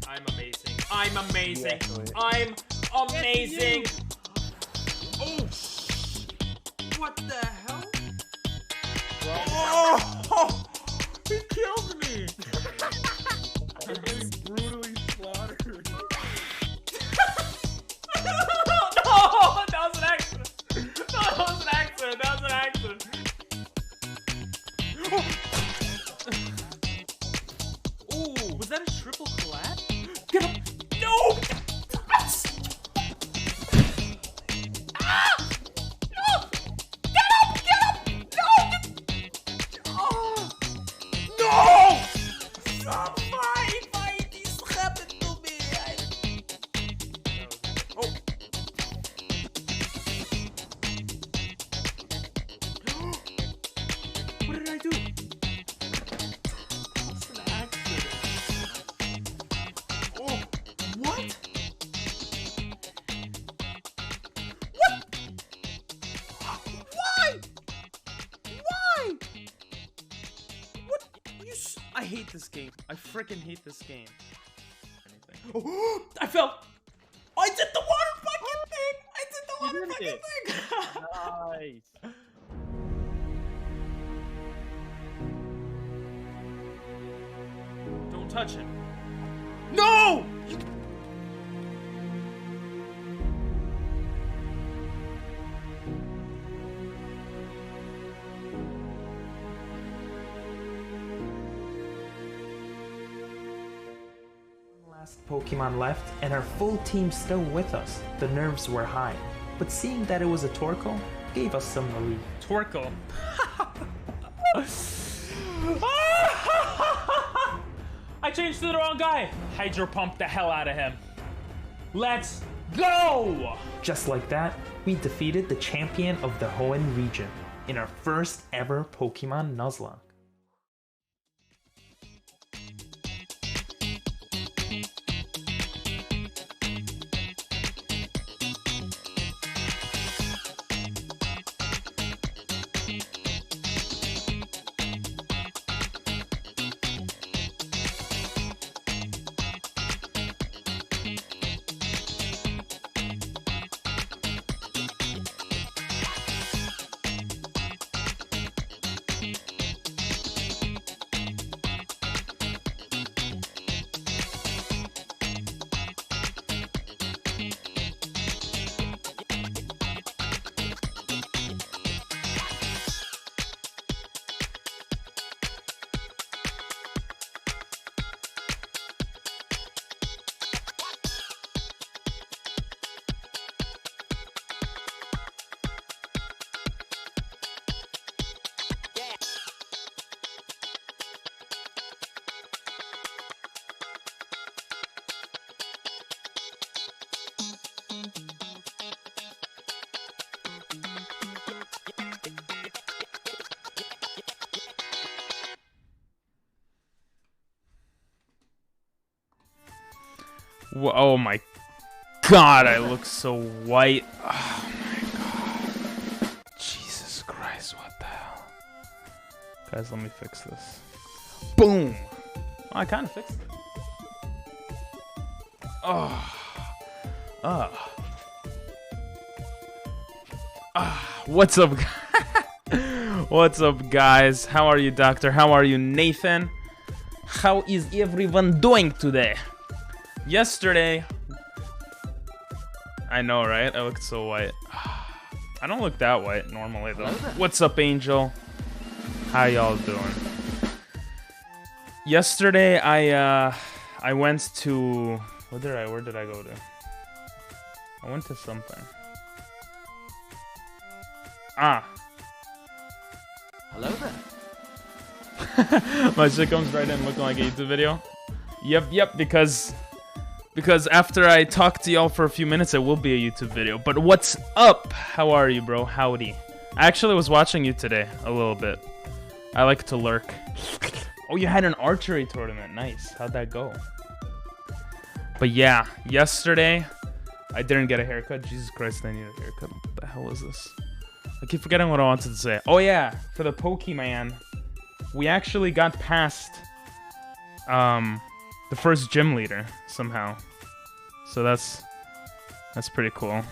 I'm amazing. I'm amazing. I'm amazing. Oh, what the hell? Oh, he killed me. I'm getting brutally slaughtered. No, that was an accident. No, that was an accident. That was an accident. Ooh, was that a triple collapse? Get up! No! Ah! No! Get up! Get up! No! Oh! No! Why this happened to me? Oh! What did I do? It's an accident. Oh, what? What? Why? Why? What? I hate this game. I freaking hate this game. Anything. Oh, I fell. I did the water bucket thing. I did the water bucket thing. Nice. Don't touch him. No! Last Pokemon left, and our full team still with us. The nerves were high, but seeing that it was a Torkoal gave us some relief. Torkoal. I changed to the wrong guy. Hydro pump the hell out of him. Let's go! Just like that, we defeated the champion of the Hoenn region in our first ever Pokemon Nuzlocke. Oh my god, I look so white. Oh my god. Jesus Christ, what the hell? Guys, let me fix this. Boom! Oh, I kind of fixed it. Oh. What's up? What's up, guys? How are you, Doctor? How are you, Nathan? How is everyone doing today? Yesterday, I know, right? I looked so white. I don't look that white normally, though. What's up, Angel? How y'all doing? Yesterday, I went to... Where did I go to? I went to something. Hello there. My shit comes right in looking like a YouTube video. Yep, because after I talk to y'all for a few minutes, it will be a YouTube video. But what's up? How are you, bro? Howdy. I actually was watching you today a little bit. I like to lurk. Oh, you had an archery tournament. Nice. How'd that go? But yeah, yesterday, I didn't get a haircut. Jesus Christ, I need a haircut. What the hell is this? I keep forgetting what I wanted to say. Oh yeah, for the Pokemon, we actually got past the first gym leader somehow. So that's pretty cool.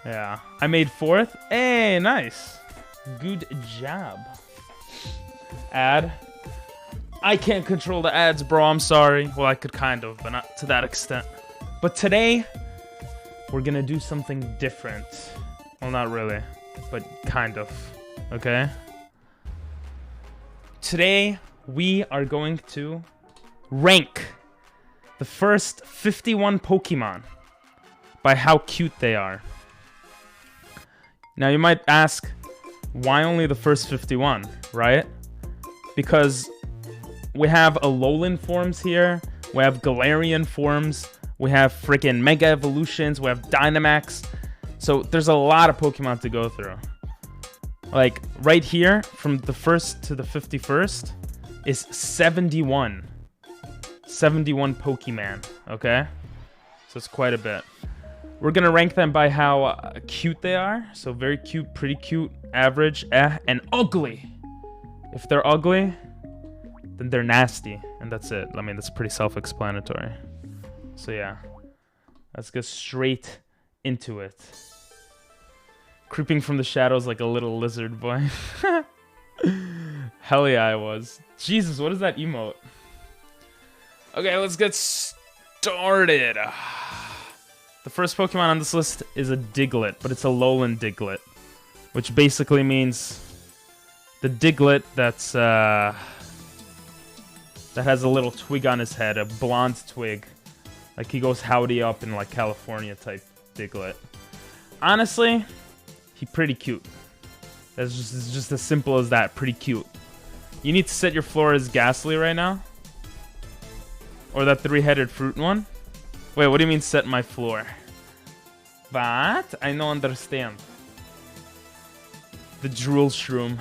Yeah, I made 4th. Hey, nice. Good job. Ad. I can't control the ads, bro. I'm sorry. Well, I could kind of, but not to that extent. But today, we're gonna do something different. Well, not really, but kind of. Okay? Today, we are going to rank the first 51 Pokemon by how cute they are. Now, you might ask, why only the first 51, right? Because we have Alolan forms here, we have Galarian forms, we have freaking Mega Evolutions, we have Dynamax. So there's a lot of Pokemon to go through. Like, right here, from the 1st to the 51st, is 71. 71 Pokemon, okay? So it's quite a bit. We're gonna rank them by how cute they are. So very cute, pretty cute, average, and ugly. If they're ugly, then they're nasty, and that's it. I mean, that's pretty self-explanatory. So yeah, let's get straight into it. Creeping from the shadows like a little lizard boy. Hell yeah, I was. Jesus, what is that emote? Okay, let's get started. The first Pokemon on this list is a Diglett, but it's a Alolan Diglett, which basically means the Diglett that's that has a little twig on his head, a blonde twig. Like he goes howdy up in like California type Diglett. Honestly, he's pretty cute. It's just as simple as that, pretty cute. You need to set your floor as Ghastly right now. Or that 3-headed fruit one. Wait, what do you mean set my floor? What? I don't understand. The Drool Shroom.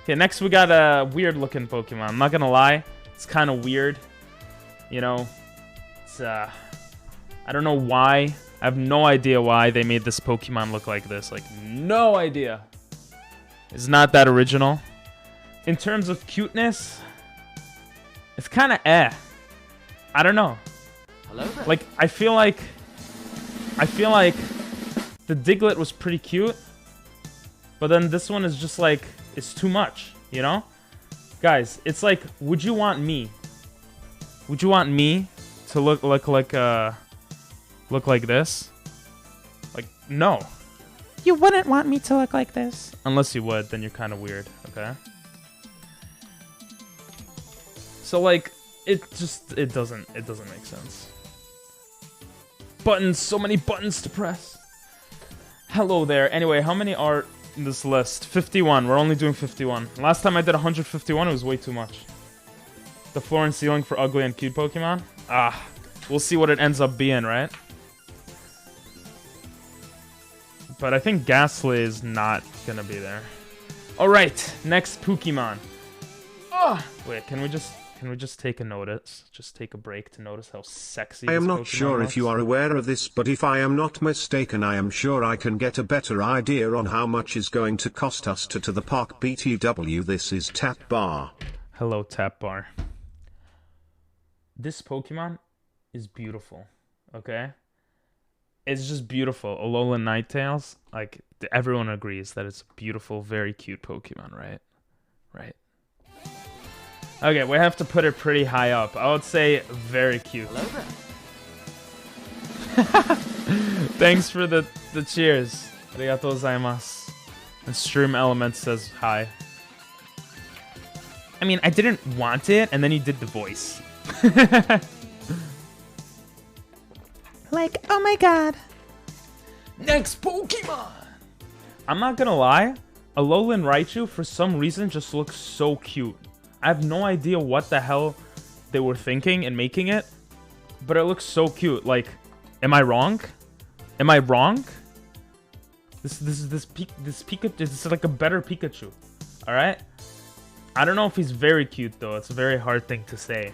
Okay, next we got a weird looking Pokemon. I'm not gonna lie, it's kind of weird. You know, it's I don't know why. I have no idea why they made this Pokemon look like this. Like, no idea. It's not that original. In terms of cuteness, it's kind of I don't know. Hello there. Like, I feel like the Diglett was pretty cute, but then this one is just like, it's too much, you know? Guys, it's like, would you want me to look like this? Like, no. You wouldn't want me to look like this. Unless you would, then you're kind of weird, okay? So like, it doesn't make sense. Buttons, so many buttons to press. Hello there. Anyway, how many are in this list? 51. We're only doing 51. Last time I did 151, it was way too much. The floor and ceiling for ugly and cute Pokemon? We'll see what it ends up being, right? But I think Ghastly is not gonna be there. Alright, next Pokemon. Wait, can we just Can we just take a notice? Just take a break to notice how sexy I this am not Pokemon sure if you looks? are aware of this, but if I am not mistaken, I am sure I can get a better idea on how much is going to cost us to the park. BTW, this is Tap Bar. Hello, Tap Bar. This Pokemon is beautiful, okay? It's just beautiful. Alolan Ninetales, like, everyone agrees that it's a beautiful, very cute Pokemon, right? Right. Okay, we have to put it pretty high up. I would say very cute. Hello there. Thanks for the cheers. Arigatou gozaimasu. And Stream Element says hi. I mean, I didn't want it, and then you did the voice. Like, oh my god. Next Pokemon! I'm not gonna lie, Alolan Raichu for some reason just looks so cute. I have no idea what the hell they were thinking in making it, but it looks so cute. Like, am I wrong? Am I wrong? This Pikachu, this is like a better Pikachu. All right? I don't know if he's very cute though. It's a very hard thing to say.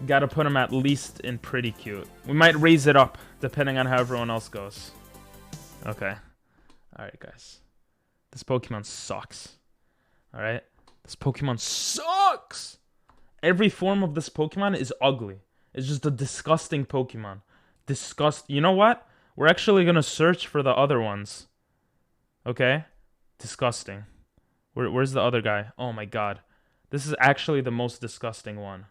Gotta put him at least in pretty cute. We might raise it up depending on how everyone else goes. Okay. Alright, guys. This Pokemon sucks. Alright? This Pokemon sucks! Every form of this Pokemon is ugly. It's just a disgusting Pokemon. You know what? We're actually gonna search for the other ones. Okay? Disgusting. Where's the other guy? Oh my god. This is actually the most disgusting one.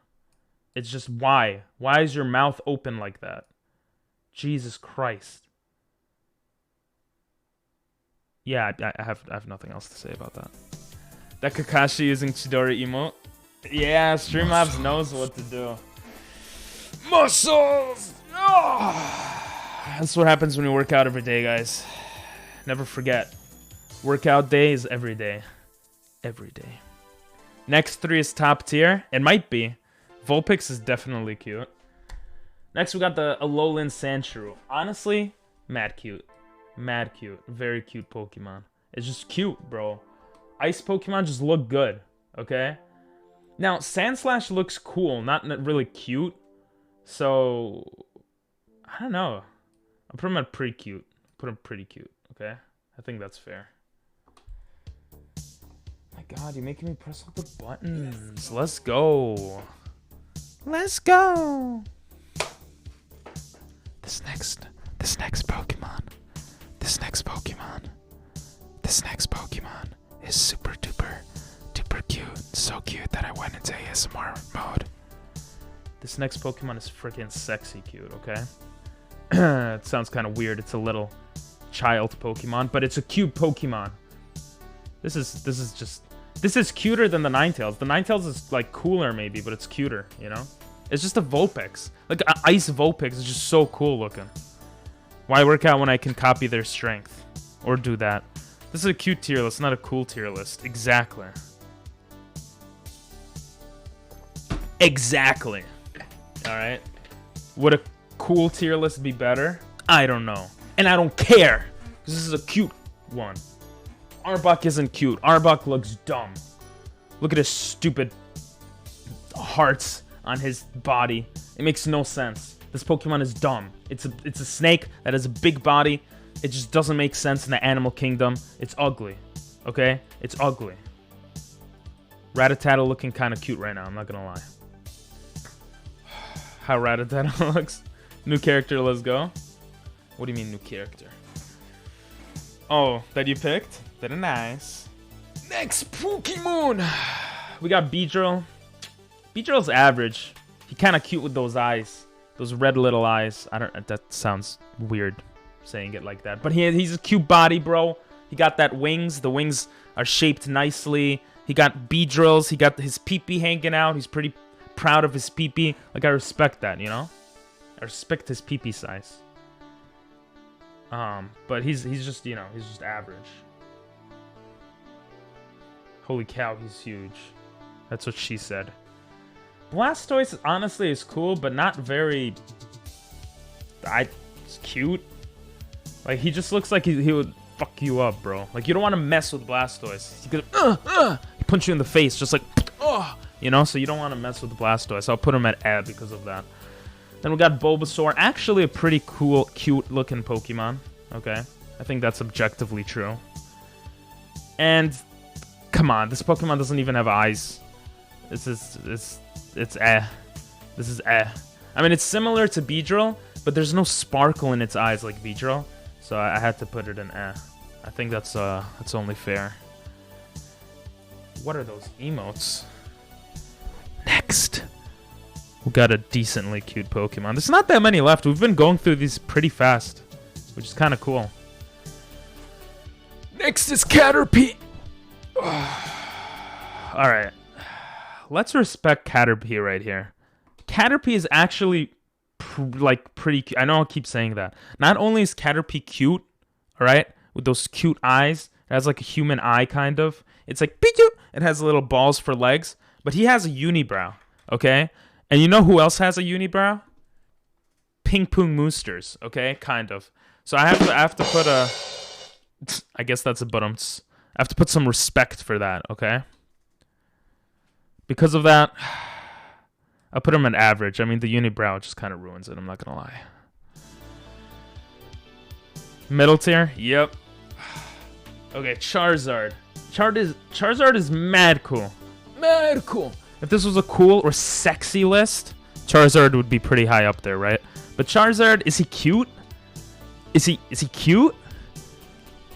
It's just why? Why is your mouth open like that? Jesus Christ. Yeah, I have nothing else to say about that. That Kakashi using Chidori emote. Yeah, Streamlabs knows what to do. Muscles! Oh! That's what happens when you work out every day, guys. Never forget. Workout day is every day. Every day. Next 3 is top tier. It might be. Vulpix is definitely cute. Next, we got the Alolan Sandshrew. Honestly, mad cute. Mad cute. Very cute Pokemon. It's just cute, bro. Ice Pokemon just look good, okay? Now, Sandslash looks cool, not really cute. So, I don't know. I'll put him at pretty cute. Put him pretty cute, okay? I think that's fair. My god, you're making me press all the buttons. Let's go. Let's go. This next Pokemon is super duper cute. So cute that I went into ASMR mode. This next Pokemon is freaking sexy cute, okay? It sounds kind of weird. It's a little child Pokemon, but it's a cute Pokemon. This is cuter than the Ninetales. The Ninetales is like cooler maybe, but it's cuter, you know? It's just a Vulpix. Like an Ice Vulpix is just so cool looking. Why work out when I can copy their strength? Or do that. This is a cute tier list, not a cool tier list. Exactly. Exactly. Alright. Would a cool tier list be better? I don't know. And I don't care. Because this is a cute one. Arbok isn't cute. Arbok looks dumb. Look at his stupid hearts on his body. It makes no sense. This Pokemon is dumb. It's a snake that has a big body. It just doesn't make sense in the animal kingdom. It's ugly. Okay? It's ugly. Rattata looking kind of cute right now. I'm not gonna lie. How Rattata looks. New character, let's go. What do you mean new character? Oh, that you picked? Very nice. Next Pokemon! We got Beedrill. Beedrill's average. He kind of cute with those eyes. Those red little eyes. That sounds weird saying it like that. But he's a cute body, bro. He got that wings. The wings are shaped nicely. He got Beedrills. He got his pee-pee hanging out. He's pretty proud of his pee-pee. Like, I respect that, you know? I respect his pee-pee size. But he's just, you know, he's just average. Holy cow, he's huge. That's what she said. Blastoise, honestly, is cool, but not very... It's cute. Like, he just looks like he would fuck you up, bro. Like, you don't want to mess with Blastoise. He could, he punch you in the face, just like, you know, so you don't want to mess with Blastoise. I'll put him at A because of that. Then we got Bulbasaur, actually a pretty cool, cute-looking Pokemon. Okay, I think that's objectively true. And come on, this Pokemon doesn't even have eyes. It's eh. This is eh. I mean, it's similar to Beedrill, but there's no sparkle in its eyes like Beedrill, so I had to put it in eh. I think that's only fair. What are those emotes? Next, we got a decently cute Pokemon. There's not that many left. We've been going through these pretty fast, which is kind of cool. Next is Caterpie. All right, let's respect Caterpie right here. Caterpie is actually pretty cute. I know I'll keep saying that. Not only is Caterpie cute, all right, with those cute eyes, it has like a human eye kind of. It's like Pichu. It has little balls for legs, but he has a unibrow, okay? And you know who else has a unibrow? Ping Pong Moosters, okay? Kind of. So I have to put a. I guess that's a buttumts. I have to put some respect for that, okay? Because of that, I'll put him at average. I mean, the unibrow just kind of ruins it, I'm not gonna lie. Middle tier? Yep. Okay, Charizard. Charizard is mad cool. Mad cool. If this was a cool or sexy list, Charizard would be pretty high up there, right? But Charizard, is he cute? Is he cute?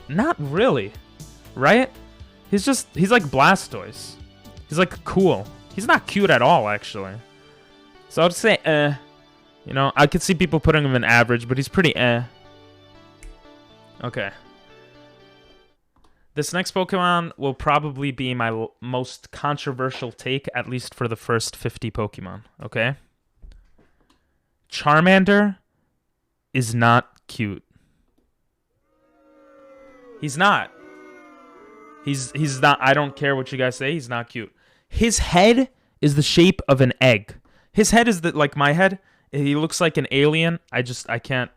Not really, right? He's like Blastoise. He's like cool. He's not cute at all, actually. So I'll just say eh. You know, I could see people putting him in average, but he's pretty eh. Okay. This next Pokemon will probably be my most controversial take, at least for the first 50 Pokemon, okay? Charmander is not cute. He's not. He's not. I don't care what you guys say. He's not cute. His head is the shape of an egg. His head is like my head. He looks like an alien. I can't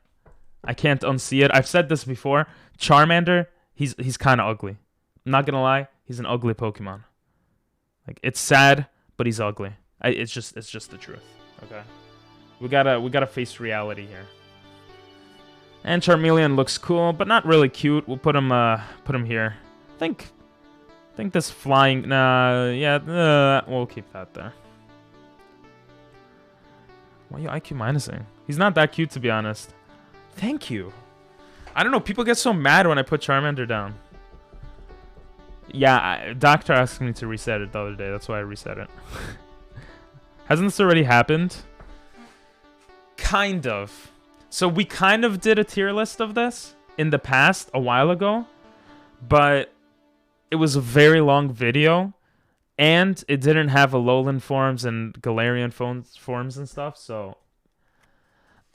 unsee it. I've said this before. Charmander, he's kind of ugly. I'm not gonna lie. He's an ugly Pokemon. Like, it's sad, but he's ugly. It's just the truth. Okay. We gotta face reality here. And Charmeleon looks cool, but not really cute. We'll put him here. I think this flying. We'll keep that there. Why are you IQ minusing? He's not that cute, to be honest. Thank you. I don't know. People get so mad when I put Charmander down. Yeah, Doctor asked me to reset it the other day. That's why I reset it. Hasn't this already happened? Kind of. So we kind of did a tier list of this in the past, a while ago. But it was a very long video. And it didn't have Alolan forms and Galarian forms and stuff. So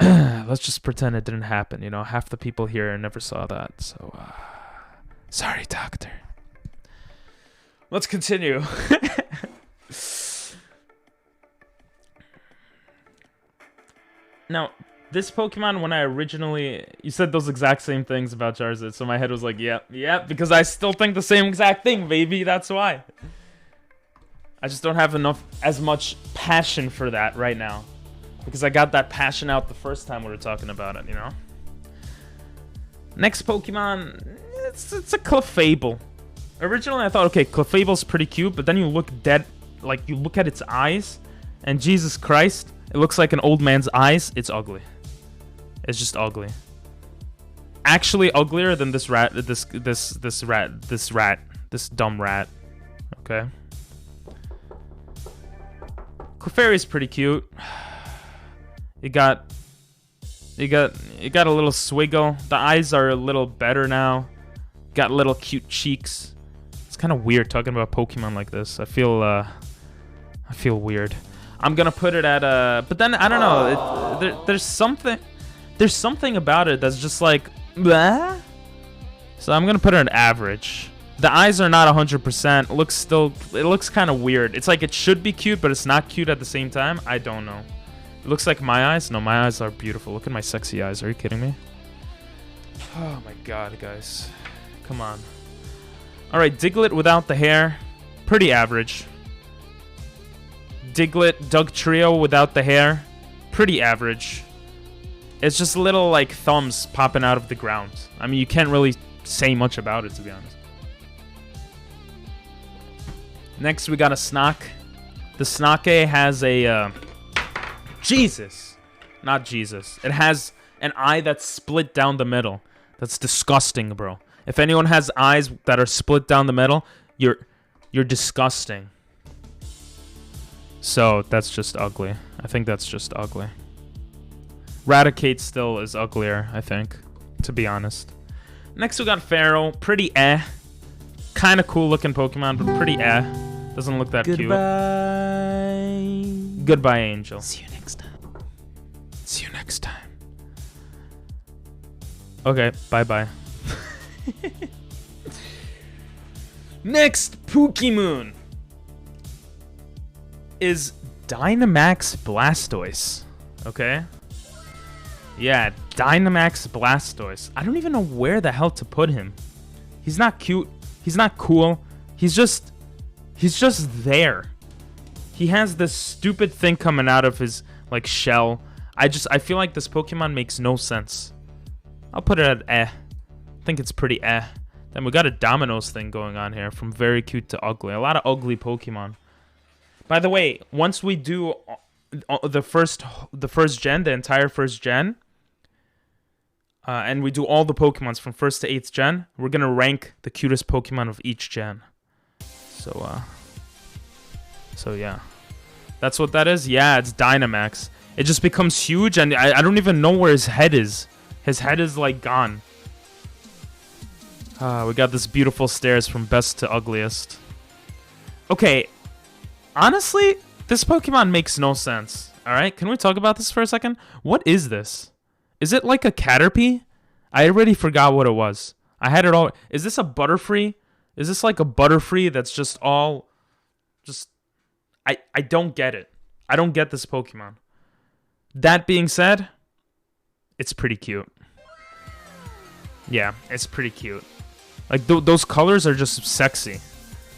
let's just pretend it didn't happen. You know, half the people here never saw that. So sorry, Doctor. Let's continue. Now, this Pokemon, when I originally... You said those exact same things about Charizard, so my head was like, yeah, because I still think the same exact thing, baby. That's why. I just don't have as much passion for that right now. Because I got that passion out the first time we were talking about it, you know? Next Pokemon, it's a Clefable. Originally, I thought, okay, Clefable's pretty cute, but then you look you look at its eyes, and Jesus Christ, it looks like an old man's eyes. It's ugly. It's just ugly. Actually, uglier than this rat. This dumb rat. Okay. Clefairy's pretty cute. You got a little swiggle. The eyes are a little better now. Got little cute cheeks. It's kind of weird talking about Pokemon like this. I feel weird. I'm gonna put it at but then I don't know. There's something about it that's just like, bleh? So I'm gonna put it at average. The eyes are not 100%. It looks kind of weird. It's like it should be cute, but it's not cute at the same time. I don't know. It looks like my eyes. No, my eyes are beautiful. Look at my sexy eyes. Are you kidding me? Oh my god, guys. Come on. Alright, Diglett without the hair. Pretty average. Diglett Dugtrio without the hair. Pretty average. It's just little, like, thumbs popping out of the ground. I mean, you can't really say much about it, to be honest. Next, we got a Snock. The Snocke has a, Jesus. Not Jesus. It has an eye that's split down the middle. That's disgusting, bro. If anyone has eyes that are split down the middle, you're disgusting. So, that's just ugly. I think that's just ugly. Raticate still is uglier, I think, to be honest. Next, we got Pharaoh. Pretty eh. Kind of cool looking Pokemon, but pretty eh. Doesn't look that cute. Goodbye, Angel. See you next time. See you next time. Okay, bye-bye. Next Pokemon is Dynamax Blastoise. Okay? Yeah, Dynamax Blastoise. I don't even know where the hell to put him. He's not cute. He's not cool. He's just there. He has this stupid thing coming out of his, like, shell. I feel like this Pokemon makes no sense. I'll put it at eh. I think it's pretty eh. Then we got a Dominoes thing going on here, from very cute to ugly. A lot of ugly Pokemon. By the way, once we do the first gen, the entire first gen, and we do all the Pokemons from 1st to 8th gen, we're gonna rank the cutest Pokemon of each gen. So yeah. That's what that is? Yeah, it's Dynamax. It just becomes huge, and I don't even know where his head is. His head is, like, gone. We got this beautiful stairs from best to ugliest. Okay, honestly, this Pokemon makes no sense. Alright, can we talk about this for a second? What is this? Is it like a Caterpie? I already forgot what it was. I had it all. Is this a Butterfree? Is this like a Butterfree that's just all... I don't get it. I don't get this Pokemon. That being said, it's pretty cute. Yeah, it's pretty cute. Like, those colors are just sexy.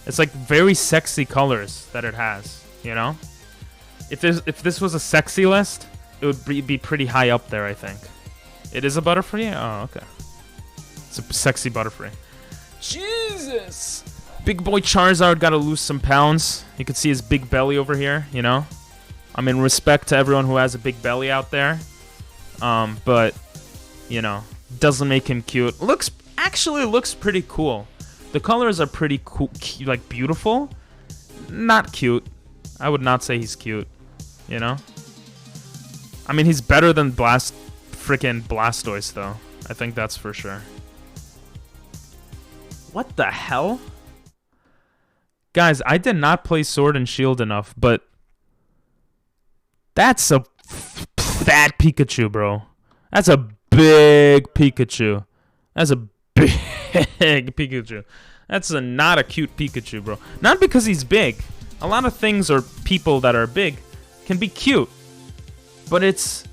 It's like very sexy colors that it has, you know? If this was a sexy list, it would be pretty high up there, I think. It is a Butterfree? Oh, okay. It's a sexy Butterfree. Jesus! Big boy Charizard gotta lose some pounds. You can see his big belly over here, you know? I mean, respect to everyone who has a big belly out there. But, you know, doesn't make him cute. Actually looks pretty cool. The colors are pretty cool, like beautiful. Not cute. I would not say he's cute, you know? I mean, he's better than freaking Blastoise, though. I think that's for sure. What the hell? Guys, I did not play Sword and Shield enough, but that's a fat Pikachu, bro. That's a big Pikachu. That's a big Pikachu. That's not a cute Pikachu, bro. Not because he's big. A lot of things or people that are big can be cute, but it's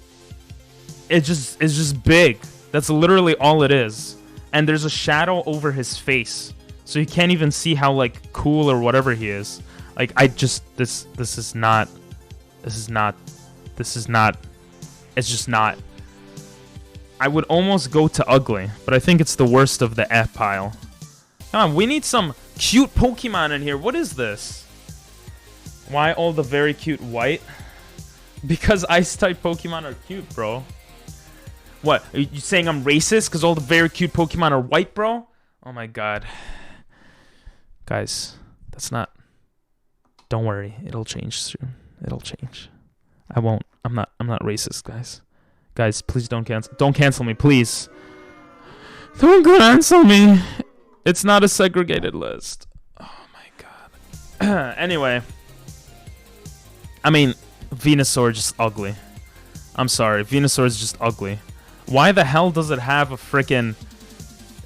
just big. That's literally all it is. And there's a shadow over his face, so you can't even see how, like, cool or whatever he is. Like, this is not. It's just not. I would almost go to ugly, but I think it's the worst of the F pile. Come on, we need some cute Pokemon in here. What is this? Why all the very cute white? Because Ice-type Pokemon are cute, bro. What? Are you saying I'm racist because all the very cute Pokemon are white, bro? Oh my god. Guys, that's not... Don't worry, it'll change soon. It'll change. I won't. I'm not racist, guys. Guys, please don't cancel me, please. Don't cancel me. It's not a segregated list. Oh my god. Anyway. I mean, Venusaur is just ugly. I'm sorry, Venusaur is just ugly. Why the hell does it have a freaking...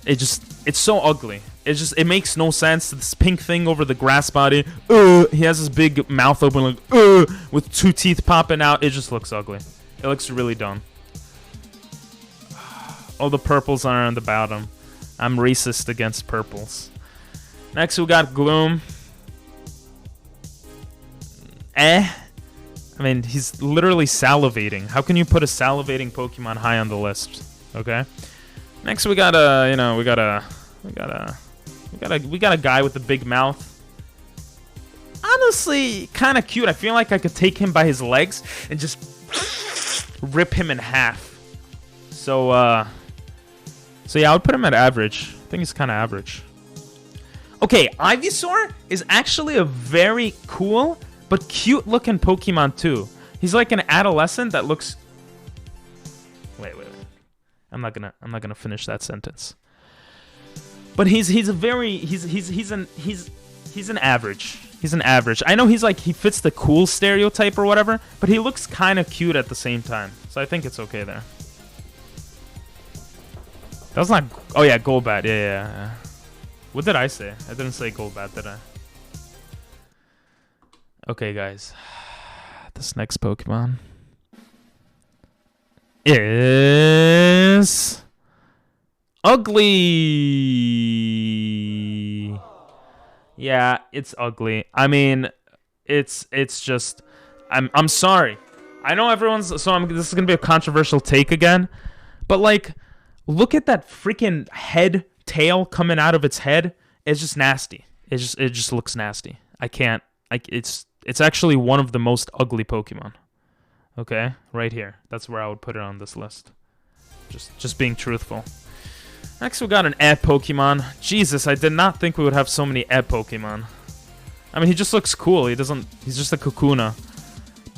It's so ugly. It makes no sense. This pink thing over the grass body. He has this big mouth open, like, with two teeth popping out. It just looks ugly. It looks really dumb. All the purples are on the bottom. I'm racist against purples. Next, we got Gloom. I mean, he's literally salivating. How can you put a salivating Pokemon high on the list? Okay. Next, we got a, you know, we got a guy with a big mouth. Honestly, kind of cute. I feel like I could take him by his legs and just rip him in half. So yeah, I would put him at average. I think he's kind of average. Okay, Ivysaur is actually a very cool but cute-looking Pokemon too. He's like an adolescent that looks. Wait. I'm not gonna finish that sentence. But he's an average. He's an average. I know he fits the cool stereotype or whatever, but he looks kind of cute at the same time. So I think it's okay there. That was not. Oh yeah, Golbat. Yeah. What did I say? I didn't say Golbat, did I? Okay, guys. This next Pokemon is ugly. Yeah, it's ugly. I mean, it's just. I'm sorry. I know everyone's. This is gonna be a controversial take again, but like, look at that freaking head tail coming out of its head. It's just nasty. It just looks nasty. I can't. It's actually one of the most ugly Pokemon. Okay, right here. That's where I would put it on this list. Just being truthful. Next, we got an Pokemon. Jesus, I did not think we would have so many Pokemon. I mean, he just looks cool. He's just a Kakuna.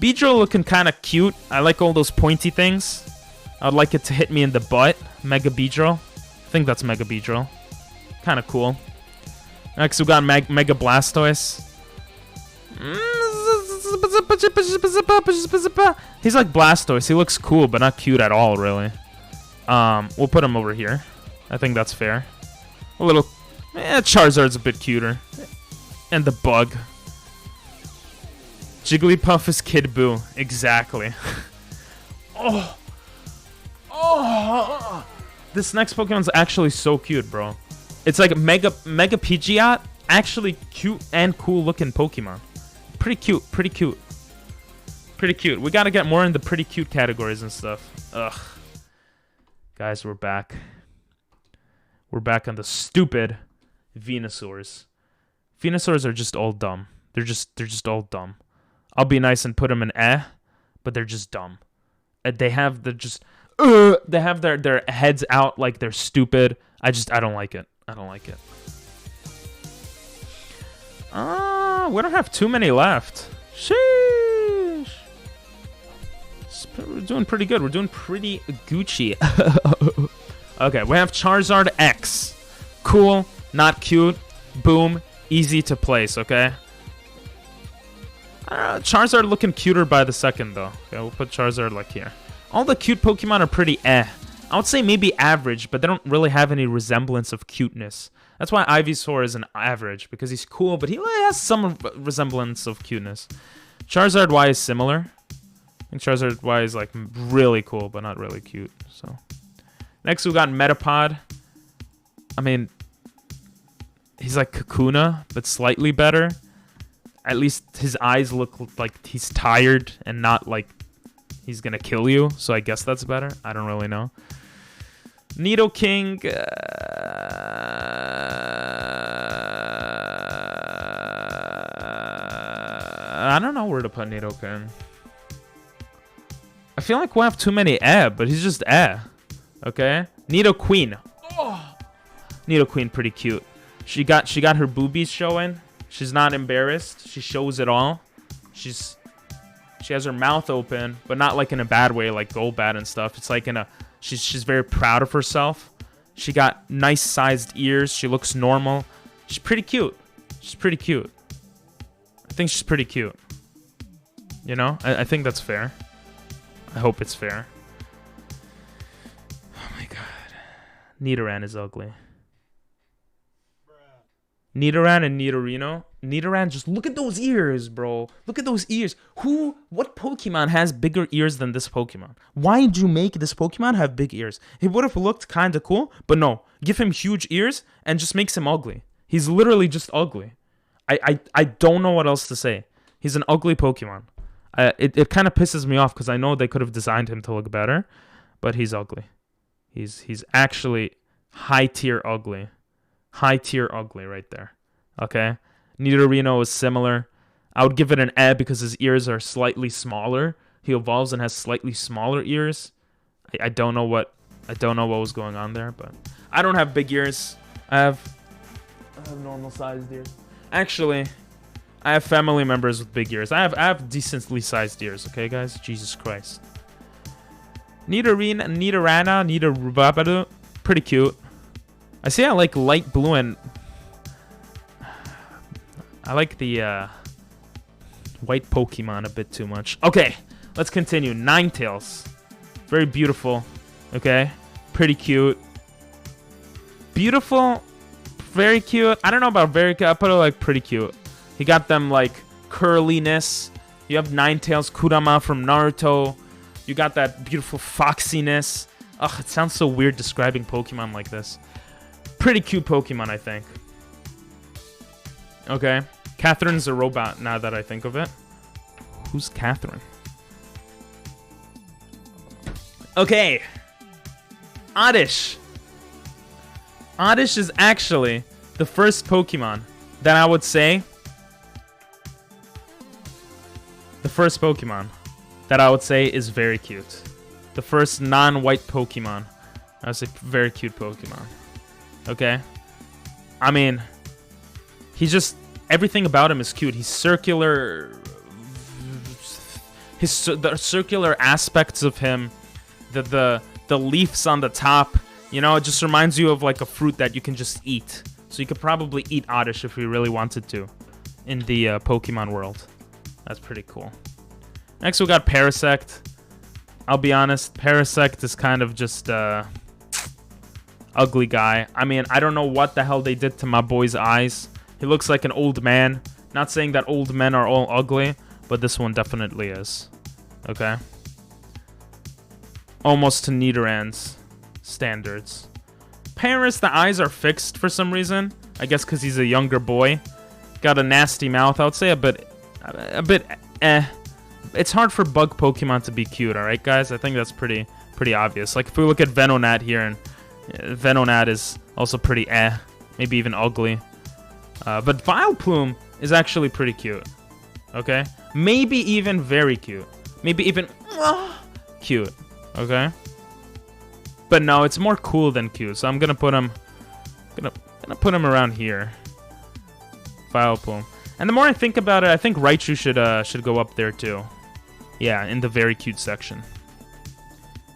Beedrill looking kind of cute. I like all those pointy things. I'd like it to hit me in the butt. Mega Beedrill. I think that's Mega Beedrill. Kind of cool. Next, we got Mega Blastoise. He's like Blastoise. He looks cool, but not cute at all, really. We'll put him over here. I think that's fair. A little. Charizard's a bit cuter. And the bug. Jigglypuff is Kid Buu. Exactly. Oh. This next Pokemon's actually so cute, bro. It's like Mega Pidgeot. Actually cute and cool looking Pokemon. Pretty cute. We gotta get more in the pretty cute categories and stuff. Ugh. Guys, we're back. We're back on the stupid Venusaurs. Venusaurs are just all dumb. They're just all dumb. I'll be nice and put them in but they're just dumb. They have their heads out like they're stupid. I don't like it. We don't have too many left. Sheesh. We're doing pretty good. We're doing pretty Gucci. Okay, we have Charizard X. Cool, not cute. Boom, easy to place, okay? Charizard looking cuter by the second, though. Okay, we'll put Charizard like here. All the cute Pokemon are pretty I would say maybe average, but they don't really have any resemblance of cuteness. That's why Ivysaur is an average, because he's cool, but he has some resemblance of cuteness. Charizard Y is similar. I think Charizard Y is like really cool, but not really cute. So next we got Metapod. I mean, he's like Kakuna, but slightly better. At least his eyes look like he's tired and not like he's gonna kill you. So I guess that's better. I don't really know. Nidoking. I don't know where to put Nidoking. I feel like we'll have too many but he's just okay? Nidoqueen. Oh. Nidoqueen pretty cute. She got her boobies showing. She's not embarrassed. She shows it all. She has her mouth open, but not like in a bad way like Golbat and stuff. It's like in a she's very proud of herself. She got nice sized ears. She looks normal. She's pretty cute. I think she's pretty cute. You know? I think that's fair. I hope it's fair. Oh my god. Nidoran is ugly. Nidoran and Nidorino. Nidoran, just look at those ears, bro. Look at those ears. What Pokemon has bigger ears than this Pokemon? Why did you make this Pokemon have big ears? He would have looked kind of cool, but no. Give him huge ears and just makes him ugly. He's literally just ugly. I don't know what else to say. He's an ugly Pokemon. It kind of pisses me off because I know they could have designed him to look better, but he's ugly. He's actually high tier ugly. High tier ugly right there. Okay? Nidorino is similar. I would give it an E because his ears are slightly smaller. He evolves and has slightly smaller ears. I don't know what was going on there, but I don't have big ears. I have normal sized ears. Actually, I have family members with big ears. I have decently sized ears, okay guys? Jesus Christ. Nidorina, Nidorabadu, pretty cute. I see I like light blue and I like the white Pokemon a bit too much. Okay, let's continue. Ninetales. Very beautiful. Okay, pretty cute. Beautiful, very cute. I don't know about very cute. I put it like pretty cute. He got them like curliness. You have Ninetales, Kurama from Naruto. You got that beautiful foxiness. Ugh, it sounds so weird describing Pokemon like this. Pretty cute Pokemon, I think. Okay. Catherine's a robot now that I think of it. Who's Catherine? Okay. Oddish. Oddish is actually the first Pokemon that I would say... The first Pokemon that I would say is very cute. The first non-white Pokemon. I would say very cute Pokemon. Okay? I mean, he's just... Everything about him is cute. He's circular... The circular aspects of him, the leaves on the top, you know, it just reminds you of like a fruit that you can just eat. So you could probably eat Oddish if you really wanted to in the Pokemon world. That's pretty cool. Next we got Parasect. I'll be honest, Parasect is kind of just ugly guy. I mean, I don't know what the hell they did to my boy's eyes. He looks like an old man. Not saying that old men are all ugly, but this one definitely is. Okay. Almost to Nidorann's standards. Paris, the eyes are fixed for some reason. I guess because he's a younger boy. Got a nasty mouth. I would say a bit eh. It's hard for bug Pokemon to be cute, alright guys? I think that's pretty obvious. Like if we look at Venonat here, and Venonat is also pretty eh. Maybe even ugly. But Vileplume is actually pretty cute. Okay? Maybe even very cute. Maybe even cute. Okay? But no, it's more cool than cute. So I'm gonna put him gonna put him around here. Vileplume. And the more I think about it, I think Raichu should go up there too. Yeah, in the very cute section.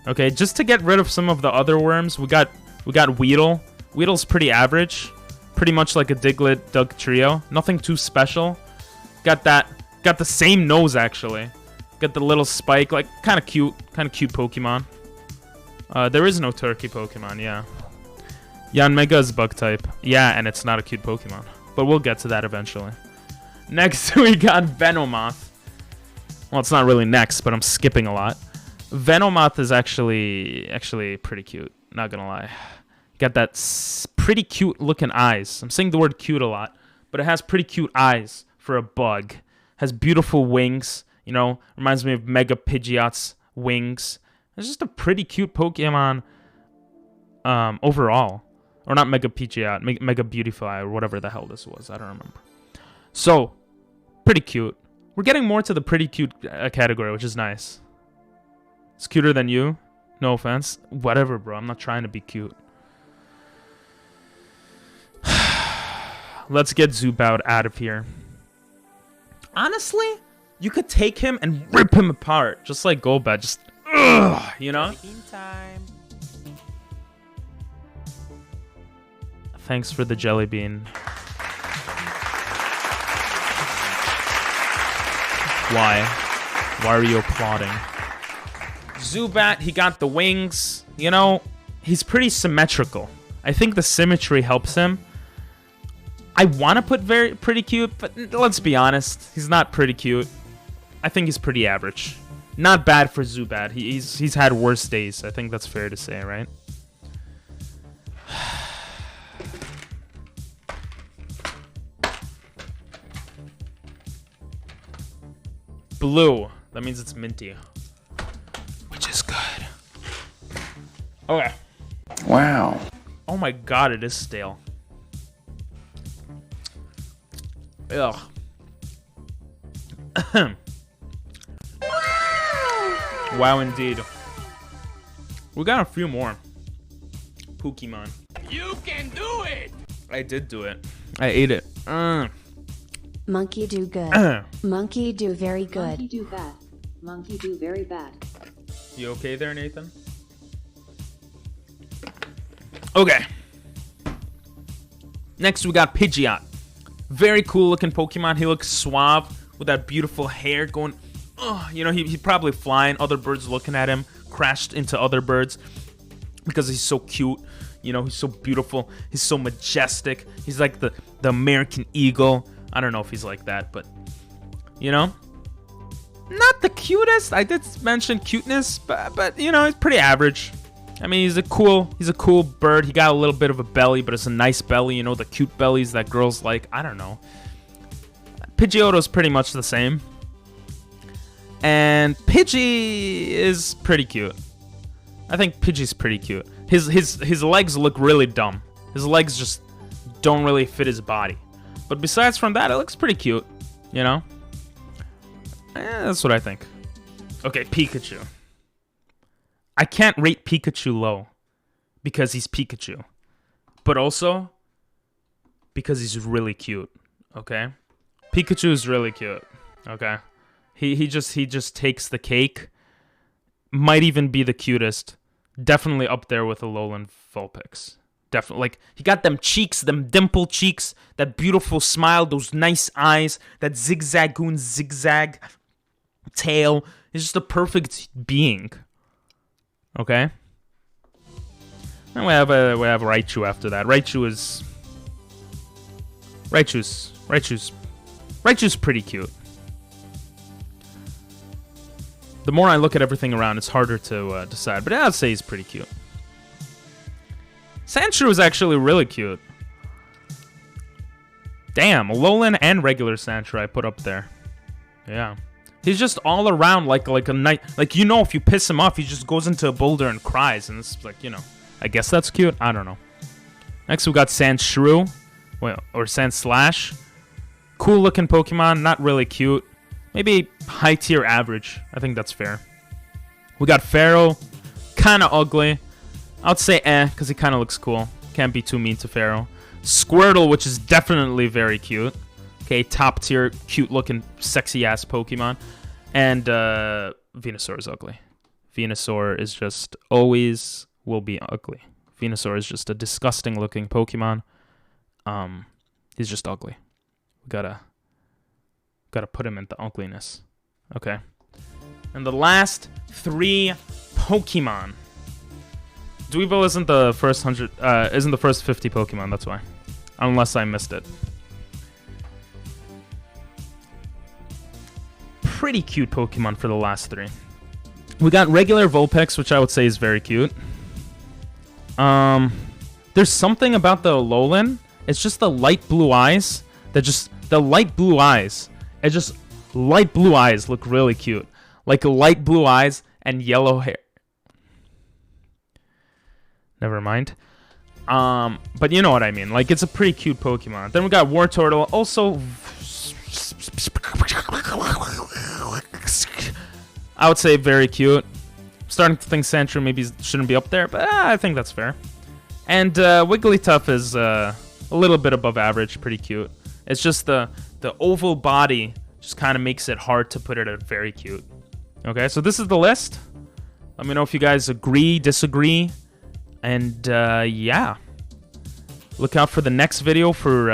Okay, just to get rid of some of the other worms, we got Weedle. Weedle's pretty average. Pretty much like a Diglett Dugtrio. Nothing too special. Got the same nose actually. Got the little spike, like kind of cute Pokemon. There is no turkey Pokemon, yeah. Yanmega is bug type. Yeah, and it's not a cute Pokemon. But we'll get to that eventually. Next, we got Venomoth. Well, it's not really next, but I'm skipping a lot. Venomoth is actually pretty cute. Not gonna lie. Got that pretty cute looking eyes. I'm saying the word cute a lot, but it has pretty cute eyes for a bug. Has beautiful wings. You know, reminds me of Mega Pidgeot's wings. It's just a pretty cute Pokemon overall. Or not Mega Pidgeot, Mega Beautifly, or whatever the hell this was. I don't remember. So, pretty cute. We're getting more to the pretty cute category, which is nice. It's cuter than you. No offense. Whatever, bro. I'm not trying to be cute. Let's get Zubat out of here. Honestly, you could take him and rip him apart. Just like Golbat. Just, ugh, you know? Thanks for the jelly bean. Why? Why are you applauding? Zubat, he got the wings. You know, he's pretty symmetrical. I think the symmetry helps him. I want to put pretty cute, but let's be honest. He's not pretty cute. I think he's pretty average. Not bad for Zubat. He's had worse days. I think that's fair to say, right? Blue. That means it's minty. Which is good. Okay. Wow. Oh my god, it is stale. Ugh. Wow, indeed. We got a few more. Pokemon. You can do it! I did do it. I ate it. Monkey do good. Monkey do very good. Monkey do bad. Monkey do very bad. You okay there, Nathan? Okay. Next, we got Pidgeot. Very cool looking Pokemon. He looks suave with that beautiful hair going. You know, he's probably flying. Other birds looking at him. Crashed into other birds because he's so cute. You know, he's so beautiful. He's so majestic. He's like the American eagle. I don't know if he's like that, but you know, not the cutest. I did mention cuteness, but you know, he's pretty average. I mean, he's a cool bird. He got a little bit of a belly, but it's a nice belly. You know, the cute bellies that girls like. I don't know. Pidgeotto's pretty much the same. And Pidgey is pretty cute. I think Pidgey's pretty cute. His legs look really dumb. His legs just don't really fit his body. But besides from that, it looks pretty cute. You know? That's what I think. Okay, Pikachu. I can't rate Pikachu low because he's Pikachu. But also because he's really cute. Okay? Pikachu is really cute. Okay? He just takes the cake. Might even be the cutest. Definitely up there with Alolan Vulpix. Definitely. Like, he got them cheeks, them dimple cheeks, that beautiful smile, those nice eyes, that zigzagoon zigzag tail. He's just a perfect being. Okay? And we have Raichu after that. Raichu's pretty cute. The more I look at everything around, it's harder to decide. But I'd say he's pretty cute. Sandshrew is actually really cute. Damn, Alolan and regular Sandshrew I put up there. Yeah. He's just all around like a night. Like, you know, if you piss him off, he just goes into a boulder and cries. And it's like, you know, I guess that's cute. I don't know. Next, we got Sandshrew. Well, or Sandslash. Cool looking Pokemon. Not really cute. Maybe high tier average. I think that's fair. We got Pharaoh. Kind of ugly. I would say because he kind of looks cool. Can't be too mean to Pharaoh. Squirtle, which is definitely very cute. Okay, top tier, cute looking, sexy ass Pokemon. And Venusaur is ugly. Venusaur is just always will be ugly. Venusaur is just a disgusting looking Pokemon. He's just ugly. We gotta put him in the ugliness. Okay. And the last 3 Pokemon. Dweeble isn't the first 100. Isn't the first 50 Pokemon. That's why, unless I missed it. Pretty cute Pokemon for the last 3. We got regular Vulpix, which I would say is very cute. There's something about the Alolan. It's just the light blue eyes. The light blue eyes. It's just light blue eyes look really cute. Like light blue eyes and yellow hair. Never mind. But you know what I mean. Like, it's a pretty cute Pokemon. Then we got Wartortle. Also, I would say very cute. Starting to think Sandshrew maybe shouldn't be up there, but I think that's fair. And Wigglytuff is a little bit above average. Pretty cute. It's just the oval body just kind of makes it hard to put it at very cute. Okay, so this is the list. Let me know if you guys agree, disagree. And yeah, look out for the next video for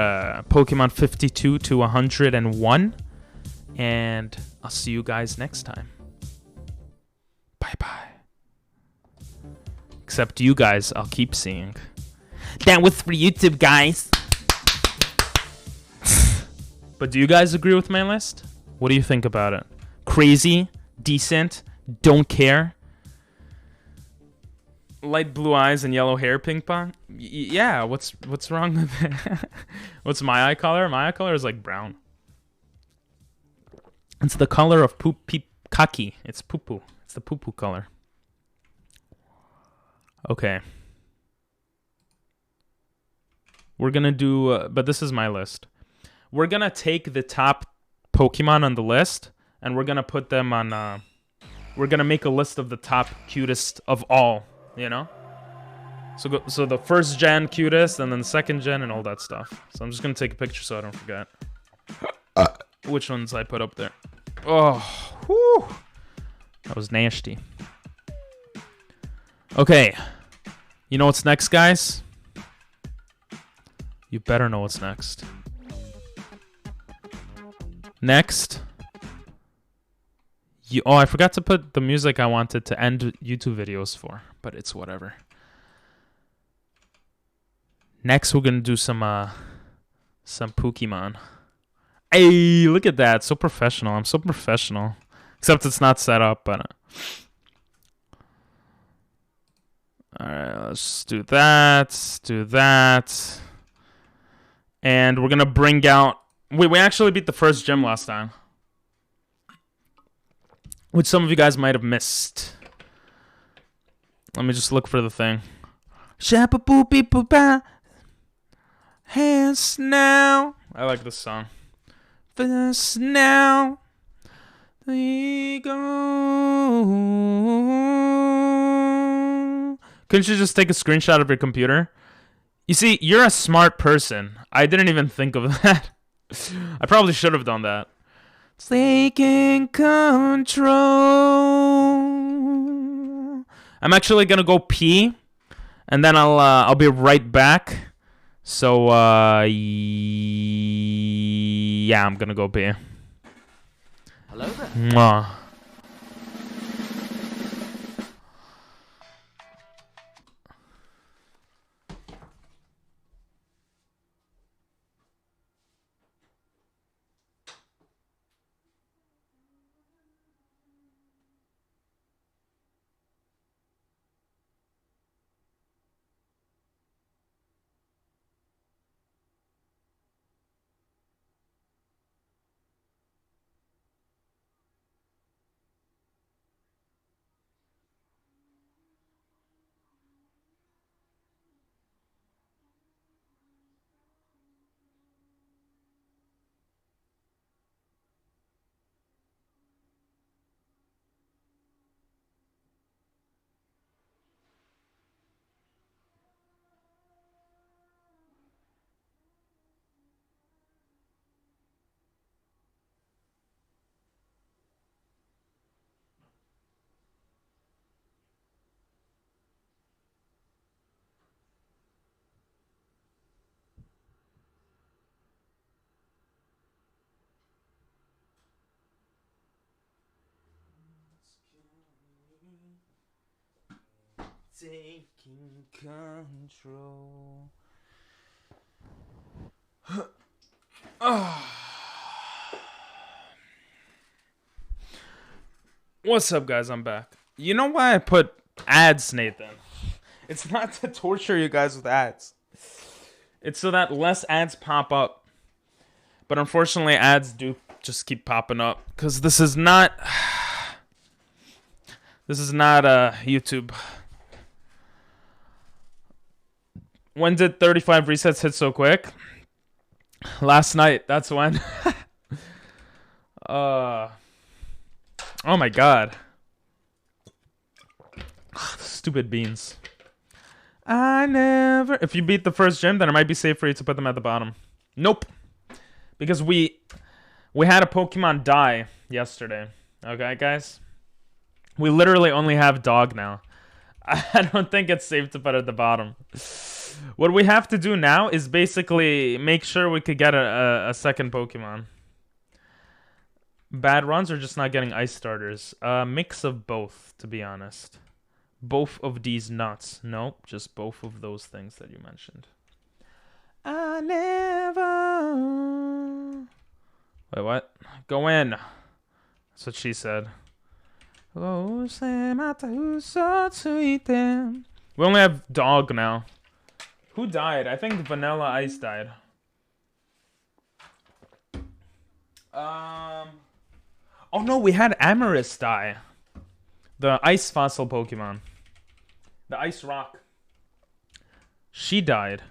Pokemon 52 to 101. And I'll see you guys next time. Bye-bye. Except you guys, I'll keep seeing. That was for YouTube, guys. But do you guys agree with my list? What do you think about it? Crazy? Decent? Don't care? Light blue eyes and yellow hair, ping pong? Yeah, what's wrong with it? What's my eye color? My eye color is like brown. It's the color of kaki. It's poo-poo. It's the poo-poo color. Okay. We're gonna do, but this is my list. We're gonna take the top Pokemon on the list, and we're gonna put them on, we're gonna make a list of the top cutest of all, you know? So the first gen cutest, and then the second gen, and all that stuff. So I'm just gonna take a picture so I don't forget. Which ones I put up there. Oh, whew. That was nasty. Okay. You know what's next, guys? You better know what's next. Next. Oh, I forgot to put the music I wanted to end YouTube videos for, but it's whatever. Next, we're gonna do some Pokemon. Hey, look at that! So professional. I'm so professional. Except it's not set up, but. All right, let's do that. Do that. And we're gonna bring out. We actually beat the first gym last time, which some of you guys might have missed. Let me just look for the thing. Hands now. I like this song. This now. We go. Couldn't you just take a screenshot of your computer? You see, you're a smart person. I didn't even think of that. I probably should have done that. Taking control. I'm actually gonna go pee, and then I'll be right back. So yeah, I'm gonna go pee. Hello there. Mwah. Taking control. What's up, guys? I'm back. You know why I put ads, Nathan? It's not to torture you guys with ads. It's so that less ads pop up. But unfortunately, ads do just keep popping up. Because this is not... This is not YouTube. When did 35 resets hit so quick? Last night. That's when. Oh my god. Stupid beans. I never... If you beat the first gym, then it might be safe for you to put them at the bottom. Nope. Because we had a Pokemon die yesterday. Okay, guys? We literally only have dog now. I don't think it's safe to put it at the bottom. What we have to do now is basically make sure we could get a second Pokemon. Bad runs or just not getting ice starters? Mix of both, to be honest. Both of these nuts. Nope, just both of those things that you mentioned. I never... Wait, what? Go in. That's what she said. We only have dog now. Who died? I think Vanilla Ice died. Oh no, we had Amarys die. The ice fossil Pokemon. The ice rock. She died.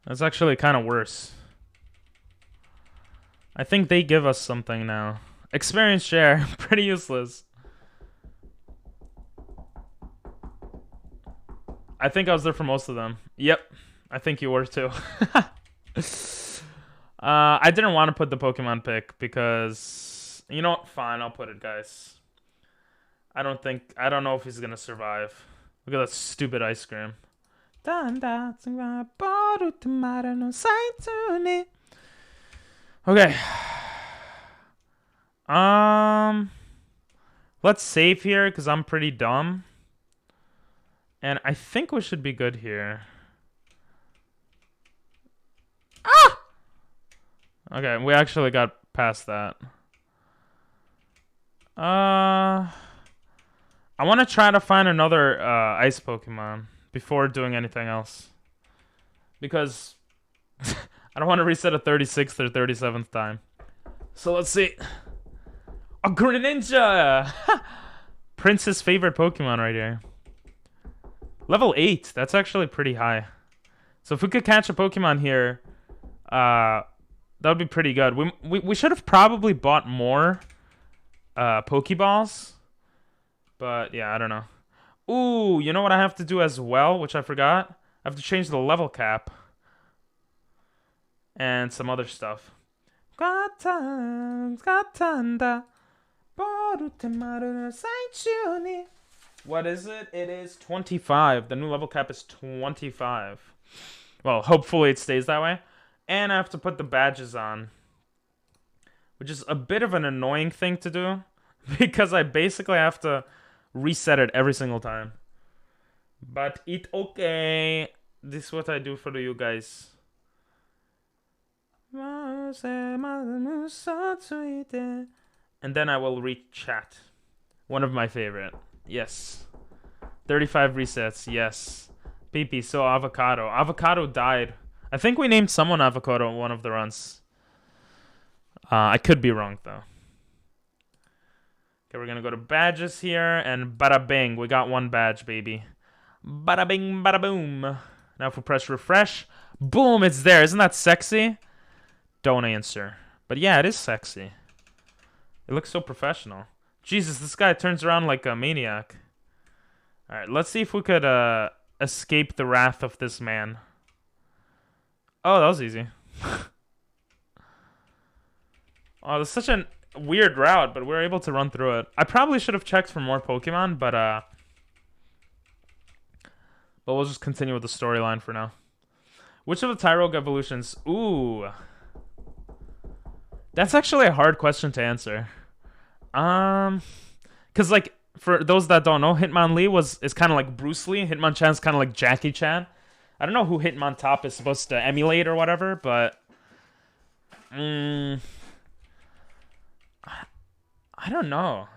That's actually kind of worse. I think they give us something now. Experience share. Pretty useless. I think I was there for most of them. Yep. I think you were too. I didn't want to put the Pokemon pick because... You know what? Fine, I'll put it, guys. I don't know if he's gonna survive. Look at that stupid ice cream. Okay. Let's save here because I'm pretty dumb. And I think we should be good here. Ah! Okay, we actually got past that. I want to try to find another ice Pokemon before doing anything else. Because I don't want to reset a 36th or 37th time. So let's see. A Greninja! Prince's favorite Pokemon right here. Level 8. That's actually pretty high. So if we could catch a Pokemon here, that would be pretty good. We should have probably bought more Pokeballs. But yeah, I don't know. Ooh, you know what I have to do as well, which I forgot? I have to change the level cap. And some other stuff. What is it? It is 25. The new level cap is 25. Well, hopefully it stays that way. And I have to put the badges on. Which is a bit of an annoying thing to do. Because I basically have to reset it every single time. But it's okay. This is what I do for you guys. And then I will read chat. One of my favorite. Yes. 35 resets. Yes. PP, so Avocado. Avocado died. I think we named someone Avocado on one of the runs. I could be wrong, though. Okay, we're going to go to badges here. And bada bing. We got one badge, baby. Bada bing, bada boom. Now if we press refresh. Boom, it's there. Isn't that sexy? Don't answer. But yeah, it is sexy. It looks so professional. Jesus, this guy turns around like a maniac. Alright, let's see if we could escape the wrath of this man. Oh, that was easy. Oh, that's such a weird route, but we were able to run through it. I probably should have checked for more Pokemon, but we'll just continue with the storyline for now. Which of the Tyrogue evolutions? Ooh. That's actually a hard question to answer. Because like for those that don't know, Hitmonlee is kind of like Bruce Lee. Hitmonchan's kind of like Jackie Chan. I don't know who Hitmontop is supposed to emulate or whatever, but I don't know.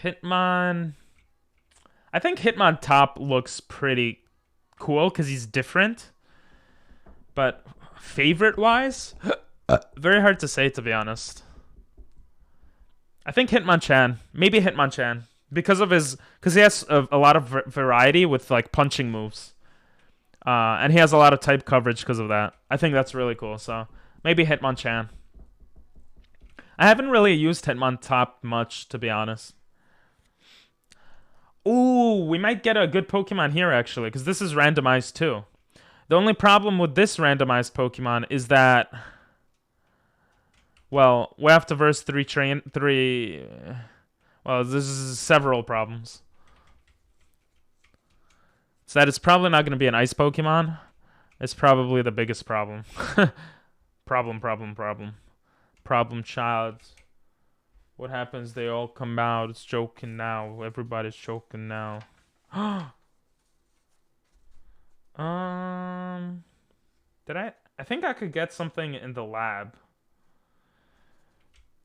Hitmon. I think Hitmontop looks pretty cool because he's different. But favorite-wise, very hard to say, to be honest. I think Hitmonchan. Maybe Hitmonchan. Because he has a lot of variety with like punching moves. And he has a lot of type coverage because of that. I think that's really cool. So maybe Hitmonchan. I haven't really used Hitmontop much, to be honest. Ooh, we might get a good Pokemon here, actually. Because this is randomized too. The only problem with this randomized Pokemon is that... Well, we have to verse three... Well, this is several problems. So that it's probably not going to be an ice Pokemon. It's probably the biggest problem. Problem child. What happens? They all come out. It's joking now. Everybody's choking now. Did I think I could get something in the lab.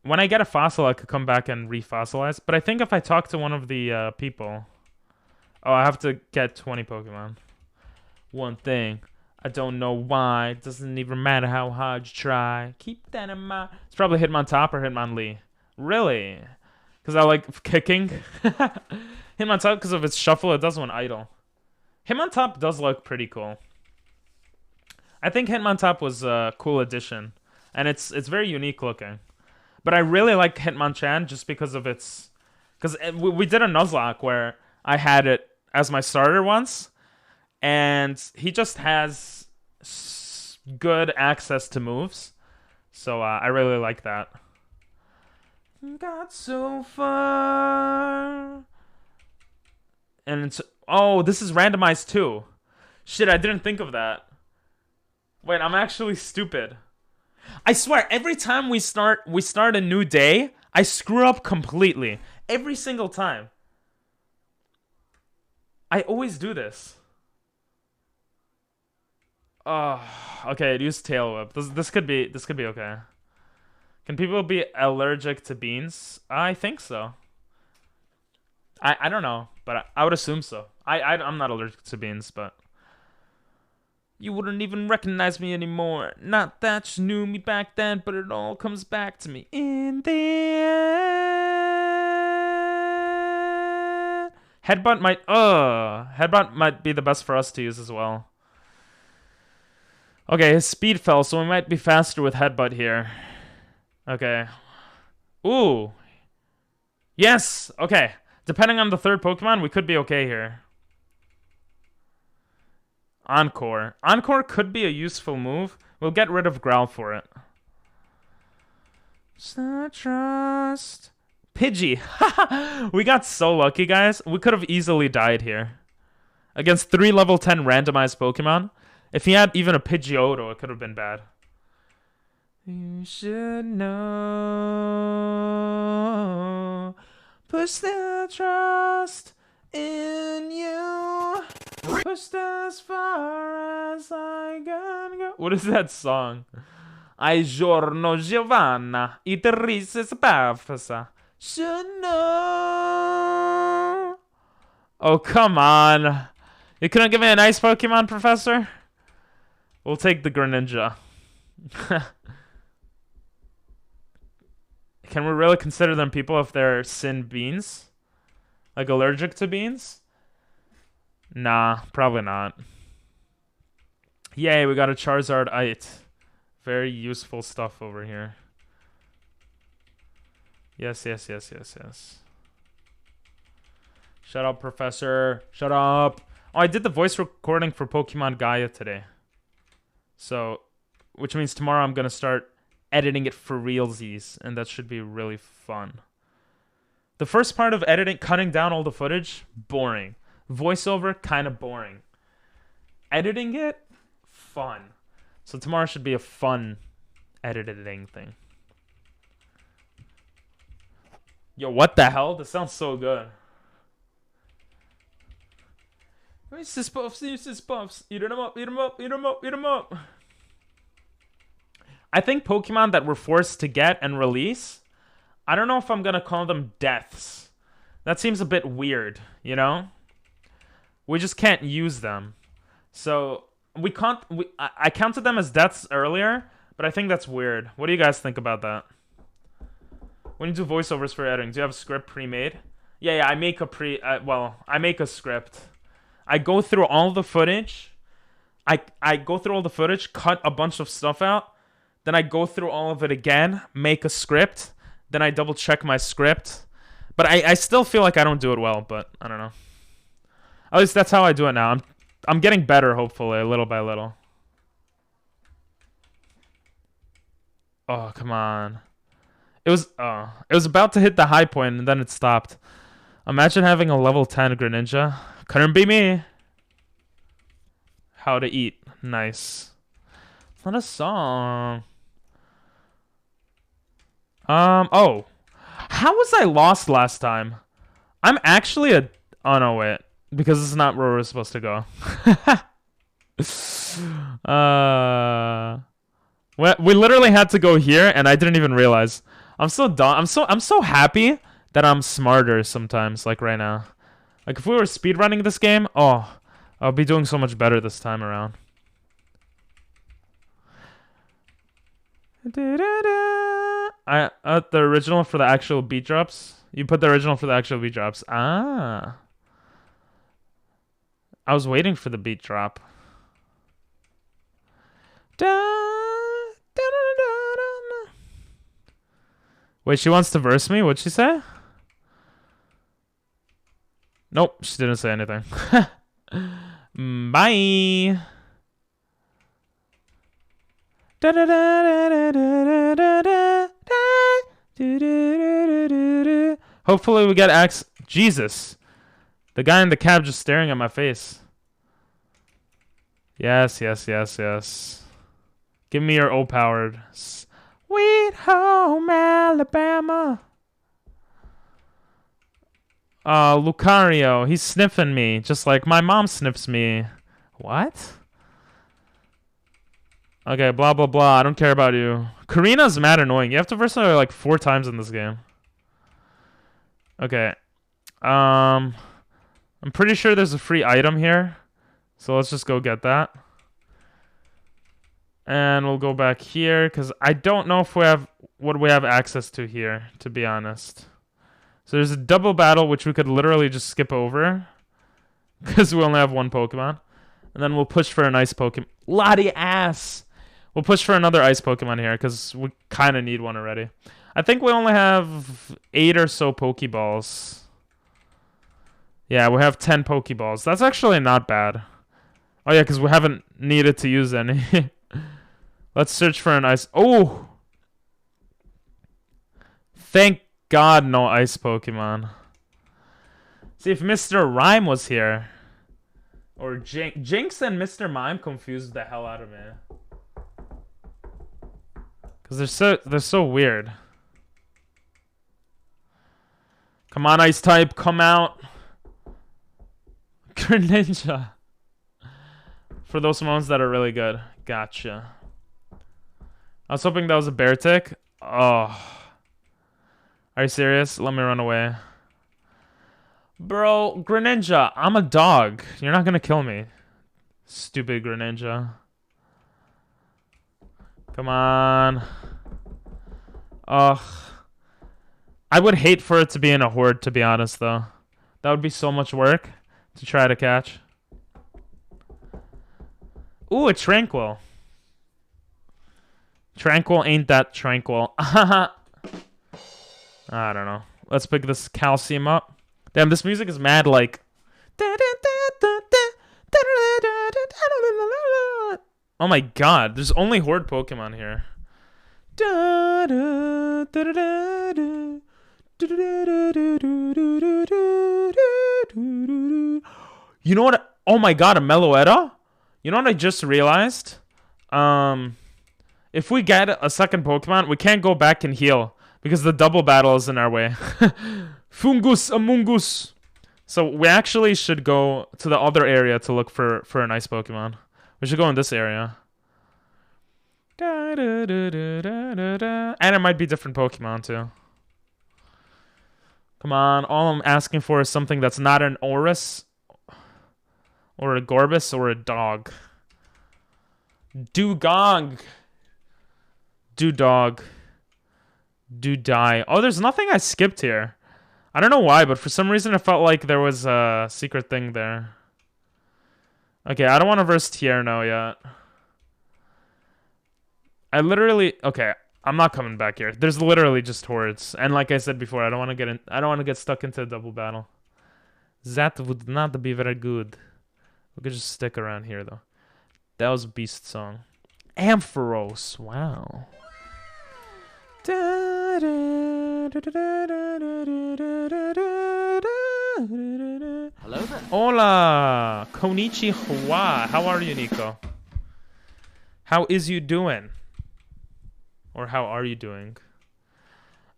When I get a fossil, I could come back and refossilize. But I think if I talk to one of the people... Oh, I have to get 20 Pokemon. One thing. I don't know why. It doesn't even matter how hard you try. Keep that in mind. It's probably Hitmontop or Hitmonlee. Really? because I like kicking. Hitmontop because of its shuffle. It does when idle. Hitmontop does look pretty cool. I think Hitmontop was a cool addition, and it's very unique looking. But I really like Hitmonchan just because of its... Because we did a Nuzlocke where I had it as my starter once, and he just has good access to moves. So I really like that. Got so far. And it's... Oh, this is randomized too. Shit, I didn't think of that. Wait, I'm actually stupid. I swear, every time we start a new day, I screw up completely. Every single time. I always do this. Oh, okay, use tail whip. This could be okay. Can people be allergic to beans? I think so. I don't know, but I would assume so. I'm not allergic to beans, but you wouldn't even recognize me anymore. Not that you knew me back then, but it all comes back to me in the end. Headbutt might be the best for us to use as well. Okay, his speed fell, so we might be faster with Headbutt here. Okay. Ooh. Yes! Okay. Depending on the third Pokemon, we could be okay here. Encore. Encore could be a useful move. We'll get rid of Growl for it. Trust. Pidgey. We got so lucky, guys. We could have easily died here. Against 3 level 10 randomized Pokemon. If he had even a Pidgeotto, it could have been bad. You should know. Push the trust in you. Pushed as far as I can go. What is that song? Ai giorno Giovanna, I triste spafsa. Should know. Oh, come on. You couldn't give me a nice Pokemon, Professor? We'll take the Greninja. Can we really consider them people if they're sin beans? Like allergic to beans? Nah, probably not. Yay, we got a Charizardite. Very useful stuff over here. Yes. Shut up, Professor. Shut up. Oh, I did the voice recording for Pokemon Gaia today. So, which means tomorrow I'm going to start editing it for realsies, and that should be really fun. The first part of editing, cutting down all the footage, boring. Voiceover, kind of boring. Editing it, fun. So tomorrow should be a fun editing thing. Yo, what the hell? This sounds so good. Reese's Puffs, Reese's Puffs. Eat them up, eat them up, eat them up, eat them up. I think Pokemon that we're forced to get and release, I don't know if I'm going to call them deaths. That seems a bit weird, you know? We just can't use them. So, we can't... I counted them as deaths earlier, but I think that's weird. What do you guys think about that? When you do voiceovers for editing, do you have a script pre-made? Yeah, I make a I make a script. I go through all the footage. I go through all the footage, cut a bunch of stuff out, then I go through all of it again, make a script, then I double check my script. But I still feel like I don't do it well, but I don't know. At least that's how I do it now. I'm getting better, hopefully, little by little. Oh, come on. It was about to hit the high point and then it stopped. Imagine having a level 10 Greninja. Couldn't be me. How to eat. Nice. It's not a song. Oh. How was I lost last time? I'm actually a... Oh, no, wait. Because this is not where we're supposed to go. We literally had to go here, and I didn't even realize. I'm so dumb. I'm so happy that I'm smarter sometimes, like right now. Like, if we were speedrunning this game, oh, I'll be doing so much better this time around. The original for the actual beat drops. You put the original for the actual beat drops. Ah. I was waiting for the beat drop. Da, da, da, da, da, da. Wait, she wants to verse me? What'd she say? Nope, she didn't say anything. Bye. Da, da, da, da, da, da, da, da. Hopefully we get Axe. Jesus. The guy in the cab just staring at my face. Yes, yes, yes, yes. Give me your O-powered. Sweet home Alabama. Lucario. He's sniffing me. Just like my mom sniffs me. What? Okay, blah, blah, blah. I don't care about you. Karina's mad annoying. You have to verse her like 4 times in this game. Okay. I'm pretty sure there's a free item here. So let's just go get that. And we'll go back here because I don't know if we have what we have access to here, to be honest. So there's a double battle which we could literally just skip over because we only have 1 Pokemon. And then we'll push for an ice Pokemon. Lottie ass! We'll push for another ice Pokemon here because we kind of need one already. I think we only have 8 or so Pokeballs. Yeah, we have 10 Pokeballs. That's actually not bad. Oh yeah, because we haven't needed to use any. Let's search for an ice. Oh! Thank God no ice Pokemon. See, if Mr. Rhyme was here. Or Jinx and Mr. Mime confused the hell out of me. Because they're so weird. Come on, ice type, come out. Greninja. For those ones that are really good. Gotcha. I was hoping that was a bear tick. Oh. Are you serious? Let me run away. Bro, Greninja, I'm a dog. You're not gonna kill me. Stupid Greninja. Come on. Ugh. I would hate for it to be in a horde, to be honest, though. That would be so much work to try to catch. Ooh, a Tranquil. Tranquil ain't that tranquil. I don't know. Let's pick this Calcium up. Damn, this music is mad like... Oh my god, there's only horde Pokemon here. You know what? Oh my god, a Meloetta? You know what I just realized? If we get a second Pokemon, we can't go back and heal because the double battle is in our way. Fungus Amungus. So we actually should go to the other area to look for a nice Pokemon. We should go in this area. And it might be different Pokemon too. Come on, all I'm asking for is something that's not an Oris or a Gorbis or a dog. Dugong. Dudog. Dudai. Oh, there's nothing I skipped here. I don't know why, but for some reason it felt like there was a secret thing there. Okay, I don't want to verse Tierno yet. I literally... Okay, I'm not coming back here. There's literally just hordes. And like I said before, I don't want to get stuck into a double battle. That would not be very good. We could just stick around here, though. That was a beast song. Ampharos. Wow. Hello there. Hola. Konnichiwa. How are you, Nico? How is you doing? Or how are you doing?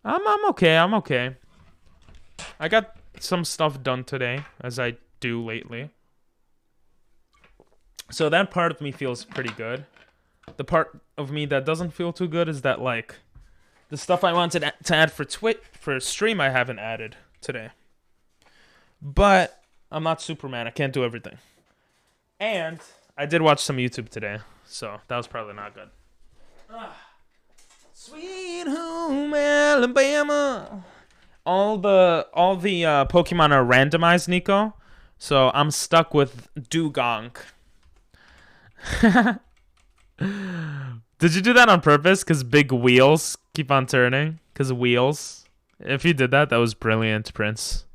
I'm okay. I'm okay. I got some stuff done today, as I do lately. So that part of me feels pretty good. The part of me that doesn't feel too good is that, like, the stuff I wanted to add for stream I haven't added today. But I'm not Superman. I can't do everything. And I did watch some YouTube today, so that was probably not good. Sweet home Alabama. All the Pokemon are randomized, Nico. So I'm stuck with Dugong. Did you do that on purpose? Because big wheels keep on turning? Because wheels? If you did that, that was brilliant, Prince.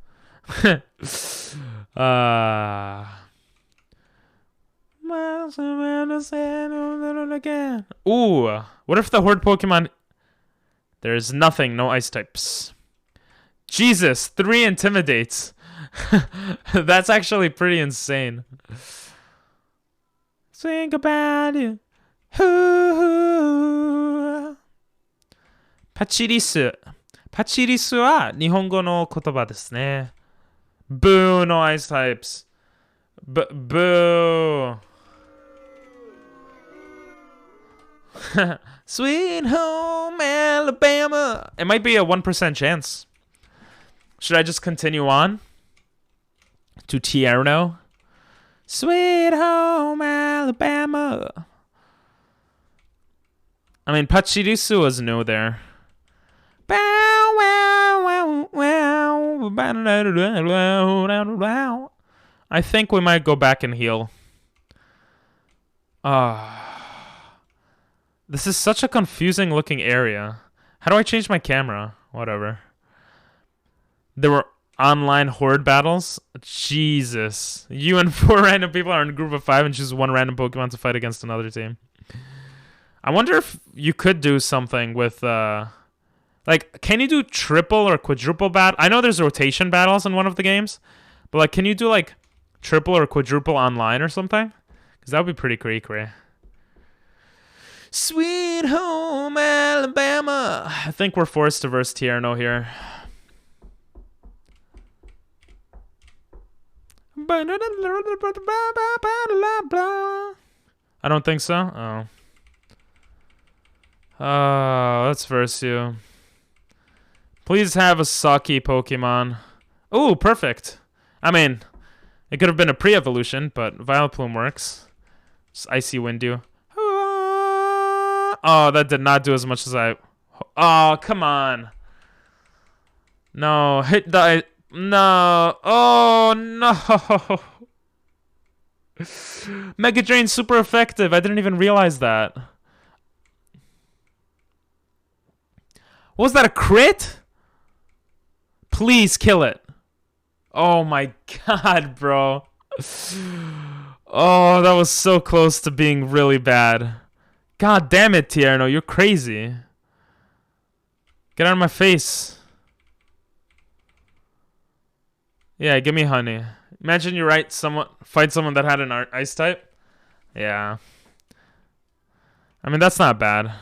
Ooh, what if the Horde Pokemon... There's nothing, no ice types. Jesus, 3 intimidates. That's actually pretty insane. Think about it. Pachirisu. Pachirisu は日本語の言葉ですね。Boo, no ice types. Boo. Sweet home Alabama. It might be a 1% chance. Should I just continue on to Tierno? Sweet home Alabama. I mean, Pachirisu was new there. Bow, wow, wow, wow. I think we might go back and heal. This is such a confusing looking area. How do I change my camera? Whatever. There were online horde battles. Jesus. You and 4 random people are in a group of 5 and choose 1 random Pokemon to fight against another team. I wonder if you could do something with, like, can you do triple or quadruple battle? I know there's rotation battles in one of the games, but, like, can you do, like, triple or quadruple online or something? Because that would be pretty creepy. Sweet home Alabama. I think we're forced to verse Tierno here. I don't think so. Let's verse you. Please have a sucky Pokemon. Ooh, perfect. I mean, it could have been a pre-evolution, but Vileplume works. Just Icy Wind you. Oh, that did not do as much as I... Oh, come on. No, hit the... No. Oh, no. Mega Drain's super effective. I didn't even realize that. Was that a crit? Please kill it. Oh my god, bro. Oh, that was so close to being really bad. God damn it, Tierno, you're crazy. Get out of my face. Yeah, give me honey. Imagine you fight someone that had an ice type. Yeah. I mean, that's not bad.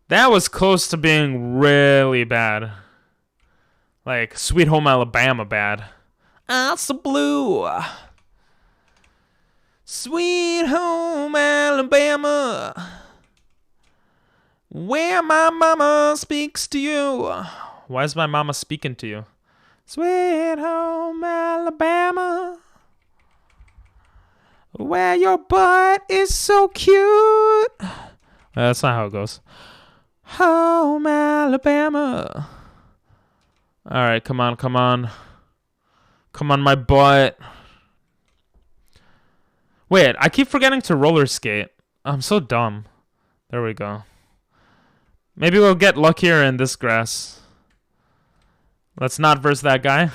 That was close to being really bad. Like, Sweet Home Alabama bad. Asa Blue. Sweet Home Alabama. Where my mama speaks to you. Why is my mama speaking to you? Sweet Home Alabama. Where your butt is so cute. That's not how it goes. Home Alabama. Alright, come on, come on. Come on, my butt. Wait, I keep forgetting to roller skate. I'm so dumb. There we go. Maybe we'll get luckier in this grass. Let's not verse that guy.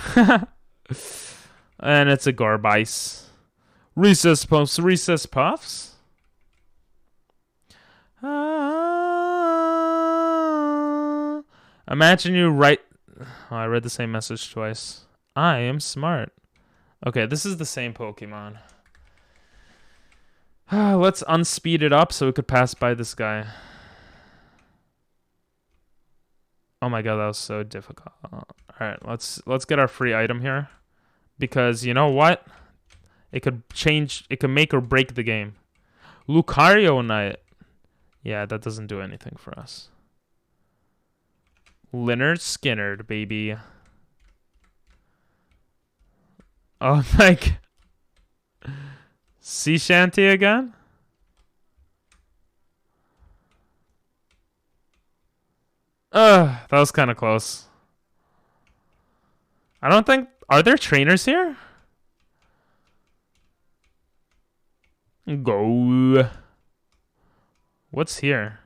And it's a Garbice. Recess Puffs, Recess Puffs. Imagine you write... Oh, I read the same message twice. I am smart. Okay, this is the same Pokemon. Let's unspeed it up so we could pass by this guy. Oh my god, that was so difficult. Alright, let's get our free item here. Because you know what? It could make or break the game. Lucario Knight. Yeah, that doesn't do anything for us. Leonard Skinnerd, baby. Oh my god. Sea Shanty again? That was kind of close. I don't think... Are there trainers here? Go. What's here?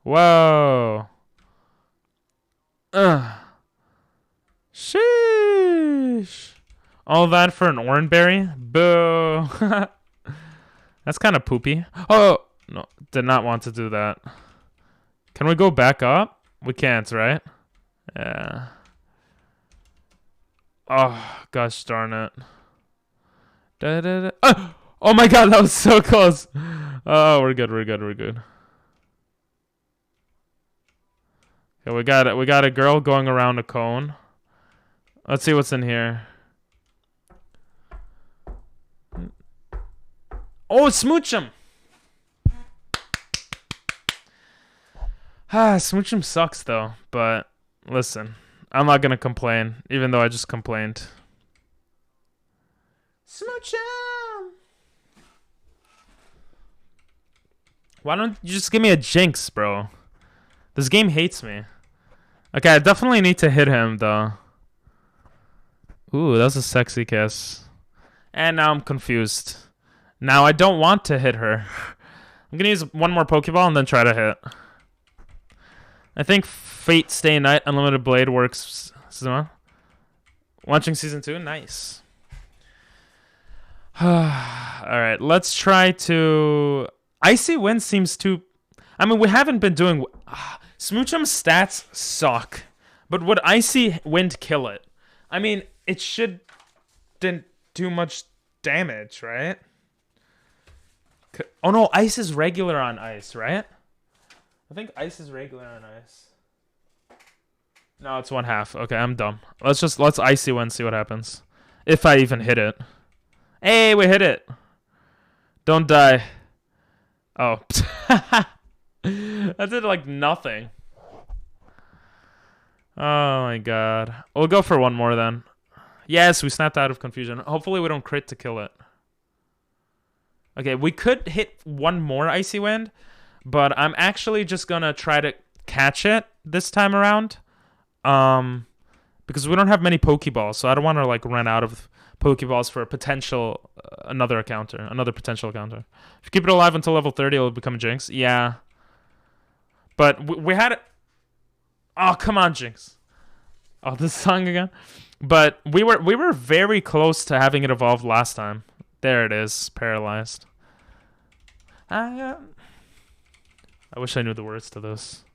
Whoa. Sheesh. All that for an oranberry? Boo. That's kind of poopy. Oh, no. Did not want to do that. Can we go back up? We can't, right? Yeah. Oh, gosh darn it. Oh my god, that was so close. Oh, we're good, we're good, we're good. Okay, we got a girl going around a cone. Let's see what's in here. Oh, smooch him. Smooch him sucks though, but listen, I'm not gonna complain, even though I just complained. Smooch him. Why don't you just give me a jinx, bro? This game hates me. Okay, I definitely need to hit him though. Ooh, that's a sexy kiss. And now I'm confused. Now I don't want to hit her. I'm gonna use one more Pokeball and then try to hit. I think Fate Stay Night Unlimited Blade works. Watching season 2, nice. Alright, let's try to... Icy Wind seems to... I mean, we haven't been doing... Smoochum's stats suck. But would Icy Wind kill it? I mean, it didn't do much damage, right? Oh no, Ice is regular on Ice, right? I think Ice is regular on Ice. No, it's 1/2. Okay, I'm dumb. Let's Icy Wind, see what happens. If I even hit it. Hey, we hit it. Don't die. Oh. That did like nothing. Oh my god. We'll go for one more then. Yes, we snapped out of confusion. Hopefully we don't crit to kill it. Okay, we could hit one more Icy Wind, but I'm actually just gonna try to catch it this time around. Because we don't have many Pokeballs, so I don't want to like run out of Pokeballs for a potential another potential encounter. If you keep it alive until level 30, it'll become a Jinx. Yeah. But we had it. Oh, come on, Jinx. Oh, this song again. But we were very close to having it evolved last time. There it is, paralyzed. I wish I knew the words to this.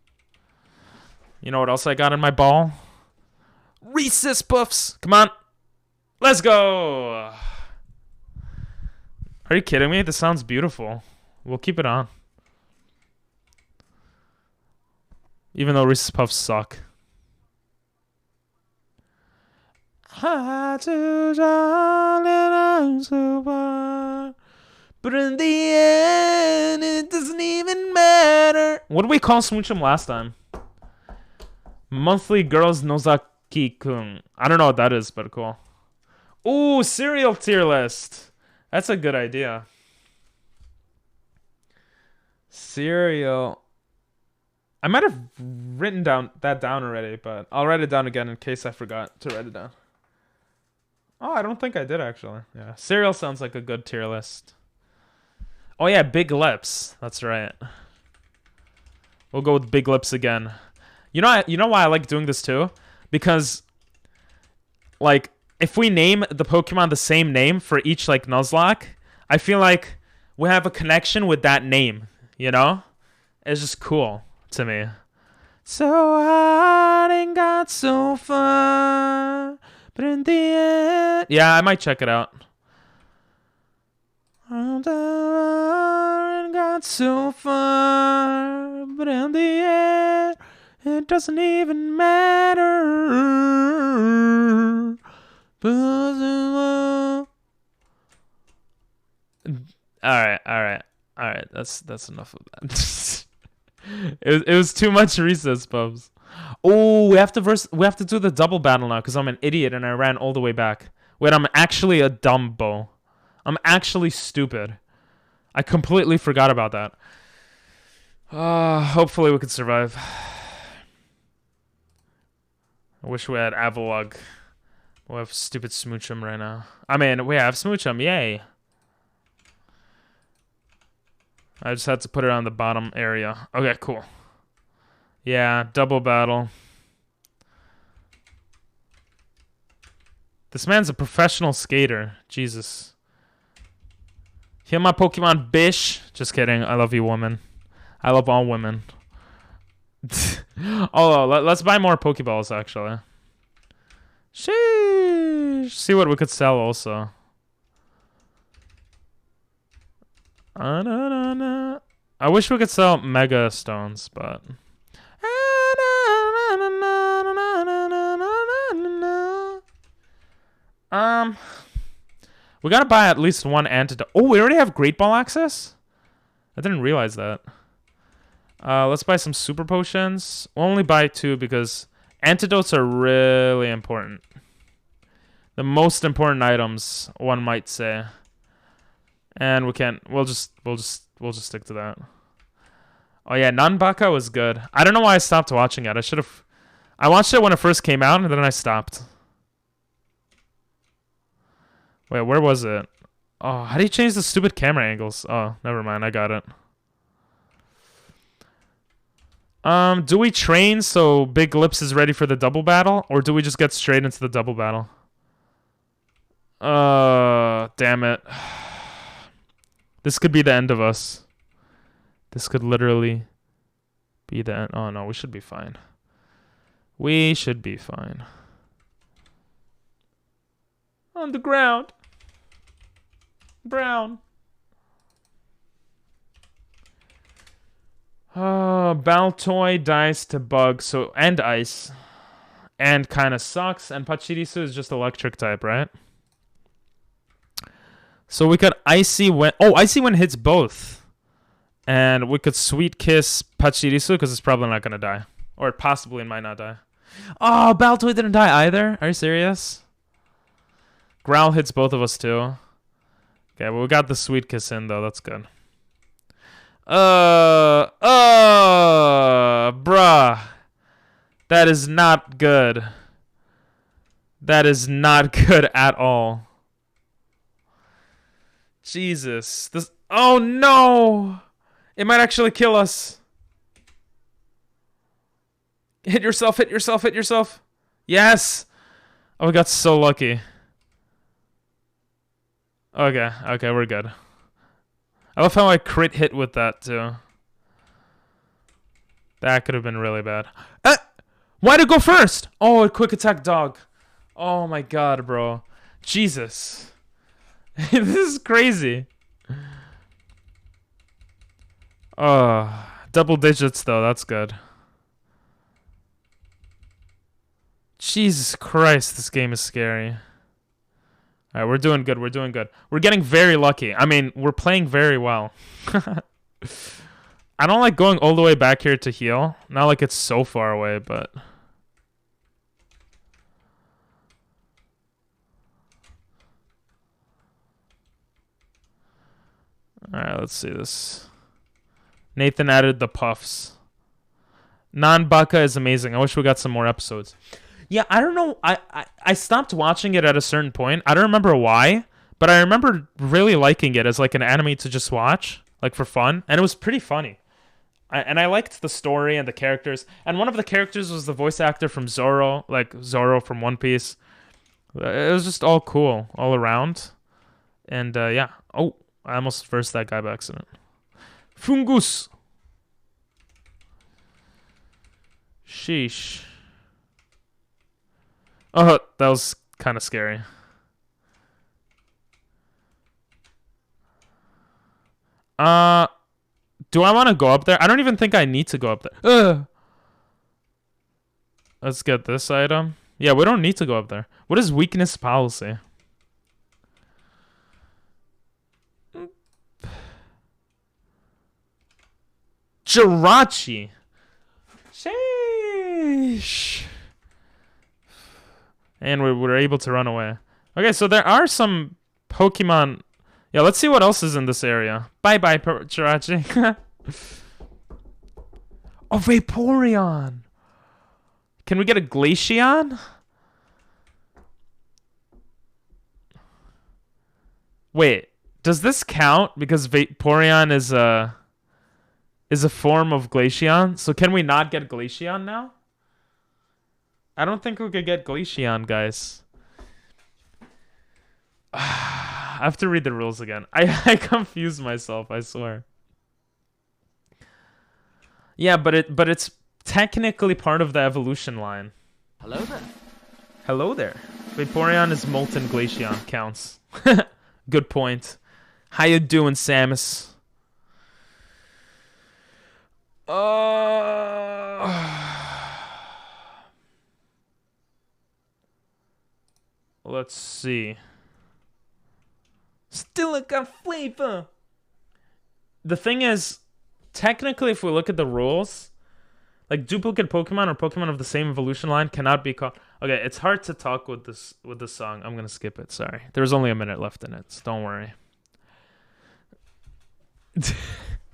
You know what else I got in my ball? Reese's Puffs. Come on. Let's go. Are you kidding me? This sounds beautiful. We'll keep it on. Even though Reese's Puffs suck. But in the end, it doesn't even matter. What did we call Smoochum last time? Monthly Girls Nozaki-kun. I don't know what that is, but cool. Ooh, cereal tier list. That's a good idea. Cereal. I might have written that down already, but I'll write it down again in case I forgot to write it down. Oh, I don't think I did actually. Yeah, cereal sounds like a good tier list. Oh yeah, Big Lips. That's right. We'll go with Big Lips again. You know why I like doing this too? Because, like, if we name the Pokemon the same name for each, like, Nuzlocke, I feel like we have a connection with that name, you know? It's just cool to me. So hard and got so far, but in the end... Yeah, I might check it out. And got so far, but in the end... It doesn't even matter. All right. That's enough of that. it was too much Reese's Puffs. Oh, we have to do the double battle now because I'm an idiot and I ran all the way back. Wait, I'm actually a dumbo. I'm actually stupid. I completely forgot about that. Hopefully we can survive. I wish we had Avalugg. We have stupid Smoochum right now. I mean, we have Smoochum, yay. I just had to put it on the bottom area. Okay, cool. Yeah, double battle. This man's a professional skater. Jesus. Heal my Pokemon, bish. Just kidding. I love you, woman. I love all women. Oh, let's buy more Pokeballs, actually. Sheesh. See what we could sell also. I wish we could sell Mega Stones, but... We gotta buy at least one antidote. Oh, we already have Great Ball access? I didn't realize that. Let's buy some Super Potions. We'll only buy 2 because antidotes are really important. The most important items, one might say. And we can't. We'll just stick to that. Oh yeah, Nanbaka was good. I don't know why I stopped watching it. I watched it when it first came out and then I stopped. Wait, where was it? Oh, how do you change the stupid camera angles? Oh, never mind. I got it. Do we train so Big Lips is ready for the double battle, or do we just get straight into the double battle? Damn it. This could be the end of us. This could literally be the end. Oh no, we should be fine. We should be fine. On the ground. Brown. Baltoy dies to Bug, so and Ice. And kinda sucks. And Pachirisu is just electric type, right? So we could Icy Wind. Oh, Icy Wind hits both. And we could Sweet Kiss Pachirisu because it's probably not gonna die. Or it possibly might not die. Oh, Baltoy didn't die either? Are you serious? Growl hits both of us too. Okay, well we got the Sweet Kiss in though, that's good. Bruh. That is not good. That is not good at all. Jesus. This. Oh no! It might actually kill us. Hit yourself, hit yourself, hit yourself. Yes! Oh, we got so lucky. Okay, okay, we're good. I love how I crit hit with that, too. That could have been really bad. Why'd it go first? Oh, a quick attack dog. Oh my god, bro. Jesus. This is crazy. Double digits, though. That's good. Jesus Christ, this game is scary. Alright, we're doing good. We're doing good. We're getting very lucky. I mean, we're playing very well. I don't like going all the way back here to heal. Not like it's so far away, but... Alright, let's see this. Nathan added the puffs. Nanbaka is amazing. I wish we got some more episodes. Yeah, I don't know. I stopped watching it at a certain point. I don't remember why, but I remember really liking it as like an anime to just watch, like for fun, and it was pretty funny. I liked the story and the characters, and one of the characters was the voice actor from Zoro, like Zoro from One Piece. It was just all cool all around, and yeah. Oh, I almost versed that guy by accident. Fungus. Sheesh. Oh, that was kind of scary. Do I want to go up there? I don't even think I need to go up there. Ugh. Let's get this item. Yeah, we don't need to go up there. What is weakness policy? Jirachi. Sheesh. And we were able to run away. Okay, so there are some Pokemon. Yeah, let's see what else is in this area. Bye-bye, Jirachi. Oh, Vaporeon. Can we get a Glaceon? Wait, does this count? Because Vaporeon is a form of Glaceon. So can we not get Glaceon now? I don't think we could get Glaceon, guys. I have to read the rules again. I confused myself, I swear. Yeah, but it's technically part of the evolution line. Hello there. Hello there. Vaporeon is Molten Glaceon. Counts. Good point. How you doing, Samus? Let's see. Still got flavor. The thing is, technically, if we look at the rules, like duplicate Pokemon or Pokemon of the same evolution line cannot be called. Okay, it's hard to talk with this song. I'm gonna skip it. Sorry. There's only a minute left in it. So don't worry.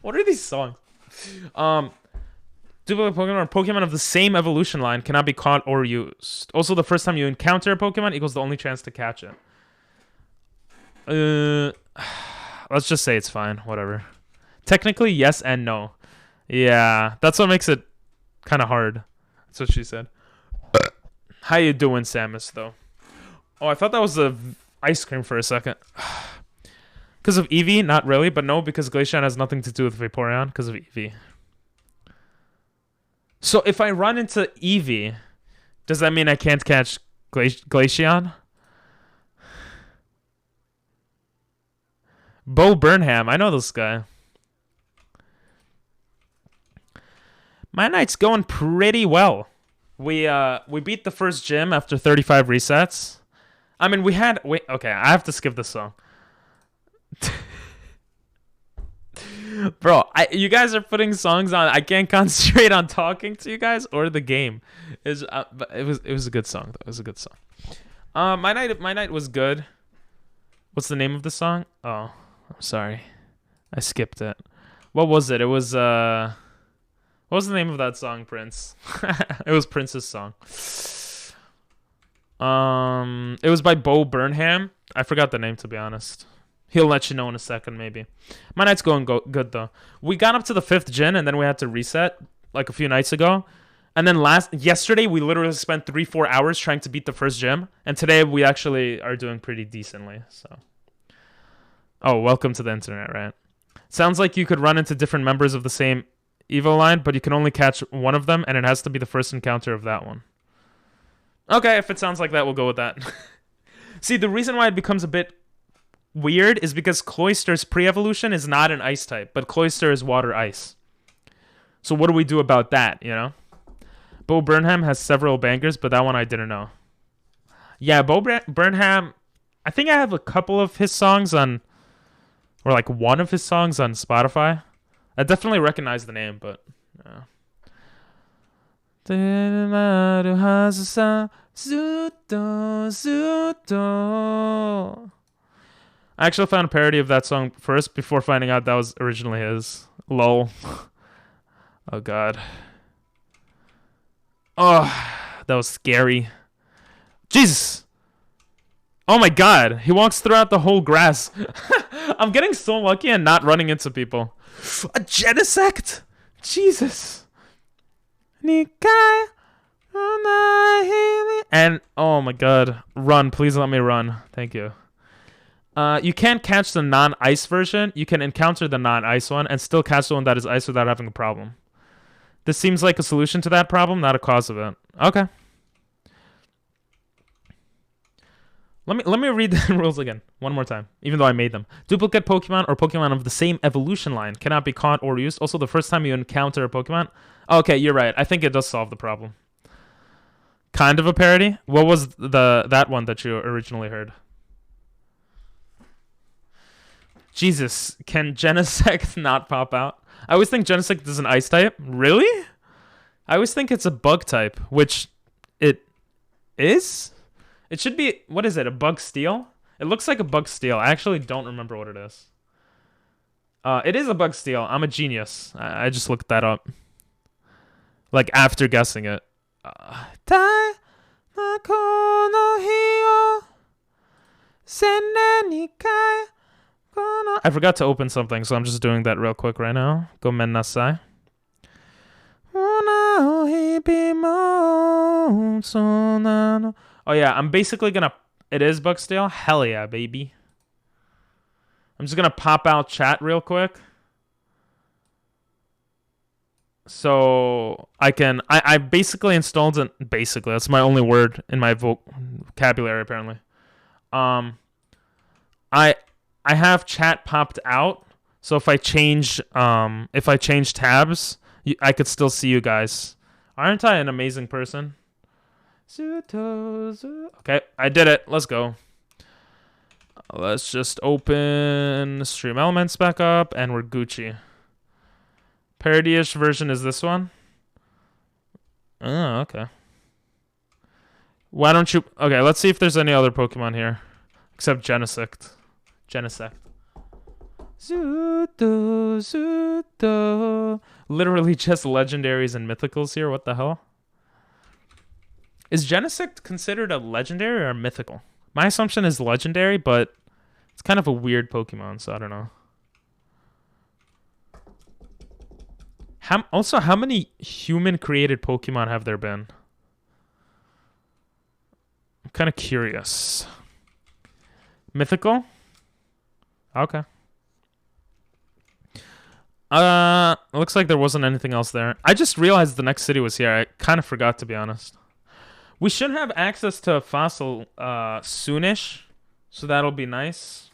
What are these songs? Duplicate Pokemon or Pokemon of the same evolution line cannot be caught or used. Also, the first time you encounter a Pokemon equals the only chance to catch it. Let's just say it's fine. Whatever. Technically, yes and no. Yeah, that's what makes it kind of hard. That's what she said. How you doing, Samus, though? Oh, I thought that was the ice cream for a second. Because of Eevee? Not really, but no, because Glaceon has nothing to do with Vaporeon because of Eevee. So if I run into Eevee, does that mean I can't catch Glaceon? Bo Burnham, I know this guy. My night's going pretty well. We beat the first gym after 35 resets. I mean, okay, I have to skip this song. Bro, you guys are putting songs on. I can't concentrate on talking to you guys or the game. It was a good song though. It was a good song. My night was good. What's the name of the song? Oh, I'm sorry, I skipped it. What was it? It was what was the name of that song, Prince? It was Prince's song. It was by Bo Burnham. I forgot the name, to be honest. He'll let you know in a second, maybe. My night's going good, though. We got up to the 5th gen, and then we had to reset, like a few nights ago. And then yesterday, we literally spent 3-4 hours trying to beat the first gym. And today, we actually are doing pretty decently, so. Oh, welcome to the internet, right? Sounds like you could run into different members of the same Evo line, but you can only catch one of them, and it has to be the first encounter of that one. Okay, if it sounds like that, we'll go with that. See, the reason why it becomes a bit weird is because Cloyster's pre-evolution is not an ice type, but Cloyster is water ice. So what do we do about that, you know? Bo Burnham has several bangers, but that one I didn't know. Yeah, Bo Burnham, I think I have a couple of his songs on, or like one of his songs on Spotify. I definitely recognize the name, but yeah. I actually found a parody of that song first before finding out that was originally his. Lol. Oh, God. Oh, that was scary. Jesus. Oh, my God. He walks throughout the whole grass. I'm getting so lucky and not running into people. A Genesect? Jesus. And, oh, my God. Run. Please let me run. Thank you. You can't catch the non-ice version. You can encounter the non-ice one and still catch the one that is ice without having a problem. This seems like a solution to that problem, not a cause of it. Okay. Let me read the rules again one more time, even though I made them. Duplicate Pokemon or Pokemon of the same evolution line cannot be caught or used. Also, the first time you encounter a Pokemon... Okay, you're right. I think it does solve the problem. Kind of a parody? What was that one that you originally heard? Jesus, can Genesect not pop out? I always think Genesect is an ice type. Really? I always think it's a bug type, which it is? It should be, what is it, a bug steel? It looks like a bug steel. I actually don't remember what it is. It is a bug steel. I'm a genius. I just looked that up. Like, after guessing it. Tai Mako no Hio Senne ni kai kono. I forgot to open something, so I'm just doing that real quick right now. Gomen nasai. Oh yeah, I'm basically gonna... It is Buckstale? Hell yeah, baby. I'm just gonna pop out chat real quick. So I can... I basically installed it... Basically, that's my only word in my vocabulary, apparently. I have chat popped out, so if I change tabs... I could still see you guys. Aren't I an amazing person? Okay, I did it. Let's go. Let's just open Stream Elements back up, and we're Gucci. Parody-ish version is this one? Oh, okay. Why don't you... Okay, let's see if there's any other Pokemon here. Except Genesect. Zuto. Literally just legendaries and mythicals here. What the hell? Is Genesect considered a legendary or a mythical? My assumption is legendary, but it's kind of a weird Pokemon, so I don't know. How many human-created Pokemon have there been? I'm kind of curious. Mythical? Okay. Looks like there wasn't anything else there. I just realized the next city was here. I kind of forgot, to be honest. We should have access to a fossil soonish, so that'll be nice.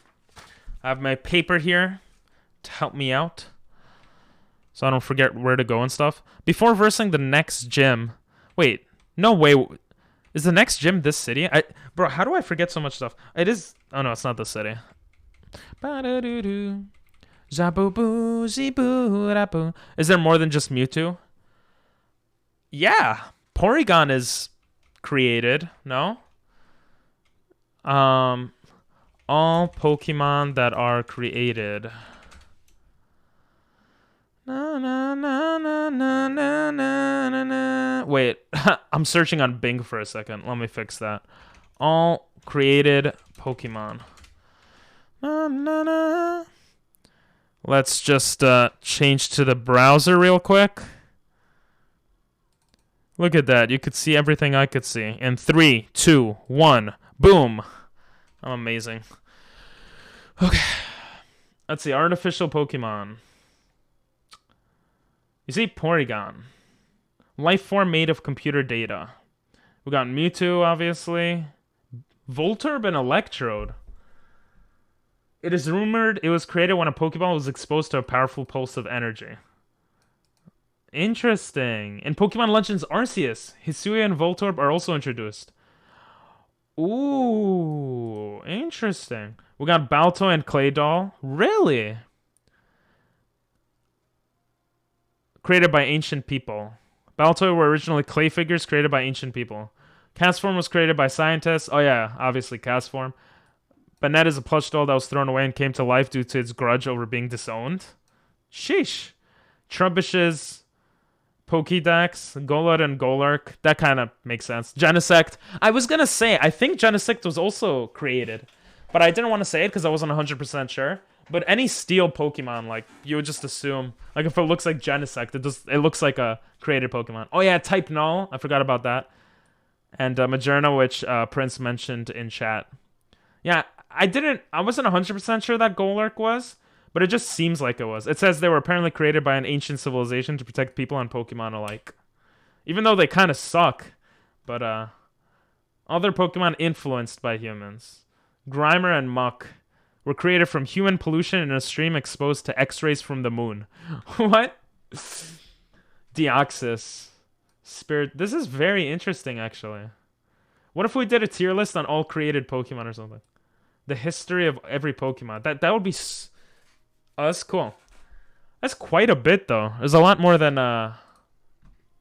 I have my paper here to help me out, so I don't forget where to go and stuff. Before versing the next gym... Wait, no way. Is the next gym this city? Bro, how do I forget so much stuff? It is... Oh no, it's not this city. Ba-da-doo-doo. Jabubu, jibu, rabu. Is there more than just Mewtwo? Yeah. Porygon is created, no? All Pokemon that are created. Na, na, na, na, na, na, na, na. Wait, I'm searching on Bing for a second. Let me fix that. All created Pokemon. Na, na, na. Let's just change to the browser real quick. Look at that. You could see everything I could see. In 3, 2, 1. Boom. I'm amazing. Okay. Let's see. Artificial Pokemon. You see Porygon. Life form made of computer data. We got Mewtwo, obviously. Voltorb and Electrode. It is rumored it was created when a Pokeball was exposed to a powerful pulse of energy. Interesting. In Pokemon Legends Arceus, Hisuian and Voltorb are also introduced. Ooh, interesting. We got Baltoy and Claydol. Really? Created by ancient people. Baltoy were originally clay figures created by ancient people. Castform was created by scientists. Oh yeah, obviously Castform. Banette is a plush doll that was thrown away and came to life due to its grudge over being disowned. Sheesh. Trubbish's Pokédex, Golett and Golurk. That kind of makes sense. Genesect. I was going to say, I think Genesect was also created. But I didn't want to say it because I wasn't 100% sure. But any steel Pokemon, like, you would just assume. Like, if it looks like Genesect, it looks like a created Pokemon. Oh yeah, Type Null. I forgot about that. And Majerna, which Prince mentioned in chat. Yeah, I wasn't 100% sure that Golurk was, but it just seems like it was. It says they were apparently created by an ancient civilization to protect people and Pokemon alike. Even though they kind of suck, but other Pokemon influenced by humans. Grimer and Muck were created from human pollution in a stream exposed to X-rays from the moon. What? Deoxys. Spirit. This is very interesting, actually. What if we did a tier list on all created Pokemon or something? The history of every Pokemon. That would be... Oh, that's cool. That's quite a bit, though. There's a lot more than I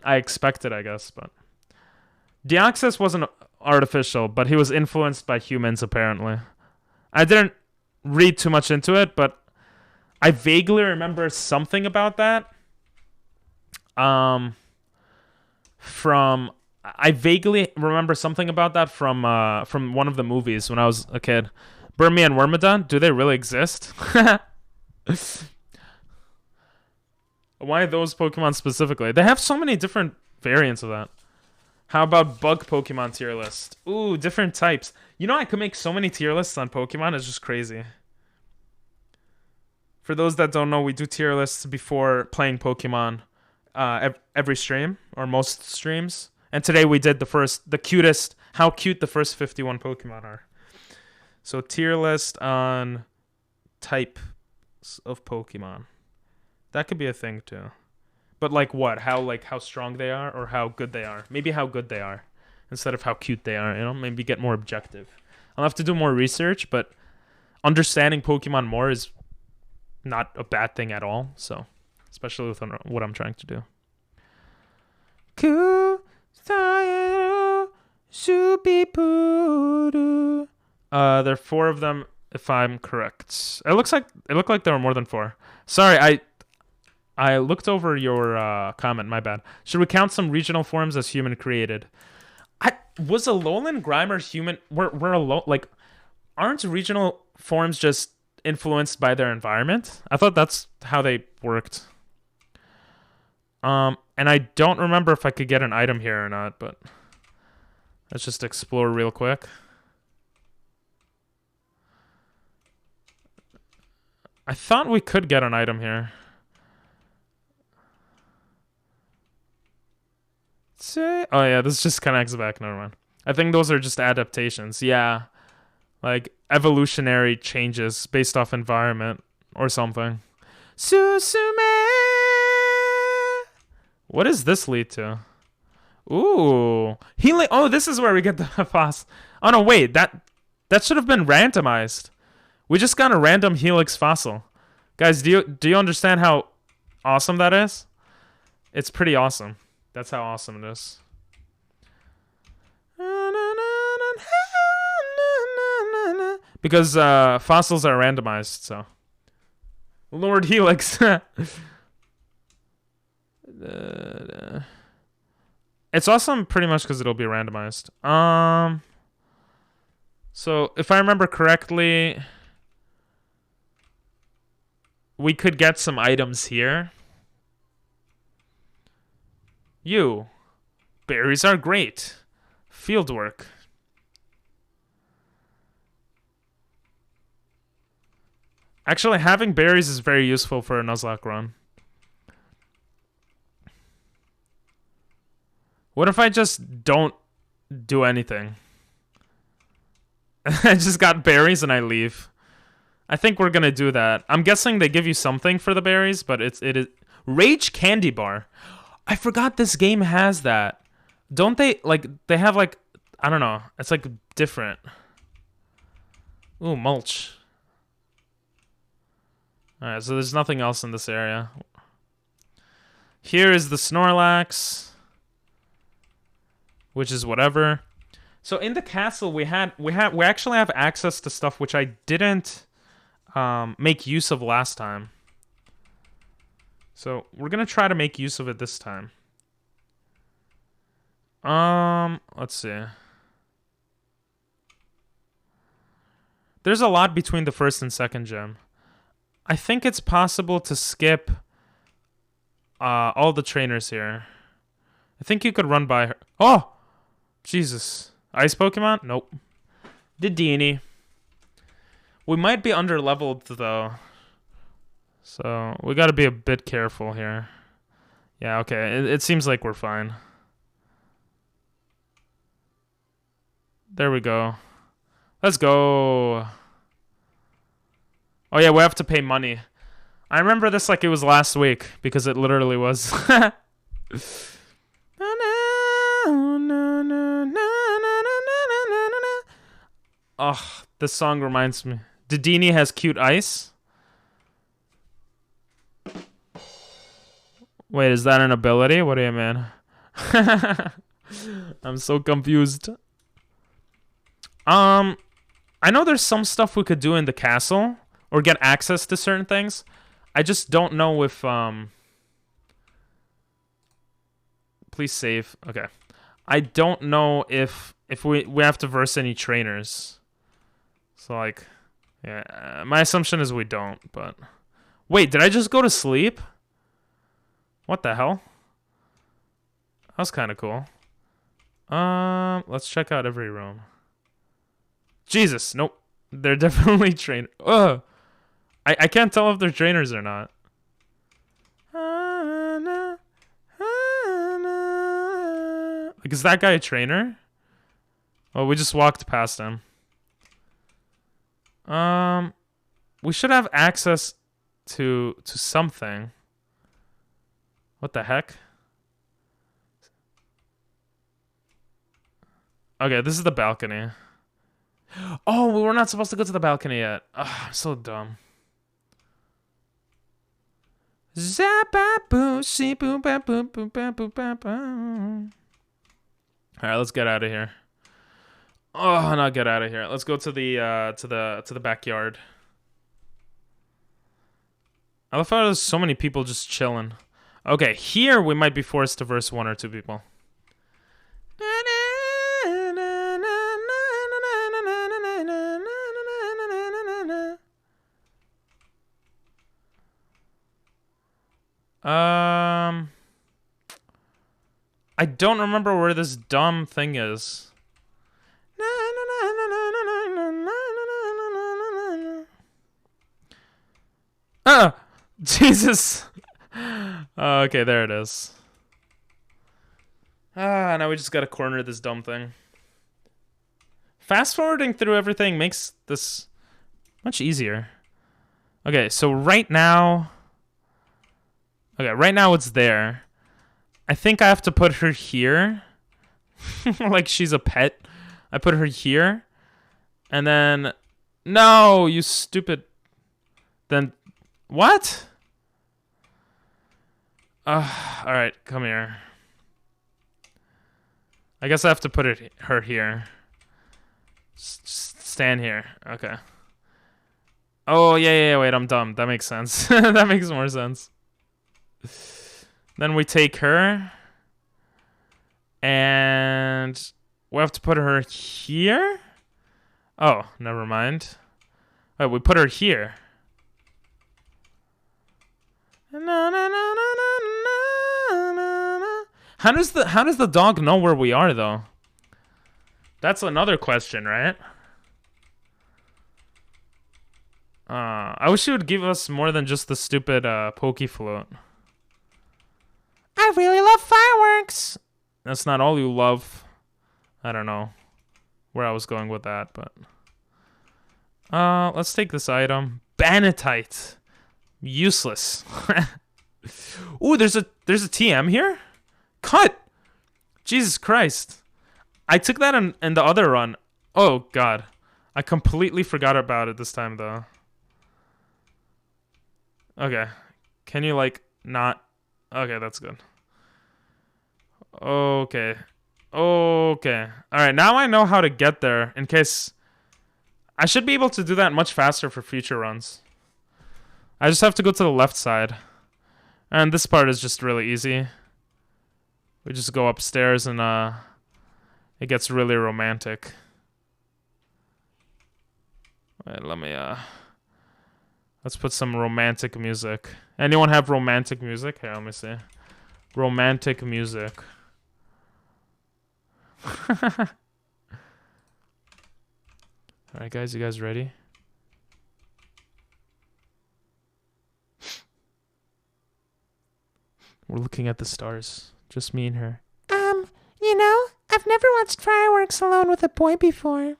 expected, I guess. But Deoxys wasn't artificial, but he was influenced by humans, apparently. I didn't read too much into it, but I vaguely remember something about that. From... I vaguely remember something about that from one of the movies when I was a kid. Burmy and Wormadon, do they really exist? Why those Pokemon specifically? They have so many different variants of that. How about bug Pokemon tier list? Ooh, different types. You know, I could make so many tier lists on Pokemon. It's just crazy. For those that don't know, we do tier lists before playing Pokemon every stream, or most streams. And today we did the cutest, how cute the first 51 Pokemon are. So tier list on types of Pokemon. That could be a thing too. But like what? How strong they are or how good they are? Maybe how good they are instead of how cute they are, you know? Maybe get more objective. I'll have to do more research, but understanding Pokemon more is not a bad thing at all, so especially with what I'm trying to do. There are 4 of them if I'm correct. It looked like there were more than 4. Sorry, I looked over your comment, my bad. Should we count some regional forms as human created? Was Alolan Grimer human? Aren't regional forms just influenced by their environment? I thought that's how they worked. And I don't remember if I could get an item here or not, but let's just explore real quick. I thought we could get an item here. Oh yeah, this just connects back. Never mind. I think those are just adaptations. Yeah, like evolutionary changes based off environment or something. Susume. What does this lead to? Ooh, healing. Oh, this is where we get the Foss. Oh no, wait. That should have been randomized. We just got a random Helix fossil. Guys, do you understand how awesome that is? It's pretty awesome. That's how awesome it is. Because fossils are randomized, so. Lord Helix. It's awesome pretty much because it'll be randomized. So if I remember correctly, we could get some items here. Berries are great. Fieldwork. Actually, having berries is very useful for a Nuzlocke run. What if I just don't do anything? I just got berries and I leave. I think we're gonna do that. I'm guessing they give you something for the berries, but it is Rage Candy Bar. I forgot this game has that. Don't they they have I don't know. It's different. Ooh, mulch. Alright, so there's nothing else in this area. Here is the Snorlax, which is whatever. So in the castle we actually have access to stuff which I didn't make use of last time. So we're gonna try to make use of it this time. Let's see. There's a lot between the first and second gym. I think it's possible to skip all the trainers here. I think you could run by her. Oh! Jesus. Ice Pokemon? Nope. Dedenne. We might be under-leveled, though. So, we gotta be a bit careful here. Yeah, okay. It seems like we're fine. There we go. Let's go. Oh yeah, we have to pay money. I remember this like it was last week, because it literally was. Oh, this song reminds me. Dedenne has cute ice. Wait, is that an ability? What do you mean? I'm so confused. I know there's some stuff we could do in the castle or get access to certain things. I just don't know if please save. Okay. I don't know if we have to verse any trainers. So like, yeah, my assumption is we don't. But wait, did I just go to sleep? What the hell? That was kind of cool. Let's check out every room. Jesus, nope. They're definitely trained. Ugh. I can't tell if they're trainers or not. Like, is that guy a trainer? Oh, we just walked past him. We should have access to something. What the heck? Okay, this is the balcony. Oh, we were not supposed to go to the balcony yet. Ugh, I'm so dumb. Alright, let's get out of here. Oh, not get out of here. Let's go to the backyard. I love how there's so many people just chilling. Okay, here we might be forced to verse 1 or 2 people. I don't remember where this dumb thing is. Jesus. Okay, there it is. Now we just gotta corner this dumb thing. Fast forwarding through everything makes this much easier. Okay, so right now... Okay, right now it's there. I think I have to put her here. Like she's a pet. I put her here. And then... No, you stupid... Then... What? Alright, come here. I guess I have to put her here. Stand here. Okay. Oh, yeah, wait, I'm dumb. That makes sense. That makes more sense. Then we take her. And we have to put her here? Oh, never mind. Oh, we put her here. How does the dog know where we are, though? That's another question, right? I wish you would give us more than just the stupid pokey float. I really love fireworks. That's not all you love. I don't know where I was going with that, but let's take this item. Banatite. Useless. Ooh, there's a TM here? Cut! Jesus Christ. I took that in the other run. Oh, God. I completely forgot about it this time, though. Okay. Can you, like, not... Okay, that's good. Okay. Okay. Alright, now I know how to get there in case... I should be able to do that much faster for future runs. I just have to go to the left side. And this part is just really easy. We just go upstairs and it gets really romantic. Wait, let me let's put some romantic music. Anyone have romantic music? Here, let me see. Romantic music. Alright guys, you guys ready? We're looking at the stars. Just me and her. You know, I've never watched fireworks alone with a boy before.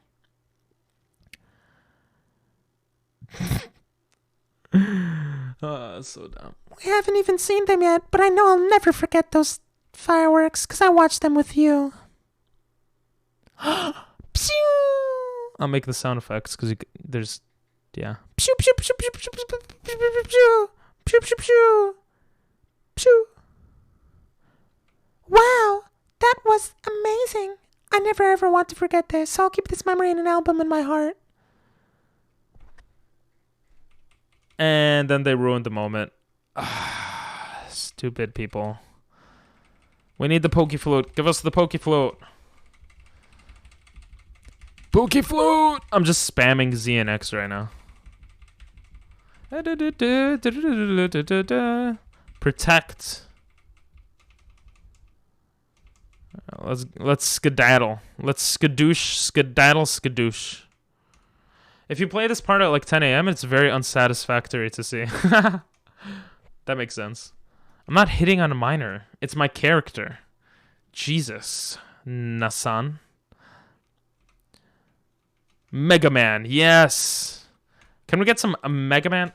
So dumb. We haven't even seen them yet, but I know I'll never forget those fireworks, because I watched them with you. Pew! I'll make the sound effects, because there's... Yeah. Pew, pew, pew, pew, pew, pew, pew, pew, pew, pew, pew, pew, pew. Pew. Wow, that was amazing. I never ever want to forget this, so I'll keep this memory in an album in my heart. And then they ruined the moment. Stupid people. We need the Pokeflute. Give us the Pokeflute. Pokeflute! I'm just spamming Z and X right now. Protect. Let's skedaddle. Let's skadoosh. If you play this part at like 10 a.m., it's very unsatisfactory to see. That makes sense. I'm not hitting on a minor. It's my character. Jesus. Nasan. Mega Man. Yes. Can we get some Mega Man?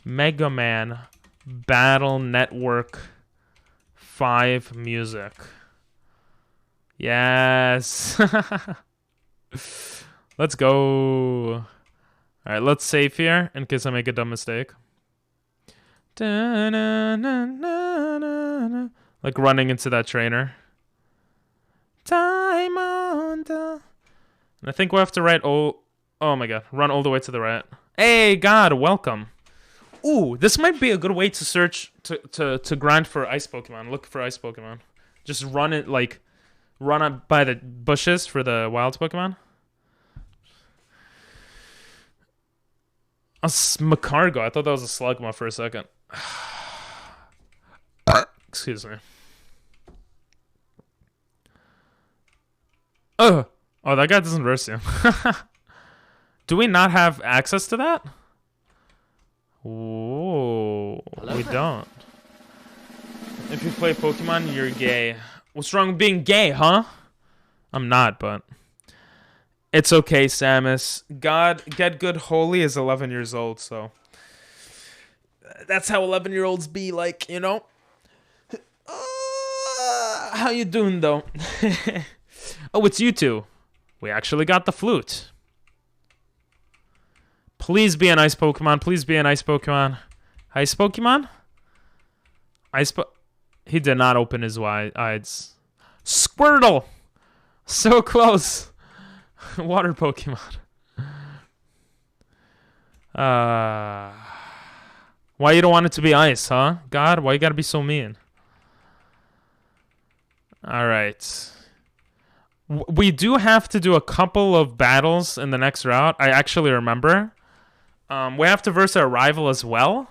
Mega Man Battle Network 5 music. Yes. Let's go. All right, let's save here in case I make a dumb mistake. Like running into that trainer. Time on the... And I think we'll have to write oh my god, run all the way to the right. Hey God, welcome. Ooh, this might be a good way to search to grind for ice Pokemon. Look for ice Pokemon. Just run it like run up by the bushes for the wild Pokemon. A Macargo. I thought that was a Slugma for a second. Excuse me. Oh, that guy doesn't verse you. Do we not have access to that? Whoa, we don't. If you play Pokemon, you're gay. What's wrong with being gay, huh? I'm not, but... It's okay, Samus. God, Get Good Holy is 11 years old, so... That's how 11-year-olds be, like, you know? How you doing, though? Oh, it's you two. We actually got the flute. Please be an ice Pokemon. Please be an ice Pokemon. Ice Pokemon? He did not open his eyes. Squirtle! So close. Water Pokemon. Why you don't want it to be ice, huh? God, why you gotta be so mean? Alright. We do have to do a couple of battles in the next route. I actually remember. We have to verse our rival as well.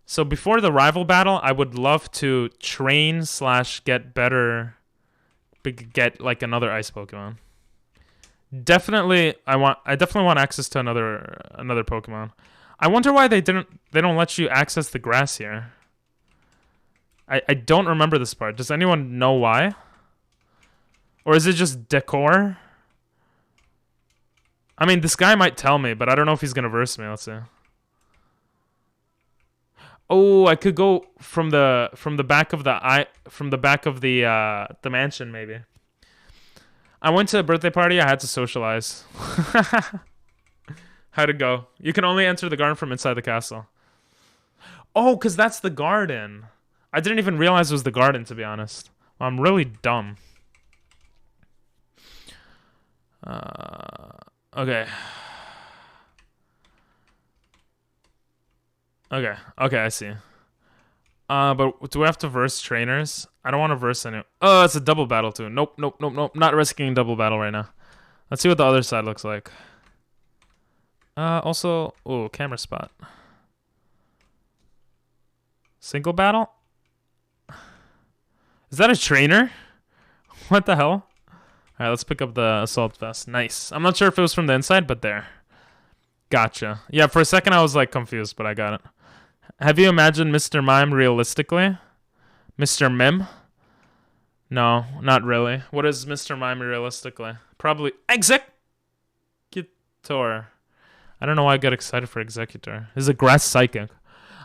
So before the rival battle, I would love to train / get better... Get like another ice Pokemon. I definitely want access to another Pokemon. I wonder why they don't let you access the grass here. I don't remember this part. Does anyone know why? Or is it just decor? I mean, this guy might tell me, but I don't know if he's gonna verse me. Let's see. Oh, I could go from the back of the mansion maybe. I went to a birthday party. I had to socialize. How'd it go? You can only enter the garden from inside the castle. Oh, because that's the garden. I didn't even realize it was the garden, to be honest. I'm really dumb. Okay. Okay, I see. But do we have to verse trainers? I don't want to verse any. Oh, it's a double battle too. Nope. Not risking double battle right now. Let's see what the other side looks like. Also, oh, camera spot. Single battle? Is that a trainer? What the hell? Alright, let's pick up the assault vest. Nice. I'm not sure if it was from the inside, but there. Gotcha. Yeah, for a second I was like confused, but I got it. Have you imagined Mr. Mime realistically? Mr. Mime? No, not really. What is Mr. Mime realistically? Probably Executor. I don't know why I got excited for Executor. This is a grass psychic.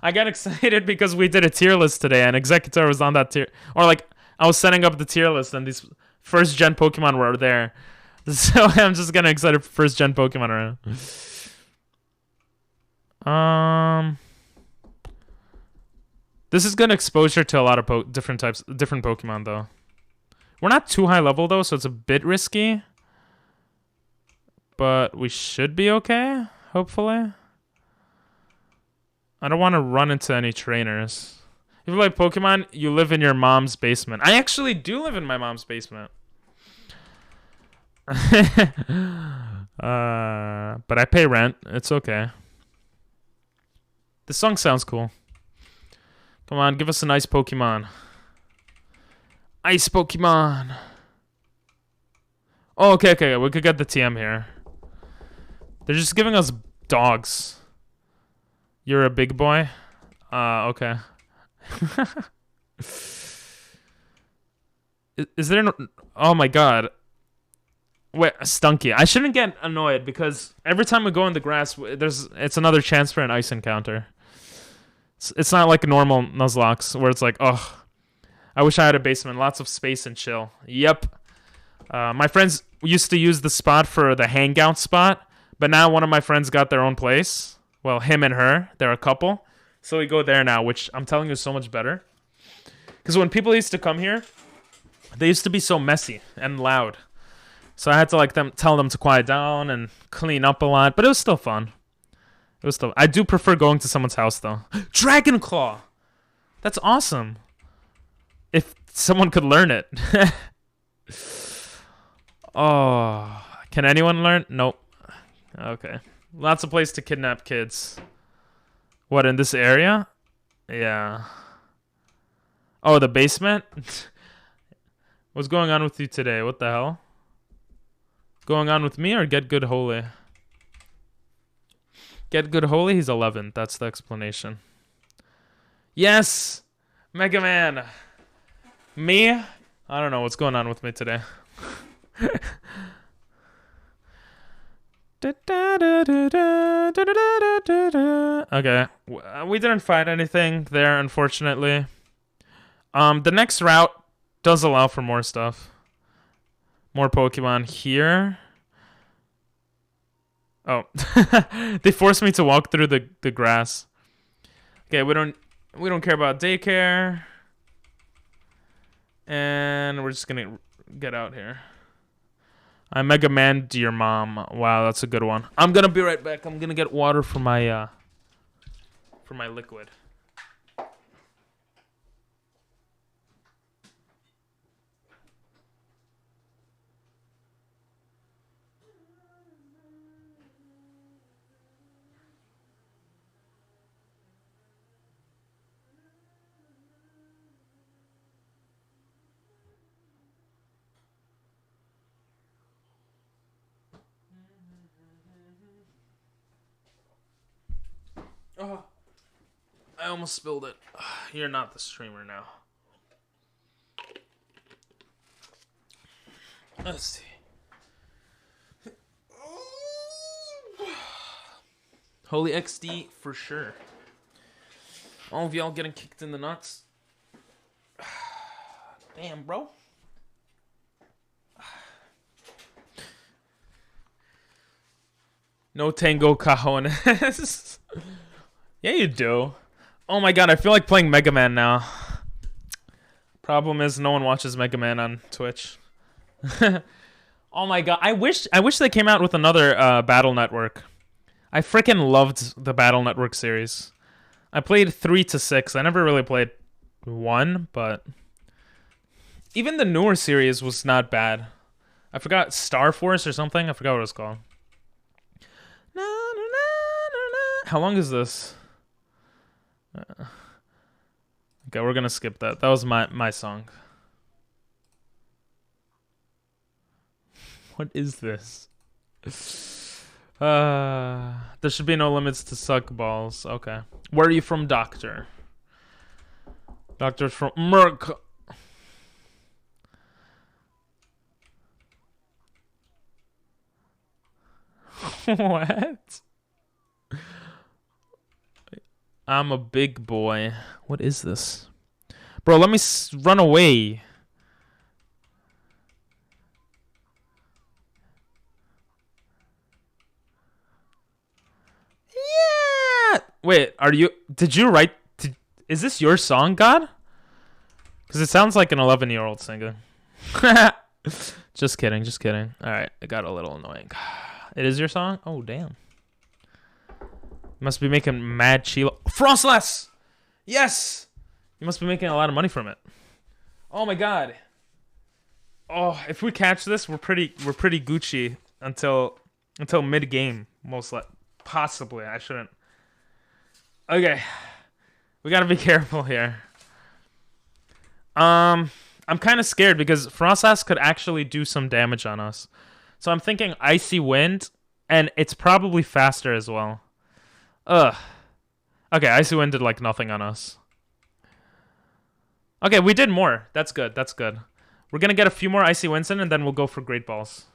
I got excited because we did a tier list today and Executor was on that tier. Or like, I was setting up the tier list and these first gen Pokemon were there. So I'm just getting excited for first gen Pokemon right now. This is good exposure to a lot of different Pokemon though. We're not too high level though, so it's a bit risky. But we should be okay, hopefully. I don't want to run into any trainers. If you play Pokemon, you live in your mom's basement. I actually do live in my mom's basement. But I pay rent. It's okay. This song sounds cool. Come on, give us a nice Pokemon. Ice Pokemon. Oh, okay. We could get the TM here. They're just giving us dogs. You're a big boy? Okay. Is there no... Oh my god. Wait, Stunky. I shouldn't get annoyed because every time we go in the grass, it's another chance for an ice encounter. It's not like a normal Nuzlocke where it's like, oh, I wish I had a basement, lots of space and chill. Yep. My friends used to use the spot for the hangout spot, but now one of my friends got their own place. Well, him and her, they're a couple. So we go there now, which I'm telling you is so much better. Because when people used to come here, they used to be so messy and loud. So I had to like tell them to quiet down and clean up a lot, but it was still fun. I do prefer going to someone's house though. Dragon Claw! That's awesome. If someone could learn it. Oh, can anyone learn? Nope. Okay. Lots of place to kidnap kids. What, in this area? Yeah. Oh, the basement? What's going on with you today? What the hell? Going on with me or Get Good Holy? Get Good Holy, he's 11. That's the explanation. Yes! Mega Man! Me? I don't know what's going on with me today. Okay. We didn't find anything there, unfortunately. The next route does allow for more stuff. More Pokemon here. Oh. They forced me to walk through the grass. Okay, we don't care about daycare. And we're just gonna get out here. I Mega Man to your mom. Wow, that's a good one. I'm gonna be right back. I'm gonna get water for my liquid. Oh, I almost spilled it. You're not the streamer now. Let's see. Holy XD for sure. All of y'all getting kicked in the nuts. Damn, bro. No Tango Cajones. Yeah, you do. Oh my god, I feel like playing Mega Man now. Problem is, no one watches Mega Man on Twitch. Oh my god, I wish they came out with another Battle Network. I freaking loved the Battle Network series. I played 3 to 6. I never really played 1, but even the newer series was not bad. I forgot, Star Force or something. I forgot what it was called. How long is this? Okay, we're gonna skip that. That was my song. What is this? There should be no limits to suck balls. Okay. Where are you from, Doctor? Doctor's from Merc. What? I'm a big boy. What is this? Bro, let me run away. Yeah! Wait, did you write... Is this your song, God? Because it sounds like an 11-year-old singing. Just kidding, just kidding. Alright, it got a little annoying. It is your song? Oh, damn. Must be making mad chilo. Frostless! Yes! You must be making a lot of money from it. Oh my god. Oh, if we catch this, we're pretty Gucci until mid game, possibly. I shouldn't. Okay, we gotta be careful here. I'm kind of scared because Frostlass could actually do some damage on us. So I'm thinking Icy Wind, and it's probably faster as well. Ugh. Okay, Icy Wind did like nothing on us. Okay, we did more. That's good. That's good. We're gonna get a few more Icy Winds in, and then we'll go for Great Balls.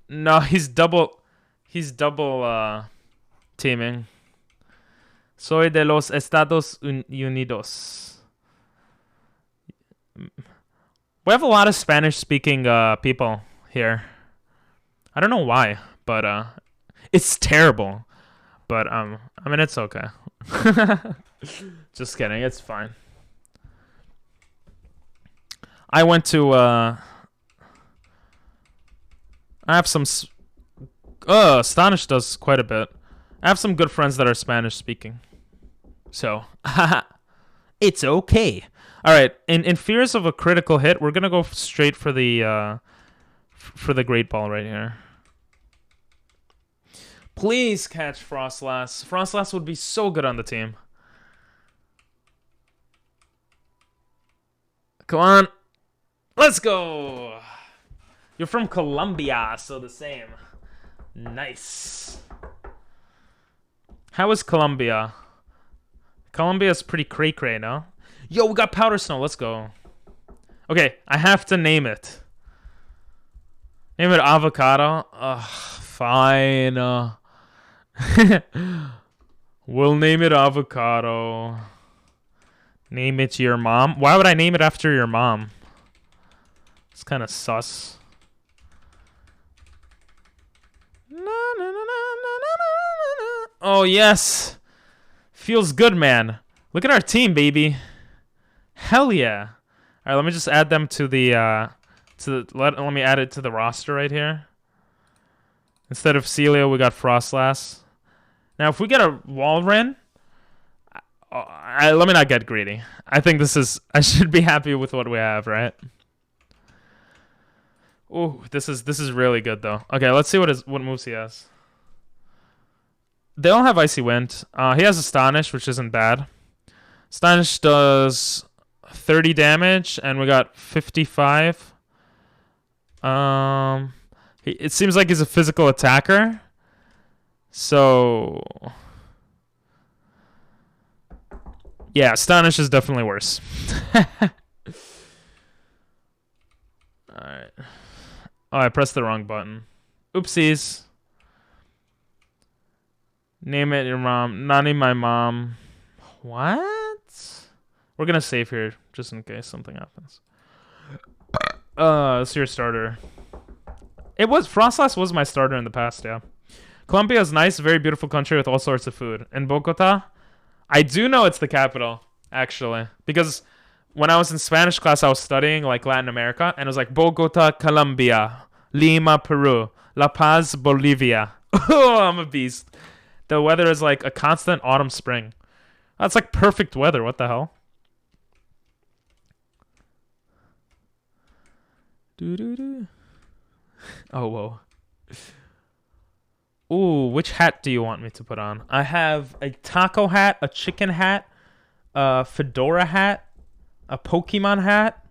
No, he's double teaming. Soy de los Estados Unidos. We have a lot of Spanish-speaking people here. I don't know why, but it's terrible. But I mean, it's okay. Just kidding, it's fine. I went to I have some Astonish does quite a bit. I have some good friends that are Spanish speaking. So, it's okay. All right, in fears of a critical hit, we're going to go straight for the Great Ball right here. Please catch Frostlass. Frostlass would be so good on the team. Come on. Let's go. You're from Colombia, so the same. Nice. How is Colombia? Colombia's pretty cray-cray, no? Yo, we got Powder Snow. Let's go. Okay, I have to name it. Name it Avocado. Ugh, fine. We'll name it Avocado. Name it your mom. Why would I name it after your mom? It's kind of sus. Oh, yes. Feels good, man. Look at our team, baby. Hell yeah. All right, let me just add them to the let me add it to the roster right here. Instead of Celio, we got Frostlass. Now, if we get a Walrein, let me not get greedy. I think I should be happy with what we have, right? Ooh, this is really good though. Okay, let's see what moves he has. They all have Icy Wind. He has Astonish, which isn't bad. Astonish does 30 damage, and we got 55. It seems like he's a physical attacker. So, yeah, Astonish is definitely worse. Alright. Oh, I pressed the wrong button. Oopsies. Name it your mom. Nani my mom. What? We're gonna save here just in case something happens. It's your starter. Frostlass was my starter in the past, yeah. Colombia is nice, very beautiful country with all sorts of food. And Bogota, I do know it's the capital, actually. Because when I was in Spanish class, I was studying like Latin America, and it was like Bogota, Colombia, Lima, Peru, La Paz, Bolivia. Oh, I'm a beast. The weather is like a constant autumn spring. That's like perfect weather. What the hell? Oh, whoa. Ooh, which hat do you want me to put on? I have a taco hat, a chicken hat, a fedora hat, a Pokemon hat,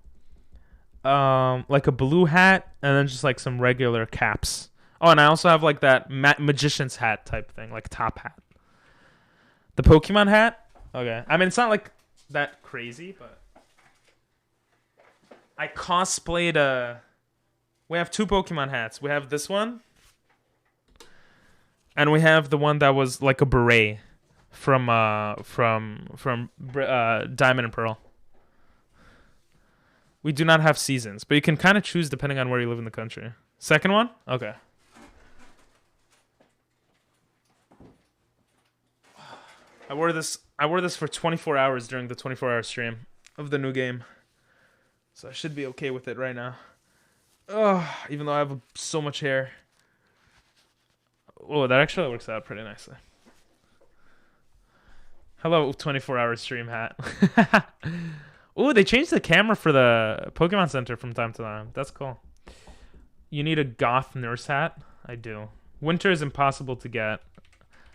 like a blue hat, and then just like some regular caps. Oh, and I also have like that magician's hat type thing, like top hat. The Pokemon hat? Okay. I mean, it's not like that crazy, but I cosplayed we have two Pokemon hats. We have this one, and we have the one that was like a beret from Diamond and Pearl. We do not have seasons, but you can kind of choose depending on where you live in the country. Second one? Okay. I wore this for 24 hours during the 24-hour stream of the new game. So I should be okay with it right now. Oh, even though I have so much hair. Oh, that actually works out pretty nicely. Hello, 24-hour stream hat. Ooh, they changed the camera for the Pokemon Center from time to time. That's cool. You need a goth nurse hat? I do. Winter is impossible to get.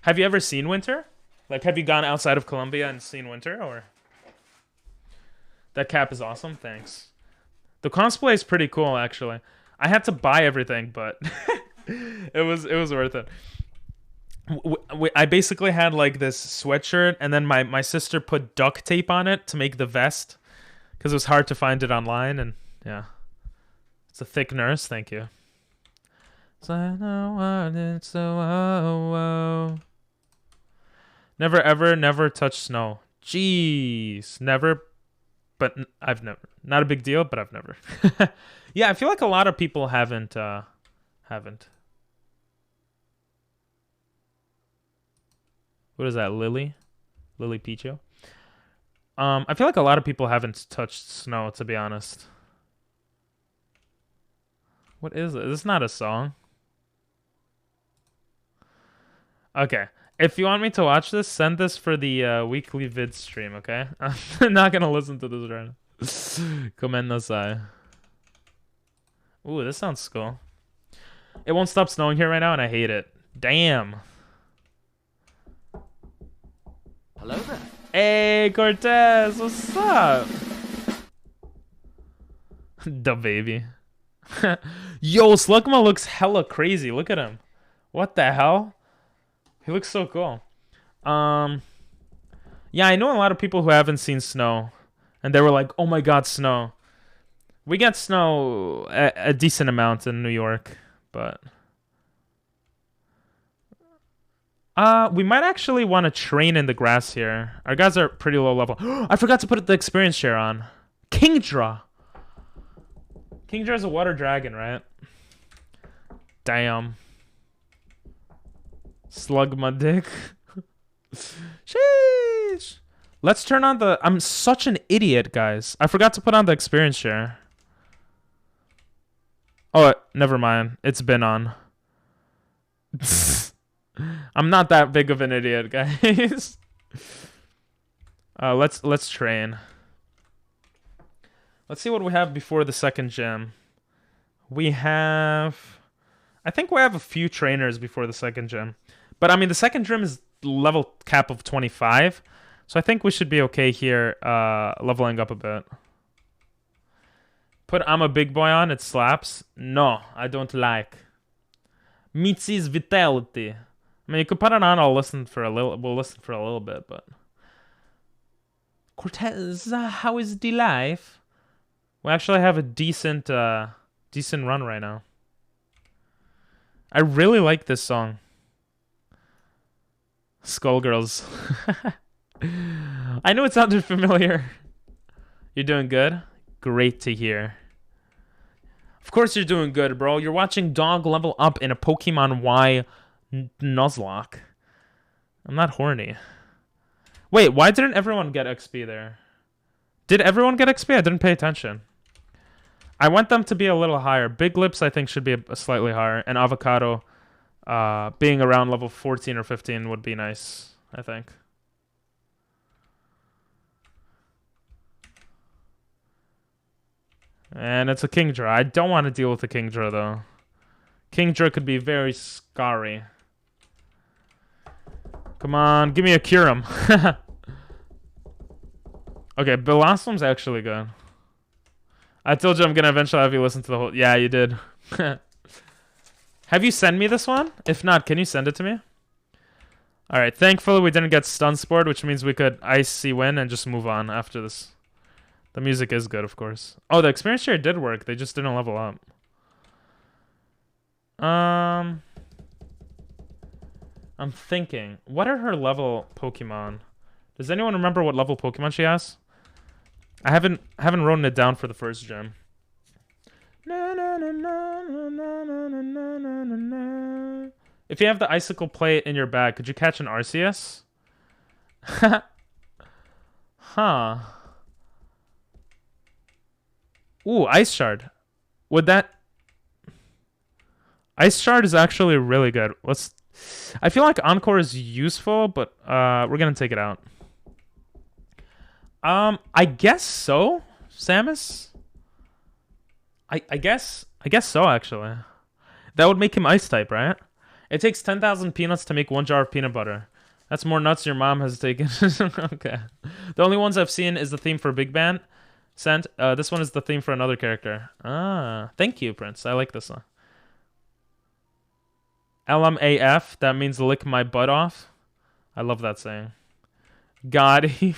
Have you ever seen winter? Like, have you gone outside of Colombia and seen winter, or? That cap is awesome, thanks. The cosplay is pretty cool, actually. I had to buy everything, but it was worth it. I basically had like this sweatshirt, and then my sister put duct tape on it to make the vest, because it was hard to find it online, and yeah. It's a thick nurse, thank you. So I know what it's so Never ever, never touch snow. Jeez, never, but I've never. Not a big deal, but I've never. Yeah, I feel like a lot of people haven't. What is that, Lily? Lily Picho? I feel like a lot of people haven't touched snow, to be honest. What is it? This is not a song. Okay. If you want me to watch this, send this for the weekly vid stream, okay? I'm not gonna listen to this right now. Komennasai. Ooh, this sounds cool. It won't stop snowing here right now, and I hate it. Damn. Hello there. Hey, Cortez, what's up? The baby. Yo, Slugma looks hella crazy. Look at him. What the hell? He looks so cool. Yeah, I know a lot of people who haven't seen snow, and they were like, "Oh my God, snow!" We get snow a decent amount in New York, but we might actually want to train in the grass here. Our guys are pretty low level. I forgot to put the experience share on. Kingdra. Kingdra is a water dragon, right? Damn. Slug my dick. Sheesh. Let's turn on the... I'm such an idiot, guys. I forgot to put on the experience share. Oh, never mind. It's been on. I'm not that big of an idiot, guys. Let's train. Let's see what we have before the second gym. We have... I think we have a few trainers before the second gym. But, I mean, the second gym is level cap of 25. So I think we should be okay here, leveling up a bit. Put I'm a Big Boy on, it slaps. No, I don't like. Mitzi's Vitality. I mean, you could put it on, we'll listen for a little bit, but... Cortez, how is the life? We actually have a decent run right now. I really like this song. Skullgirls. I know it sounded familiar. You're doing good? Great to hear. Of course you're doing good, bro. You're watching Dog level up in a Pokemon Y Nuzlocke. I'm not horny. Wait, why didn't everyone get XP there? Did everyone get XP? I didn't pay attention. I want them to be a little higher. Big Lips, I think, should be a slightly higher. And Avocado being around level 14 or 15 would be nice, I think. And it's a Kingdra. I don't want to deal with a Kingdra, though. Kingdra could be very scary. Come on, give me a Kyurem. Okay, Blossom's actually good. I told you I'm gonna eventually have you listen to the whole... Yeah, you did. Have you sent me this one? If not, can you send it to me? Alright, thankfully we didn't get stun spored, which means we could Icy win and just move on after this. The music is good, of course. Oh, the experience share did work. They just didn't level up. I'm thinking. What are her level Pokemon? Does anyone remember what level Pokemon she has? I haven't written it down for the first gym. If you have the icicle plate in your bag, could you catch an Arceus? Huh. Ooh, Ice Shard. Would that... Ice Shard is actually really good. I feel like Encore is useful, but we're gonna take it out. I guess so, Samus. I guess so, actually. That would make him ice type, right? It takes 10,000 peanuts to make 1 jar of peanut butter. That's more nuts your mom has taken. Okay. The only ones I've seen is the theme for Big Band. Sent. This one is the theme for another character. Ah, thank you, Prince. I like this one. LMAF. That means lick my butt off. I love that saying. Got him.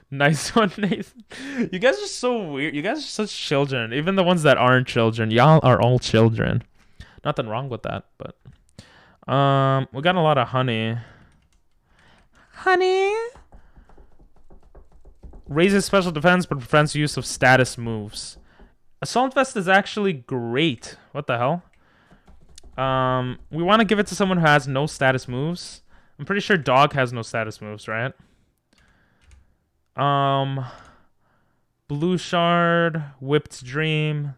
Nice one, Nathan. You guys are so weird. You guys are such children. Even the ones that aren't children. Y'all are all children. Nothing wrong with that, but we got a lot of honey. Honey raises special defense but prevents use of status moves. Assault Vest is actually great. What the hell? We want to give it to someone who has no status moves. I'm pretty sure Dog has no status moves, right? Blue Shard, Whipped Dream,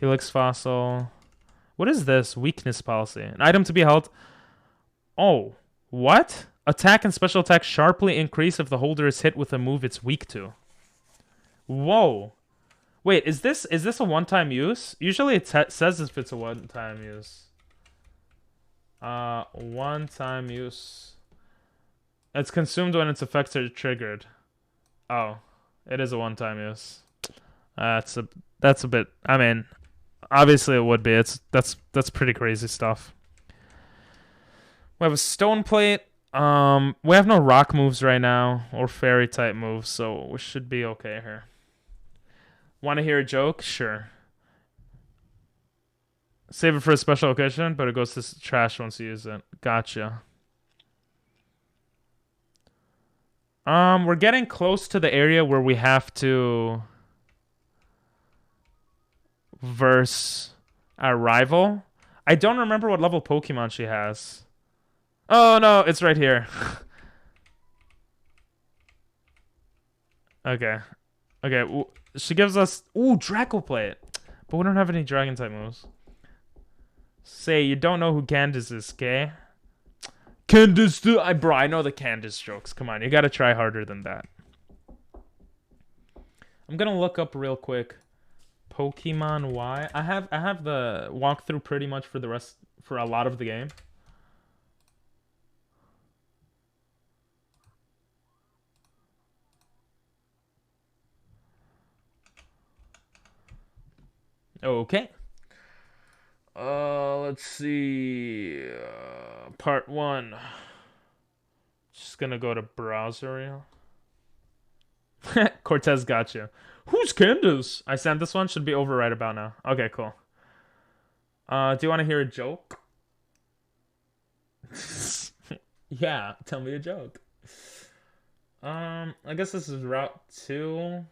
Helix Fossil. What is this? Weakness policy. An item to be held. Oh, what? Attack and special attack sharply increase if the holder is hit with a move it's weak to. Whoa. Wait, is this a one-time use? Usually it says if it's a one-time use. One-time use. It's consumed when its effects are triggered. Oh, it is a one-time use. That's a bit. I mean, obviously it would be. That's pretty crazy stuff. We have a stone plate. We have no rock moves right now or fairy type moves, so we should be okay here. Want to hear a joke? Sure. Save it for a special occasion, but it goes to trash once you use it. Gotcha. We're getting close to the area where we have to verse our rival. I don't remember what level Pokemon she has. Oh no, it's right here. Okay. Okay, she gives us... Ooh, Draco Plate. But we don't have any Dragon type moves. Say, you don't know who Candace is, okay? Candace, bro, I know the Candace jokes. Come on, you gotta try harder than that. I'm gonna look up real quick. Pokemon Y. I have the walkthrough pretty much for a lot of the game. Okay. Let's see. Part 1. Just gonna go to browser. Cortez got you. Who's Candace? I sent this one. Should be over right about now. Okay, cool. Do you want to hear a joke? Yeah, tell me a joke. I guess this is Route 2.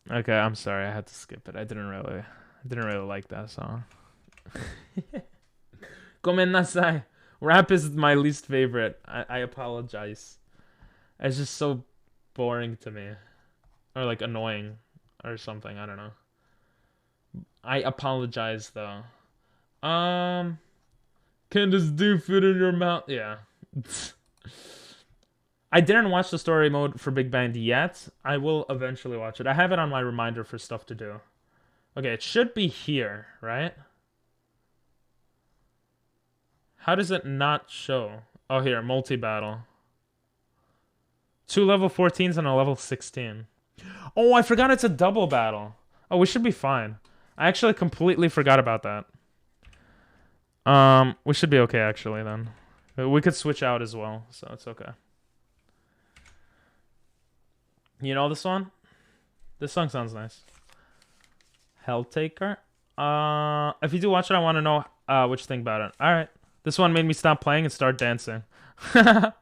Okay, I'm sorry. I had to skip it. I didn't really like that song. Gomennasai. Rap is my least favorite. I apologize. It's just so boring to me. Or like annoying or something. I don't know. I apologize though. Candace, do fit in your mouth? Yeah. I didn't watch the story mode for Big Band yet. I will eventually watch it. I have it on my reminder for stuff to do. Okay, it should be here, right? How does it not show? Oh, here, multi-battle. 2 level 14s and a level 16. Oh, I forgot it's a double battle. Oh, we should be fine. I actually completely forgot about that. We should be okay, actually, then. We could switch out as well, so it's okay. You know this one? This song sounds nice. Helltaker? If you do watch it, I want to know what you think about it. Alright. This one made me stop playing and start dancing. I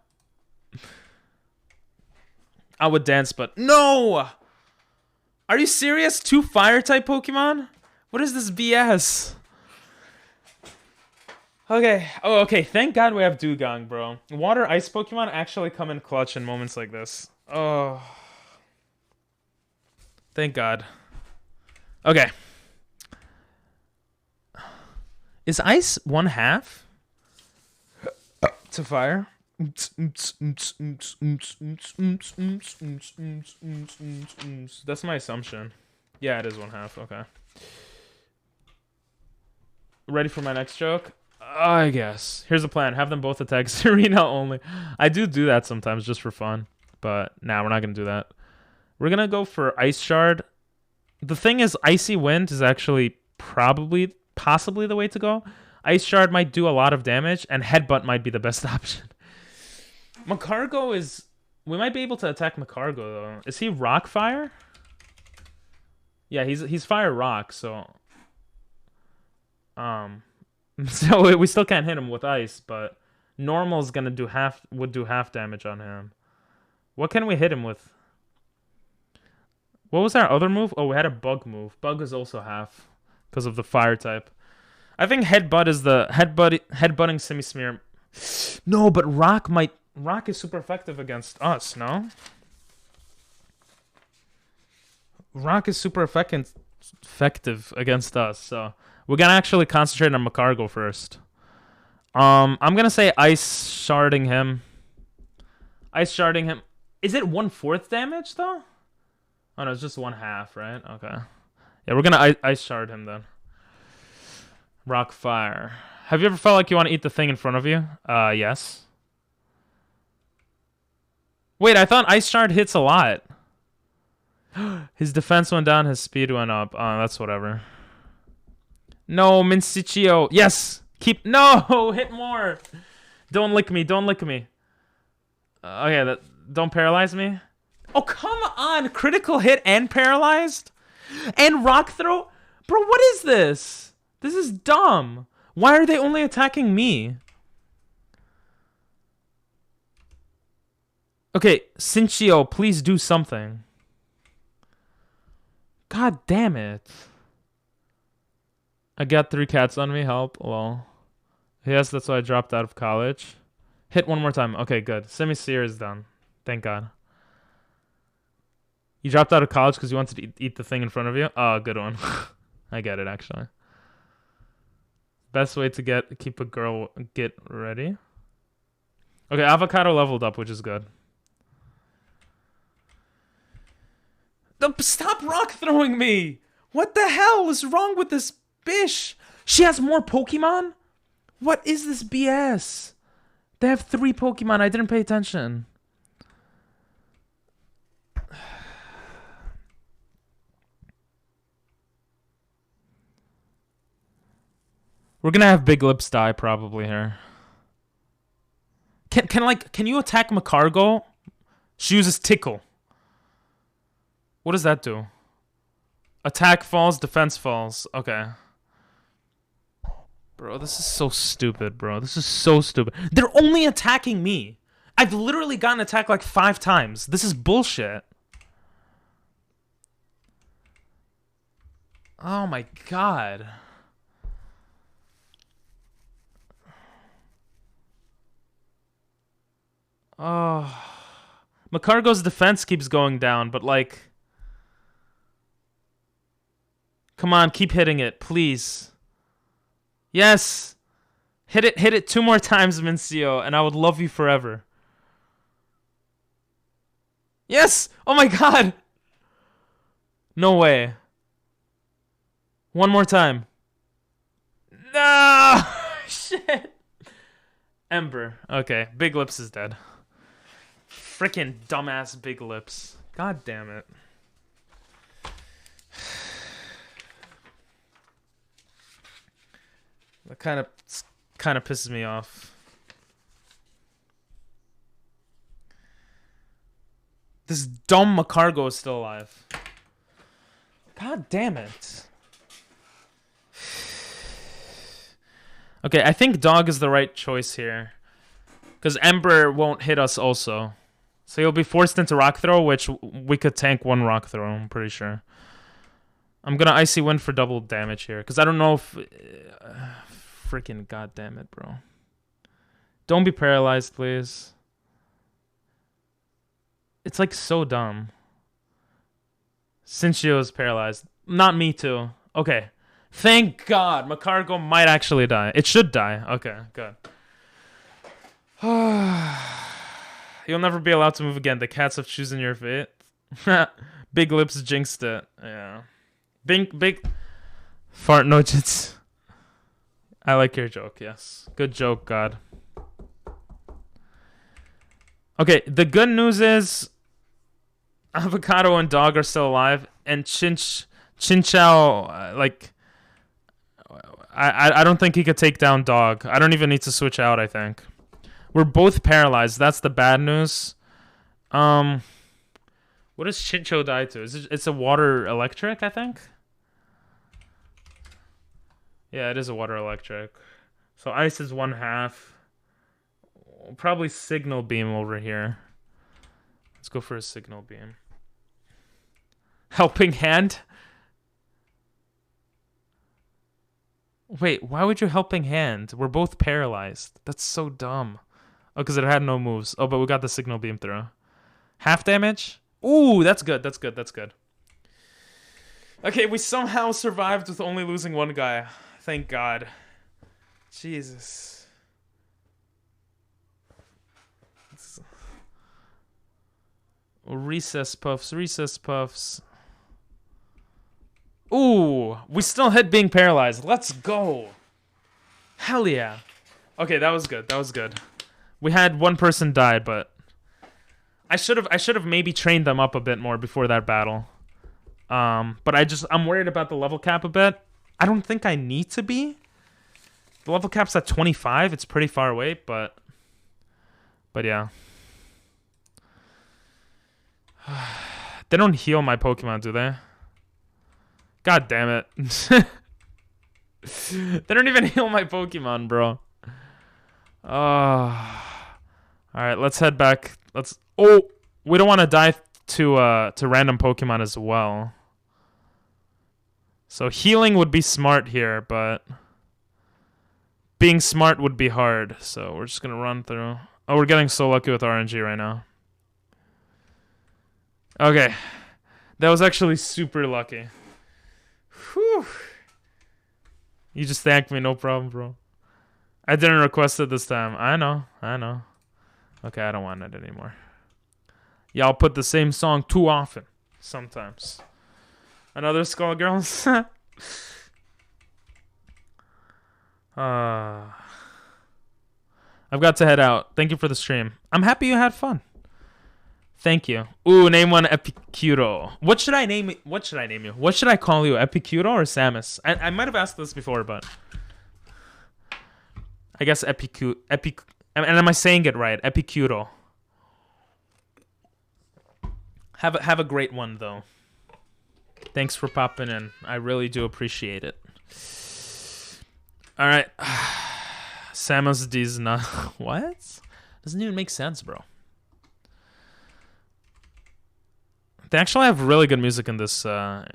would dance, but... No! Are you serious? 2 fire-type Pokemon? What is this BS? Okay. Oh, okay. Thank God we have Dugong, bro. Water-ice Pokemon actually come in clutch in moments like this. Oh... Thank God. Okay. Is ice 1/2? To fire. That's my assumption. Yeah, it is 1/2. Okay. Ready for my next joke? I guess. Here's the plan. Have them both attack Serena only. I do that sometimes just for fun. But nah, we're not going to do that. We're going to go for Ice Shard. The thing is, Icy Wind is actually possibly the way to go. Ice Shard might do a lot of damage, and Headbutt might be the best option. Macargo is... We might be able to attack Macargo, though. Is he Rock Fire? Yeah, he's Fire Rock, so... So we still can't hit him with Ice, but... Normal's gonna would do half damage on him. What can we hit him with? What was our other move? Oh, we had a Bug move. Bug is also half, because of the Fire type. I think Headbutt is the... Headbutting Semi-Smear... No, but Rock is super effective against us, no? Rock is super effective against us, so we're gonna actually concentrate on Macargo first. I'm gonna say Ice Sharding him. Ice Sharding him. Is it 1/4 damage though? Oh no, it's just 1/2, right? Okay. Yeah, we're gonna Ice Shard him then. Rock Fire. Have you ever felt like you want to eat the thing in front of you? Yes. Wait, I thought Ice Shard hits a lot. His defense went down, his speed went up. That's whatever. No, Mincicio. Yes! No! Hit more! Don't lick me, don't lick me. Okay, don't paralyze me. Oh, come on! Critical hit and paralyzed? And Rock Throw? Bro, what is this? This is dumb. Why are they only attacking me? Okay, Cinchio, please do something. God damn it. I got 3 cats on me, help. Well, yes, that's why I dropped out of college. Hit one more time. Okay, good. Semi-Seer is done. Thank God. You dropped out of college because you wanted to eat the thing in front of you? Oh, good one. I get it, actually. Best way to keep a girl get ready. Okay, Avocado leveled up, which is good. Stop rock throwing me! What the hell is wrong with this bish? She has more Pokemon? What is this BS? They have 3 Pokemon. I didn't pay attention. We're gonna have Big Lips die probably here. Can you attack Macargo? She uses Tickle. What does that do? Attack falls, defense falls. Okay. Bro, this is so stupid, bro. This is so stupid. They're only attacking me. I've literally gotten attacked like 5 times. This is bullshit. Oh my god. Oh. Macargo's defense keeps going down, but like... Come on, keep hitting it, please. Yes! Hit it 2 more times, Mincio, and I would love you forever. Yes! Oh my god! No way. 1 more time. No! Shit! Ember. Okay, Big Lips is dead. Frickin' dumbass Big Lips. God damn it. That kind of pisses me off. This dumb Macargo is still alive. God damn it. Okay, I think Dog is the right choice here. Because Ember won't hit us also. So he'll be forced into Rock Throw, which we could tank 1 Rock Throw, I'm pretty sure. I'm gonna Icy Wind for double damage here. Because I don't know if... freaking goddamn it, bro. Don't be paralyzed, please. It's like so dumb. Cinchio's paralyzed. Not me too. Okay. Thank God. Macargo might actually die. It should die. Okay, good. You'll never be allowed to move again. The cats have chosen your fate. Big lips jinxed it. Yeah. Big fart nojits. I like your joke, yes. Good joke, God. Okay, the good news is Avocado and Dog are still alive, and Chinchao, like, I don't think he could take down Dog. I don't even need to switch out, I think. We're both paralyzed. That's the bad news. What does Chincho die to? It's a water electric, I think? Yeah, it is a water electric. So ice is 1/2. Probably signal beam over here. Let's go for a signal beam. Helping hand? Wait, why would you helping hand? We're both paralyzed. That's so dumb. Oh, because it had no moves. Oh, but we got the signal beam through. Half damage? Ooh, that's good. That's good. That's good. Okay, we somehow survived with only losing one guy. Thank God. Jesus. Recess puffs, recess puffs. Ooh, we still hit being paralyzed. Let's go. Hell yeah. Okay, that was good. That was good. We had one person died, but I should have maybe trained them up a bit more before that battle. But I'm worried about the level cap a bit. I don't think I need to be. The level cap's at 25. It's pretty far away, but yeah. They don't heal my Pokemon, do they? God damn it. They don't even heal my Pokemon, bro. Alright, let's head back. Oh, we don't want to die to random Pokemon as well. So healing would be smart here, but being smart would be hard. So we're just going to run through. Oh, we're getting so lucky with RNG right now. Okay. That was actually super lucky. Whew. You just thanked me, no problem, bro. I didn't request it this time. I know. Okay, I don't want it anymore. Y'all put the same song too often. Sometimes. Another Skull Girls? I've got to head out. Thank you for the stream. I'm happy you had fun. Thank you. Ooh, name one Epicuro. What should I name you? What should I call you? Epicuro or Samus? I might have asked this before, but I guess and am I saying it right? Epicuro. Have a great one though. Thanks for popping in. I really do appreciate it. All right. Samus Dizna. What? Doesn't even make sense, bro. They actually have really good music in this game.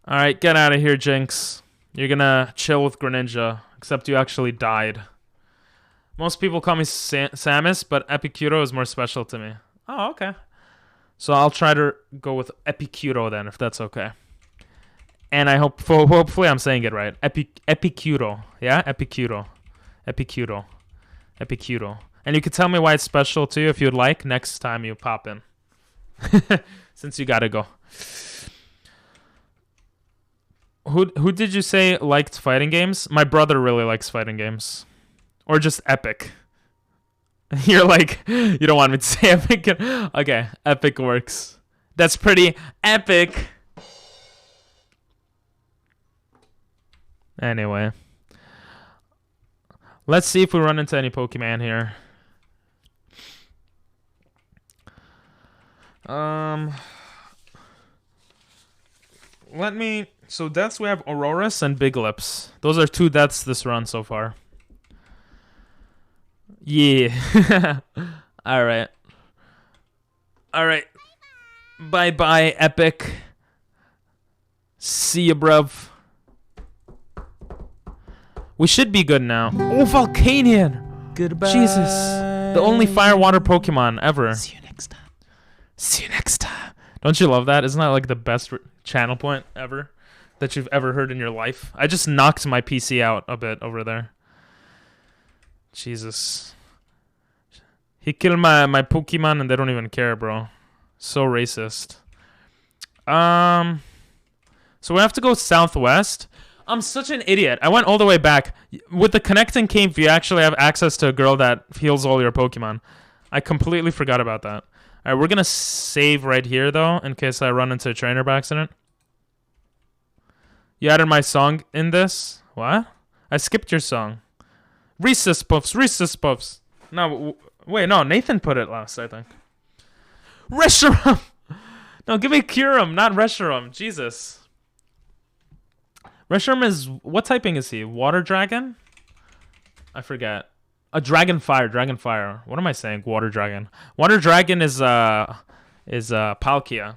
All right, get out of here, Jinx. You're gonna chill with Greninja, except you actually died. Most people call me Samus, but Epicuro is more special to me. Oh, okay. So I'll try to go with Epicuro then, if that's okay. And I hopefully I'm saying it right. Epicuro, yeah, Epicuro. And you can tell me why it's special to you if you'd like next time you pop in. Since you gotta go. Who did you say liked fighting games? My brother really likes fighting games. Or just Epic. You're like, you don't want me to say Epic? Okay, Epic works. That's pretty epic. Anyway. Let's see if we run into any Pokemon here. So deaths, we have Aurorus and Big Lips. Those are 2 deaths this run so far. Yeah. Alright. Bye-bye, Epic. See ya, bruv. We should be good now. Oh, Volcanion! Goodbye. Jesus. The only fire water Pokemon ever. See you next time. Don't you love that? Isn't that like the best channel point ever? that you've ever heard in your life. I just knocked my PC out a bit over there. Jesus. He killed my Pokemon and they don't even care, bro. So racist. So we have to go southwest. I'm such an idiot. I went all the way back. With the connecting cave, you actually have access to a girl that heals all your Pokemon. I completely forgot about that. Alright, we're gonna save right here, though, in case I run into a trainer by accident. You added my song in this? What? I skipped your song. Reese's Puffs, Reese's Puffs. No, wait, no, Nathan put it last, I think. Reshiram! No, give me Kyurem, not Reshiram. Jesus. Reshiram is... What typing is he? Water Dragon? I forget. A Dragon Fire. Dragon Fire. What am I saying? Water Dragon. Water Dragon is Palkia.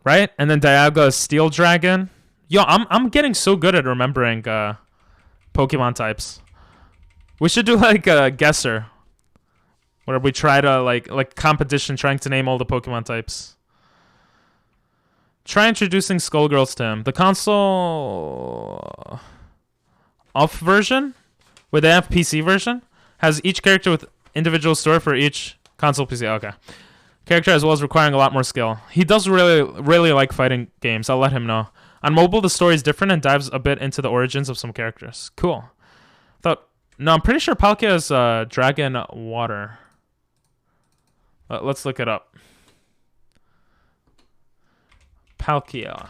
Right? And then Dialga is Steel Dragon. Yo, I'm getting so good at remembering Pokemon types. We should do like a guesser. Where we try to like competition trying to name all the Pokemon types. Try introducing Skullgirls to him. The console off version, where they have PC version, has each character with individual story for each console PC. Okay. Character as well as requiring a lot more skill. He does really like fighting games. I'll let him know. On mobile, the story is different and dives a bit into the origins of some characters. Cool. No, I'm pretty sure Palkia is Dragon Water. Let's look it up. Palkia.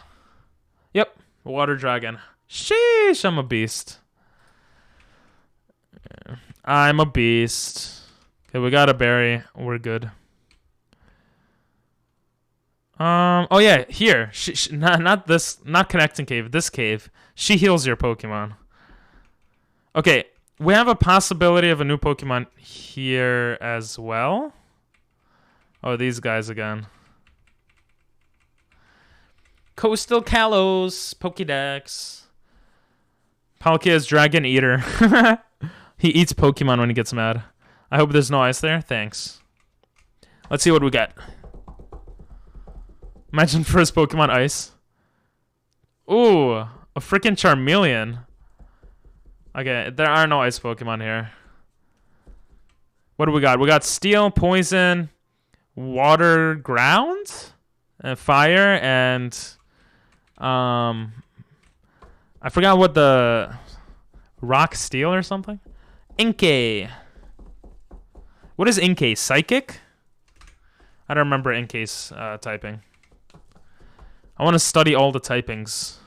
Yep, Water Dragon. Sheesh, I'm a beast. I'm a beast. Okay, we got a berry. We're good. Oh yeah, here. Not this. Not connecting cave. This cave. She heals your Pokemon. Okay, we have a possibility of a new Pokemon here as well. Oh, these guys again. Coastal Kalos, Pokédex. Palkia is Dragon Eater. He eats Pokemon when he gets mad. I hope there's no ice there. Thanks. Let's see what we got. Imagine first Pokemon Ice. Ooh, a freaking Charmeleon. Okay, there are no ice Pokemon here. What do we got? We got Steel, Poison, Water, Ground, and Fire, and I forgot what the Rock, Steel, or something. Inkay. What is Inkay? Psychic? I don't remember Inkay's typing. I want to study all the typings.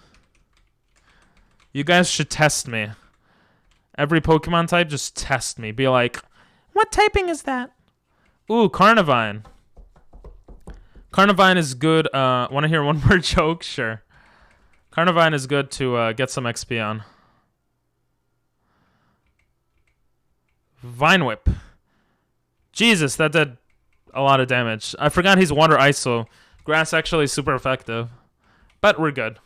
You guys should test me. Every Pokemon type, just test me. Be like, what typing is that? Ooh, Carnivine. Carnivine is good. Want to hear one more joke? Sure. Carnivine is good to get some XP on. Vine Whip. Jesus, that did a lot of damage. I forgot he's Water Ice, so Grass actually is super effective. But we're good.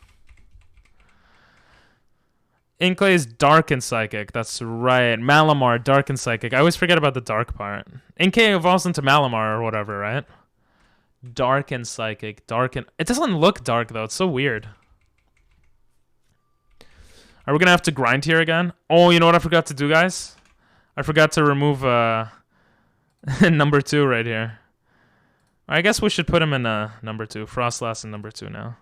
Inkay is Dark and Psychic. That's right. Malamar, Dark and Psychic. I always forget about the Dark part. Inkay evolves into Malamar or whatever, right? Dark and Psychic. Dark and... It doesn't look dark, though. It's so weird. Are we going to have to grind here again? Oh, you know what I forgot to do, guys? I forgot to remove number 2 right here. I guess we should put him in number 2. Frostlass in number 2 now.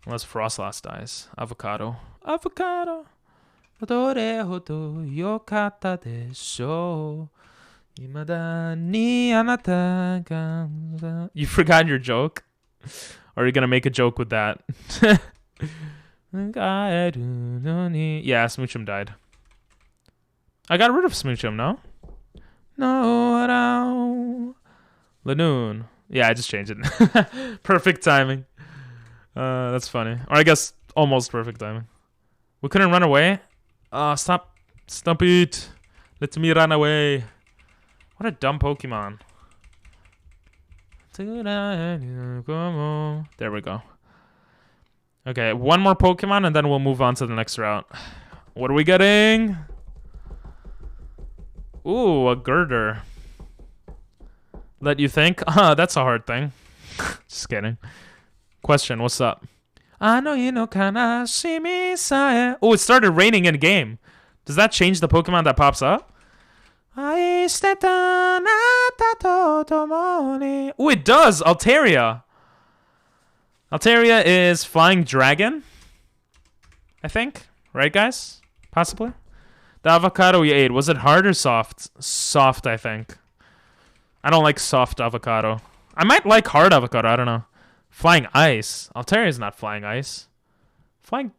Unless Frostlass dies. Avocado. Avocado. Yokata desho. Imada ni anata ga. You forgot your joke? Or are you gonna make a joke with that? Yeah, Smoochum died. I got rid of Smoochum, no? No. Lanoon. Yeah, I just changed it. Perfect timing. That's funny. Or I guess almost perfect timing. We couldn't run away? Stop. Stop it. Let me run away. What a dumb Pokemon. There we go. Okay, one more Pokemon and then we'll move on to the next route. What are we getting? Ooh, a Girder. Let you think? That's a hard thing. Just kidding. Question, what's up? I know you know kanashimi sae. Oh, it started raining in game. Does that change the Pokemon that pops up? Oh, it does. Altaria. Altaria is Flying Dragon, I think. Right, guys? Possibly. The avocado you ate, was it hard or soft? Soft, I think. I don't like soft avocado. I might like hard avocado. I don't know. Flying Ice. Altaria is not Flying Ice. Flying...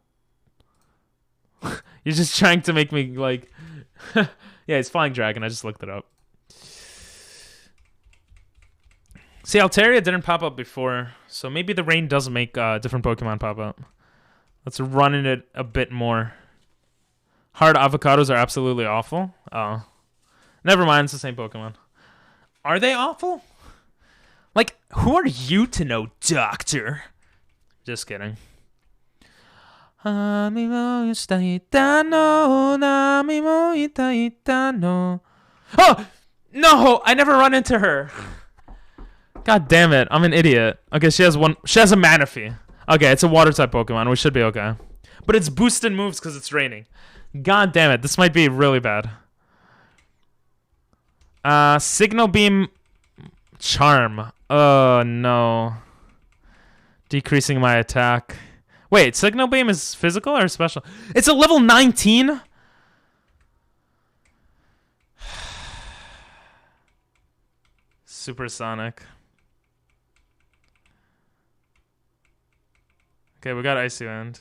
You're just trying to make me, like... Yeah, it's Flying Dragon. I just looked it up. See, Altaria didn't pop up before, so maybe the rain does make different Pokemon pop up. Let's run in it a bit more. Hard avocados are absolutely awful. Oh. Never mind, it's the same Pokemon. Are they awful? Like, who are you to know, Doctor? Just kidding. Oh, no, I never run into her. God damn it, I'm an idiot. Okay, she has a Manaphy. Okay, it's a water type Pokemon, we should be okay. But it's boosted moves because it's raining. God damn it, this might be really bad. Signal Beam Charm. Oh no. Decreasing my attack. Wait, Signal Beam is physical or special? It's a level 19? Supersonic. Okay, we got Icy Wind.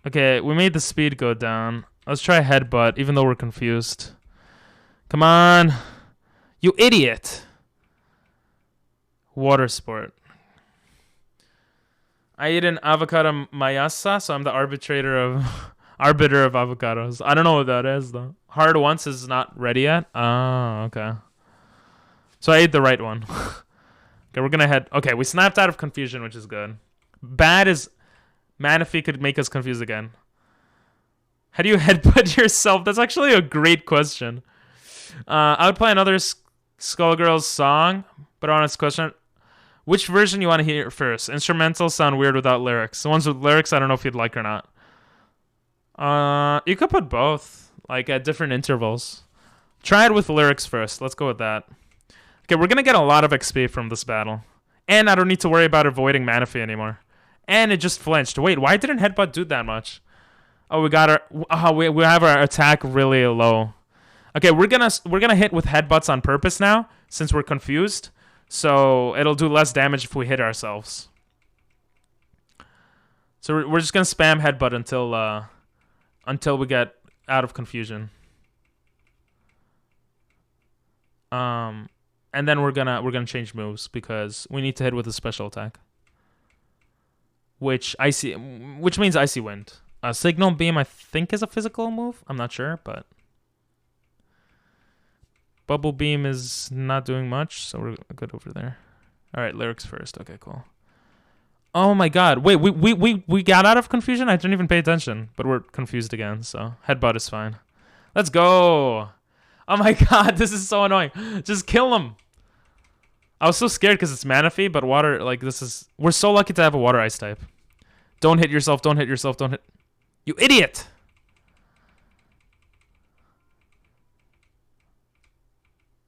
Okay, we made the speed go down. Let's try Headbutt, even though we're confused. Come on. You idiot. Water Sport. I eat an avocado mayasa, so I'm the arbiter of avocados. I don't know what that is, though. Hard once is not ready yet? Oh, okay. So I ate the right one. Okay, we're gonna head... Okay, we snapped out of confusion, which is good. Bad is... Manaphy could make us confused again. How do you headbutt yourself? That's actually a great question. I would play another Skullgirls song, but honest question... Which version you want to hear first? Instrumentals sound weird without lyrics. The ones with lyrics, I don't know if you'd like or not. You could put both, like at different intervals. Try it with lyrics first. Let's go with that. Okay, we're gonna get a lot of XP from this battle, and I don't need to worry about avoiding Manaphy anymore. And it just flinched. Wait, why didn't Headbutt do that much? Oh, we got our. Oh, we have our attack really low. Okay, we're gonna hit with Headbutts on purpose now, since we're confused. So it'll do less damage if we hit ourselves. So we're just gonna spam Headbutt until we get out of confusion. And then we're gonna change moves because we need to hit with a special attack. Which means Icy Wind. Signal Beam I think is a physical move. I'm not sure, but Bubble Beam is not doing much, so we're good over there. All right, lyrics first. Okay, cool. Oh my God! Wait, we got out of confusion. I didn't even pay attention, but we're confused again. So Headbutt is fine. Let's go! Oh my God, this is so annoying. Just kill him. I was so scared because it's Manaphy, but water like this is. We're so lucky to have a water ice type. Don't hit yourself. Don't hit yourself. Don't hit. You idiot!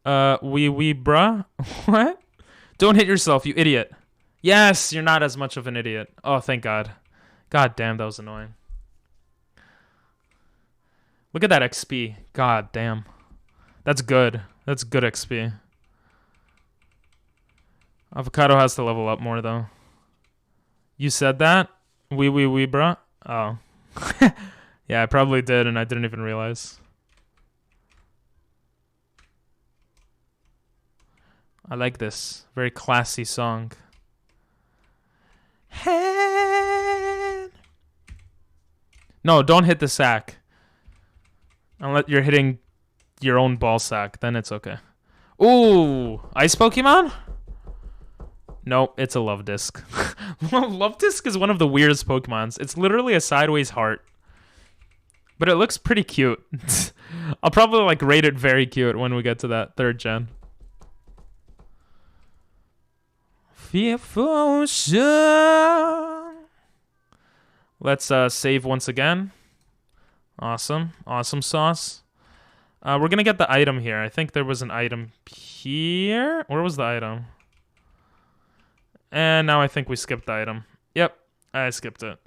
Bruh? What? Don't hit yourself, you idiot. Yes, you're not as much of an idiot. Oh, thank God. God damn, that was annoying. Look at that XP. God damn. That's good. That's good XP. Avocado has to level up more, though. You said that? Bruh? Oh. Yeah, I probably did, and I didn't even realize. I like this. Very classy song. No, don't hit the sack. Unless you're hitting your own ball sack, then it's okay. Ooh, ice Pokemon? Nope, it's a Love Disc. Love Disc is one of the weirdest Pokemons. It's literally a sideways heart. But it looks pretty cute. I'll probably like rate it very cute when we get to that 3rd gen. Fearful ocean. Let's save once again. Awesome. Awesome sauce. We're gonna get the item here. I think there was an item here. Where was the item? And now I think we skipped the item. Yep, I skipped it.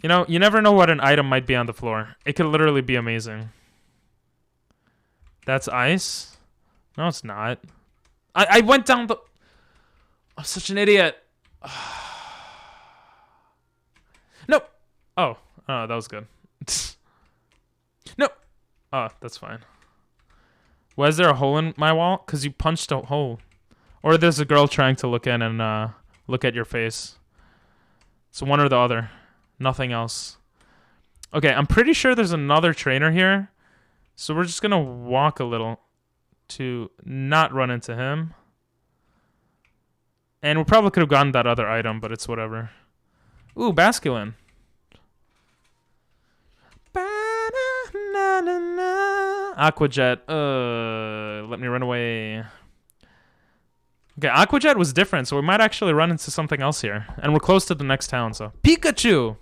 You know, you never know what an item might be on the floor. It could literally be amazing. That's ice? No, it's not. I went down the... I'm such an idiot. No. Oh, that was good. No. Oh, that's fine. Why is there a hole in my wall? Because you punched a hole. Or there's a girl trying to look in and look at your face. It's one or the other. Nothing else. Okay, I'm pretty sure there's another trainer here. So we're just going to walk a little to not run into him. And we probably could have gotten that other item, but it's whatever. Ooh, Basculin. Aquajet. Let me run away. Okay, Aquajet was different, so we might actually run into something else here. And we're close to the next town, so... Pikachu!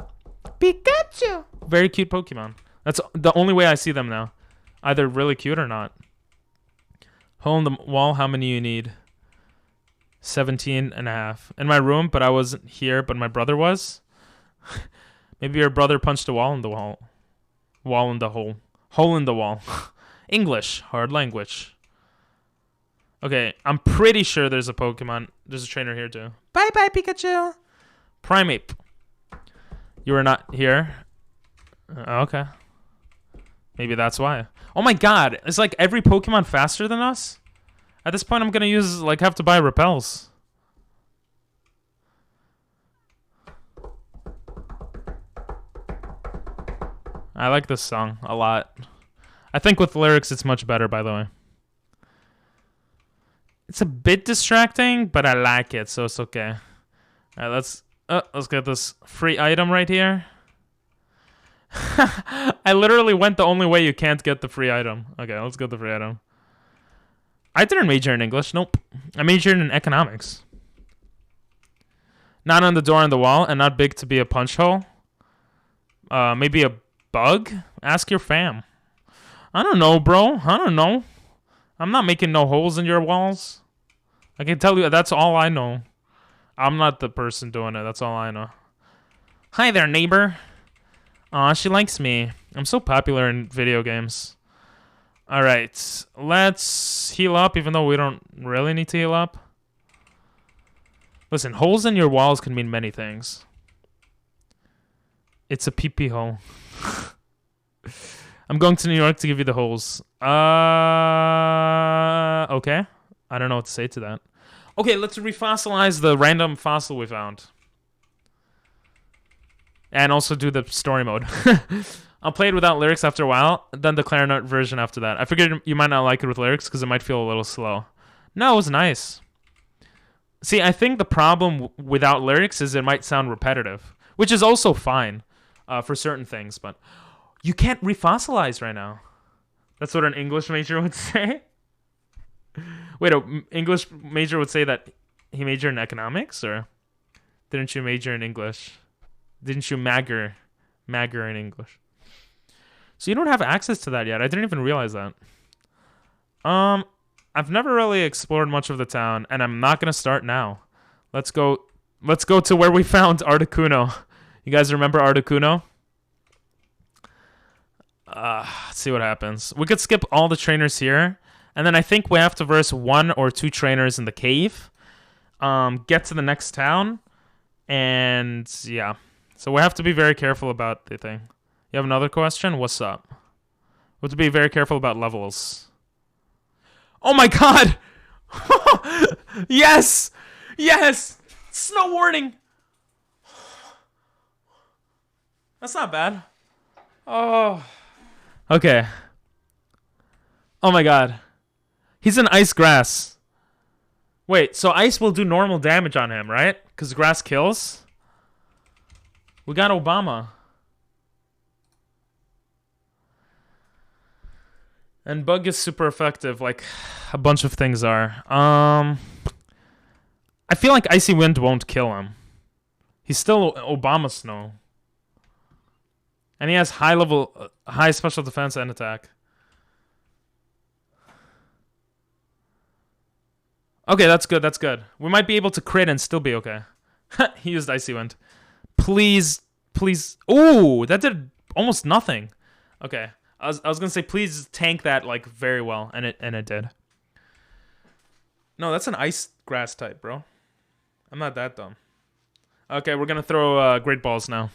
Pikachu! Very cute Pokemon. That's the only way I see them now. Either really cute or not. Hole in the wall, how many you need? 17 and a half. In my room, but I wasn't here, but my brother was. Maybe your brother punched a wall in the wall. Wall in the hole. Hole in the wall. English. Hard language. Okay, I'm pretty sure there's a Pokemon. There's a trainer here too. Bye-bye, Pikachu. Primeape. You were not here? Okay. Maybe that's why. Oh my god, is like every Pokemon faster than us? At this point I'm gonna use, like, have to buy repels. I like this song a lot. I think with lyrics it's much better, by the way. It's a bit distracting, but I like it, so it's okay. Alright, let's get this free item right here. I literally went the only way you can't get the free item. Okay, let's get the free item. I didn't major in English. Nope. I majored in economics. Not on the door on the wall and not big to be a punch hole. Maybe a bug? Ask your fam. I don't know, bro. I don't know. I'm not making no holes in your walls. I can tell you that's all I know. I'm not the person doing it. That's all I know. Hi there, neighbor. Aw, she likes me. I'm so popular in video games. Alright, let's heal up, even though we don't really need to heal up. Listen, holes in your walls can mean many things. It's a pee-pee hole. I'm going to New York to give you the holes. Okay. I don't know what to say to that. Okay, let's refossilize the random fossil we found. And also do the story mode. I'll play it without lyrics after a while, then the clarinet version after that. I figured you might not like it with lyrics because it might feel a little slow. No, it was nice. See, I think the problem without lyrics is it might sound repetitive, which is also fine for certain things, but you can't refossilize right now. That's what an English major would say. Wait, an English major would say that he majored in economics, or didn't you major in English? Didn't you magger in English? So you don't have access to that yet. I didn't even realize that. I've never really explored much of the town, and I'm not gonna start now. Let's go to where we found Articuno. You guys remember Articuno? Let's see what happens. We could skip all the trainers here, and then I think we have to verse 1 or 2 trainers in the cave. Get to the next town, and yeah. So we have to be very careful about the thing. You have another question? What's up? We have to be very careful about levels. Oh my god! Yes! Yes! Snow warning! That's not bad. Oh. Okay. Oh my god. He's in ice grass. Wait, so ice will do normal damage on him, right? Because grass kills? We got Obama. And bug is super effective, like a bunch of things are. I feel like Icy Wind won't kill him. He's still Obama Snow. And he has high special defense and attack. Okay, that's good, that's good. We might be able to crit and still be okay. He used Icy Wind. Please, please. Ooh, that did almost nothing. Okay, I was gonna say please tank that like very well, and it did. No, that's an ice grass type, bro. I'm not that dumb. Okay, we're gonna throw Great Balls now.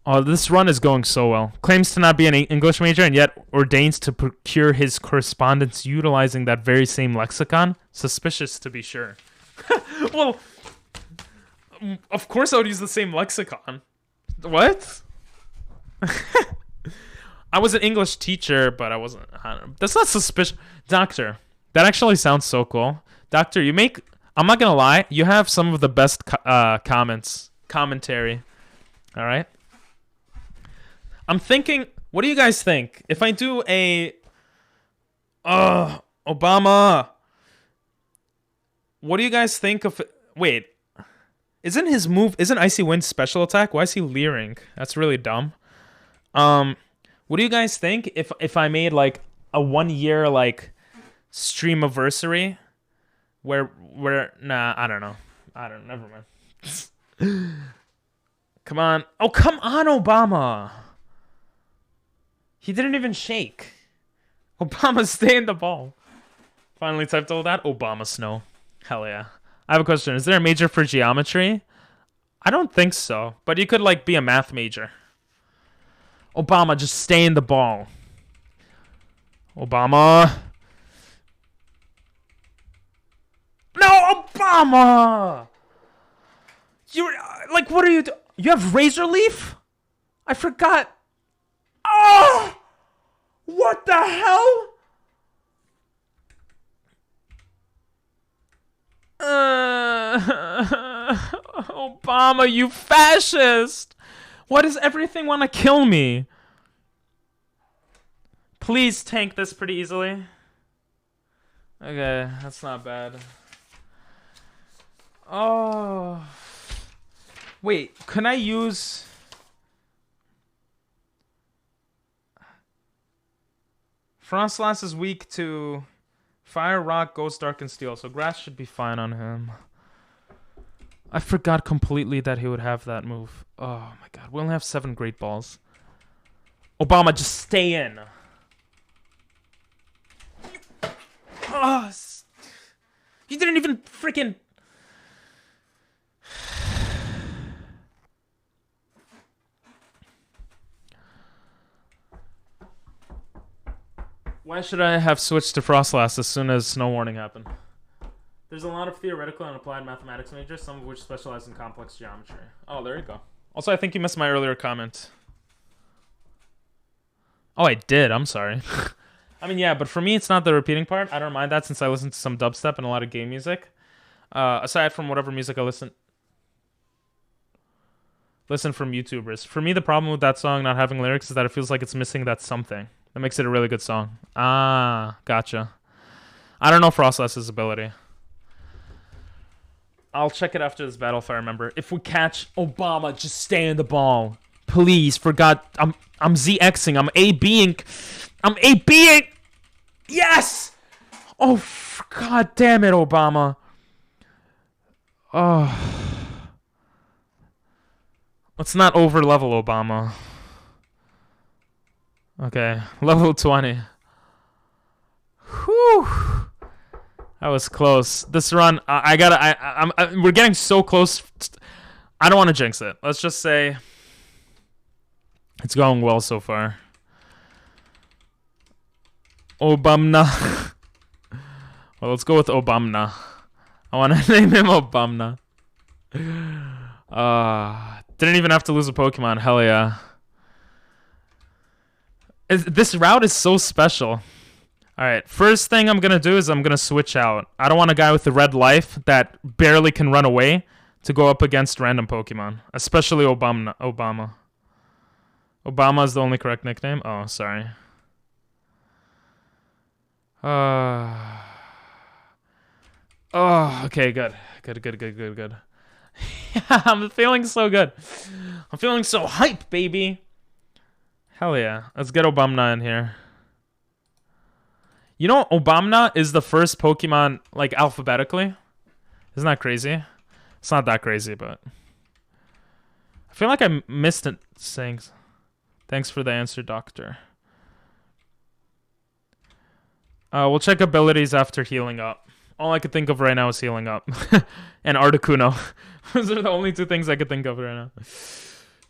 Oh, this run is going so well. Claims to not be an English major and yet ordains to procure his correspondence utilizing that very same lexicon. Suspicious to be sure. Well, of course I would use the same lexicon. What? I was an English teacher, but I wasn't. That's not suspicious. Doctor, that actually sounds so cool. Doctor, you make... I'm not gonna lie. You have some of the best commentary. All right? I'm thinking, what do you guys think? If I do a Obama, what do you guys think of wait, isn't Icy Wind special attack? Why is he leering? That's really dumb. What do you guys think if I made like a 1 year like streamiversary where nah, I don't know. Never mind. Come on. Oh, come on, Obama. He didn't even shake. Obama, stay in the ball. Finally typed all that. Obama Snow. Hell yeah. I have a question. Is there a major for geometry? I don't think so. But you could, like, be a math major. Obama, just stay in the ball. Obama. No, Obama! You're, like, what are you doing? You have Razor Leaf? I forgot. Oh! What the hell? Obama, you fascist! Why does everything want to kill me? Please tank this pretty easily. Okay, that's not bad. Oh. Wait, can I use... Frostlass is weak to Fire, Rock, Ghost, Dark, and Steel, so Grass should be fine on him. I forgot completely that he would have that move. Oh my god, we only have 7 Great Balls. Obama, just stay in. Oh, you didn't even freaking... Why should I have switched to Frostlass as soon as Snow Warning happened? There's a lot of theoretical and applied mathematics majors, some of which specialize in complex geometry. Oh, there you go. Also, I think you missed my earlier comment. Oh, I did. I'm sorry. I mean, yeah, but for me, it's not the repeating part. I don't mind that since I listen to some dubstep and a lot of game music. Aside from whatever music I listen from YouTubers. For me, the problem with that song not having lyrics is that it feels like it's missing that something. That makes it a really good song. Ah, gotcha. I don't know Frostlass's ability. I'll check it after this battle if I remember. If we catch Obama, just stay in the ball. Please, for God. I'm ZXing. I'm A-Bing. I'm A-Bing. Yes! Oh, God damn it, Obama. Oh. Let's not over-level Obama. Okay, level 20. Whew. That was close. This run, we're getting so close. I don't want to jinx it. Let's just say it's going well so far. Obama. Well, let's go with Obama. I want to name him Obama. Didn't even have to lose a Pokemon. Hell yeah. This route is so special. Alright, first thing I'm going to do is I'm going to switch out. I don't want a guy with the red life that barely can run away to go up against random Pokemon. Especially Obama. Obama is the only correct nickname? Oh, sorry. Oh, okay, good. Good. I'm feeling so good. I'm feeling so hype, baby. Hell yeah. Let's get Obamna in here. You know, Obamna is the first Pokemon, like, alphabetically. Isn't that crazy? It's not that crazy, but... I feel like I missed it saying... Thanks for the answer, doctor. We'll check abilities after healing up. All I could think of right now is healing up. And Articuno. Those are the only two things I could think of right now.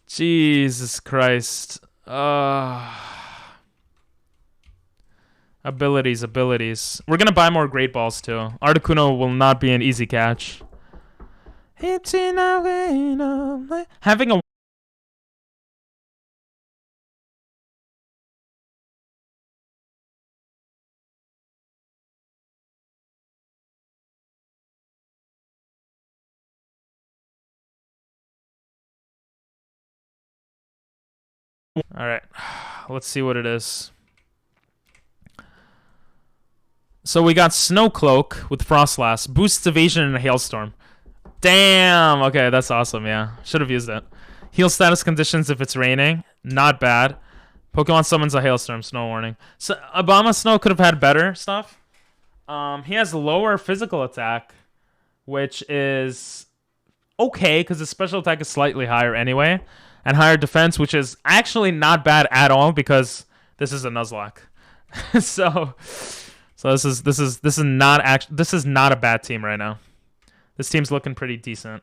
Jesus Christ. Abilities. We're gonna buy more Great Balls too. Articuno will not be an easy catch. Having a Alright, let's see what it is. So we got Snow Cloak with Frostlass, boosts evasion in a hailstorm. Damn, okay, that's awesome, yeah. Should have used it. Heal status conditions if it's raining, not bad. Pokemon summons a hailstorm, snow warning. So Obama Snow could have had better stuff. He has lower physical attack, which is okay, because his special attack is slightly higher anyway. And higher defense, which is actually not bad at all because this is a Nuzlocke. so this is not a bad team right now. This team's looking pretty decent.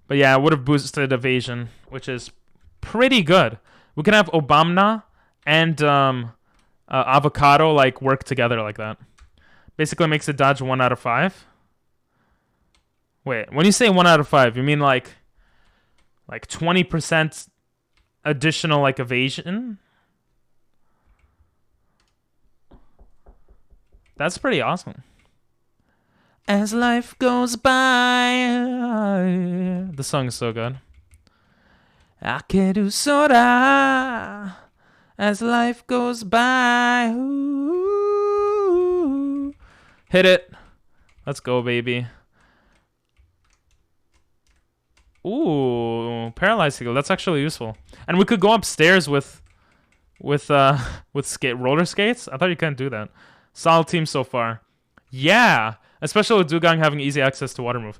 But yeah, it would have boosted evasion, which is pretty good. We can have Obamna and Avocado like work together like that. Basically makes it dodge 1 out of 5. Wait, when you say 1 out of 5, you mean like 20% additional like evasion? That's pretty awesome. As life goes by. The song is so good. Akeru sora. As life goes by. Ooh. Hit it. Let's go, baby. Ooh, Paralyzed Eagle. That's actually useful. And we could go upstairs with roller skates. I thought you couldn't do that. Solid team so far. Yeah, especially with Dewgong having easy access to Water Move.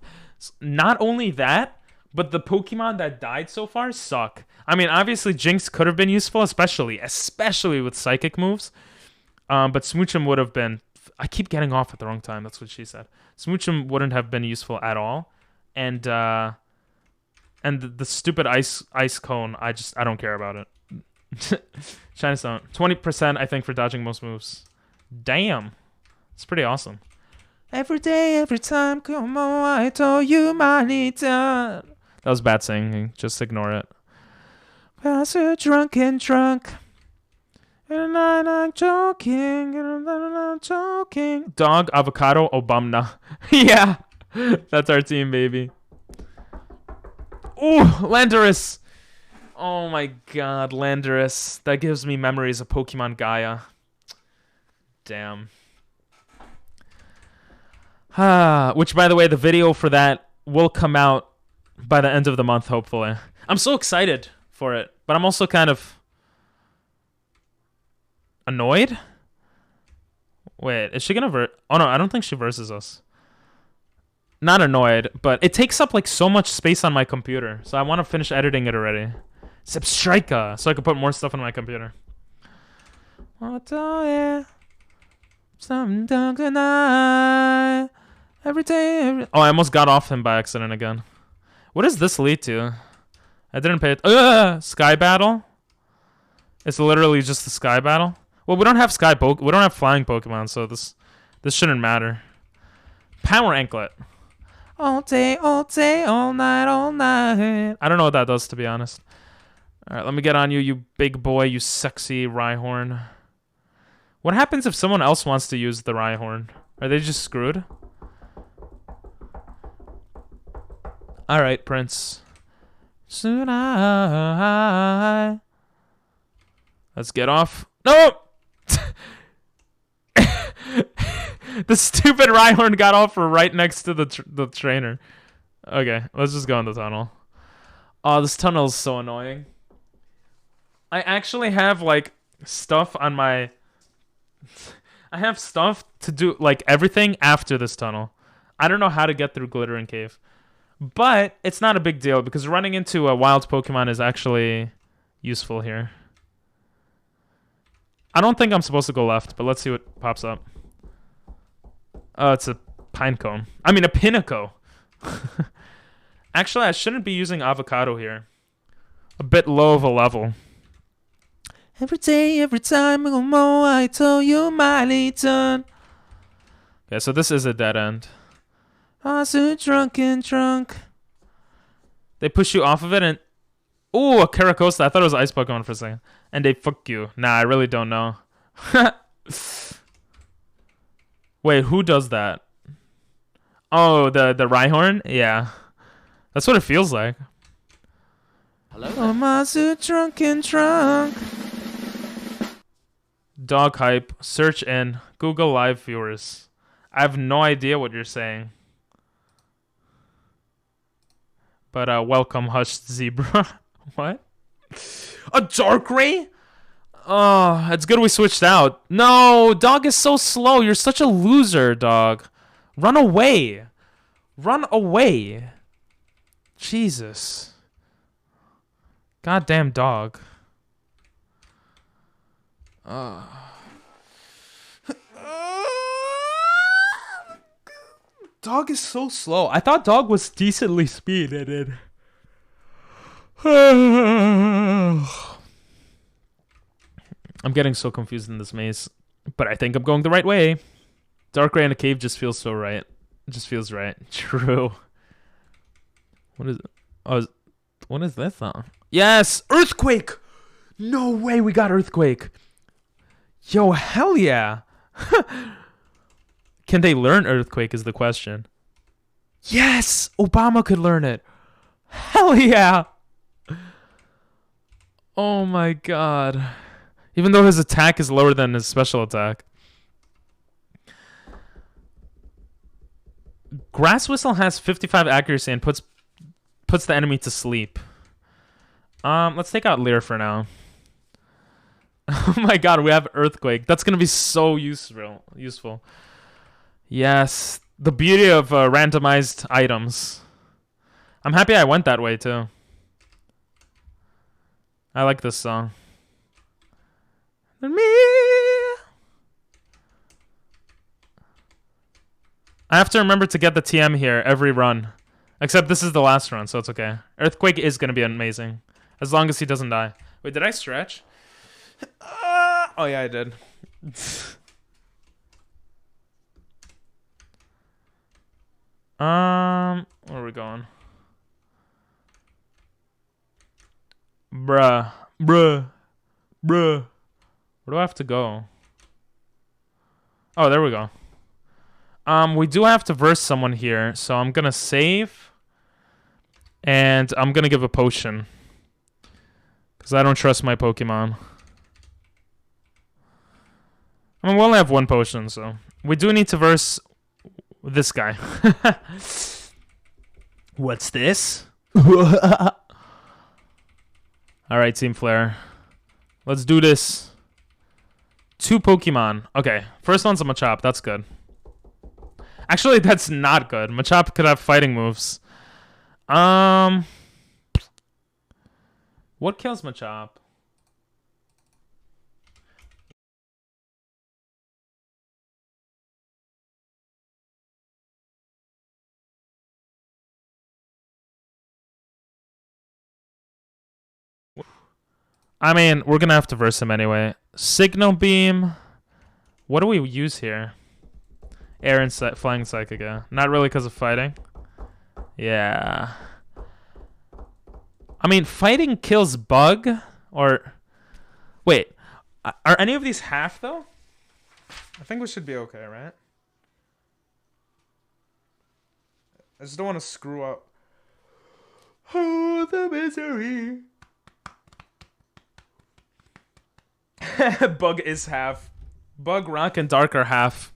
Not only that, but the Pokemon that died so far suck. I mean, obviously Jinx could have been useful, especially with Psychic moves. But Smoochum would have been... I keep getting off at the wrong time. That's what she said. Smoochum wouldn't have been useful at all. And the stupid ice cone, I don't care about it. Shiny Stone. 20%, I think, for dodging most moves. Damn. It's pretty awesome. Every day, every time, come on, I told you my need to... That was bad singing. Just ignore it. Pass a drunken drunk. And I'm joking. Dog, Avocado, Obamna. Yeah. That's our team, baby. Ooh, Landorus. Oh my god, Landorus. That gives me memories of Pokemon Gaia. Damn. Which, by the way, the video for that will come out by the end of the month, hopefully. I'm so excited for it, but I'm also kind of annoyed. Wait, is she gonna Oh no, I don't think she versus us. Not annoyed, but it takes up like so much space on my computer, so I want to finish editing it already. Substrika, so I can put more stuff on my computer. Every day. Oh, I almost got off him by accident again. What does this lead to? I didn't pay it. Sky Battle? It's literally just the Sky Battle. Well, we don't have we don't have flying Pokemon, so this shouldn't matter. Power Anklet. All day, all night, all night. I don't know what that does, to be honest. All right, let me get on you, you big boy, you sexy Rhyhorn. What happens if someone else wants to use the Rhyhorn? Are they just screwed? All right, Prince. Soon let's get off. No! The stupid Rhyhorn got off right next to the trainer. Okay, let's just go in the tunnel. Oh, this tunnel is so annoying. I actually have like stuff on my... I have stuff to do like everything after this tunnel. I don't know how to get through Glittering Cave. But it's not a big deal because running into a wild Pokemon is actually useful here. I don't think I'm supposed to go left, but let's see what pops up. Oh, it's a Pinecone. I mean, a Pinnacle. Actually, I shouldn't be using Avocado here. A bit low of a level. Every day, every time I tell you my turn. Okay, so this is a dead end. I'm so drunken drunk. They push you off of it and... Ooh, a Caracosta. I thought it was Ice Pokemon for a second. And they fuck you. Nah, I really don't know. Wait, who does that? Oh, the Rhyhorn? Yeah. That's what it feels like. Hello? Oh, I'm so drunken drunk. Dog hype. Search in Google Live viewers. I have no idea what you're saying. But welcome, hushed zebra. What? A Darkrai? Oh, it's good we switched out. No, dog is so slow. You're such a loser, dog. Run away. Run away. Jesus. Goddamn dog. Dog is so slow. I thought dog was decently speeded. I'm getting so confused in this maze. But I think I'm going the right way. Darkrai in a cave just feels so right. It just feels right. True. What is it? Oh, what is this song? Yes! Earthquake! No way we got Earthquake. Yo, hell yeah. Can they learn Earthquake is the question. Yes! Obama could learn it. Hell yeah! Oh my god. Even though his attack is lower than his special attack. Grass Whistle has 55 accuracy and puts the enemy to sleep. Let's take out Leer for now. Oh my god, we have Earthquake. That's gonna be so useful. Yes, the beauty of randomized items. I'm happy I went that way too. I like this song. Me. I have to remember to get the TM here every run. Except this is the last run, so it's okay. Earthquake is going to be amazing. As long as he doesn't die. Wait, did I stretch? Oh yeah, I did. Where are we going? Bruh. Where do I have to go? Oh, there we go. We do have to verse someone here, so I'm gonna save. And I'm gonna give a potion. Because I don't trust my Pokemon. I mean, we only have one potion, so... We do need to verse this guy. What's this? Alright, Team Flare. Let's do this. 2 Pokemon. Okay, first one's a Machop. That's good. Actually, that's not good. Machop could have fighting moves. What kills Machop? I mean, we're gonna have to verse him anyway. Signal Beam. What do we use here? Air and Flying Psychic. Not really because of fighting. Yeah. I mean, fighting kills Bug. Or... Wait. Are any of these half, though? I think we should be okay, right? I just don't want to screw up. Oh, the misery. Bug is half. Bug, Rock, and Dark are half.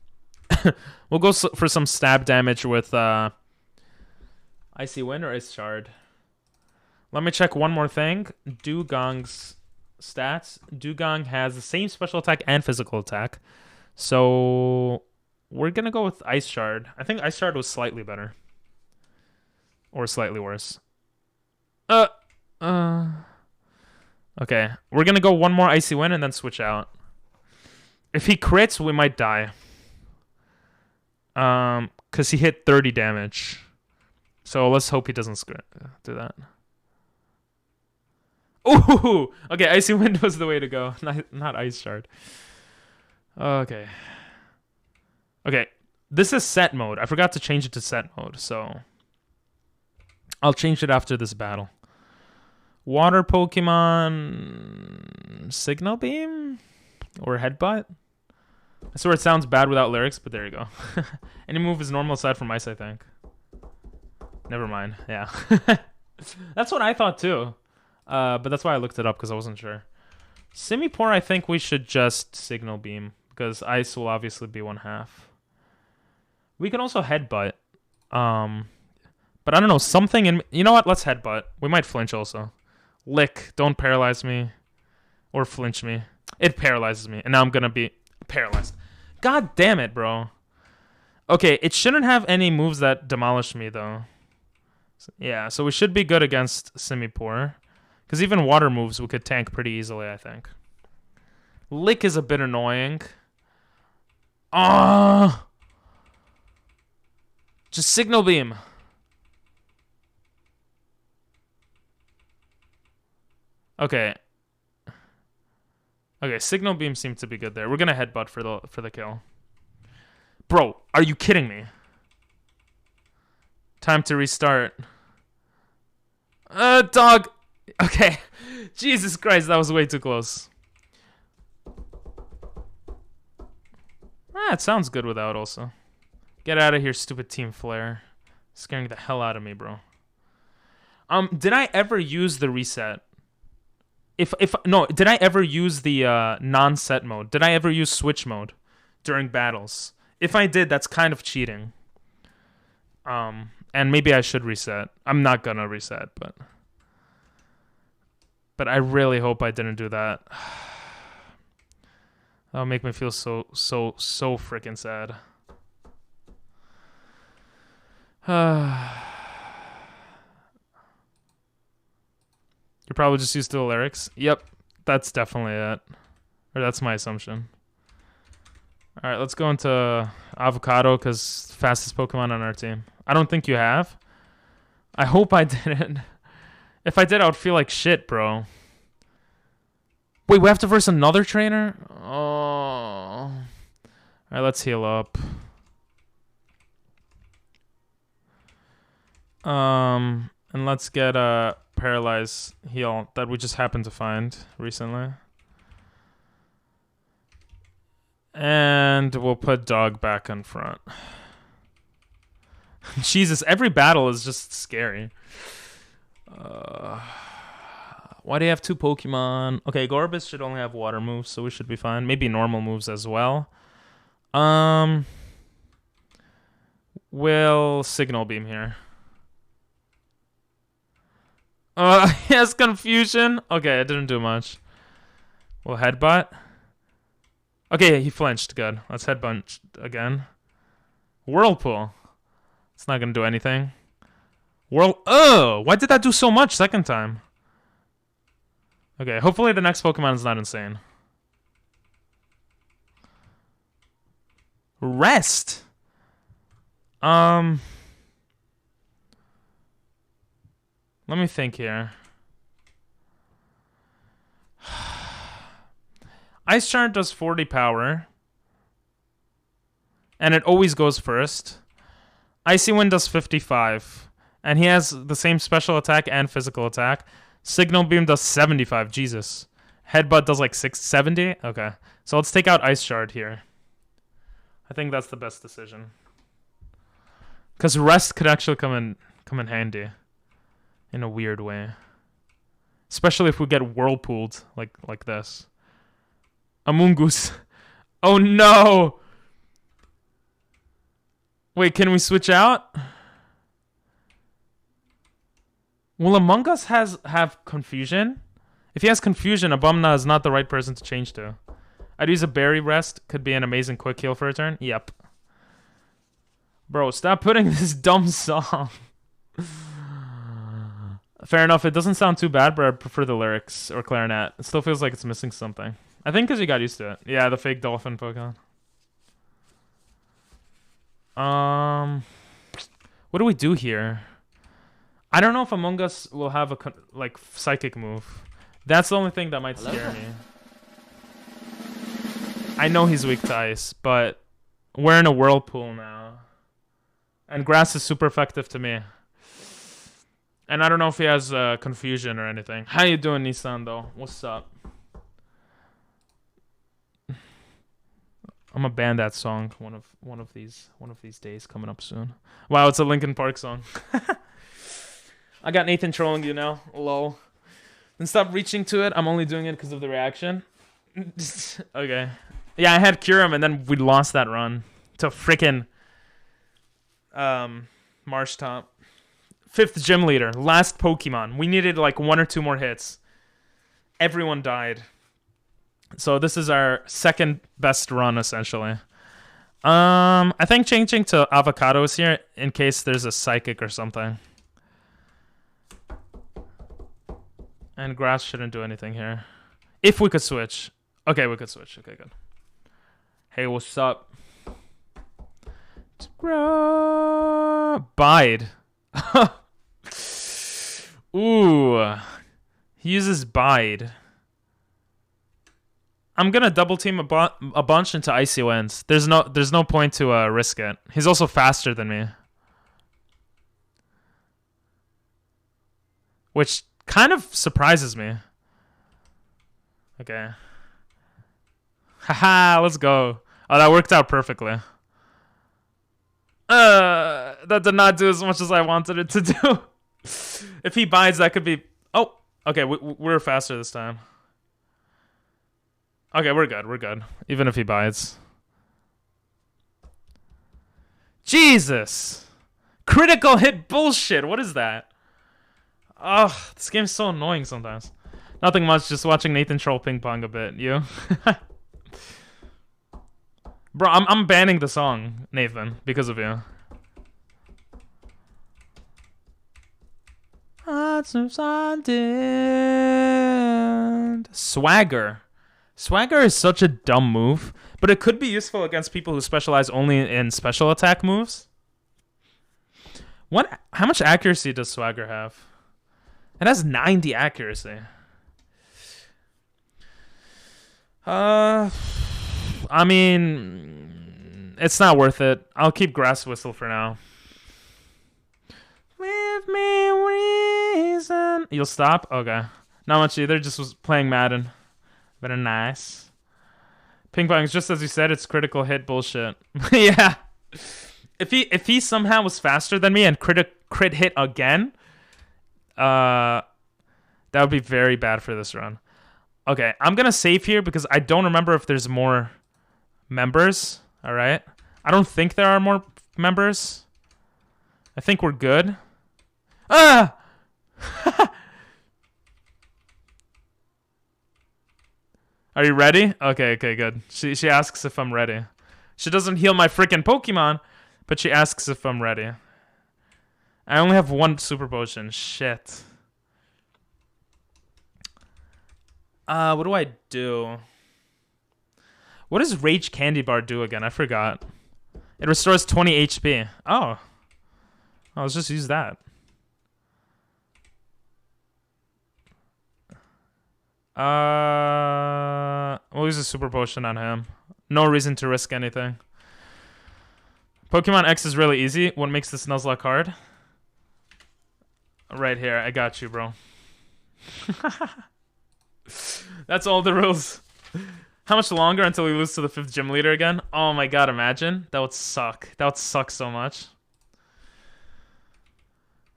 We'll go for some stab damage with Icy Wind or Ice Shard. Let me check one more thing. Dugong's stats. Dugong has the same special attack and physical attack. So we're going to go with Ice Shard. I think Ice Shard was slightly better. Or slightly worse. Okay. We're going to go one more Icy Wind and then switch out. If he crits, we might die. Because he hit 30 damage. So let's hope he doesn't do that. Ooh! Okay, Icy Wind was the way to go. Not Ice Shard. Okay. Okay, this is set mode. I forgot to change it to set mode, so I'll change it after this battle. Water Pokemon... Signal Beam? Or Headbutt? I swear it sounds bad without lyrics, but there you go. Any move is normal aside from Ice, I think. Never mind. Yeah. That's what I thought too. But that's why I looked it up, because I wasn't sure. Simipour, I think we should just Signal Beam, because Ice will obviously be 1/2. We can also Headbutt. But I don't know, something in... You know what? Let's Headbutt. We might flinch also. Lick. Don't paralyze me. Or flinch me. It paralyzes me, and now I'm gonna be paralyzed. God damn it, bro. Okay, it shouldn't have any moves that demolish me, though. Yeah, so we should be good against Simipour. Because even water moves we could tank pretty easily, I think. Lick is a bit annoying. Ah! Just Signal Beam. Okay. Okay, Signal Beam seems to be good there. We're gonna Headbutt for the kill. Bro, are you kidding me? Time to restart. Dog. Okay. Jesus Christ, that was way too close. Ah, it sounds good without also. Get out of here, stupid Team Flare. Scaring the hell out of me, bro. Did I ever use the reset? Did I ever use the non-set mode? Did I ever use switch mode during battles? If I did, that's kind of cheating. And maybe I should reset. I'm not gonna reset, but I really hope I didn't do that. That'll make me feel so freaking sad. You're probably just used to the lyrics. Yep, that's definitely it. Or that's my assumption. Alright, let's go into Avocado, because fastest Pokemon on our team. I don't think you have. I hope I didn't. If I did, I would feel like shit, bro. Wait, we have to verse another trainer? Oh. Alright, let's heal up. And let's get a Paralyze heal that we just happened to find recently. And we'll put Dog back in front. Jesus, every battle is just scary. Why do you have 2 Pokemon? Okay, Gorbis should only have water moves, so we should be fine. Maybe normal moves as well. We'll Signal Beam here. He has Confusion. Okay, it didn't do much. We'll Headbutt. Okay, he flinched. Good. Let's Headbutt again. Whirlpool. It's not gonna do anything. Oh! Why did that do so much second time? Okay, hopefully the next Pokemon is not insane. Rest! Let me think here. Ice Shard does 40 power. And it always goes first. Icy Wind does 55. And he has the same special attack and physical attack. Signal Beam does 75. Jesus. Headbutt does like 70? Okay. So let's take out Ice Shard here. I think that's the best decision. Because Rest could actually come in handy. In a weird way. Especially if we get whirlpooled like this. Amoonguss. Oh no! Wait, can we switch out? Will Among Us have confusion? If he has confusion, Abumna is not the right person to change to. I'd use a berry rest. Could be an amazing quick heal for a turn. Yep. Bro, stop putting this dumb song. Fair enough. It doesn't sound too bad, but I prefer the lyrics or clarinet. It still feels like it's missing something. I think because you got used to it. Yeah, the fake dolphin Pokemon. What do we do here? I don't know if Among Us will have a like psychic move. That's the only thing that might scare me. I know he's weak to ice, but we're in a whirlpool now. And grass is super effective to me. And I don't know if he has confusion or anything. How you doing, Nissan, though? What's up? I'm gonna ban that song one of these days coming up soon. Wow, it's a Linkin Park song. I got Nathan trolling you now. Lol. Then stop reaching to it. I'm only doing it because of the reaction. Okay. Yeah, I had Kyurem and then we lost that run to frickin' Marsh Top. 5th gym leader. Last Pokemon. We needed like 1 or 2 more hits. Everyone died. So this is our second best run essentially. I think changing to Avocado is here in case there's a psychic or something. And grass shouldn't do anything here. If we could switch. Okay, we could switch. Okay, good. Hey, what's up? Bide. Ooh. He uses Bide. I'm gonna double team a bunch into Icy Winds. There's no point to risk it. He's also faster than me. Which kind of surprises me. Okay. Haha, let's go. Oh, that worked out perfectly. That did not do as much as I wanted it to do. If he bides, that could be... Oh, okay, we're faster this time. Okay, we're good, we're good. Even if he bides. Jesus! Critical hit bullshit, what is that? Ugh, this game's so annoying sometimes. Nothing much, just watching Nathan troll ping pong a bit. You? Bro, I'm banning the song, Nathan, because of you. Swagger. Swagger is such a dumb move, but it could be useful against people who specialize only in special attack moves. How much accuracy does Swagger have? It has 90 accuracy. I mean, it's not worth it. I'll keep Grass Whistle for now. Give me reason. You'll stop? Okay. Not much either. Just was playing Madden. Very nice. Ping pong is just as you said. It's critical hit bullshit. Yeah. If he somehow was faster than me and crit hit again, that would be very bad for this run. Okay, I'm gonna save here because I don't remember if there's more members. All right. I don't think there are more members. I think we're good. Ah! Are you ready? Okay, good. She asks if I'm ready. She doesn't heal my freaking Pokemon, but she asks if I'm ready. I only have 1 super potion. Shit. What do I do? What does Rage Candy Bar do again? I forgot. It restores 20 HP. Oh, let's just use that. We'll use a super potion on him. No reason to risk anything. Pokemon X is really easy. What makes this Nuzlocke hard? Right here. I got you, bro. That's all the rules. How much longer until we lose to the 5th gym leader again? Oh my god, imagine. That would suck. That would suck so much.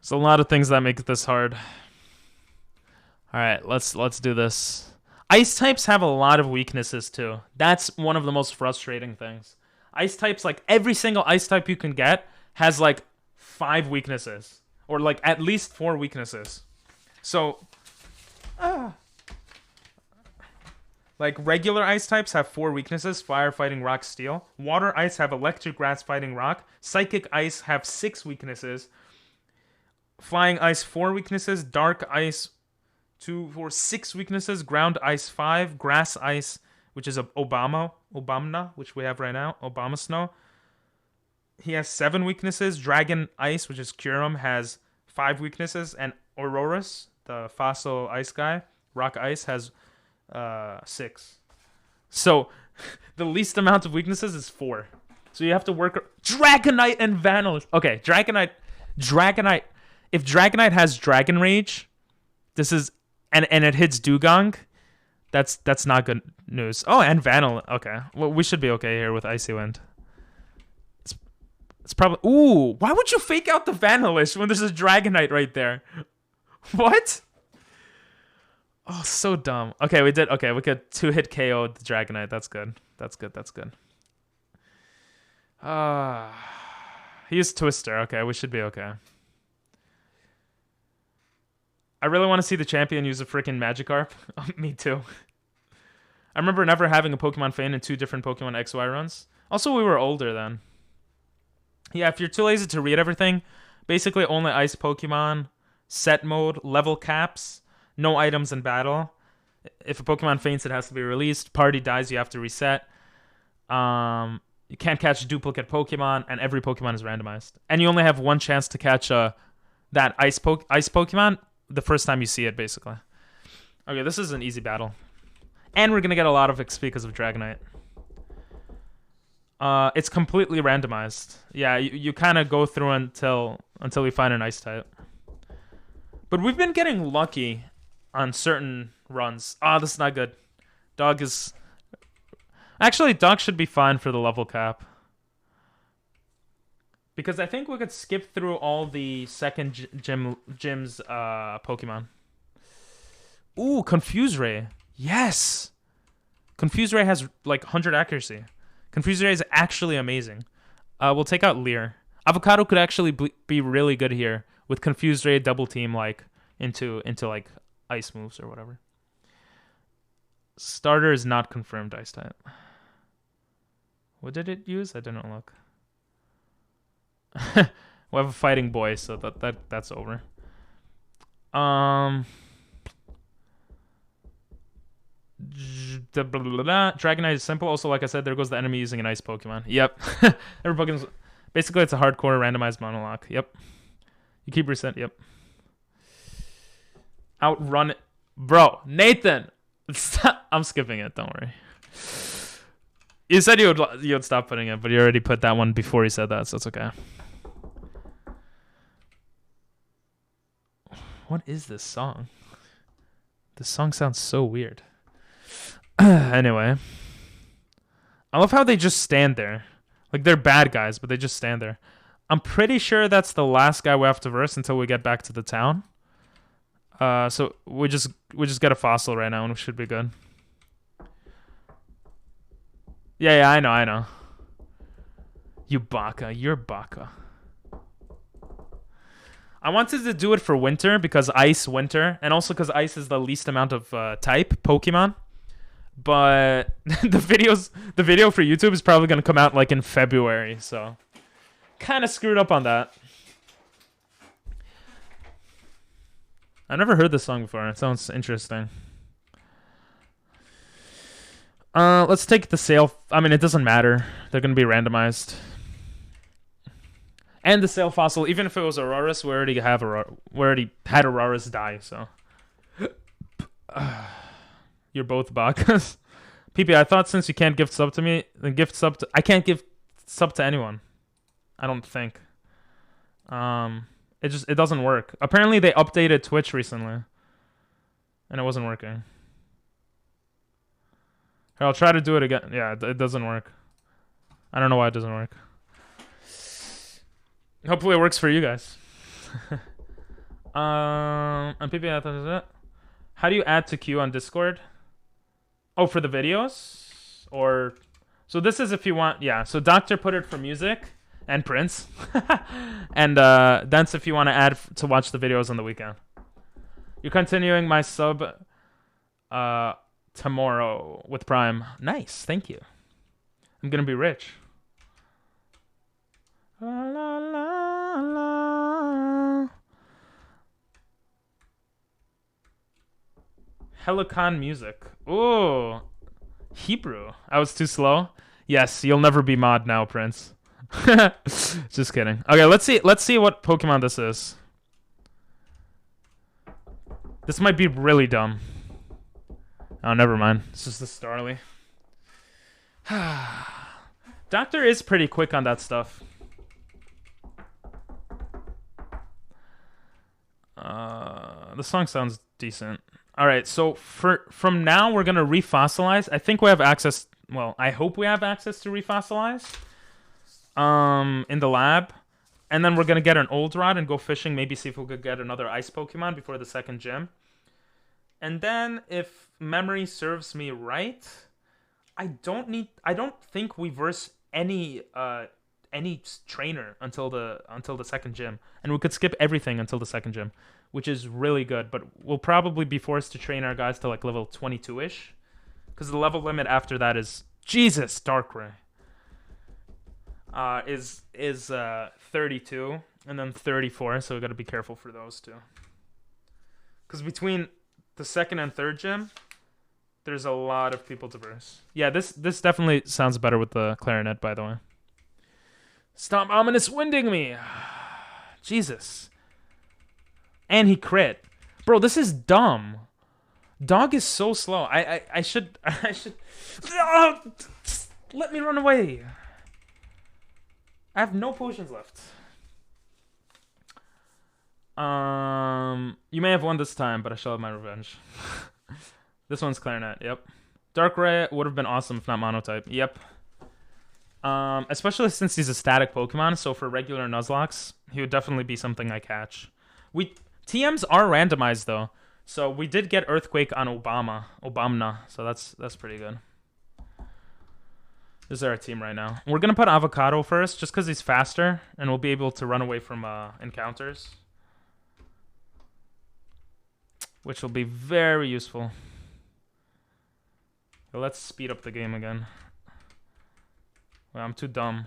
There's a lot of things that make this hard. Alright, let's do this. Ice types have a lot of weaknesses too. That's one of the most frustrating things. Ice types, like every single ice type you can get has like 5 weaknesses. Or like at least 4 weaknesses. So, like regular ice types have 4 weaknesses: fire, fighting, rock, steel. Water ice have electric, grass, fighting, rock. Psychic ice have 6 weaknesses. Flying ice 4 weaknesses. Dark ice 2, 4, 6 weaknesses. Ground ice 5. Grass ice, which is a Obamna, which we have right now. Obama snow. He has 7 weaknesses. Dragon ice, which is Kyurem, has 5 weaknesses. And Aurorus, the fossil ice guy, rock ice, has 6. So the least amount of weaknesses is 4. So you have to work Dragonite and Vanillite. Okay, Dragonite. If Dragonite has Dragon Rage, this is and it hits Dugong, that's not good news. Oh, and Vanillite. Okay, well, we should be okay here with Icy Wind. It's probably... Ooh, why would you fake out the Vanillish when there's a Dragonite right there? What? Oh, so dumb. Okay, we could 2-hit KO the Dragonite. That's good. That's good. He used Twister. Okay, we should be okay. I really want to see the champion use a freaking Magikarp. Me too. I remember never having a Pokemon Feint in 2 different Pokemon XY runs. Also, we were older then. Yeah, if you're too lazy to read everything, basically only ice Pokemon, set mode, level caps, no items in battle. If a Pokemon faints, it has to be released. Party dies, you have to reset. You can't catch a duplicate Pokemon, and every Pokemon is randomized. And you only have 1 chance to catch that ice Pokemon the first time you see it, basically. Okay, this is an easy battle. And we're going to get a lot of XP because of Dragonite. It's completely randomized. Yeah, you kind of go through until you find an ice type. But we've been getting lucky on certain runs. This is not good. Dog is... Actually, Dog should be fine for the level cap. Because I think we could skip through all the second gym's Pokemon. Ooh, Confuse Ray. Yes! Confuse Ray has like 100 accuracy. Confuse Ray is actually amazing. We'll take out Leer. Avocado could actually be really good here with Confuse Ray double team like into like ice moves or whatever. Starter is not confirmed ice type. What did it use? I didn't look. We have a fighting boy, so that's over. Dragonite is simple. Also, like I said, there goes the enemy using an ice Pokemon. Yep. Every Pokemon's... Basically, it's a hardcore randomized monologue. Yep. You keep reset. Yep. Outrun it. Bro, Nathan! I'm skipping it. Don't worry. You said you would stop putting it, but you already put that one before you said that, so it's okay. What is this song? This song sounds so weird. Anyway. I love how they just stand there. Like, they're bad guys, but they just stand there. I'm pretty sure that's the last guy we have to verse until we get back to the town. So we just get a fossil right now and we should be good. Yeah, I know. You Baka, you're Baka. I wanted to do it for winter because ice winter, and also because ice is the least amount of type Pokemon. But the video for YouTube is probably gonna come out like in February, so kind of screwed up on that. I never heard this song before. It sounds interesting. Let's take the sale. I mean, it doesn't matter. They're gonna be randomized. And the sale fossil, even if it was Aurorus, we already had Aurorus die, so. You're both Bakas. PP, I thought since you can't gift sub to me, then gift sub to... I can't give sub to anyone. I don't think. It doesn't work. Apparently they updated Twitch recently. And it wasn't working. Here, I'll try to do it again. Yeah, it doesn't work. I don't know why it doesn't work. Hopefully it works for you guys. And PP, I thought... How do you add to queue on Discord? Oh, for the videos? Or... So this is if you want, yeah. So Doctor put it for music and Prince, and that's if you want to add to watch the videos on the weekend. You're continuing my sub tomorrow with Prime. Nice, thank you. I'm gonna be rich. La, la, la, la. Helicon music. Ooh, Hebrew. I was too slow. Yes, you'll never be mod now, Prince. Just kidding. Okay, let's see what Pokemon this is. This might be really dumb. Oh, never mind. This is the Starly. Doctor is pretty quick on that stuff. The song sounds decent. All right, so from now we're gonna refossilize. I think we have access. Well, I hope we have access to refossilize. In the lab, and then we're gonna get an old rod and go fishing. Maybe see if we could get another ice Pokemon before the second gym. And then, if memory serves me right, I don't think we verse any trainer until the second gym, and we could skip everything until the second gym, which is really good. But we'll probably be forced to train our guys to like level 22-ish, because the level limit after that is Jesus Darkrai. Is 32 and then 34, so we got to be careful for those two. Because between the second and third gym, there's a lot of people to verse. Yeah, this definitely sounds better with the clarinet, by the way. Stop ominous winding me. Jesus. And he crit. Bro, this is dumb. Dog is so slow. I should oh, let me run away. I have no potions left. You may have won this time, but I shall have my revenge. This one's clarinet. Yep. Darkrai would have been awesome if not monotype. Yep. Especially since he's a static Pokemon, so for regular Nuzlocke, he would definitely be something I catch. TMs are randomized though, so we did get Earthquake on Obamna, so that's pretty good. This is our team right now. We're gonna put Avocado first, just because he's faster, and we'll be able to run away from encounters, which will be very useful. So let's speed up the game again. Well, I'm too dumb.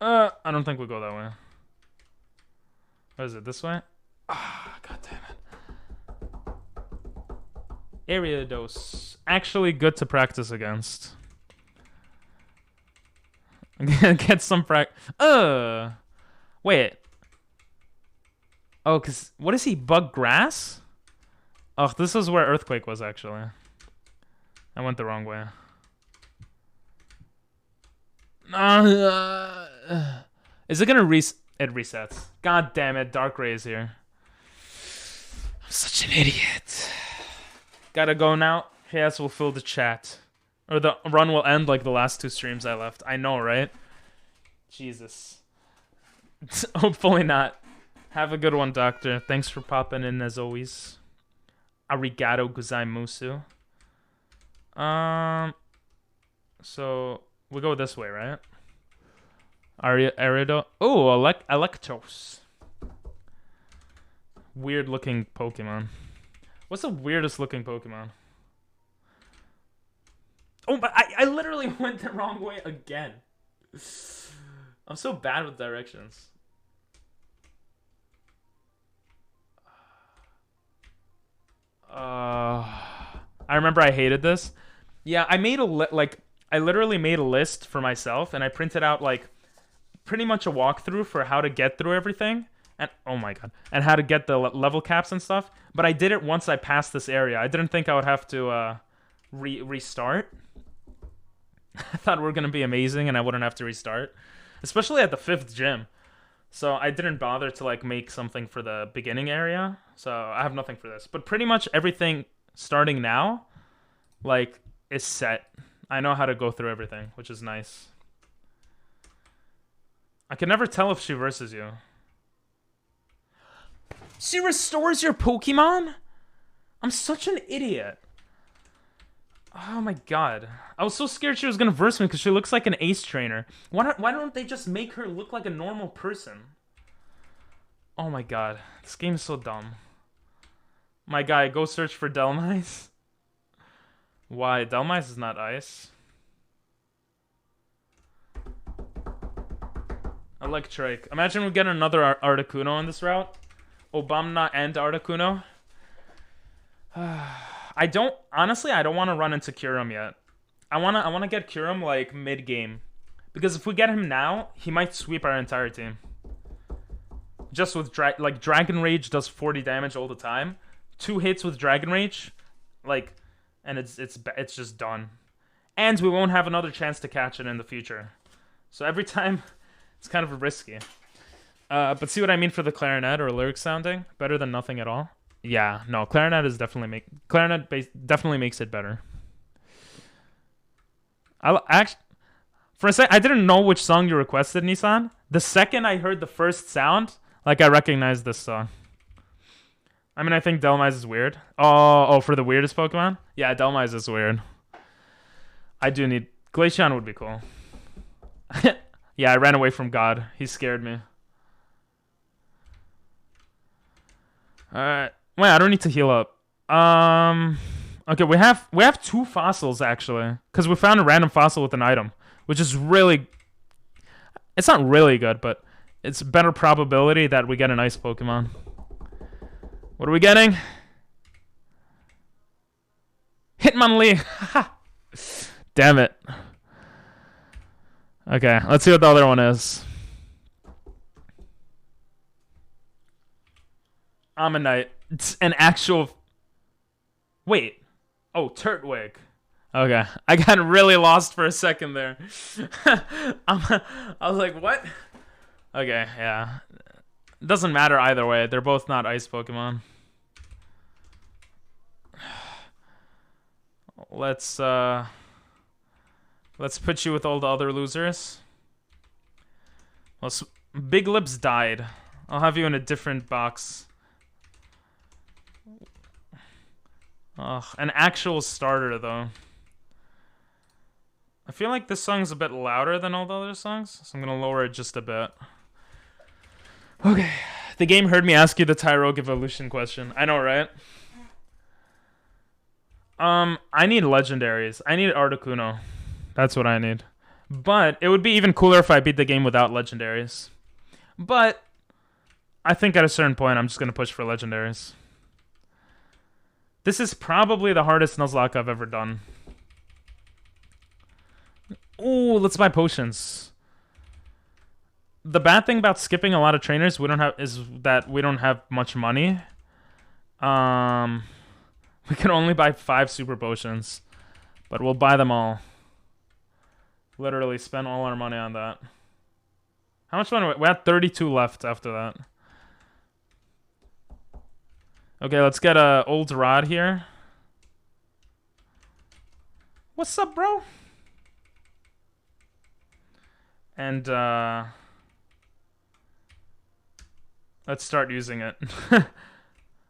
I don't think we go that way. What is it? This way? Ah, god damn it. Ariados. Actually good to practice against. Get some wait. Oh, cause what is he? Bug grass? Oh, this is where Earthquake was actually. I went the wrong way. Is it gonna it resets. God damn it, Darkrai is here. I'm such an idiot. Gotta go now. Chaos will fill the chat. Or the run will end like the last two streams I left. I know, right? Jesus. Hopefully not. Have a good one, Doctor. Thanks for popping in as always. Arigato gozaimasu. So we go this way, right? Arido. Oh, Electros. Weird looking Pokemon. What's the weirdest looking Pokemon? Oh, but I literally went the wrong way again. I'm so bad with directions. I remember I hated this. Yeah, I made I literally made a list for myself, and I printed out like pretty much a walkthrough for how to get through everything, and oh my god, and how to get the level caps and stuff. But I did it once I passed this area. I didn't think I would have to restart. I thought we were gonna be amazing, and I wouldn't have to restart, especially at the 5th gym. So I didn't bother to like make something for the beginning area. So I have nothing for this. But pretty much everything starting now, like, is set. I know how to go through everything, which is nice. I can never tell if she versus you. She restores your Pokemon? I'm such an idiot. Oh my god. I was so scared she was gonna verse me because she looks like an ace trainer. Why don't they just make her look like a normal person? Oh my god. This game is so dumb. My guy, go search for Dhelmise. Why? Dhelmise is not ice. Electric. Imagine we get another Articuno on this route. Obama and Articuno. I don't want to run into Kyurem yet. I wanna get Kyurem like mid game, because if we get him now, he might sweep our entire team. Just with Dragon Rage does 40 damage all the time. 2 hits with Dragon Rage, like, and it's just done. And we won't have another chance to catch it in the future. So every time, it's kind of risky. But see what I mean for the clarinet or lyric sounding? Better than nothing at all. Yeah, no, clarinet is definitely definitely makes it better. For a sec, I didn't know which song you requested, Nissan. The second I heard the first sound, like, I recognized this song. I mean, I think Dhelmise is weird. Oh, for the weirdest Pokemon? Yeah, Dhelmise is weird. I do need... Glaceon would be cool. Yeah, I ran away from God. He scared me. Alright. Wait, I don't need to heal up. Okay, we have 2 fossils, actually. Because we found a random fossil with an item. Which is really... It's not really good, but... It's better probability that we get an ice Pokemon. What are we getting? Hitmonlee! Damn it. Okay, let's see what the other one is. Ammonite. It's an actual... Wait. Oh, Turtwig. Okay. I got really lost for a second there. I was like, what? Okay, yeah. Doesn't matter either way. They're both not ice Pokemon. Let's put you with all the other losers. Well, Big Lips died. I'll have you in a different box. Ugh, an actual starter, though. I feel like this song's a bit louder than all the other songs, so I'm gonna lower it just a bit. Okay. The game heard me ask you the Tyrogue evolution question. I know, right? I need legendaries. I need Articuno. That's what I need. But it would be even cooler if I beat the game without legendaries. But I think at a certain point, I'm just gonna push for legendaries. This is probably the hardest Nuzlocke I've ever done. Ooh, let's buy potions. The bad thing about skipping a lot of trainers is that we don't have much money. We can only buy 5 super potions, but we'll buy them all. Literally spend all our money on that. How much money? We had 32 left after that. Okay, let's get a old rod here. What's up, bro? And let's start using it.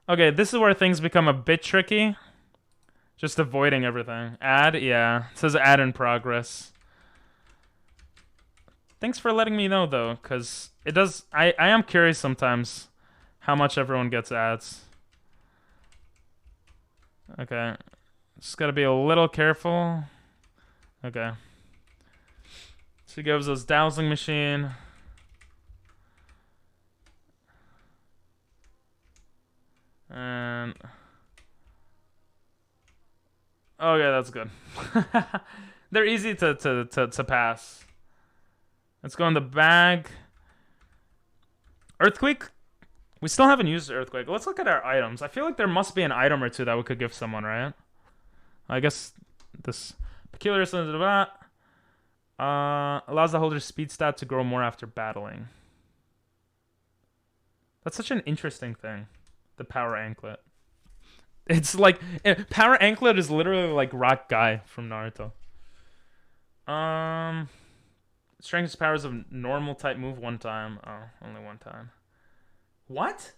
Okay, this is where things become a bit tricky. Just avoiding everything. Add, yeah. It says add in progress. Thanks for letting me know, though, because it does... I am curious sometimes how much everyone gets ads. Okay. Just gotta be a little careful. Okay. She gives us dowsing machine. And... oh yeah, that's good. They're easy to pass. Let's go in the bag. Earthquake? We still haven't used Earthquake. Let's look at our items. I feel like there must be an item or two that we could give someone, right? I guess this peculiar allows the holder's speed stat to grow more after battling. That's such an interesting thing. The power anklet. It's like power anklet is literally like Rock Guy from Naruto. Strengthens powers of normal type move 1 time. Oh, only 1 time. What?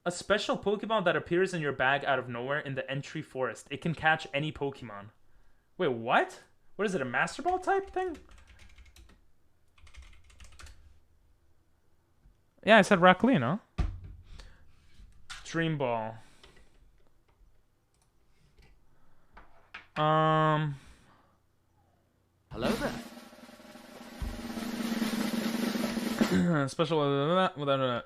A special Pokeball that appears in your bag out of nowhere in the entry forest. It can catch any Pokemon. Wait, what? What is it, a Master Ball type thing? Yeah, I said Rock Lee, no? Dream Ball. Hello there. Special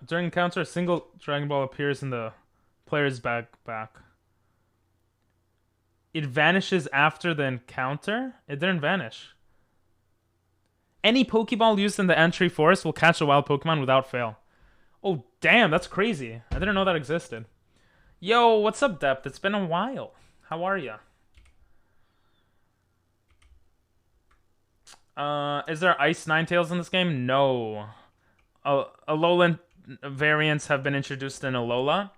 during encounter, a single Dragon Ball appears in the player's backpack. It vanishes after the encounter? It didn't vanish. Any Pokeball used in the entry forest will catch a wild Pokemon without fail. Oh, damn, that's crazy. I didn't know that existed. Yo, what's up, Depth? It's been a while. How are ya? Is there Ice Ninetales in this game? No. Alolan variants have been introduced in Alola.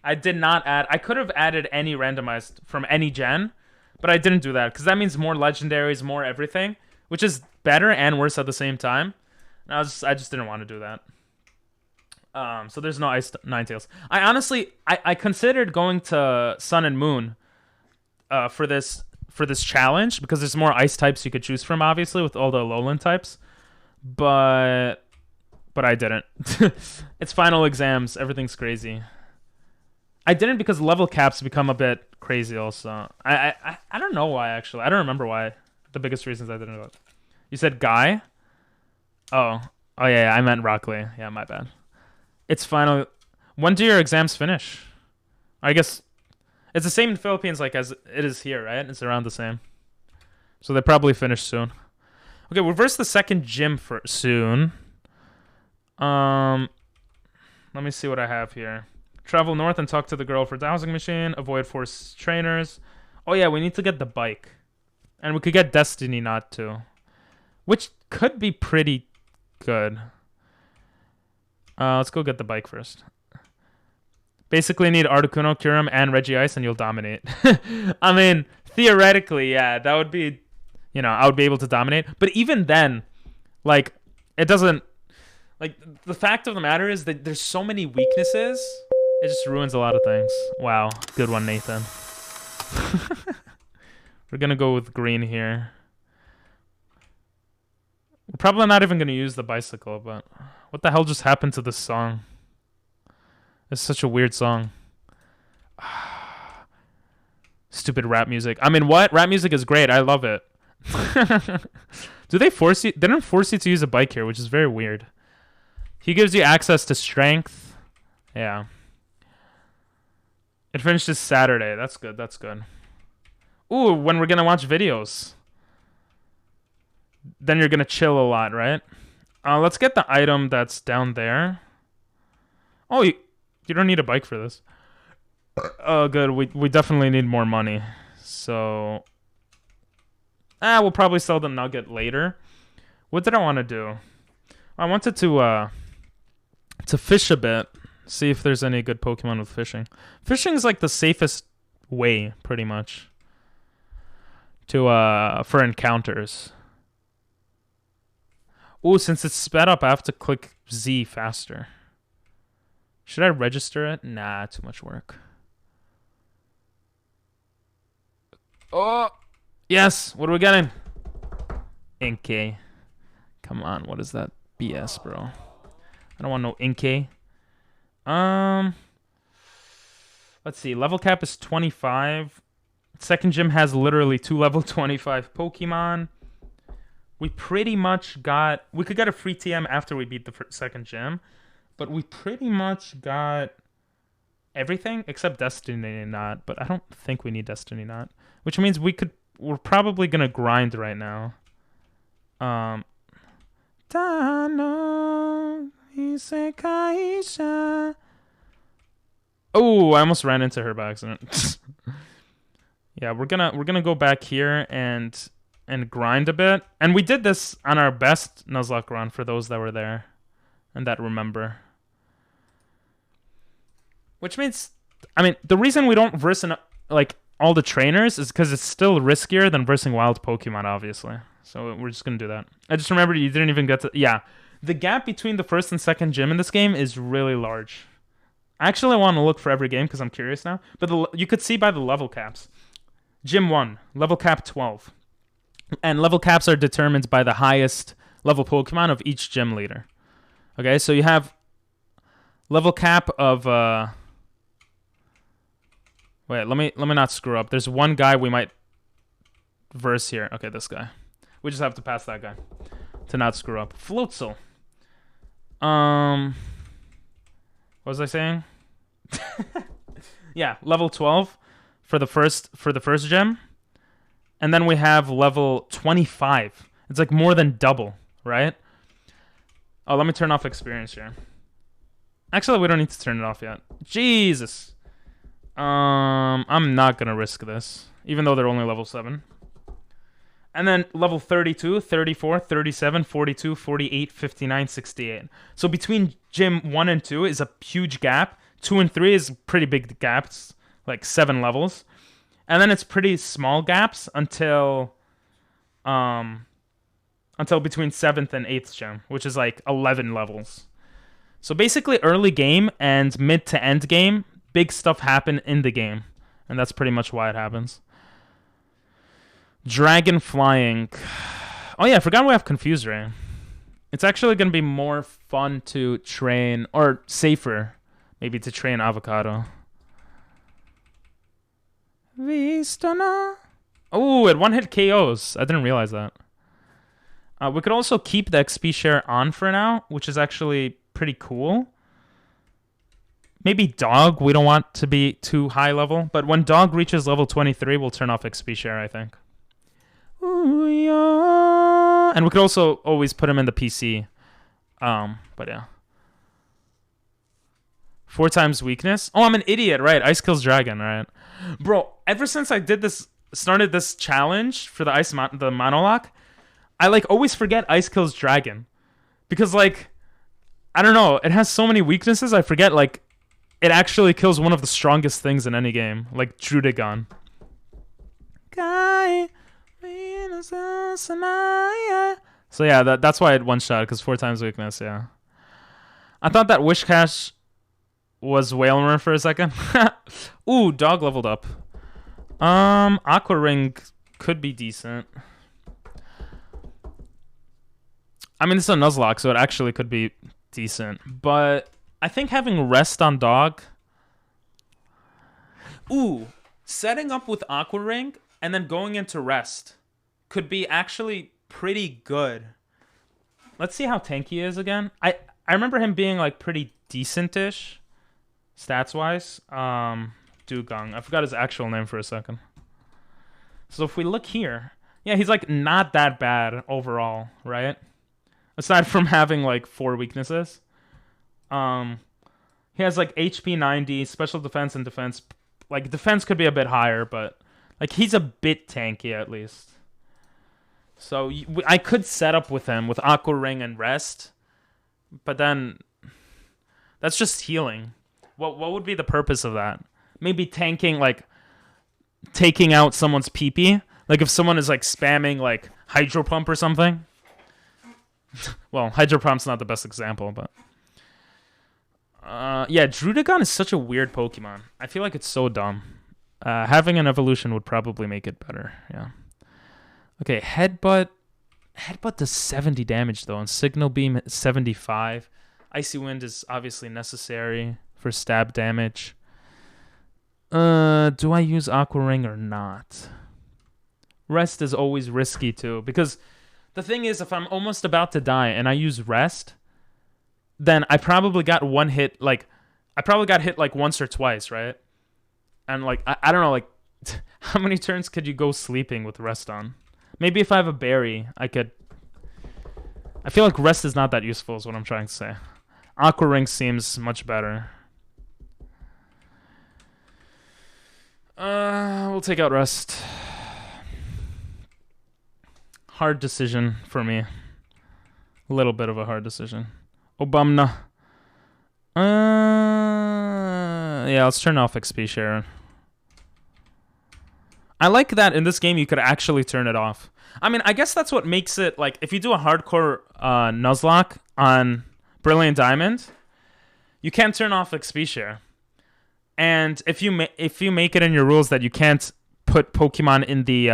I did not add... I could have added any randomized from any gen, but I didn't do that, because that means more legendaries, more everything, which is better and worse at the same time. And I just didn't want to do that. So there's no Ice Ninetales. I honestly... I considered going to Sun and Moon for this challenge, because there's more ice types you could choose from, obviously, with all the Alolan types. But I didn't. It's final exams. Everything's crazy. I didn't because level caps become a bit crazy also. I don't know why, actually. I don't remember why. The biggest reasons I didn't do it. You said Guy? Oh, yeah, I meant Rock Lee. Yeah, my bad. It's final. When do your exams finish? I guess it's the same in the Philippines like as it is here, right? It's around the same. So they probably finish soon. Okay, reverse the second gym for soon. Let me see what I have here. Travel north and talk to the girl for dowsing machine. Avoid force trainers. Oh yeah, we need to get the bike. And we could get Destiny Knot too. Which could be pretty good. Let's go get the bike first. Basically need Articuno, Kyurem, and Regice and you'll dominate. I mean, theoretically, yeah, that would be... You know, I would be able to dominate. But even then, like, it doesn't... Like, the fact of the matter is that there's so many weaknesses... It just ruins a lot of things. Wow. Good one, Nathan. We're going to go with green here. We're probably not even going to use the bicycle, but... What the hell just happened to this song? It's such a weird song. Stupid rap music. I mean, what? Rap music is great. I love it. Do they force you? They don't force you to use a bike here, which is very weird. He gives you access to strength. Yeah. It finishes Saturday. That's good. That's good. Ooh, when we're gonna watch videos. Then you're gonna chill a lot, right? Let's get the item that's down there. Oh, you don't need a bike for this. Oh, good. We definitely need more money. So... we'll probably sell the nugget later. What did I want to do? I wanted to fish a bit. See if there's any good Pokemon with fishing. Fishing is like the safest way, pretty much. For encounters. Ooh, since it's sped up, I have to click Z faster. Should I register it? Nah, too much work. Oh! Yes! What are we getting? Inkay. Come on, what is that BS, bro? I don't want no Inkay. Let's see. Level cap is 25. Second gym has literally 2 level 25 Pokemon. We pretty much got... We could get a free TM after we beat the second gym. But we pretty much got everything except Destiny Knot. But I don't think we need Destiny Knot. Which means we're probably going to grind right now. Oh, I almost ran into her by accident. Yeah, we're gonna go back here and grind a bit. And we did this on our best Nuzlocke run for those that were there and that remember. Which means, I mean, the reason we don't verse like all the trainers is because it's still riskier than versing wild Pokemon, obviously. So we're just gonna do that. I just remembered you didn't even get to... Yeah, the gap between the first and second gym in this game is really large. I actually want to look for every game because I'm curious now. But you could see by the level caps. Gym 1, level cap 12. And level caps are determined by the highest level Pokemon of each gym leader. Okay, so you have level cap of... Wait, let me not screw up. There's one guy we might verse here. Okay, this guy. We just have to pass that guy to not screw up. Floatzel. What was I saying? Yeah, level 12 for the first gem. And then we have level 25. It's like more than double, right? Oh, let me turn off experience here. Actually, we don't need to turn it off yet. Jesus. I'm not going to risk this, even though they're only level 7. And then level 32, 34, 37, 42, 48, 59, 68. So between gym 1 and 2 is a huge gap. 2 and 3 is pretty big gaps, like 7 levels. And then it's pretty small gaps until between 7th and 8th gym, which is like 11 levels. So basically early game and mid to end game, big stuff happen in the game. And that's pretty much why it happens. Dragon Flying. Oh yeah, I forgot we have Confuse Ray. It's actually going to be more fun to train, or safer, maybe, to train Avocado. Vistana. Oh, it one-hit KOs. I didn't realize that. We could also keep the XP share on for now, which is actually pretty cool. Maybe Dog, we don't want to be too high level, but when Dog reaches level 23, we'll turn off XP share, I think. Ooh, yeah. And we could also always put him in the PC. But yeah. 4 times weakness. Oh, I'm an idiot, right? Ice kills dragon, right? Bro, ever since I started this challenge for the the Monolock, I like always forget Ice kills dragon. Because like, I don't know, it has so many weaknesses, I forget like, it actually kills one of the strongest things in any game. Like Druddigon. Guy. So yeah, that's why I had one shot, because 4 times weakness, yeah. I thought that Wish Cash was Whalmer for a second. Ooh, Dog leveled up. Aqua Ring could be decent. I mean, it's a Nuzlocke, so it actually could be decent. But I think having Rest on Dog... Ooh, setting up with Aqua Ring and then going into Rest could be actually pretty good. Let's see how tanky he is again. I remember him being like pretty decent-ish stats-wise. Dugong. I forgot his actual name for a second. So if we look here, yeah, he's like not that bad overall, right? Aside from having like 4 weaknesses. He has like HP 90, special defense and defense. Like defense could be a bit higher, but like he's a bit tanky at least. So I could set up with him with Aqua Ring and Rest, but then that's just healing. What would be the purpose of that? Maybe tanking, like taking out someone's PP. Like if someone is like spamming like Hydro Pump or something. Well, Hydro Pump's not the best example, but yeah, Druddigon is such a weird Pokemon. I feel like it's so dumb. Having an evolution would probably make it better. Yeah. Okay, Headbutt. Headbutt does 70 damage though, and Signal Beam 75. Icy Wind is obviously necessary for stab damage. Do I use Aqua Ring or not? Rest is always risky too, because the thing is, if I'm almost about to die and I use Rest, then I probably got one hit, like, I probably got hit like once or twice, right? And like, I don't know, like, how many turns could you go sleeping with Rest on? Maybe if I have a berry, I could... I feel like Rest is not that useful is what I'm trying to say. Aqua Ring seems much better. We'll take out Rest. Hard decision for me. A little bit of a hard decision. Obumna. Yeah, let's turn off XP share. I like that in this game you could actually turn it off. I mean, I guess that's what makes it, like, if you do a hardcore Nuzlocke on Brilliant Diamond, you can't turn off XP share. And if you make it in your rules that you can't put Pokemon in the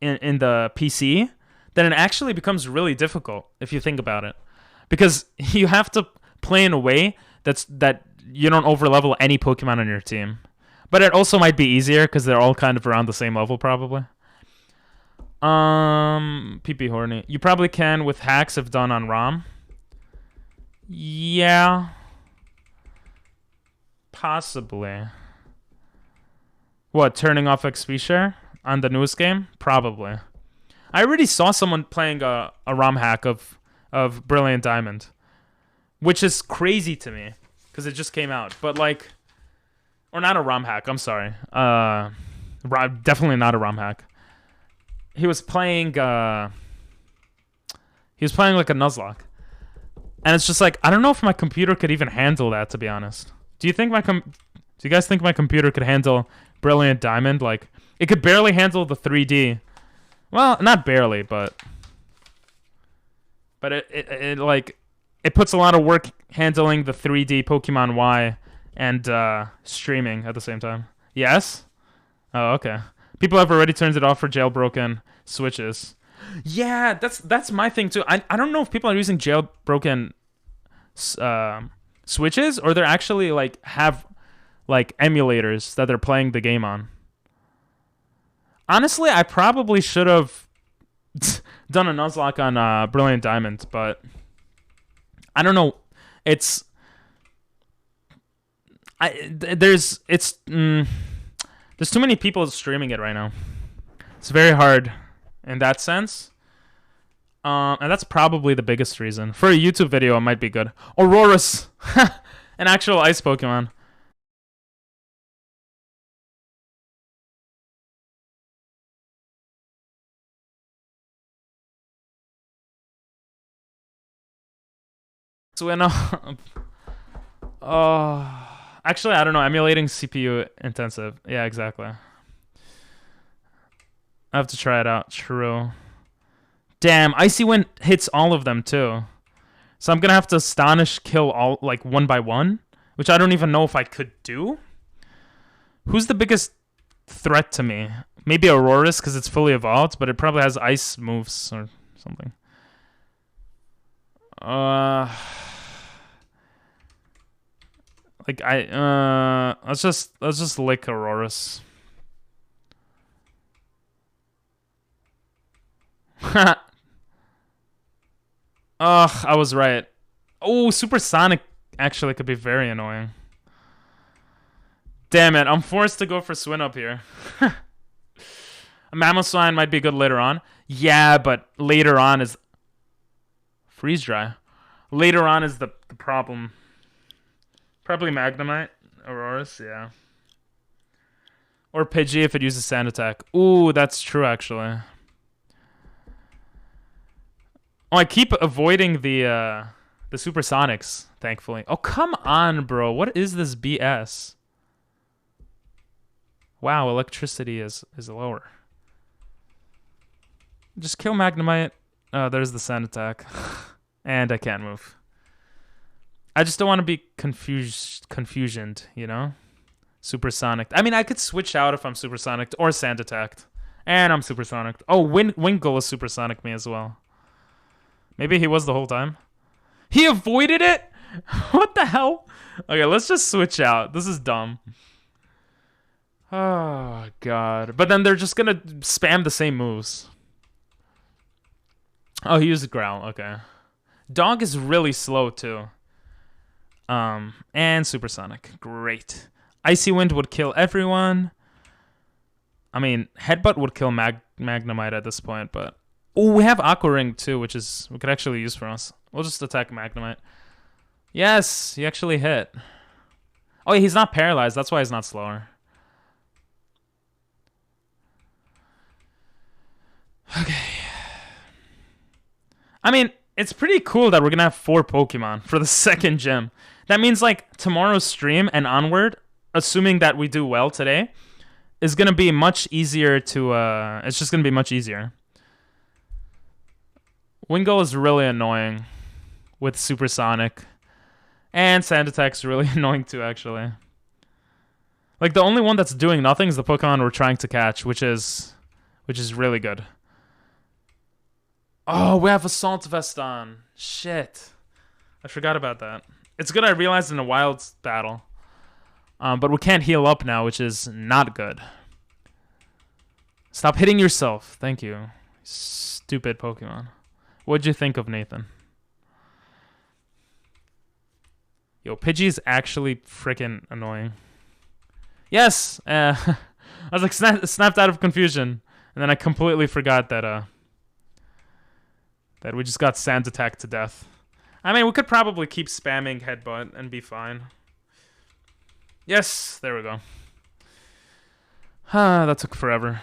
in the PC, then it actually becomes really difficult if you think about it, because you have to play in a way that you don't overlevel any Pokemon on your team. But it also might be easier because they're all kind of around the same level probably. PP Horny. You probably can with hacks if done on ROM. Yeah. Possibly. What, turning off XP share on the newest game? Probably. I already saw someone playing a ROM hack of Brilliant Diamond, which is crazy to me because it just came out. But like, or not a ROM hack. I'm sorry. Definitely not a ROM hack. He was playing. He was playing like a Nuzlocke, and it's just like I don't know if my computer could even handle that. To be honest, do you think do you guys think my computer could handle Brilliant Diamond? Like, it could barely handle the 3D. Well, not barely, but it like it puts a lot of work handling the 3D Pokemon Y and streaming at the same time. Yes? Oh, okay. People have already turned it off for jailbroken Switches. Yeah, that's my thing too. I don't know if people are using jailbroken Switches or they're actually like have like emulators that they're playing the game on. Honestly, I probably should have done a Nuzlocke on Brilliant Diamond, but I don't know. There's too many people streaming it right now. It's very hard in that sense. And that's probably the biggest reason. For a YouTube video, it might be good. Aurorus! An actual ice Pokemon. So actually, I don't know. Emulating CPU intensive. Yeah, exactly. I have to try it out. True. Damn, Icy Wind hits all of them too. So I'm gonna have to Astonish kill all like one by one, which I don't even know if I could do. Who's the biggest threat to me? Maybe Aurorus because it's fully evolved, but it probably has ice moves or something. Like let's just lick Aurorus. Ugh, I was right. Oh, Supersonic actually could be very annoying. Damn it, I'm forced to go for Swinub here. A Mamoswine might be good later on. Yeah, but later on is Freeze Dry. Later on is the problem. Probably Magnemite. Aurorus, yeah. Or Pidgey if it uses Sand Attack. Ooh, that's true actually. Oh, I keep avoiding the Supersonics, thankfully. Oh, come on, bro. What is this BS? Wow, electricity is lower. Just kill Magnemite. Oh, there's the Sand Attack. And I can't move. I just don't want to be confusioned, you know? Supersonic. I mean, I could switch out if I'm Supersonic or Sand Attacked. And I'm Supersonic. Oh, Wingull is Supersonic me as well. Maybe he was the whole time. He avoided it? What the hell? Okay, let's just switch out. This is dumb. Oh, God. But then they're just going to spam the same moves. Oh, he used Growl. Okay. Dog is really slow, too. And Supersonic. Great. Icy Wind would kill everyone. I mean, Headbutt would kill Magnemite at this point, but... Oh, we have Aqua Ring too, which is we could actually use for us. We'll just attack Magnemite. Yes, he actually hit. Oh, he's not paralyzed. That's why he's not slower. Okay. I mean, it's pretty cool that we're going to have 4 Pokemon for the second gym. That means, like, tomorrow's stream and onward, assuming that we do well today, is going to be much easier to... it's just going to be much easier. Wingull is really annoying with Supersonic. And Sand Attack's really annoying too, actually. Like, the only one that's doing nothing is the Pokemon we're trying to catch, which is really good. Oh, we have Assault Vest on. Shit. I forgot about that. It's good I realized in a wild battle. But we can't heal up now, which is not good. Stop hitting yourself. Thank you. Stupid Pokemon. What'd you think of Nathan? Yo, Pidgey's actually freaking annoying. Yes! I was like snapped out of confusion. And then I completely forgot that we just got sand attacked to death. I mean, we could probably keep spamming Headbutt and be fine. Yes! There we go. That took forever.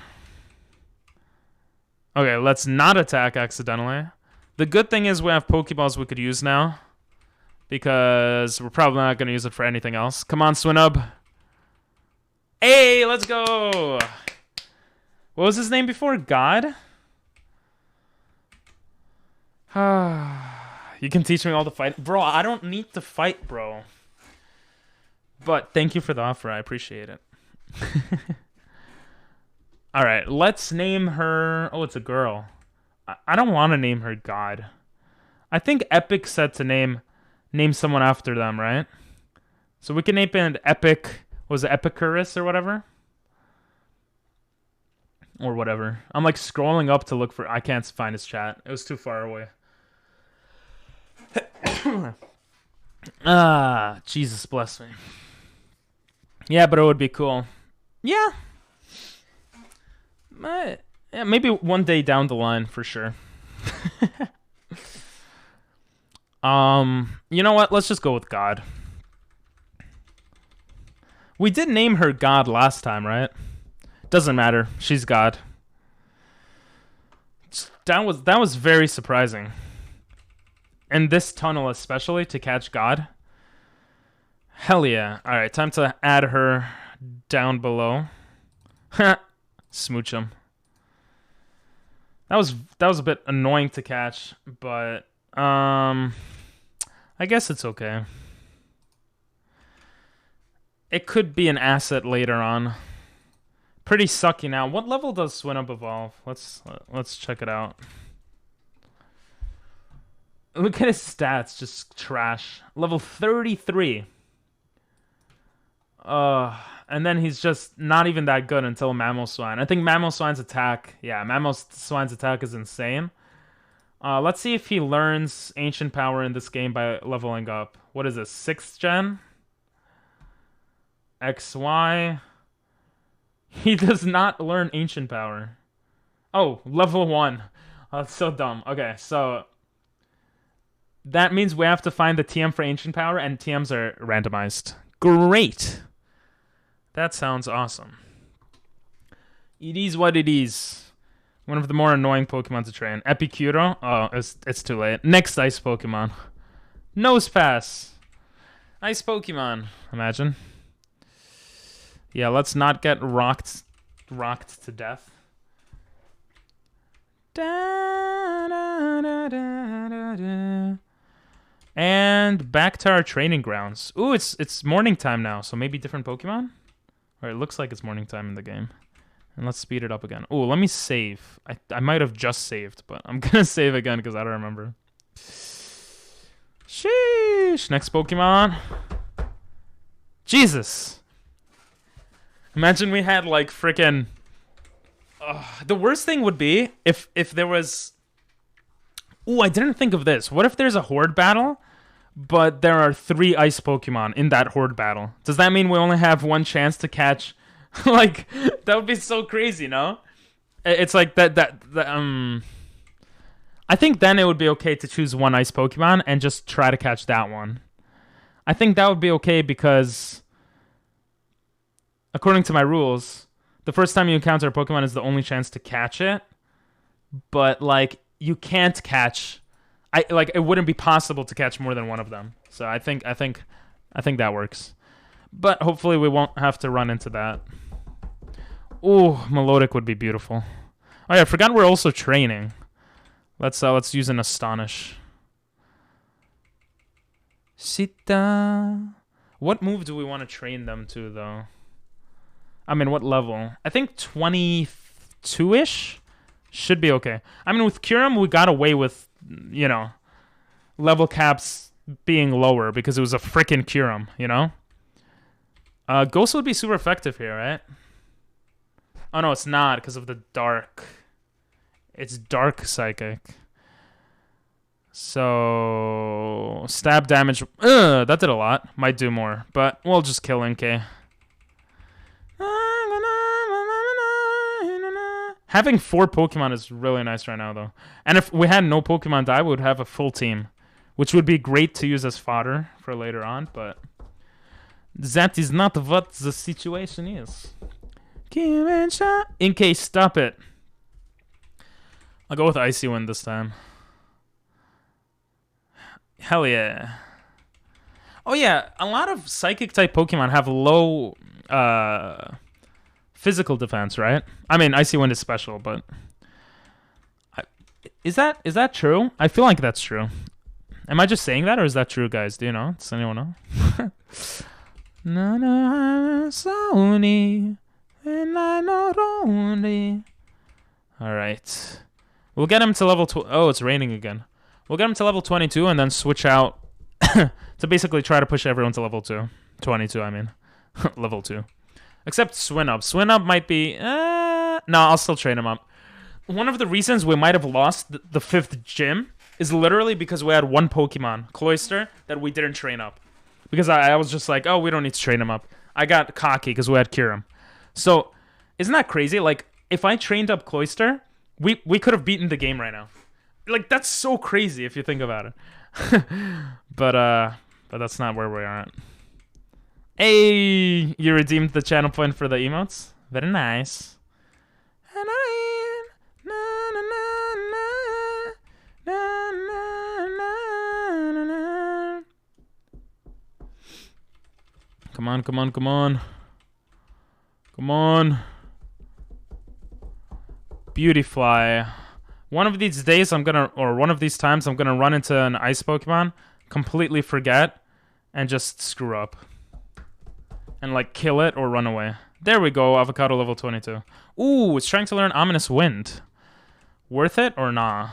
Okay, let's not attack accidentally. The good thing is we have Pokeballs we could use now. Because we're probably not going to use it for anything else. Come on, Swinub. Hey, let's go! What was his name before? God? You can teach me all the fight. Bro, I don't need to fight, bro. But thank you for the offer. I appreciate it. Alright, let's name her... Oh, it's a girl. I don't want to name her God. I think Epic said to name someone after them, right? So we can name it Epic... Was it Epicurus or whatever? Or whatever. I'm like scrolling up to look for... I can't find his chat. It was too far away. Jesus bless me. Yeah, but it would be cool. Yeah. Yeah, maybe one day down the line for sure. You know what? Let's just go with God. We did name her God last time, right? Doesn't matter. She's God. That was very surprising. And this tunnel especially to catch God. Hell yeah. Alright, time to add her down below. Smooch him. That was a bit annoying to catch, but I guess it's okay. It could be an asset later on. Pretty sucky now. What level does Swinub evolve? Let's check it out. Look at his stats, just trash. Level 33. And then he's just not even that good until Mamoswine. I think Mamoswine's attack... Yeah, Mamoswine's attack is insane. Let's see if he learns Ancient Power in this game by leveling up. What is this, 6th gen? XY. He does not learn Ancient Power. Oh, level 1. Oh, that's so dumb. Okay, so... That means we have to find the TM for Ancient Power, and TMs are randomized. Great! That sounds awesome. It is what it is. One of the more annoying Pokemon to train. Epicuro? Oh, it's too late. Next Ice Pokemon. Nosepass. Ice Pokemon. Imagine. Yeah, let's not get rocked to death. Da, da, da, da, da, da. And back to our training grounds. Ooh, it's morning time now, so maybe different Pokemon? Or it looks like it's morning time in the game. And let's speed it up again. Ooh, let me save. I might have just saved, but I'm gonna save again because I don't remember. Sheesh. Next Pokemon. Jesus. Imagine we had like freaking... the worst thing would be if there was... Ooh, I didn't think of this. What if there's a horde battle, but there are 3 ice Pokemon in that horde battle? Does that mean we only have one chance to catch? Like, that would be so crazy, no? It's like that. I think then it would be okay to choose one ice Pokemon and just try to catch that one. I think that would be okay because, according to my rules, the first time you encounter a Pokemon is the only chance to catch it. But like, you can't catch. It wouldn't be possible to catch more than one of them. So I think that works. But hopefully we won't have to run into that. Ooh, Melodic would be beautiful. Oh yeah, I forgot we're also training. Let's use an Astonish. Sita. What move do we want to train them to though? I mean, what level? I think 22-ish should be okay. I mean, with Kyurem, we got away with, you know, level caps being lower because it was a freaking Kyurem, you know? Ghost would be super effective here, right? Oh, no, it's not because of the dark. It's dark psychic. So, stab damage. That did a lot. Might do more, but we'll just kill NK. Having 4 Pokemon is really nice right now, though. And if we had no Pokemon die, we would have a full team, which would be great to use as fodder for later on, but that is not what the situation is. NK, stop it. I'll go with Icy Wind this time. Hell yeah. Oh yeah, a lot of Psychic-type Pokemon have low physical defense, right? I mean, Icy Wind is special, but... Is that true? I feel like that's true. Am I just saying that, or is that true, guys? Do you know? Does anyone know? Alright. We'll get him to level... Oh, it's raining again. We'll get him to level 22 and then switch out to basically try to push everyone to level 2. 22, I mean. Level 2. Except Swinub. Swinub might be... No, I'll still train him up. One of the reasons we might have lost the 5th gym is literally because we had one Pokemon, Cloyster, that we didn't train up. Because I was just like, oh, we don't need to train him up. I got cocky because we had Kyurem. So, isn't that crazy? Like, if I trained up Cloyster, we could have beaten the game right now. Like, that's so crazy if you think about it. But that's not where we are at. Hey, you redeemed the channel point for the emotes? Very nice. Come on, come on, come on. Come on. Beautyfly. One of these days one of these times I'm gonna run into an ice Pokemon, completely forget, and just screw up. And like kill it or run away. There we go, Avocado level 22. Ooh, it's trying to learn Ominous Wind. Worth it or nah?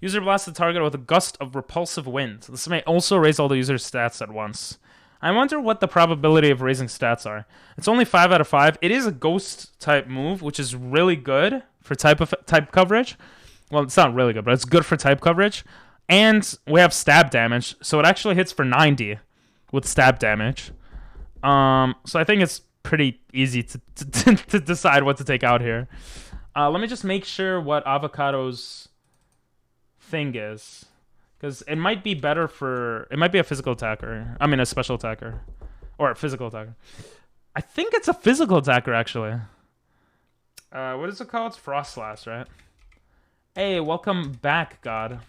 User blasts the target with a gust of repulsive wind. This may also raise all the user's stats at once. I wonder what the probability of raising stats are. It's only 5 out of 5. It is a ghost type move, which is really good for type coverage. Well, it's not really good, but it's good for type coverage. And we have stab damage, so it actually hits for 90 with stab damage. So I think it's pretty easy to decide what to take out here. Let me just make sure what Avocado's thing is. Because it might be better for... It might be a physical attacker. I mean, a special attacker. Or a physical attacker. I think it's a physical attacker, actually. What is it called? It's Frostlass, right? Hey, welcome back, God.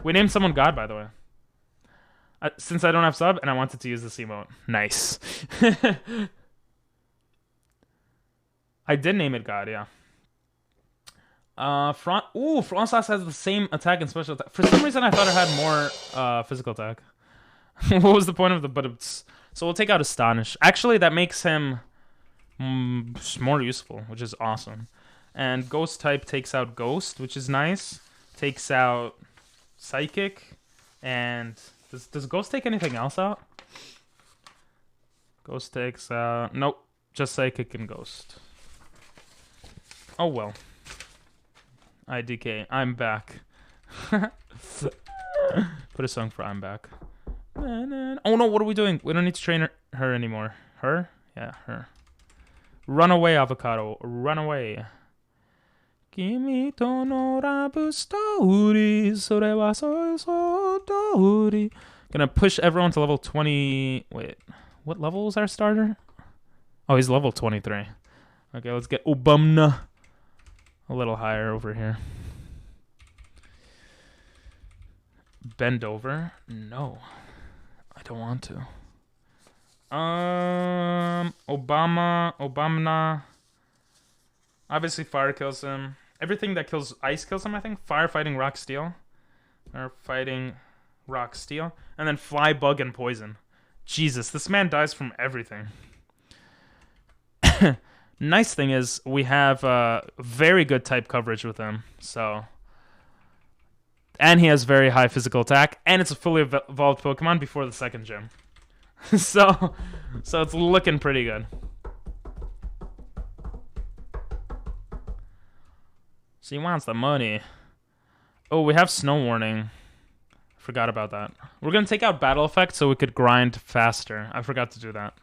We named someone God, by the way. Since I don't have sub, and I wanted to use this emote. Nice. I did name it God, yeah. Frostlass has the same attack and special attack. For some reason, I thought it had more physical attack. What was the point of the but? So we'll take out Astonish. Actually, that makes him more useful, which is awesome. And Ghost type takes out Ghost, which is nice. Takes out Psychic. And does Ghost take anything else out? Ghost takes out... Nope. Just Psychic and Ghost. Oh well. IDK, I'm back. Put a song for I'm back. Oh no, what are we doing? We don't need to train her anymore. Her? Yeah, her. Run away, Avocado. Run away. Kimi to no rabu story. Sore wa story. Gonna push everyone to level 20. Wait, what level is our starter? Oh, he's level 23. Okay, let's get Obumna a little higher over here. Bend over? No. I don't want to. Obamna. Obviously fire kills him. Everything that kills ice kills him, I think. Fire fighting rock steel. Or fighting rock steel. And then fly, bug, and poison. Jesus, this man dies from everything. Nice thing is we have very good type coverage with him. So, and he has very high physical attack, and it's a fully evolved Pokemon before the second gym. so it's looking pretty good. She wants the money. Oh, we have Snow Warning. Forgot about that. We're going to take out Battle Effect so we could grind faster. I forgot to do that.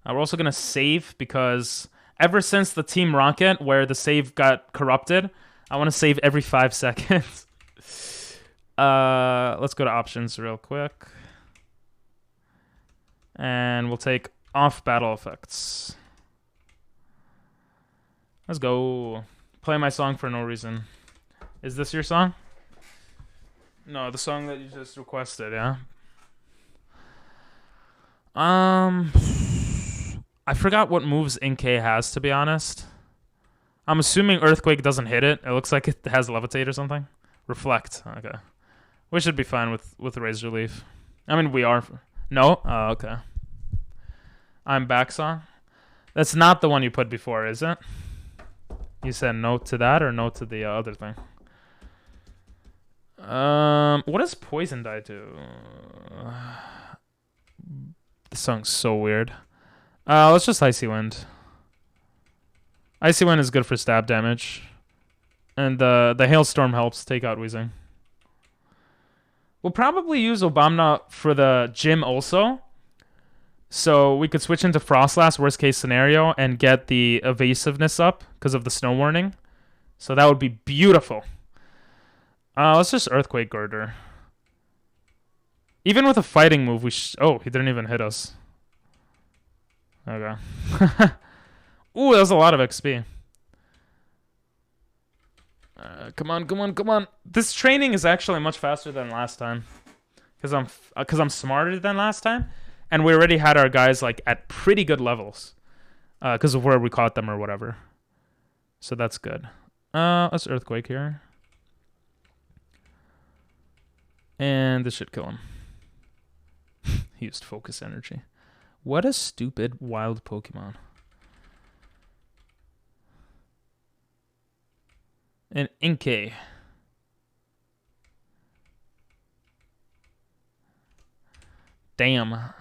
We're also going to save because ever since the Team Rocket, where the save got corrupted, I want to save every 5 seconds. Let's go to options real quick. And we'll take off Battle Effects. Let's go. Play my song for no reason. Is this your song? No, the song that you just requested, yeah? I forgot what moves Inkay has, to be honest. I'm assuming Earthquake doesn't hit it. It looks like it has Levitate or something. Reflect. Okay. We should be fine with Razor Leaf. I mean, we are. No? Oh, okay. I'm back song? That's not the one you put before, is it? You said no to that or no to the other thing? What does Poison Die do? This song's so weird. Let's just Icy Wind. Icy Wind is good for stab damage. And the Hailstorm helps take out Weezing. We'll probably use Obamna for the gym also. So we could switch into Frostlass, worst case scenario, and get the evasiveness up because of the Snow Warning. So that would be beautiful. Let's just Earthquake Girder. Even with a fighting move, oh, he didn't even hit us. Okay. Ooh, that was a lot of XP. Come on, come on, come on. This training is actually much faster than last time. Because I'm smarter than last time. And we already had our guys like at pretty good levels. Because of where we caught them or whatever. So that's good. Let's Earthquake here. And this should kill him. He used Focus Energy. What a stupid wild Pokemon. And Inkay. Damn. I'm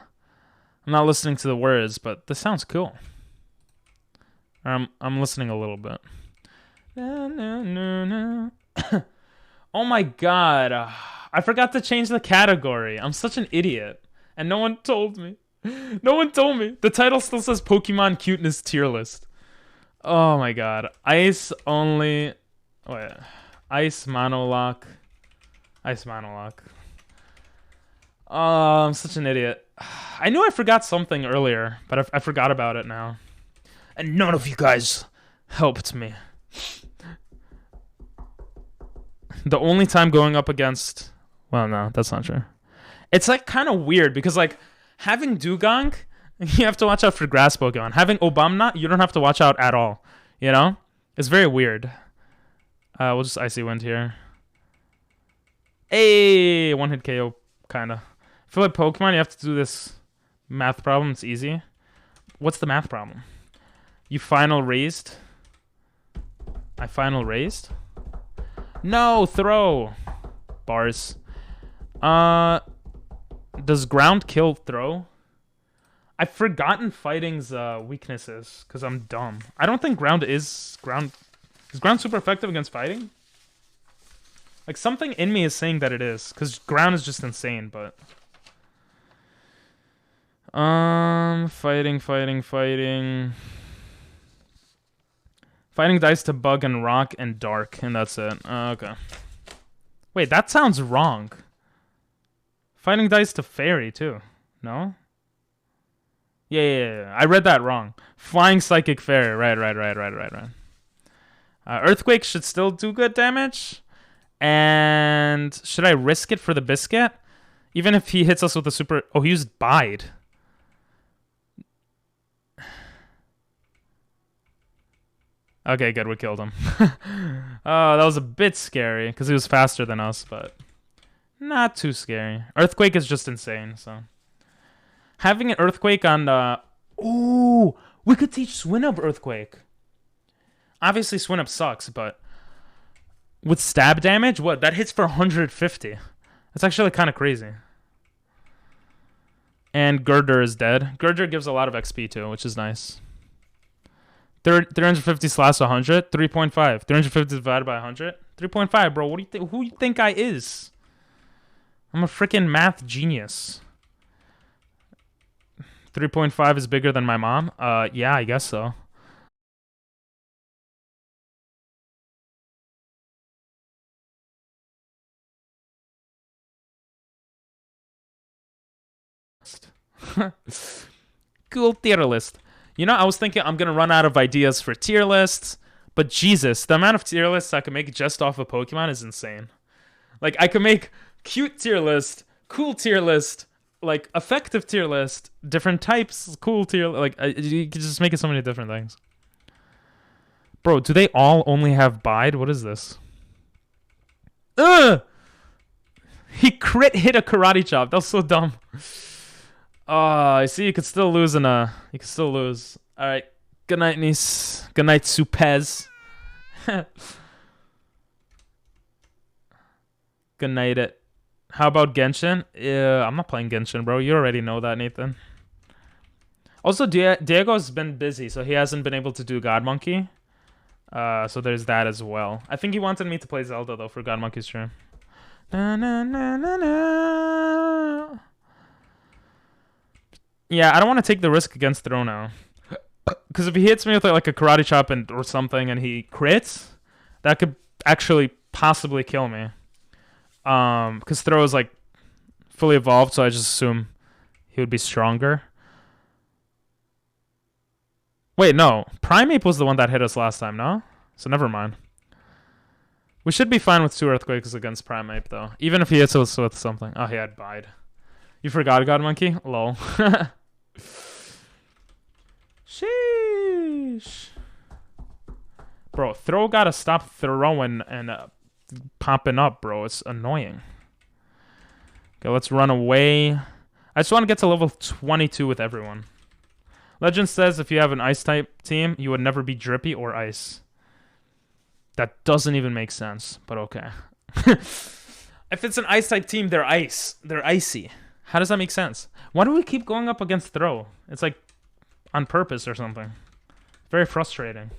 not listening to the words, but this sounds cool. I'm listening a little bit. Oh my god. I forgot to change the category. I'm such an idiot. And no one told me. No one told me. The title still says Pokemon Cuteness Tier List. Oh my god. Ice only... Wait. Ice Monolock. Ice Monolock. Oh, I'm such an idiot. I knew I forgot something earlier, but I forgot about it now. And none of you guys helped me. The only time going up against... Well, no, that's not true. It's like kind of weird because like having Dugong, you have to watch out for grass Pokemon. Having Obamna, you don't have to watch out at all. You know? It's very weird. We'll just Icy Wind here. Hey, one hit KO, kinda. I feel like Pokemon, you have to do this math problem. It's easy. What's the math problem? You final raised? I final raised? No, throw. Bars. Does ground kill throw? I've forgotten fighting's weaknesses because I'm dumb. I don't think ground is ground. Is ground super effective against fighting? Like something in me is saying that it is because ground is just insane. But fighting. Fighting dice to bug and rock and dark, and that's it. Okay. Wait, that sounds wrong. Fighting dice to fairy, too. No? Yeah. I read that wrong. Flying psychic fairy. Right. Earthquake should still do good damage. And should I risk it for the biscuit? Even if he hits us with a super... Oh, he used Bide. Okay, good. We killed him. Oh, that was a bit scary because he was faster than us, but not too scary. Earthquake is just insane, so. Having an Earthquake on the... Ooh! We could teach Swinub Earthquake. Obviously, Swinub sucks, but with stab damage, what? That hits for 150. That's actually kind of crazy. And Girder is dead. Girder gives a lot of XP too, which is nice. 350 slash 100, 3.5. 350 divided by 100, 3.5, bro. What do you think? Who you think I is? I'm a freaking math genius. 3.5 is bigger than my mom? Yeah, I guess so. Cool tier list. You know, I was thinking I'm gonna run out of ideas for tier lists, but Jesus, the amount of tier lists I can make just off of Pokemon is insane. Like, I can make cute tier list, cool tier list, like effective tier list, different types, cool tier, like you can just make it so many different things. Bro, do they all only have Bide? What is this? Ugh! He crit hit a karate chop. That was so dumb. I see. You could still lose in a. You could still lose. All right. Good night, niece. Good night, Supez. Good night, it. How about Genshin? Yeah, I'm not playing Genshin, bro. You already know that, Nathan. Also, Diego's been busy, so he hasn't been able to do God Monkey. So there's that as well. I think he wanted me to play Zelda though for God Monkey's stream. Na, na, na, na, na. Yeah, I don't want to take the risk against Throw now. Because if he hits me with like a karate chop or something and he crits, that could actually possibly kill me. Because Throw is like fully evolved, so I just assume he would be stronger. Wait, no. Primeape was the one that hit us last time, no? So never mind. We should be fine with 2 Earthquakes against Primeape, though. Even if he hits us with something. Oh, he had Bide. You forgot God Monkey? Lol. Sheesh. Bro, Throw gotta stop throwing and popping up, bro. It's annoying. Okay, let's run away. I just want to get to level 22 with everyone. Legend says if you have an Ice-type team, you would never be Drippy or Ice. That doesn't even make sense, but okay. If it's an Ice-type team, they're Ice. They're icy. How does that make sense? Why do we keep going up against Throw? It's like on purpose or something. Very frustrating.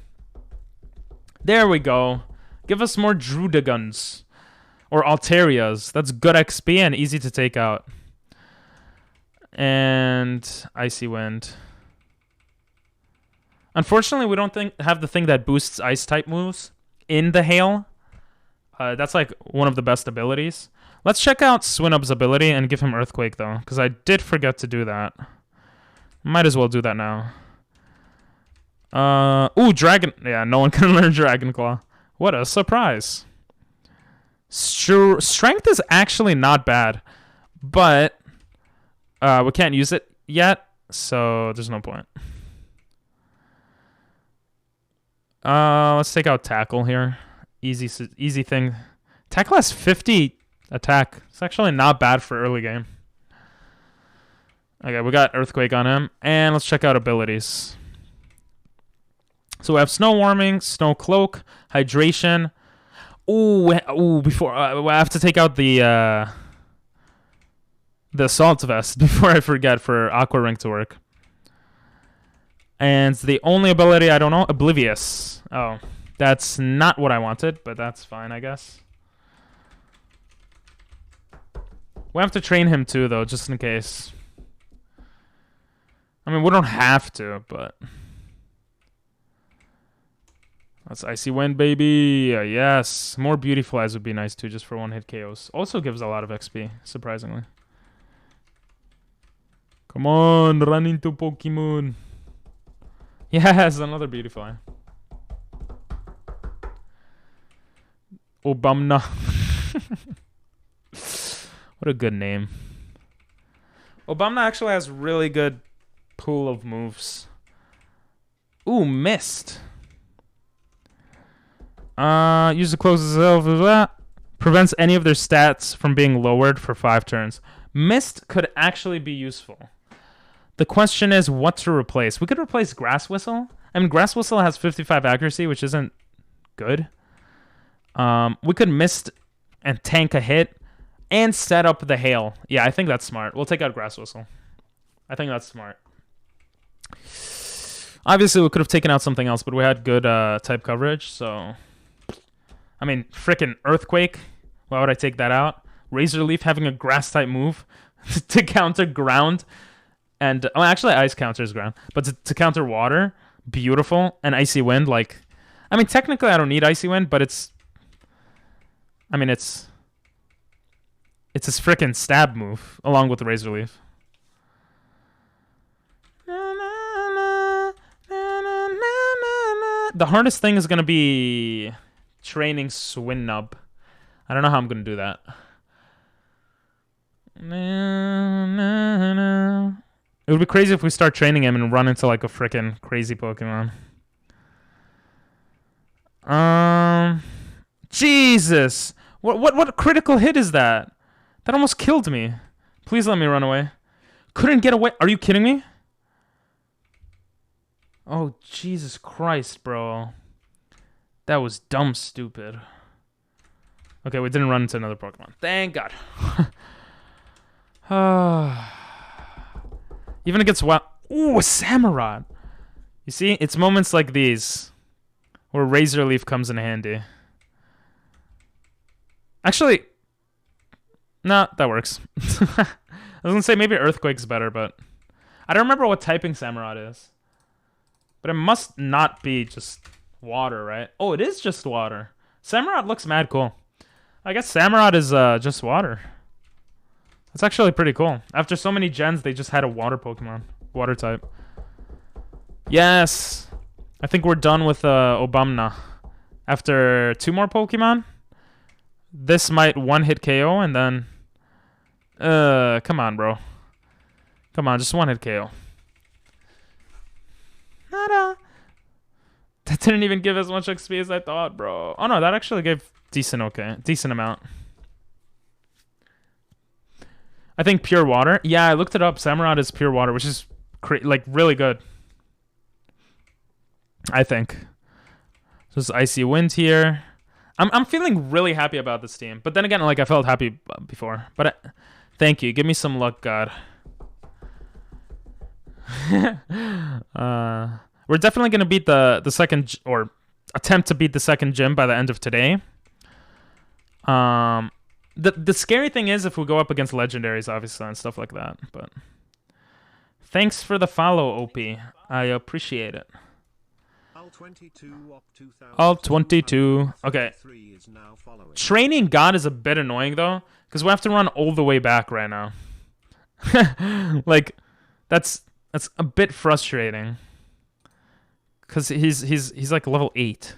There we go. Give us more Drudiguns. Or Alterias. That's good XP and easy to take out. And Icy Wind. Unfortunately, we don't have the thing that boosts Ice-type moves in the Hail. That's like one of the best abilities. Let's check out Swinub's ability and give him Earthquake, though. Because I did forget to do that. Might as well do that now. Ooh, Dragon... Yeah, no one can learn Dragon Claw. What a surprise. Strength is actually not bad. But we can't use it yet. So there's no point. Let's take out Tackle here. Easy thing. Tackle has 50 attack. It's actually not bad for early game. Okay, we got Earthquake on him. And let's check out abilities. So we have Snow Warming, Snow Cloak, Hydration. Ooh, before... I have to take out the Assault Vest before I forget for Aqua Ring to work. And the only ability I don't know, Oblivious. Oh, that's not what I wanted, but that's fine, I guess. We have to train him too, though, just in case. I mean, we don't have to, but... That's Icy Wind, baby. Yes. More Beautiful Eyes would be nice, too, just for one-hit KOs. Also gives a lot of XP, surprisingly. Come on, run into Pokemon. Yes, another Beautiful Eye. Obamna. What a good name. Obamna actually has really good pool of moves. Ooh, Mist. Use the closes prevents any of their stats from being lowered for 5 turns. Mist could actually be useful. The question is what to replace. We could replace Grass Whistle. I mean, Grass Whistle has 55 accuracy, which isn't good. We could mist and tank a hit and set up the hail. Yeah, I think that's smart. We'll take out Grass Whistle. I think that's smart. Obviously, we could have taken out something else, but we had good type coverage, so... I mean, frickin' Earthquake. Why would I take that out? Razor Leaf having a grass-type move to counter ground. And... Oh, actually, Ice counters ground. But to counter water, beautiful. And Icy Wind, like... I mean, technically, I don't need Icy Wind, but it's... I mean, it's his frickin' stab move, along with the Razor Leaf. The hardest thing is going to be training Swinub. I don't know how I'm going to do that. It would be crazy if we start training him and run into like a freaking crazy Pokemon. Jesus! What critical hit is that? That almost killed me. Please let me run away. Couldn't get away. Are you kidding me? Oh, Jesus Christ, bro. That was dumb stupid. Okay, we didn't run into another Pokemon. Thank God. Even against wild... Ooh, a Samurott. You see, it's moments like these where Razor Leaf comes in handy. Actually... Nah, that works. I was gonna say maybe Earthquake's better, but... I don't remember what typing Samurott is. But it must not be just water, right? Oh, it is just water. Samurott looks mad cool. I guess Samurott is just water. That's actually pretty cool. After so many gens, they just had a water Pokemon. Water type. Yes! I think we're done with Obamna. After 2 more Pokemon, this might one-hit KO and then... come on, bro. Come on, just one-hit KO. That didn't even give as much XP as I thought, bro. Oh no, that actually gave decent amount. I think pure water. Yeah, I looked it up. Samurott is pure water, which is like really good. I think. Just Icy Wind here. I'm feeling really happy about this team, but then again, like I felt happy before. But thank you. Give me some luck, God. We're definitely gonna beat the second, or attempt to beat the second gym by the end of today. The scary thing is if we go up against legendaries, obviously, and stuff like that. But thanks for the follow, OP. I appreciate it. All 22. Okay. Training God is a bit annoying though, because we have to run all the way back right now. Like, that's a bit frustrating. Cause he's like level 8.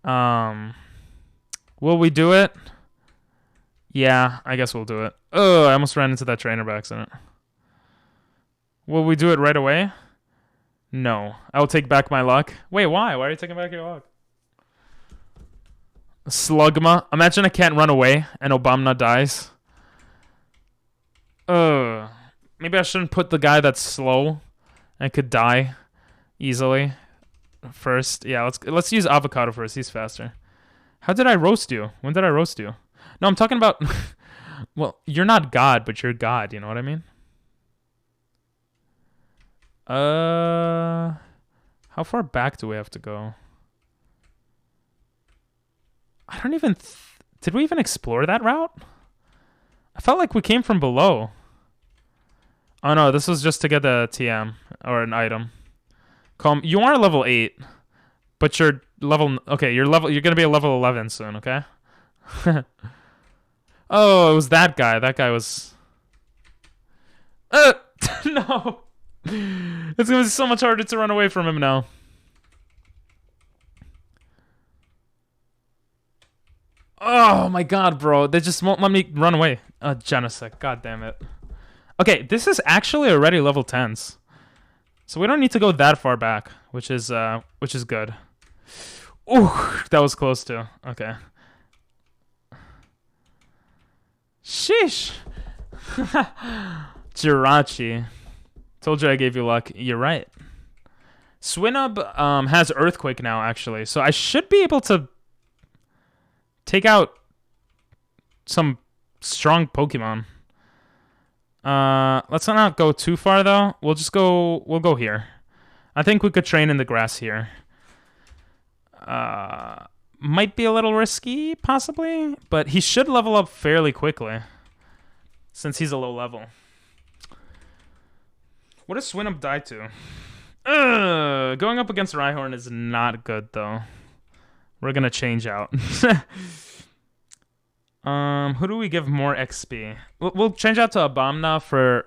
Will we do it? Yeah, I guess we'll do it. Oh, I almost ran into that trainer by accident. Will we do it right away? No. I'll take back my luck. Wait, why? Why are you taking back your luck? Slugma. Imagine I can't run away and Obamna dies. Maybe I shouldn't put the guy that's slow and could die easily first. Yeah, let's use Avocado first. He's faster. How did I roast you? When did I roast you? No, I'm talking about... Well, you're not God, but you're God. You know what I mean? How far back do we have to go? I don't even... Did we even explore that route? I felt like we came from below. Oh no, this was just to get the TM or an item. Calm. You are level 8, but you're level... Okay, you're gonna be a level 11 soon, okay? Oh, it was that guy. That guy was... No! It's gonna be so much harder to run away from him now. Oh my god, bro. They just won't let me run away. Genesect. God damn it. Okay, this is actually already level 10s. So we don't need to go that far back, which is good. Ooh, that was close too. Okay. Sheesh. Jirachi. Told you I gave you luck. You're right. Swinub has Earthquake now, actually. So I should be able to take out some strong Pokemon. Let's not go too far, though. We'll go here. I think we could train in the grass here. Might be a little risky, possibly. But he should level up fairly quickly, since he's a low level. What does Swinub die to? Going up against Rhyhorn is not good, though. We're gonna change out. Who do we give more XP? We'll change out to Abomasnow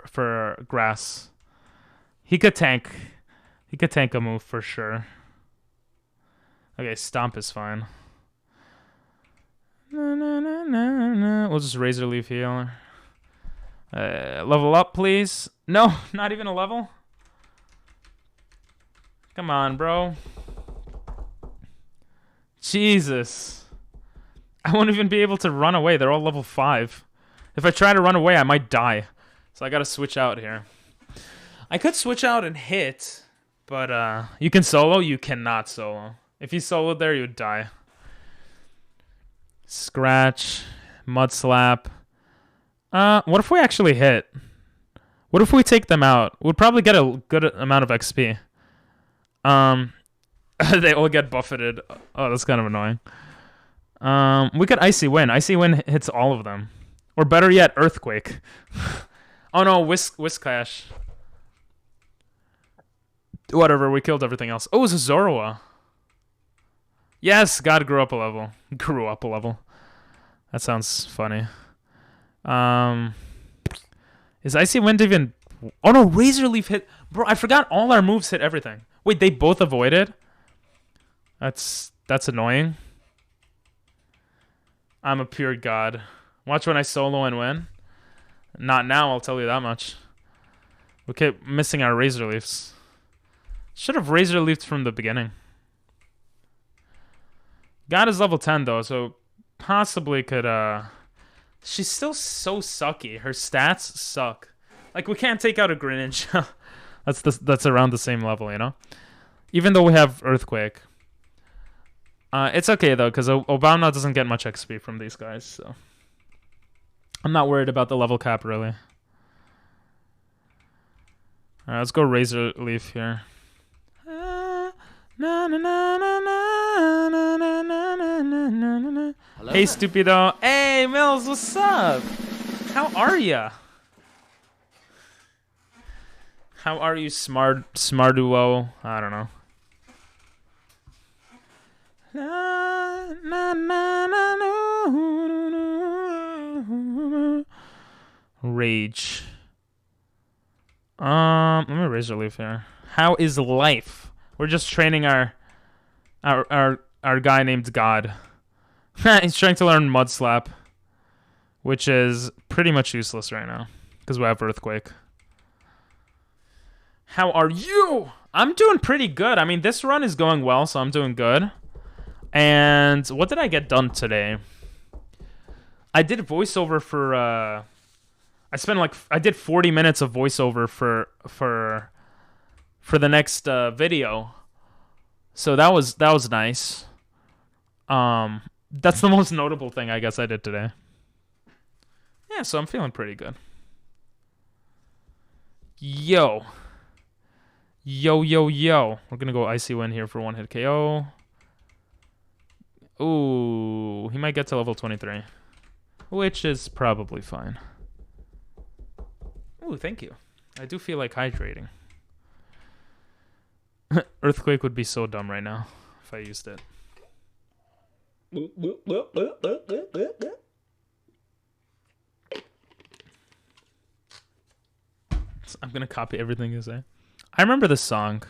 for grass. He could tank. He could tank a move for sure. Okay, Stomp is fine. We'll just Razor Leaf heal. Level up, please. No, not even a level. Come on, bro. Jesus. I won't even be able to run away. They're all level 5. If I try to run away, I might die. So I gotta switch out here. I could switch out and hit, but you can solo, you cannot solo. If you soloed there, you would die. Scratch, Mud Slap. What if we actually hit? What if we take them out? We'd probably get a good amount of XP. They all get buffeted. Oh, that's kind of annoying. We could Icy Wind. Icy Wind hits all of them. Or better yet, Earthquake. Oh no, Whiscash. Whatever, we killed everything else. Oh, it's a Zorua. Yes, God grew up a level. Grew up a level. That sounds funny. Is Icy Wind even... Oh no, Razor Leaf hit... Bro, I forgot all our moves hit everything. Wait, they both avoided? That's annoying. I'm a pure god. Watch when I solo and win. Not now, I'll tell you that much. We keep missing our Razor Leafs. Should have Razor Leafed from the beginning. God is level 10 though, so possibly could she's still so sucky. Her stats suck. Like we can't take out a Greninja. that's around the same level, you know? Even though we have Earthquake. It's okay though, because Obama doesn't get much XP from these guys, so I'm not worried about the level cap really. Alright, let's go Razor Leaf here. Hello Hey, there. stupido. Hey, Mills, what's up? How are ya? How are you, smartuo? I don't know. Rage. Let me Razor Leaf here. How is life? We're just training our guy named God. He's trying to learn Mud Slap, which is pretty much useless right now because we have Earthquake. How are you? I'm doing pretty good. I mean, this run is going well, so I'm doing good. And what did I get done today? I did voiceover for I did 40 minutes of voiceover for the next video. So that was nice. That's the most notable thing I guess I did today. Yeah, so I'm feeling pretty good. Yo. Yo. We're gonna go Icy Wind here for one hit KO. Ooh, he might get to level 23. Which is probably fine. Ooh, thank you. I do feel like hydrating. Earthquake would be so dumb right now if I used it. I'm gonna copy everything you say. I remember this song.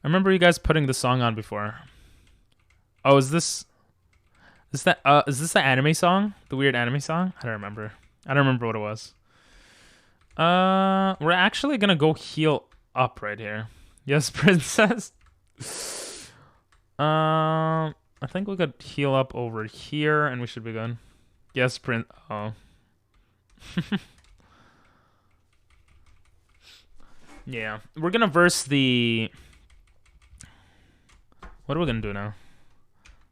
I remember you guys putting the song on before. Oh, is this the anime song? The weird anime song? I don't remember. I don't remember what it was. We're actually gonna go heal up right here. Yes, princess. I think we could heal up over here and we should be good. Yes, Yeah, we're gonna verse the. What are we gonna do now?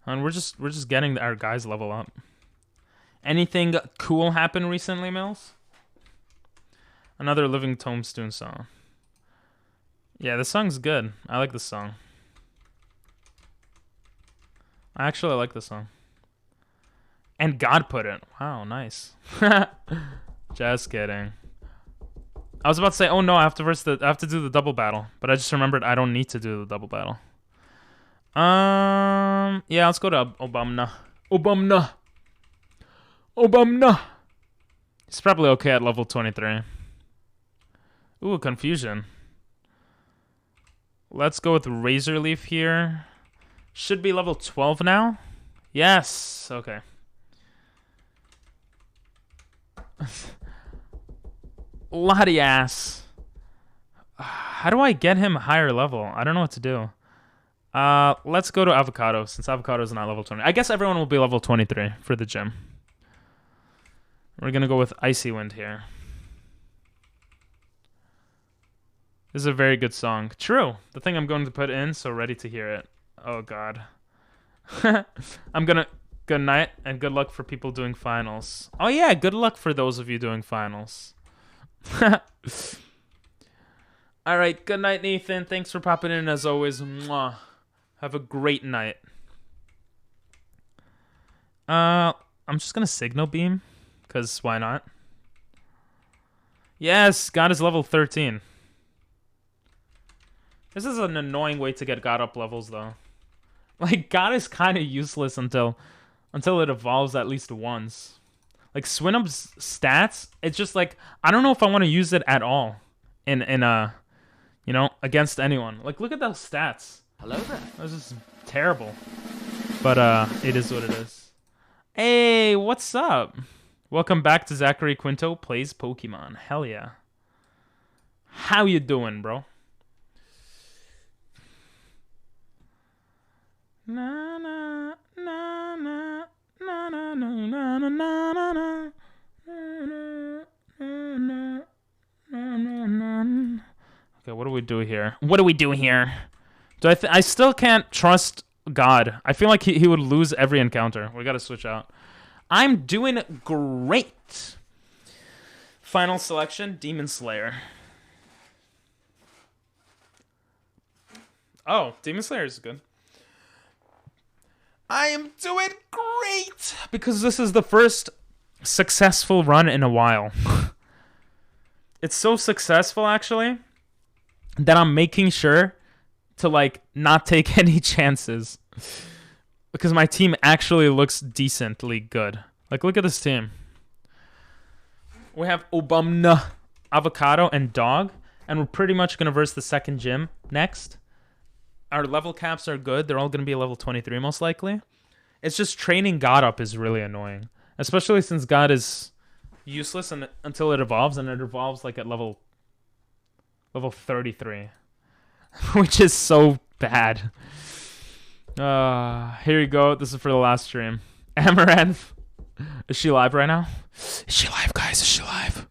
And we're just getting our guys level up. Anything cool happened recently, Mills? Another Living Tombstone song. Yeah, this song's good. I like this song. I actually like this song. And God put it. Wow, nice. Just kidding. I was about to say, oh no, I have to do the double battle, but I just remembered I don't need to do the double battle. Yeah, let's go to Obamna. Obamna. He's probably okay at level 23. Ooh, confusion. Let's go with Razor Leaf here. Should be level 12 now. Yes. Okay. Latias. How do I get him higher level? I don't know what to do. Let's go to Avocado, since Avocado is not level 20. I guess everyone will be level 23 for the gym. We're gonna go with Icy Wind here. This is a very good song. True. The thing I'm going to put in, so ready to hear it. Oh god. I'm gonna... Good night, and good luck for people doing finals. Oh yeah, good luck for those of you doing finals. Alright, good night, Nathan. Thanks for popping in as always. Mwah. Have a great night. I'm just gonna Signal Beam, because why not? Yes, God is level 13. This is an annoying way to get God up levels, though. Like, God is kind of useless until it evolves at least once. Like, Swinub's stats, it's just like, I don't know if I want to use it at all in you know, against anyone. Like, look at those stats. Hello there. This is terrible. But, it is what it is. Hey, what's up? Welcome back to Zachary Quinto Plays Pokemon. Hell yeah. How you doing, bro? Na na na na na na na na na na na. Okay, what do we do here? What do we do here? I still can't trust God. I feel like he would lose every encounter. We gotta switch out. I'm doing great. Final selection, Demon Slayer. Oh, Demon Slayer is good. I am doing great because this is the first successful run in a while. It's so successful, actually, that I'm making sure to, like, not take any chances. Because my team actually looks decently good. Like, look at this team. We have Obamna, Avocado, and Dog. And we're pretty much going to verse the second gym next. Our level caps are good. They're all going to be level 23 most likely. It's just training God up is really annoying. Especially since God is useless until it evolves. And it evolves like at level 33. Which is so bad. Here you go. This is for the last stream. Amaranth. Is she live right now? Is she live, guys? Is she live?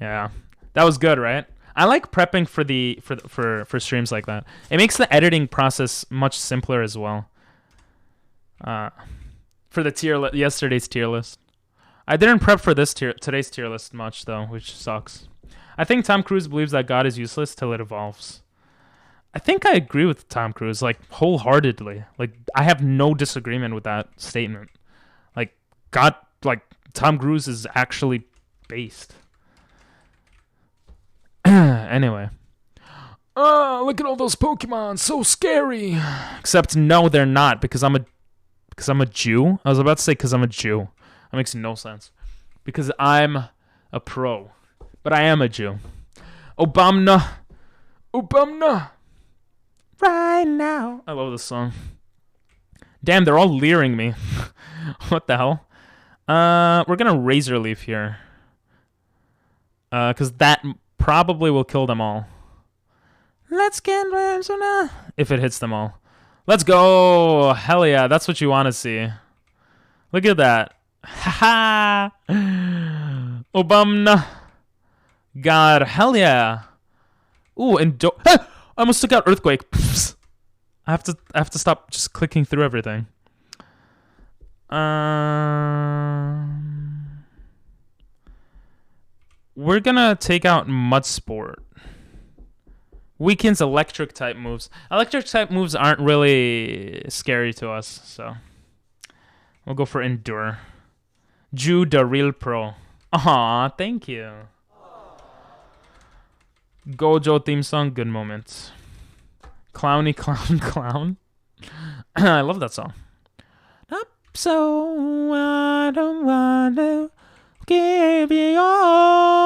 Yeah. That was good, right? I like prepping for streams like that. It makes the editing process much simpler as well. For the yesterday's tier list. I didn't prep for today's tier list much though, which sucks. I think Tom Cruise believes that God is useless till it evolves. I think I agree with Tom Cruise, like, wholeheartedly. Like, I have no disagreement with that statement. Like, God, like, Tom Cruise is actually based. Anyway. Oh, look at all those Pokemon, so scary. Except no, they're not, because I'm a Jew. I was about to say because I'm a Jew. That makes no sense. Because I'm a pro. But I am a Jew. Obamna. Right now. I love this song. Damn, they're all leering me. What the hell? We're gonna Razor Leaf here. Because that probably will kill them all. Let's get Razor if it hits them all. Let's go! Hell yeah, that's what you want to see. Look at that. Ha ha! Obamna. God, hell yeah. Ooh, and I almost took out Earthquake. I have to stop just clicking through everything. We're gonna take out Mudsport. Weakens electric type moves. Electric type moves aren't really scary to us, so we'll go for Endure. Ju the real pro. Aw, thank you. Gojo theme song, good moments. Clowny clown clown. I love that song. So I don't want to give you all.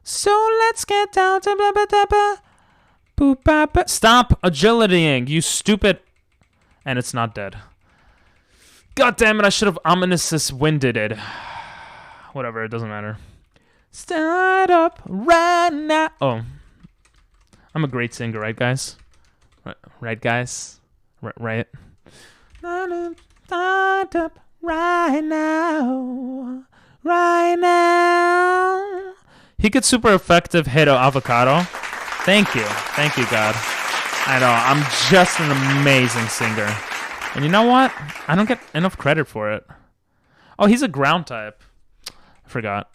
So let's get down to blah blah blah blah. Boop, blah, blah. Stop agilitying, you stupid. And it's not dead. God damn it, I should have ominously winded it. Whatever, it doesn't matter. Start up right now. Oh. I'm a great singer, right, guys? Right, guys? Right. Start up right now. Right now. He could super effective hit an avocado. Thank you. Thank you, God. I know, I'm just an amazing singer. And you know what? I don't get enough credit for it. Oh, he's a ground type. I forgot.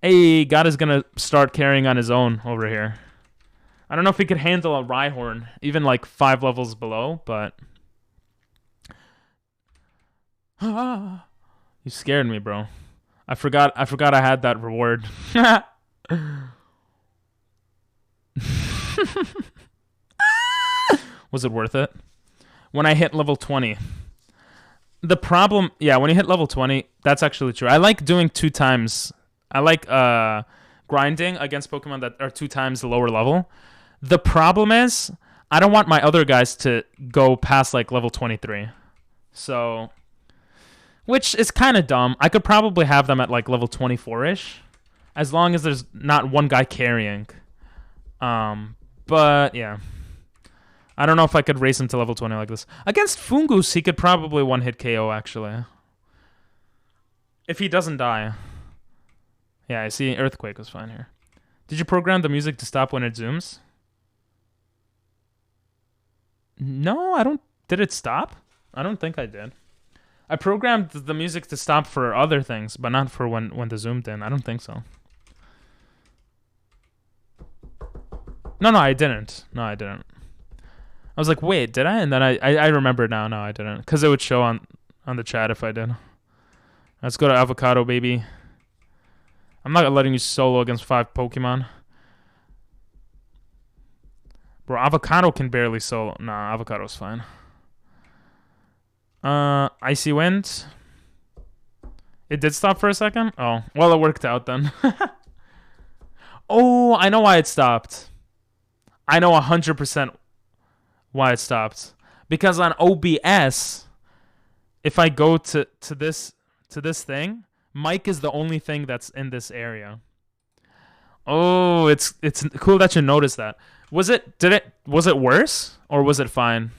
Hey, God is gonna start carrying on his own over here. I don't know if he could handle a Rhyhorn, even like 5 levels below, but... You scared me, bro. I forgot I had that reward. Was it worth it? When I hit level 20. The problem... Yeah, when you hit level 20, that's actually true. I like doing 2 times... I like grinding against Pokemon that are 2 times the lower level. The problem is, I don't want my other guys to go past like level 23. So, which is kind of dumb. I could probably have them at like level 24-ish, as long as there's not one guy carrying. But yeah. I don't know if I could race him to level 20 like this. Against Fungus, he could probably one-hit KO, actually. If he doesn't die. Yeah, I see Earthquake was fine here. Did you program the music to stop when it zooms? No, I don't... Did it stop? I don't think I did. I programmed the music to stop for other things, but not for when the zoomed in. I don't think so. No, I didn't. No, I didn't. I was like, wait, did I? And then I remember now. No, I didn't. Because it would show on the chat if I did. Let's go to Avocado, baby. I'm not letting you solo against 5 Pokemon. Bro, Avocado can barely solo. Nah, Avocado's fine. Icy Wind. It did stop for a second? Oh, well, it worked out then. Oh, I know why it stopped. I know 100% why it stopped. Because on OBS, if I go to this thing, Mike is the only thing that's in this area. Oh, it's cool that you noticed that. Was it worse or was it fine?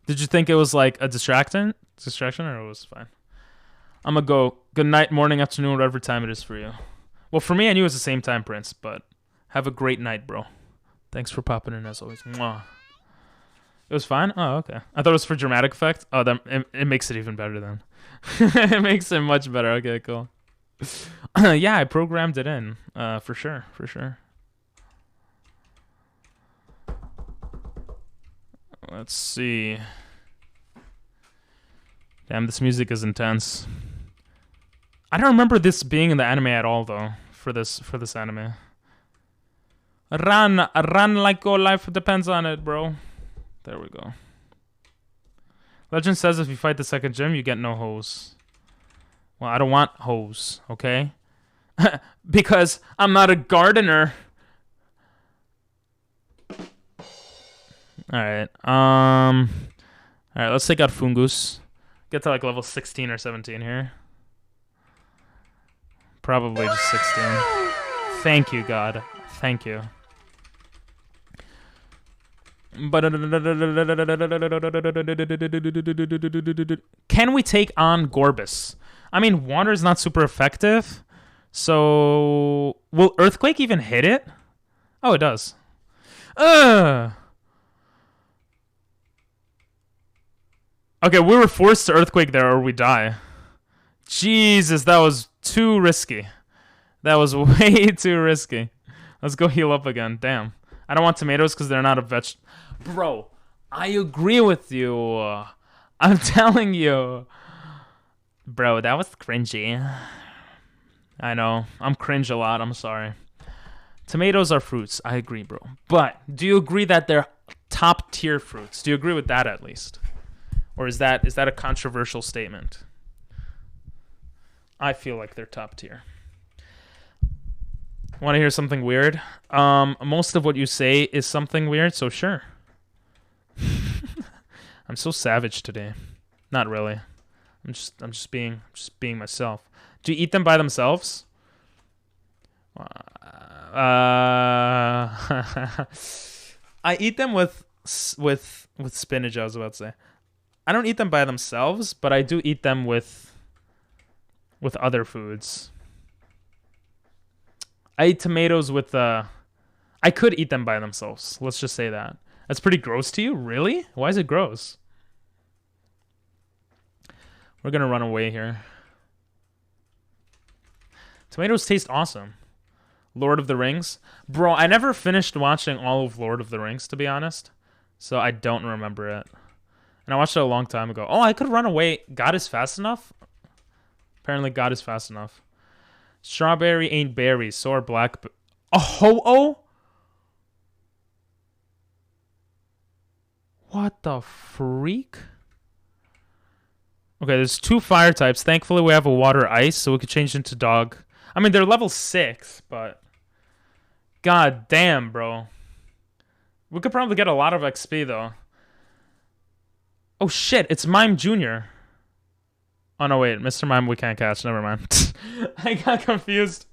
Did you think it was like a distraction or it was fine? I'm gonna go good night, morning, afternoon, whatever time it is for you. Well, for me, I knew it was the same time, Prince, but have a great night, bro. Thanks for popping in as always. Mwah. It was fine? Oh, okay. I thought it was for dramatic effect. Oh, it makes it even better then. It makes it much better. Okay, cool. Yeah, I programmed it in. For sure. Let's see. Damn, this music is intense. I don't remember this being in the anime at all, though. For this anime. Run like your life depends on it, bro. There we go. Legend says if you fight the second gym, you get no hose. Well, I don't want hose, okay? Because I'm not a gardener. Alright, alright, let's take out Fungus. Get to like level 16 or 17 here. Probably just 16. Thank you, God. Thank you. Can we take on Gorbis? I mean, water is not super effective, So, will Earthquake even hit it? Oh, it does. Okay, we were forced to Earthquake there or we die. Jesus, that was too risky. That was way too risky. Let's go heal up again. Damn. I don't want tomatoes because they're not a vegetable. Bro, I agree with you. I'm telling you. Bro, that was cringy. I know. I'm cringe a lot. I'm sorry. Tomatoes are fruits. I agree, bro. But do you agree that they're top tier fruits? Do you agree with that at least? Or is that a controversial statement? I feel like they're top tier. Want to hear something weird? Most of what you say is something weird, so sure. I'm so savage today. Not really. I'm just being myself. Do you eat them by themselves? I eat them with spinach. I was about to say. I don't eat them by themselves, but I do eat them with other foods. I eat tomatoes with I could eat them by themselves. Let's just say that. That's pretty gross to you? Really? Why is it gross? We're gonna run away here. Tomatoes taste awesome. Lord of the Rings. Bro, I never finished watching all of Lord of the Rings, to be honest. So I don't remember it. And I watched it a long time ago. Oh, I could run away. God is fast enough? Apparently God is fast enough. Strawberry ain't berries, so are black... A ho-oh? What the freak? Okay, there's 2 fire types. Thankfully, we have a water ice, so we could change into dog. I mean, they're level 6, but... God damn, bro. We could probably get a lot of XP, though. Oh, shit. It's Mime Jr. Oh, no, wait. Mr. Mime we can't catch. Never mind. I got confused.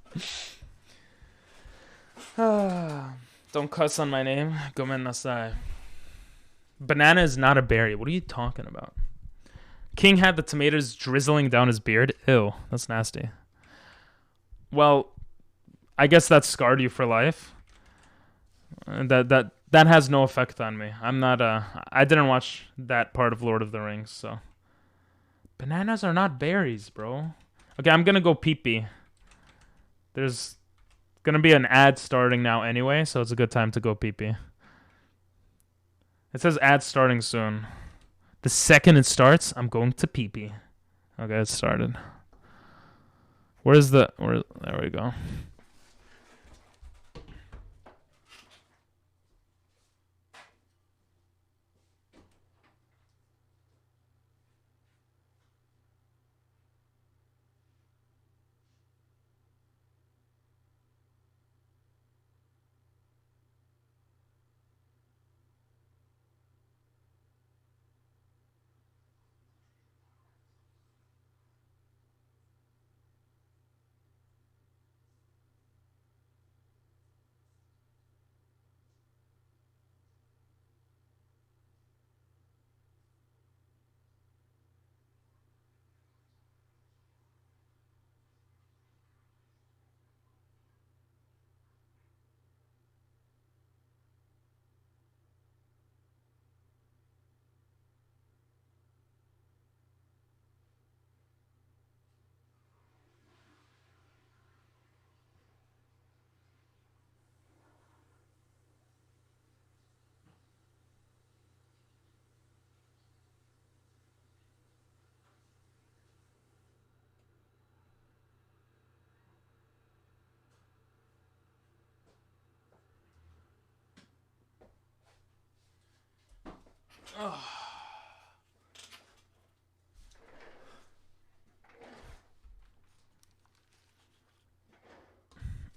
Don't cuss on my name. Gomen nasai. Banana is not a berry. What are you talking about? King had the tomatoes drizzling down his beard. Ew, that's nasty. Well, I guess that scarred you for life. That has no effect on me. I'm not I didn't watch that part of Lord of the Rings, so. Bananas are not berries, bro. Okay, I'm gonna go pee-pee. There's gonna be an ad starting now anyway, so it's a good time to go pee-pee. It says ad starting soon. The second it starts, I'm going to pee-pee. Okay, it started. There we go.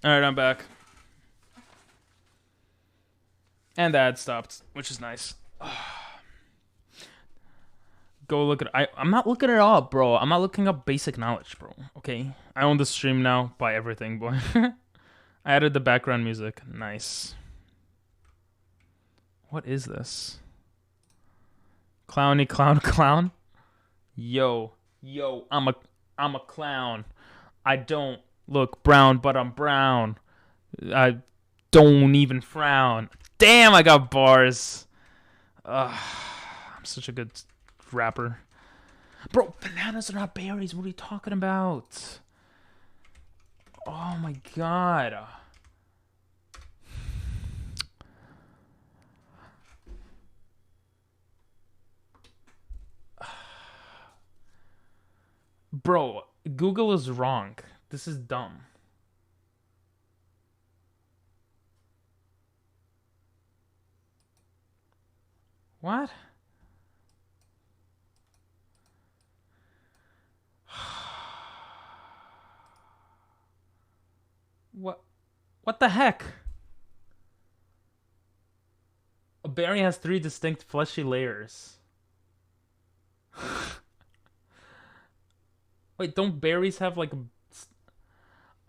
Alright, I'm back. And the ad stopped, which is nice. Go look at I'm not looking it up, bro. I'm not looking up basic knowledge, bro. Okay? I own the stream now. Buy everything, boy. I added the background music. Nice. What is this? Clowny clown clown? Yo, I'm a clown. I don't Look, brown, but I'm brown. I don't even frown. Damn, I got bars. I'm such a good rapper. Bro, bananas are not berries. What are you talking about? Oh my god. Bro, Google is wrong. This is dumb. What? What the heck? A berry has 3 distinct fleshy layers. Wait, don't berries have like a...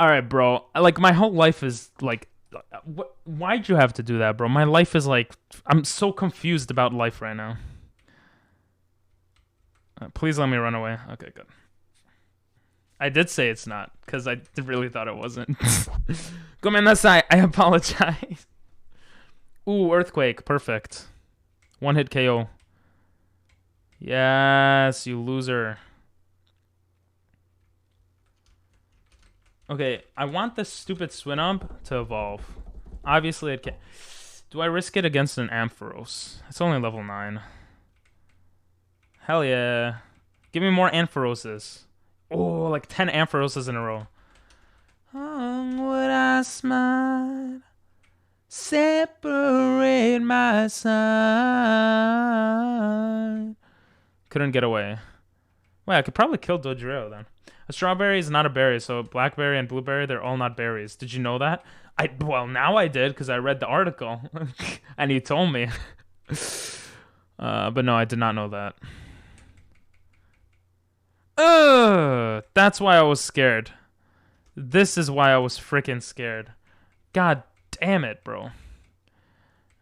Alright, bro. Like, my whole life is like... Why'd you have to do that, bro? My life is like... I'm so confused about life right now. Please let me run away. Okay, good. I did say it's not, because I really thought it wasn't. Gomennasai, I apologize. Ooh, Earthquake. Perfect. 1-hit KO. Yes, you loser. Okay, I want this stupid Swinub to evolve. Obviously, it can. Do I risk it against an Ampharos? It's only level 9. Hell yeah. Give me more Ampharoses. Oh, like 10 Ampharoses in a row. Oh, would I smile? Separate my side. Couldn't get away. Wait, I could probably kill Dodrio then. A strawberry is not a berry, so blackberry and blueberry, they're all not berries. Did you know that? Well, now I did, because I read the article. And he told me. But no, I did not know that. That's why I was scared. This is why I was freaking scared. God damn it, bro.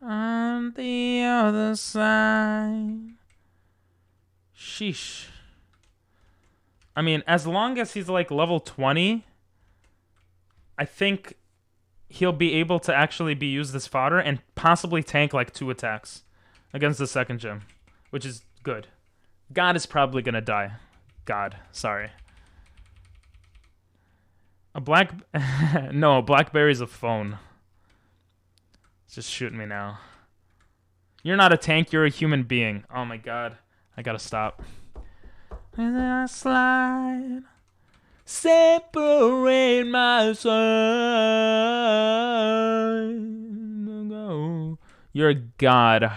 On the other side. Sheesh. I mean, as long as he's like level 20, I think he'll be able to actually be used as fodder and possibly tank like 2 attacks against the second gym, which is good. God is probably gonna die. God, sorry. No, Blackberry's a phone. Just shoot me now. You're not a tank, you're a human being. Oh my god. I gotta stop. And then I slide. Separate my side. You're a god.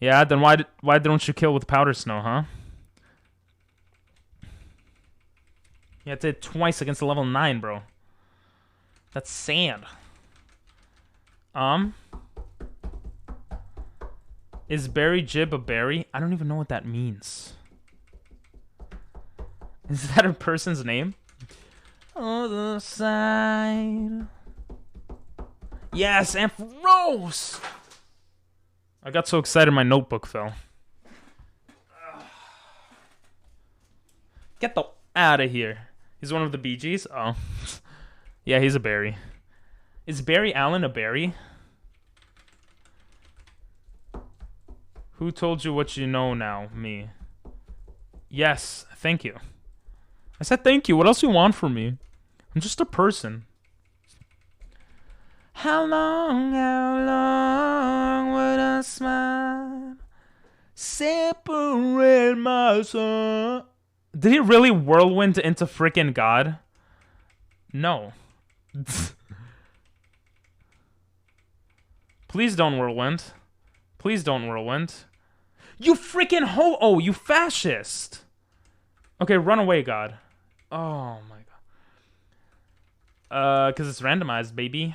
Yeah, then why don't you kill with powder snow, huh? You had to hit twice against a level 9, bro. That's sand. Is Berry Jib a berry? I don't even know what that means. Is that a person's name? Other side. Yes, Ampharos! I got so excited my notebook fell. Get the out of here. He's one of the Bee Gees? Oh. Yeah, he's a berry. Is Barry Allen a berry? Who told you what you know now? Me. Yes, thank you. I said thank you. What else do you want from me? I'm just a person. How long would I smile? Separate my soul. Did he really whirlwind into frickin' God? No. Please don't whirlwind. Please don't whirlwind. You frickin' ho-oh, you fascist! Okay, run away, God. Oh my god. Cause it's randomized, baby.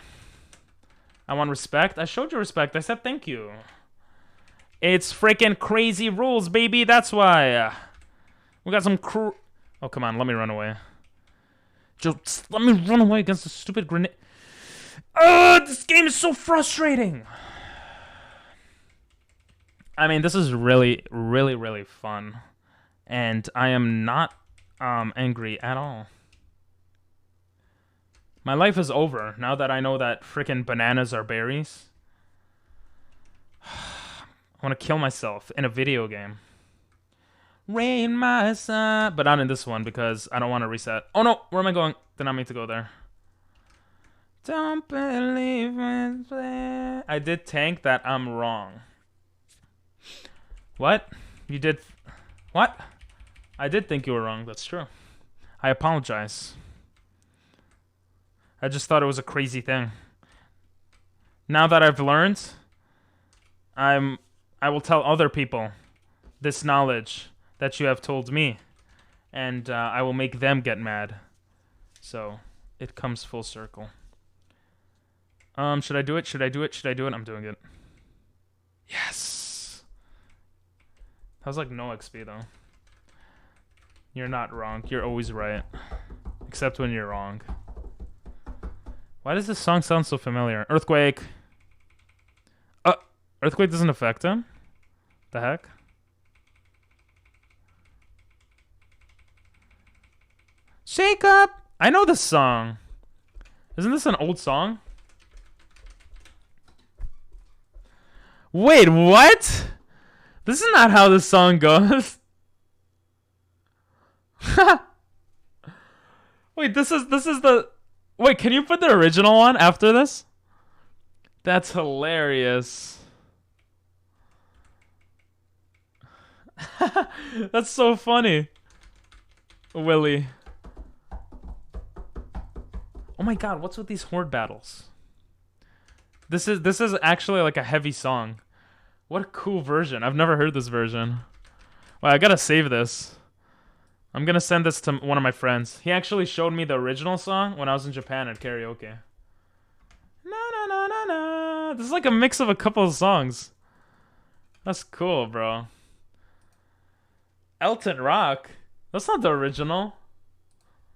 I want respect. I showed you respect. I said thank you. It's freaking crazy rules, baby. That's why. We got some Oh, come on. Let me run away. Just let me run away against the stupid grenade. This game is so frustrating. I mean, this is really, really, really fun. And I am not angry at all. My life is over now that I know that freaking bananas are berries. I want to kill myself in a video game. Rain my son. But not in this one because I don't want to reset. Oh no, where am I going? Did not mean to go there. Don't believe me. I did tank that. I'm wrong. What? You did... What? I did think you were wrong. That's true. I apologize. I just thought it was a crazy thing. Now that I've learned, I will tell other people this knowledge that you have told me. And I will make them get mad. So, it comes full circle. Should I do it? Should I do it? Should I do it? I'm doing it. Yes! That was like no XP though. You're not wrong. You're always right. Except when you're wrong. Why does this song sound so familiar? Earthquake! Earthquake doesn't affect him? The heck? Shake up! I know this song. Isn't this an old song? Wait, what? This is not how this song goes. Wait, this is the... Wait, can you put the original one after this? That's hilarious. That's so funny. Willy. Oh my god, what's with these horde battles? This is actually like a heavy song. What a cool version. I've never heard this version. Wow, I gotta save this. I'm gonna send this to one of my friends. He actually showed me the original song when I was in Japan at karaoke. Na na na na na. This is like a mix of a couple of songs. That's cool, bro. Elton Rock? That's not the original.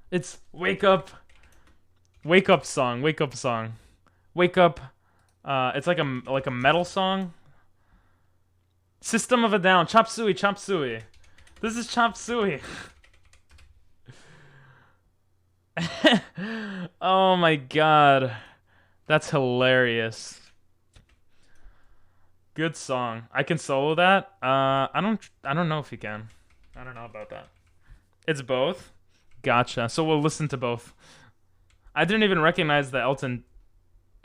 It's Wake Up. Wake Up song. Wake Up song. Wake Up. It's like a metal song. System of a Down. Chop Suey. Chop Suey. This is Chop Suey. Oh my god. That's hilarious. Good song. I can solo that. I don't know if you can. I don't know about that. It's both? Gotcha. So we'll listen to both. I didn't even recognize the Elton...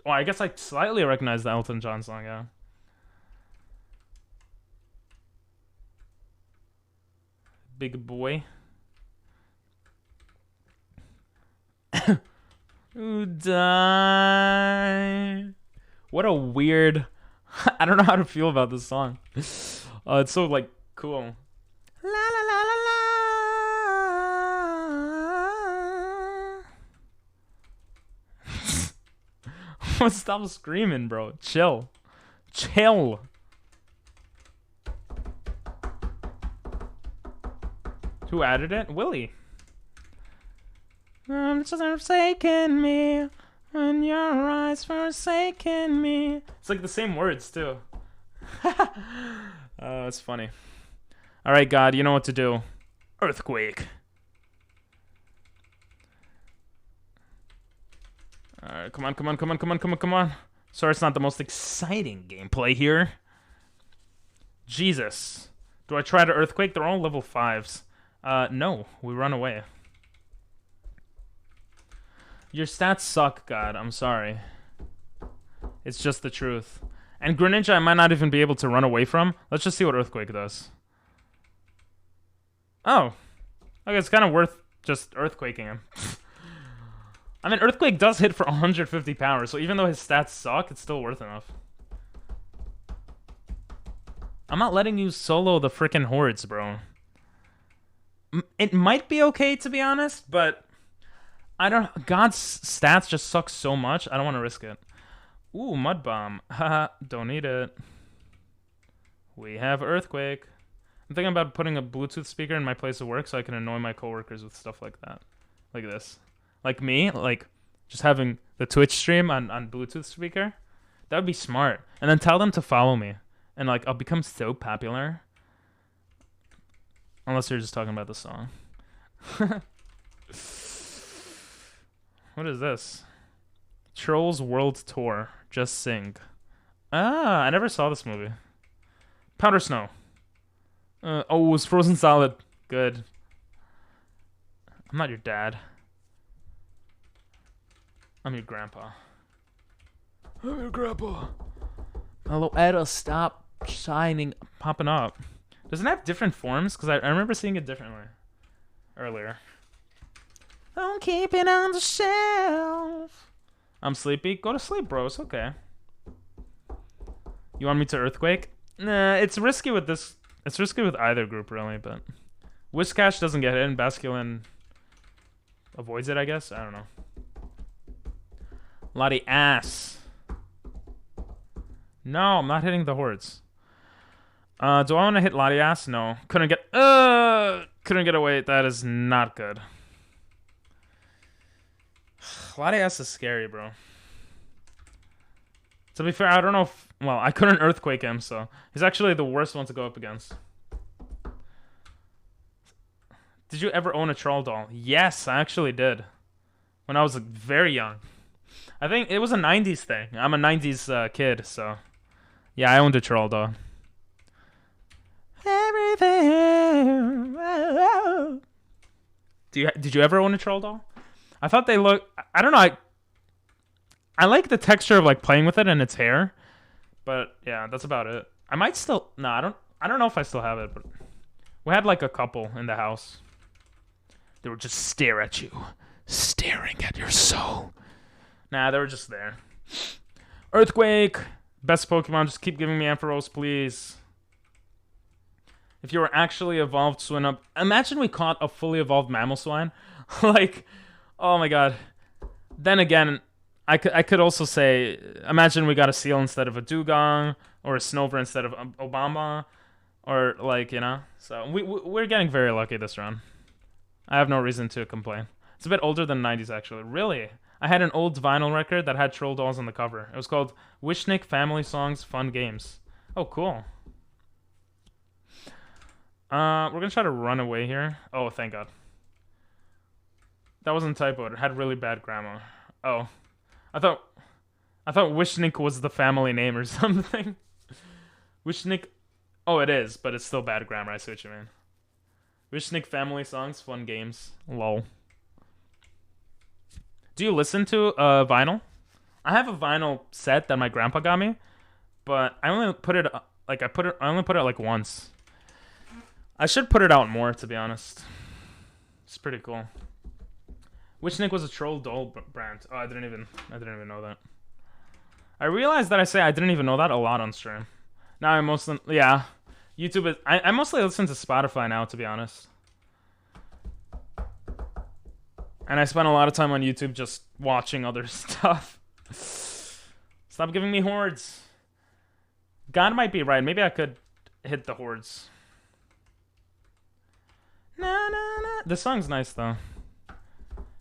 Well, I guess I slightly recognize the Elton John song, yeah. Big boy. Who die? What a weird... I don't know how to feel about this song. It's so, like, cool. La la la la la. Stop screaming, bro. Chill. Chill. Who added it? Willy. I'm just forsaken me when your eyes forsaken me. It's like the same words too. Oh, it's funny. All right, God, you know what to do. Earthquake. All right, come on, come on, come on, come on, come on, come on. Sorry, it's not the most exciting gameplay here. Jesus. Do I try to Earthquake? They're all level 5s. No, we run away. Your stats suck, God. I'm sorry. It's just the truth. And Greninja I might not even be able to run away from. Let's just see what Earthquake does. Oh. Okay, it's kind of worth just Earthquaking him. I mean, Earthquake does hit for 150 power, so even though his stats suck, it's still worth enough. I'm not letting you solo the frickin' hordes, bro. It might be okay, to be honest, but... I don't... God's stats just suck so much, I don't want to risk it. Ooh, Mud Bomb. Haha, don't need it. We have Earthquake. I'm thinking about putting a Bluetooth speaker in my place of work so I can annoy my coworkers with stuff like that. Like this. Like me, like, just having the Twitch stream on Bluetooth speaker. That would be smart. And then tell them to follow me. And, like, I'll become so popular. Unless you're just talking about the song. What is this? Trolls World Tour. Just sing. Ah, I never saw this movie. Powder Snow. Oh, it was Frozen Solid. Good. I'm not your dad. I'm your grandpa. I'm your grandpa. Hello, Edda, stop shining. Popping up. Doesn't it have different forms? Because I remember seeing it differently earlier. Don't keep it on the shelf. I'm sleepy. Go to sleep, bro. It's okay. You want me to Earthquake? Nah, it's risky with this. It's risky with either group, really, but... Whiscash doesn't get hit, and Basculin avoids it, I guess? I don't know. Lottie ass. No, I'm not hitting the hordes. Do I want to hit Lottie ass? No. Couldn't get away. That is not good. Lottie ass is scary, bro. To be fair, I don't know if... Well, I couldn't Earthquake him, so... He's actually the worst one to go up against. Did you ever own a troll doll? Yes, I actually did. When I was very young. I think it was a 90s thing. I'm a 90s kid, so... Yeah, I owned a troll doll. Everything... Did you ever own a troll doll? I thought they look... I don't know, I like the texture of like playing with it and its hair. But yeah, that's about it. I might still... No, I don't know if I still have it, but... We had like a couple in the house. They would just stare at you. Staring at your soul. Nah, they were just there. Earthquake! Best Pokemon, just keep giving me Ampharos, please. If you were actually evolved Swinub... Imagine we caught a fully evolved Mamoswine. Like, oh my god. Then again, I could also say... Imagine we got a Seal instead of a Dugong. Or a Snover instead of Obama. Or, like, you know. So, we're getting very lucky this round. I have no reason to complain. It's a bit older than 90s, actually. Really? I had an old vinyl record that had troll dolls on the cover. It was called Wishnick Family Songs Fun Games. Oh, cool. We're gonna try to run away here. Oh, thank God. That wasn't typoed. It had really bad grammar. Oh. I thought Wishnick was the family name or something. Wishnick... Oh, it is, but it's still bad grammar. I see what you mean. Wishnick Family Songs Fun Games. Lol. Do you listen to vinyl? I have a vinyl set that my grandpa got me, but I only put it I only put it like once. I should put it out more, to be honest. It's pretty cool. Wishnick was a troll doll brand. Oh, I didn't even know that. I realized that I didn't even know that a lot on stream. Now I mostly YouTube is I mostly listen to Spotify now, to be honest. And I spend a lot of time on YouTube just watching other stuff. Stop giving me hordes. God might be right. Maybe I could hit the hordes. Na, na, na. This song's nice, though.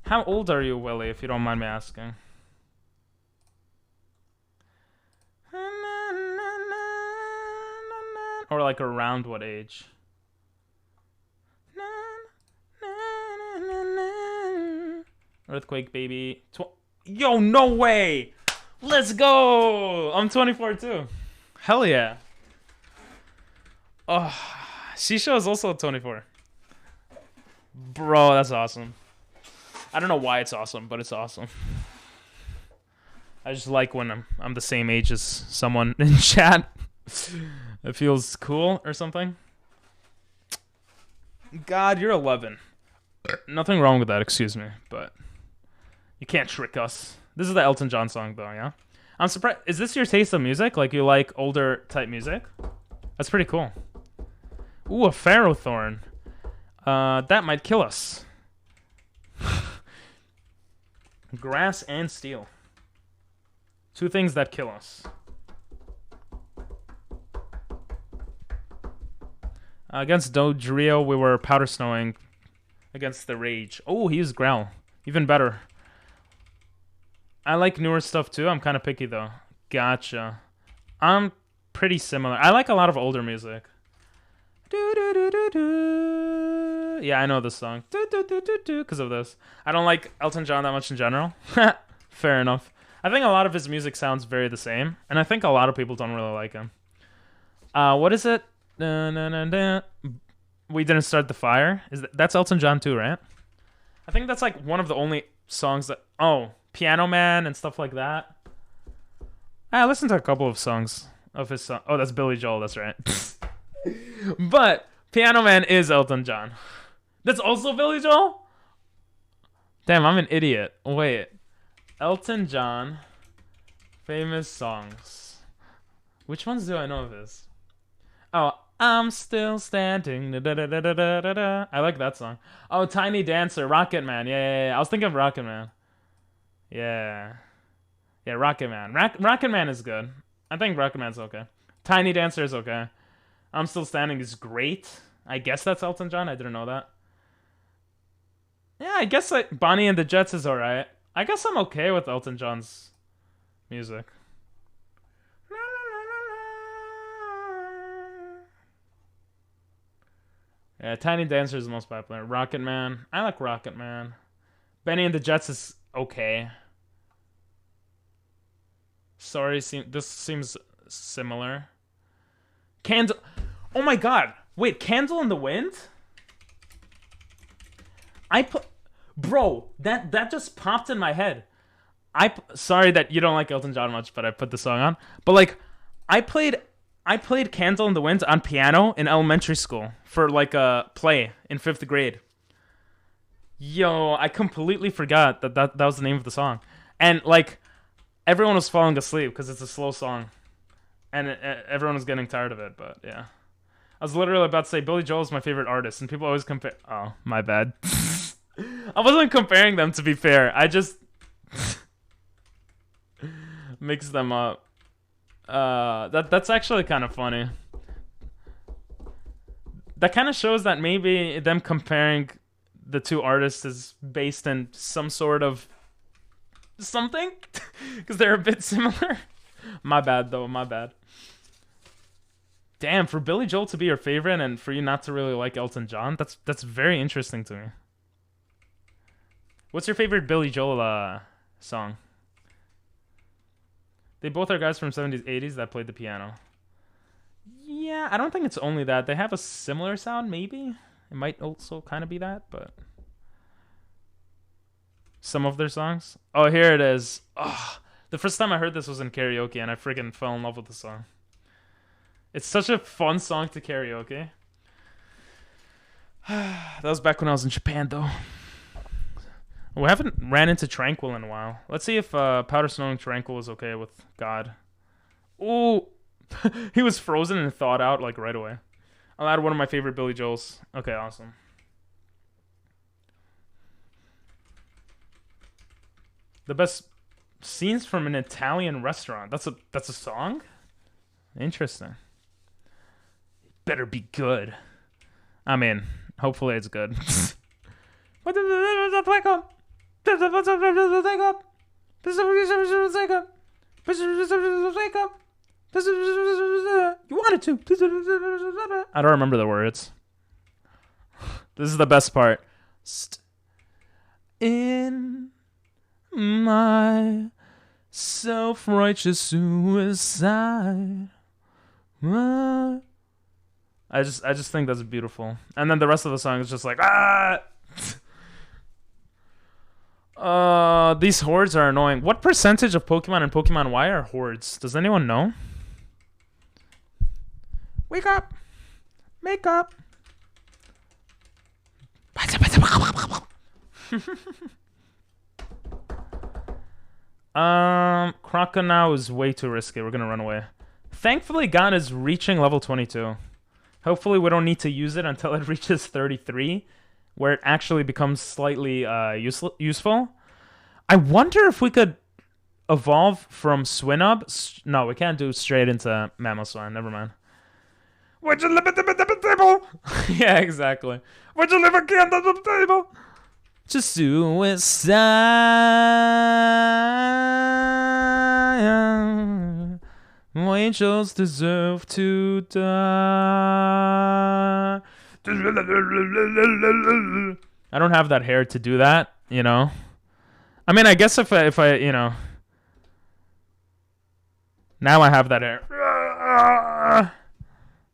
How old are you, Willie, if you don't mind me asking? Or like around what age? Earthquake, baby. Yo, no way! Let's go! I'm 24 too. Hell yeah. Oh, Shisha is also 24. Bro, that's awesome. I don't know why it's awesome, but it's awesome. I just like when I'm the same age as someone in chat. It feels cool or something. God, you're 11. Nothing wrong with that, excuse me, but you can't trick us. This is the Elton John song, though, yeah? I'm surprised. Is this your taste of music? Like, you like older type music? That's pretty cool. Ooh, a Ferrothorn. That might kill us. Grass and steel. Two things that kill us. Against Dodrio, we were powder snowing. Against the Rage. Oh, he used Growl. Even better. I like newer stuff too. I'm kind of picky though. Gotcha. I'm pretty similar. I like a lot of older music. Yeah, I know this song. Because of this. I don't like Elton John that much in general. Fair enough. I think a lot of his music sounds very the same, and I think a lot of people don't really like him. What is it? We Didn't Start the Fire. That's Elton John too, right? I think that's like one of the only songs that... Oh, Piano Man and stuff like that. I listened to a couple of songs of his song. Oh, that's Billy Joel, that's right. But Piano Man is Elton John. That's also Billy Joel? Damn, I'm an idiot. Wait. Elton John. Famous songs. Which ones do I know of his? Oh, I'm Still Standing. Da, da, da, da, da, da, da. I like that song. Oh, Tiny Dancer. Rocket Man. Yeah. I was thinking of Rocket Man. Yeah, Rocket Man. Rocket Man is good. I think Rocket Man's okay. Tiny Dancer is okay. I'm Still Standing is great. I guess that's Elton John. I didn't know that. Yeah, I guess Bonnie and the Jets is alright. I guess I'm okay with Elton John's music. Yeah, Tiny Dancer is the most popular. Rocket Man. I like Rocket Man. Benny and the Jets is okay. Sorry, this seems similar. Candle. Oh my god. Wait, Candle in the Wind? Bro, that just popped in my head. Sorry that you don't like Elton John much, but I put the song on. But like, I played Candle in the Wind on piano in elementary school for like a play in 5th grade. Yo, I completely forgot that was the name of the song. And like, everyone was falling asleep because it's a slow song. And everyone was getting tired of it, but yeah. I was literally about to say Billy Joel is my favorite artist, and people always compare... Oh, my bad. I wasn't comparing them, to be fair. I just... mixed them up. That's actually kind of funny. That kind of shows that maybe them comparing the two artists is based in some sort of something, because they're a bit similar. My bad, though. My bad. Damn, for Billy Joel to be your favorite and for you not to really like Elton John, that's very interesting to me. What's your favorite Billy Joel song? They both are guys from 70s, 80s that played the piano. Yeah, I don't think it's only that. They have a similar sound, maybe. It might also kind of be that, but... Some of their songs. Oh, here it is. Oh, the first time I heard this was in karaoke, and I freaking fell in love with the song. It's such a fun song to karaoke. That was back when I was in Japan, though. We haven't ran into Tranquil in a while. Let's see if Powder Snow and Tranquil is okay with God. Ooh. He was frozen and thawed out, like, right away. I'll add one of my favorite Billy Joels. Okay, awesome. The best scenes from an Italian restaurant. That's a song? Interesting. Better be good. I mean, hopefully it's good. You wanted to. I don't remember the words. This is the best part. In my self-righteous suicide. I just think that's beautiful. And then the rest of the song is just like, ah! These hordes are annoying. What percentage of Pokemon and Pokemon Y are hordes? Does anyone know? Wake up! Make up! Crocodile is way too risky. We're gonna run away. Thankfully, Gon is reaching level 22. Hopefully, we don't need to use it until it reaches 33, where it actually becomes slightly useful. I wonder if we could evolve from Swinub. No, we can't do straight into Mamoswine. Never mind. Would you live at the table? Yeah, exactly. Would you live again at the table? Just suicide. Angels deserve to die. I don't have that hair to do that, you know. I mean, I guess if I, you know, Now I have that hair.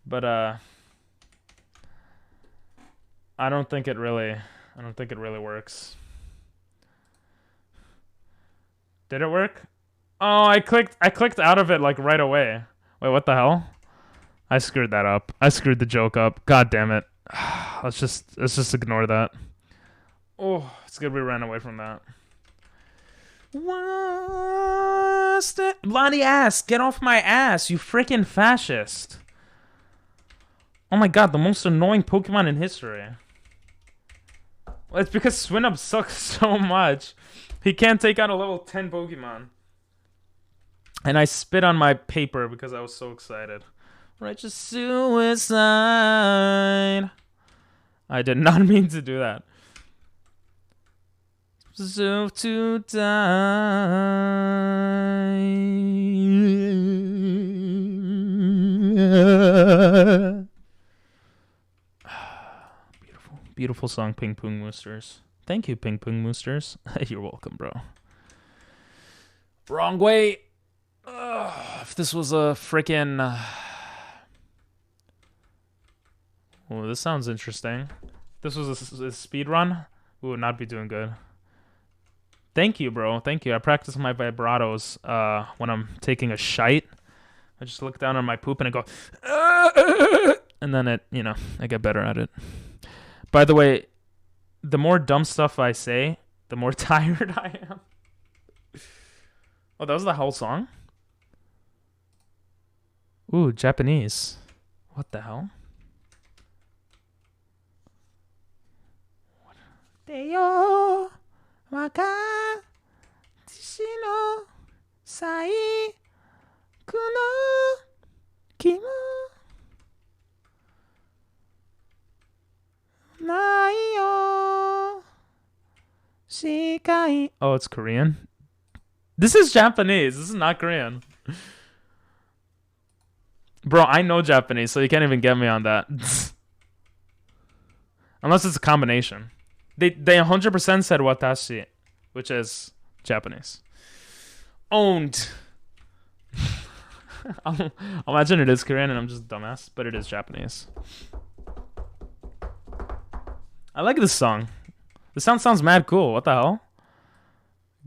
But I don't think it really works. Did it work? Oh, I clicked out of it like right away. Wait, what the hell? I screwed that up. I screwed the joke up. God damn it. Let's just ignore that. Oh, it's good we ran away from that. What's that? Bloody ass, get off my ass, you freaking fascist. Oh my god, the most annoying Pokemon in history. Well, it's because Swinub sucks so much. He can't take out a level 10 Pokemon. And I spit on my paper because I was so excited. Righteous suicide. I did not mean to do that. Deserve to die. Beautiful, beautiful song, Ping Pong Moosters. Thank you, Ping Pong Moosters. You're welcome, bro. Wrong way. If this was a freaking... Oh, this sounds interesting. If this was a speed run, we would not be doing good. Thank you, bro. Thank you. I practice my vibratos when I'm taking a shite. I just look down on my poop and I go, and then it, you know, I get better at it. By the way, the more dumb stuff I say, the more tired I am. Oh, that was the whole song? Ooh, Japanese. What the hell? Deyo waka no sai kuno kimu nai yo shikai. Oh, it's Korean. This is Japanese. This is not Korean. Bro, I know Japanese, so you can't even get me on that. Unless it's a combination. They 100% said watashi, which is Japanese. Owned. I'll imagine it is Korean and I'm just a dumbass, but it is Japanese. I like this song. The sound sounds mad cool. What the hell?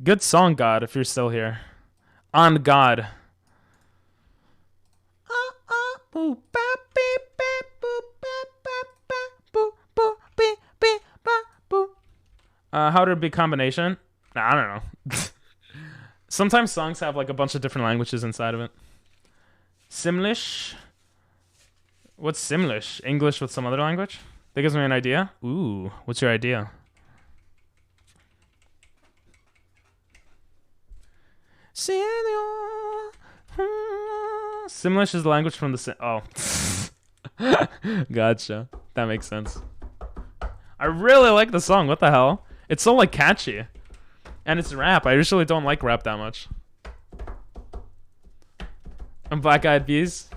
Good song, God, if you're still here. On God. How to be combination? Nah, I don't know. Sometimes songs have like a bunch of different languages inside of it. Simlish? What's Simlish? English with some other language? That gives me an idea. Ooh, what's your idea? Simlish is the language from the... Oh. Gotcha. That makes sense. I really like the song. What the hell? It's so like catchy. And it's rap. I usually don't like rap that much. And Black Eyed Peas.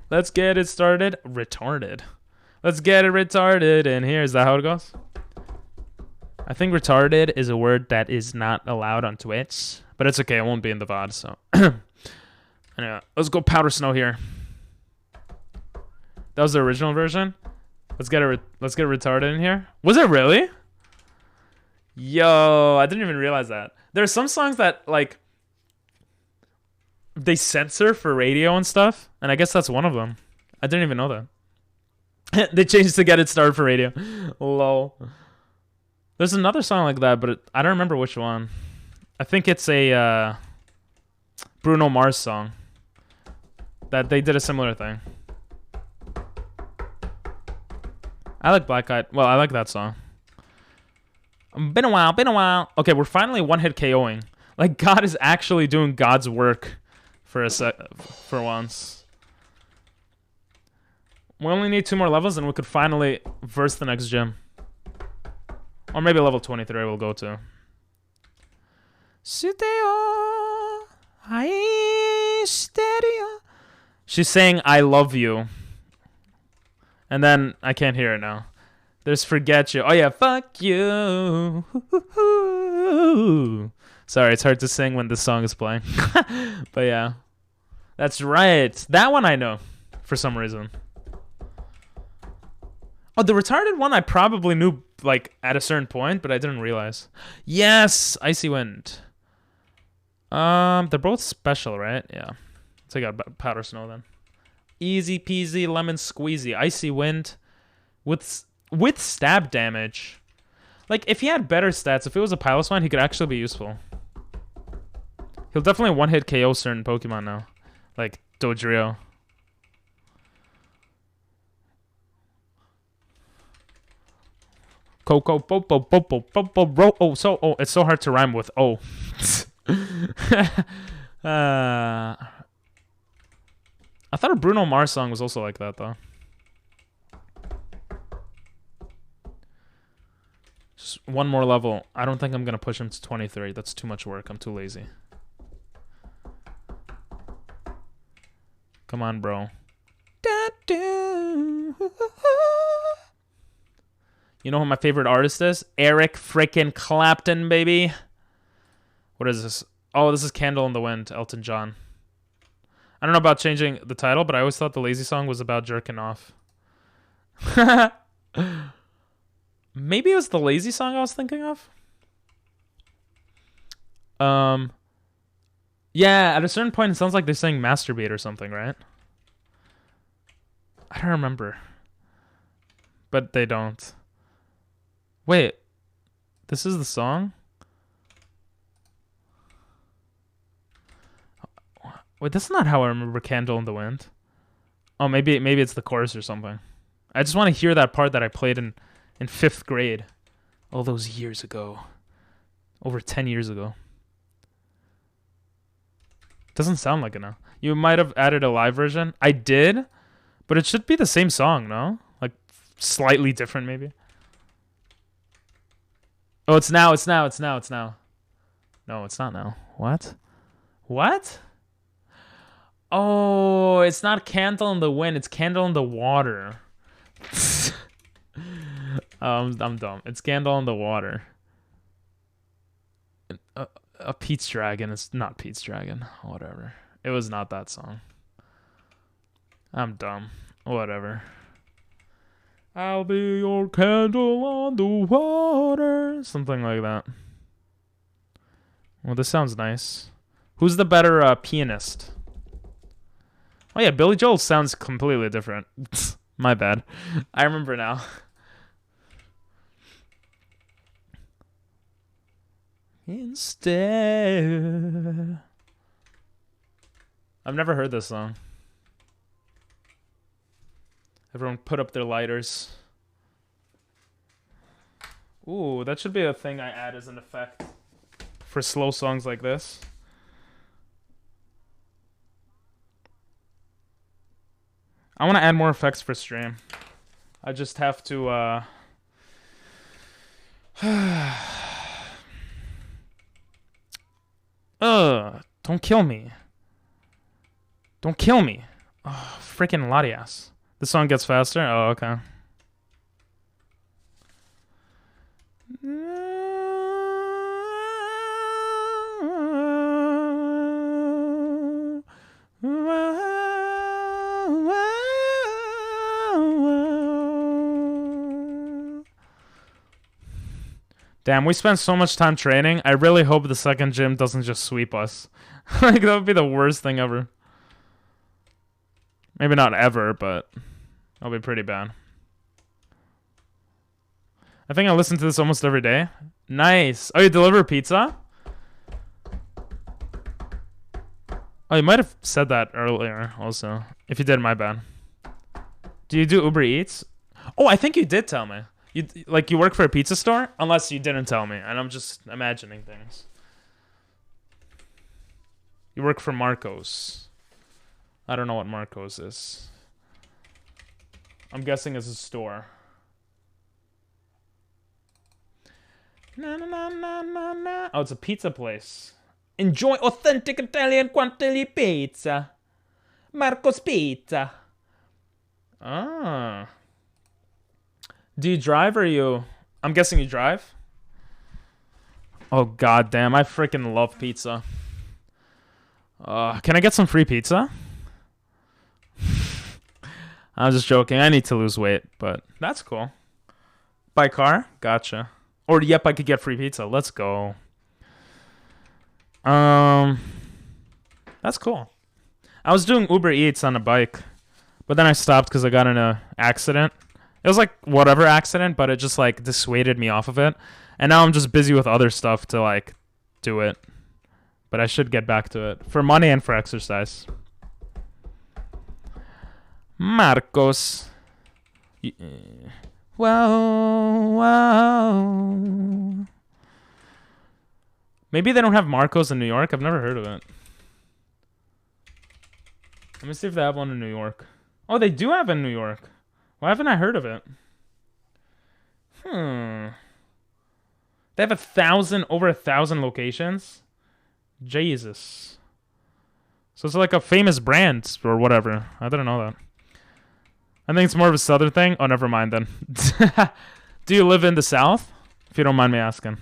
Let's get it started. Retarded. Let's get it retarded. And here's that how it goes. I think retarded is a word that is not allowed on Twitch. But it's okay. It won't be in the VOD. So anyway, let's go Powder Snow here. That was the original version. Let's get retarded in here. Was it really? Yo, I didn't even realize that. There are some songs that like they censor for radio and stuff, and I guess that's one of them. I didn't even know that. They changed to Get It Started for radio. Lol. There's another song like that, but I don't remember which one. I think it's a Bruno Mars song that they did a similar thing. I like Black Eyed. Well, I like that song. Been a while. Okay, we're finally one-hit KOing. Like, God is actually doing God's work for once. We only need 2 more levels and we could finally verse the next gym. Or maybe level 23 we'll go to. She's saying, I love you. And then I can't hear it now. There's forget you. Oh yeah, fuck you. Sorry, it's hard to sing when this song is playing. But yeah, That's right. That one I know for some reason. Oh, the retarded one I probably knew like at a certain point, but I didn't realize. Yes, Icy Wind. They're both special, right? Yeah. Take out Powder Snow then. Easy peasy lemon squeezy. Icy Wind with stab damage. Like if he had better stats, if it was a Piloswine, he could actually be useful. He'll definitely one-hit KO certain Pokemon now. Like Dodrio. Coco popo popo popo bro. Oh, it's so hard to rhyme with oh. I thought a Bruno Mars song was also like that though. Just one more level. I don't think I'm gonna push him to 23. That's too much work. I'm too lazy. Come on, bro. You know who my favorite artist is? Eric frickin' Clapton, baby. What is this? Oh, this is Candle in the Wind, Elton John. I don't know about changing the title, but I always thought the Lazy song was about jerking off. Maybe it was the Lazy song I was thinking of? Yeah, at a certain point, it sounds like they're saying masturbate or something, right? I don't remember. But they don't. Wait. This is the song? Wait, that's not how I remember Candle in the Wind. Oh, maybe it's the chorus or something. I just want to hear that part that I played in 5th grade. All those years ago. Over 10 years ago. Doesn't sound like it now. You might have added a live version. I did, but it should be the same song, no? Like, slightly different, maybe. Oh, it's now. No, it's not now. What? What? Oh, it's not Candle in the Wind. It's Candle in the Water. I'm dumb. It's Candle in the Water. A Pete's Dragon. It's not Pete's Dragon. Whatever. It was not that song. I'm dumb. Whatever. I'll be your candle on the water. Something like that. Well, this sounds nice. Who's the better pianist? Oh yeah, Billy Joel sounds completely different. My bad. I remember now. Instead. I've never heard this song. Everyone put up their lighters. Ooh, that should be a thing I add as an effect for slow songs like this. I want to add more effects for stream. I just have to don't kill me. Don't kill me. Oh, freaking Latias. The song gets faster? Oh, okay. Damn, we spent so much time training. I really hope the second gym doesn't just sweep us. Like, that would be the worst thing ever. Maybe not ever, but that'll be pretty bad. I think I listen to this almost every day. Nice. Oh, you deliver pizza? Oh, you might have said that earlier also. If you did, my bad. Do you do Uber Eats? Oh, I think you did tell me. You work for a pizza store? Unless you didn't tell me, and I'm just imagining things. You work for Marcos. I don't know what Marcos is. I'm guessing it's a store. Na, na, na, na, na, na. Oh, it's a pizza place. Enjoy authentic Italian Quantilly pizza. Marcos Pizza. Ah. Do you drive or you... I'm guessing you drive? Oh, goddamn. I freaking love pizza. Can I get some free pizza? I'm just joking. I need to lose weight, but that's cool. By car? Gotcha. Or yep, I could get free pizza. Let's go. That's cool. I was doing Uber Eats on a bike, but then I stopped because I got in a accident. It was like whatever accident, but it just like dissuaded me off of it. And now I'm just busy with other stuff to like do it. But I should get back to it for money and for exercise. Marcos. Wow. Maybe they don't have Marcos in New York. I've never heard of it. Let me see if they have one in New York. Oh, they do have it in New York. Why haven't I heard of it? They have over 1,000 locations. Jesus. So it's like a famous brand or whatever. I didn't know that. I think it's more of a southern thing. Oh, never mind then. Do you live in the South? If you don't mind me asking.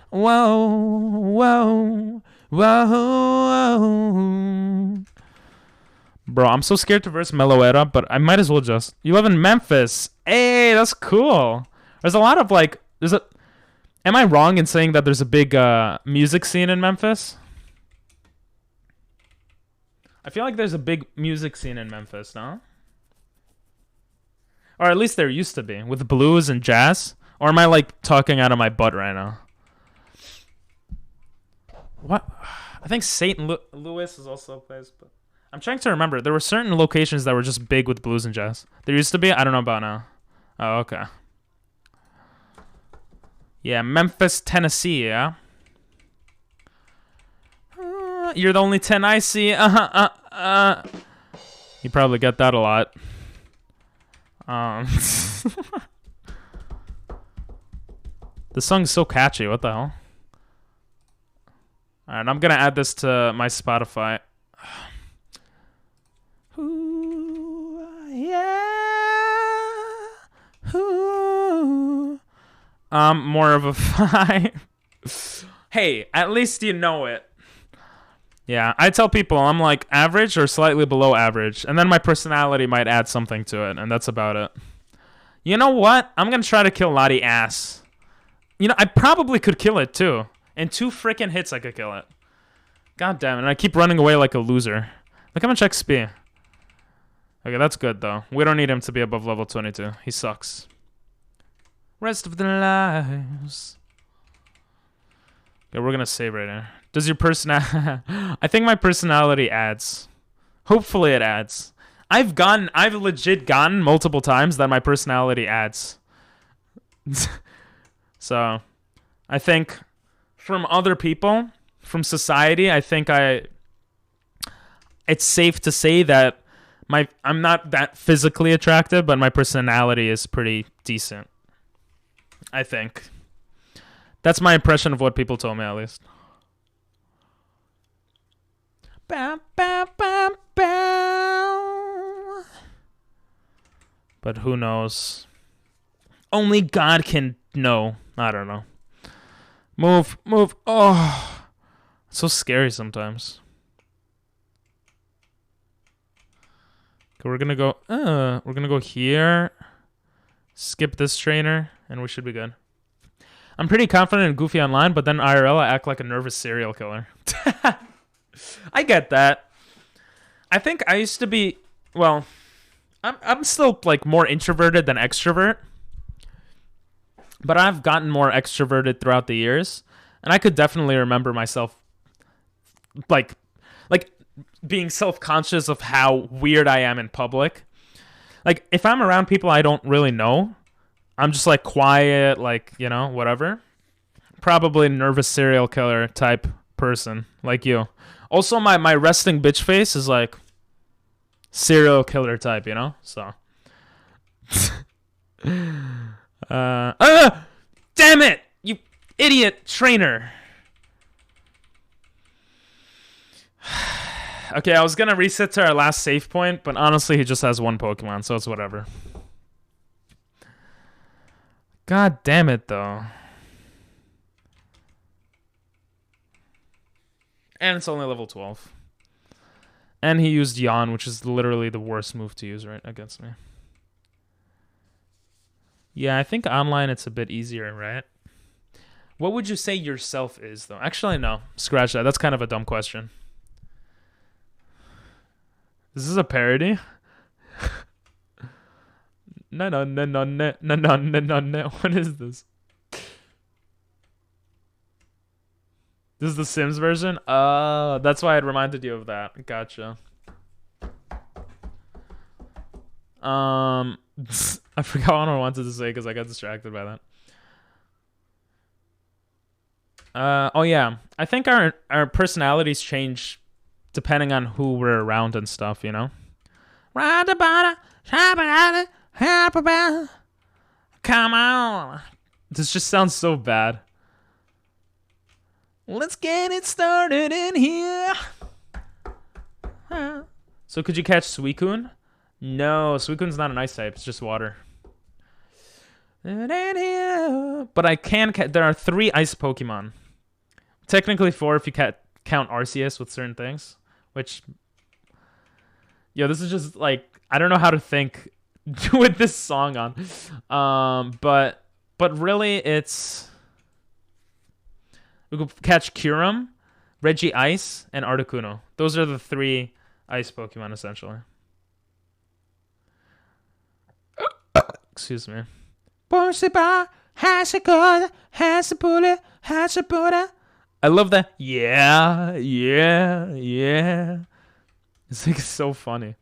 Whoa. Bro, I'm so scared to verse Meloera, but I might as well just. You live in Memphis. Hey, that's cool. There's a lot of like. Am I wrong in saying that there's a big music scene in Memphis? I feel like there's a big music scene in Memphis, no? Or at least there used to be, with blues and jazz. Or am I like talking out of my butt right now? What? I think St. Louis is also a place, but I'm trying to remember. There were certain locations that were just big with blues and jazz. There used to be. I don't know about now. Oh, okay. Yeah, Memphis, Tennessee. Yeah. You're the only 10 I see. You probably get that a lot. The song's so catchy. What the hell? Alright, I'm gonna add this to my Spotify. Ooh, yeah. Ooh. More of a 5. Hey, at least you know it. Yeah, I tell people I'm like average or slightly below average, and then my personality might add something to it, and that's about it. You know what? I'm gonna try to kill Lottie ass. You know, I probably could kill it too. In 2 freaking hits, I could kill it. God damn it, and I keep running away like a loser. Look how much XP. Okay, that's good though. We don't need him to be above level 22. He sucks. Rest of their lives. Okay, we're gonna save right now. Does your personality... I think my personality adds. Hopefully it adds. I've legit gotten multiple times that my personality adds. So, I think from other people, from society, I think it's safe to say that I'm not that physically attractive, but my personality is pretty decent. I think. That's my impression of what people told me, at least. Bow, bow, bow, bow. But who knows? Only God can know. I don't know. Move. Oh, it's so scary sometimes. Okay, we're gonna go here. Skip this trainer, and we should be good. I'm pretty confident in Goofy Online, but then IRL I act like a nervous serial killer. I get that. I think I used to be, well, I'm still like more introverted than extrovert. But I've gotten more extroverted throughout the years, and I could definitely remember myself like being self-conscious of how weird I am in public. Like if I'm around people I don't really know, I'm just like quiet, like, you know, whatever. Probably nervous serial killer type person like you. Also, my resting bitch face is like serial killer type, you know? So. Damn it! You idiot trainer. Okay, I was gonna reset to our last save point, but honestly, he just has 1 Pokemon, so it's whatever. God damn it, though. And it's only level 12. And he used Yawn, which is literally the worst move to use right against me. Yeah, I think online it's a bit easier, right? What would you say yourself is, though? Actually, no. Scratch that. That's kind of a dumb question. Is this a parody? No. What is this? This is the Sims version? That's why it reminded you of that. Gotcha. I forgot what I wanted to say because I got distracted by that. Oh yeah. I think our personalities change depending on who we're around and stuff, you know? Come on. This just sounds so bad. Let's get it started in here. So could you catch Suicune? No, Suicune's not an ice type. It's just water. But I can catch... There are 3 ice Pokemon. Technically 4 if you count Arceus with certain things. Which... Yo, this is just like... I don't know how to think with this song on. But really, it's... We could catch Kyurem, Regice, and Articuno. Those are the 3 ice Pokemon, essentially. Excuse me. I love that. Yeah. It's like so funny.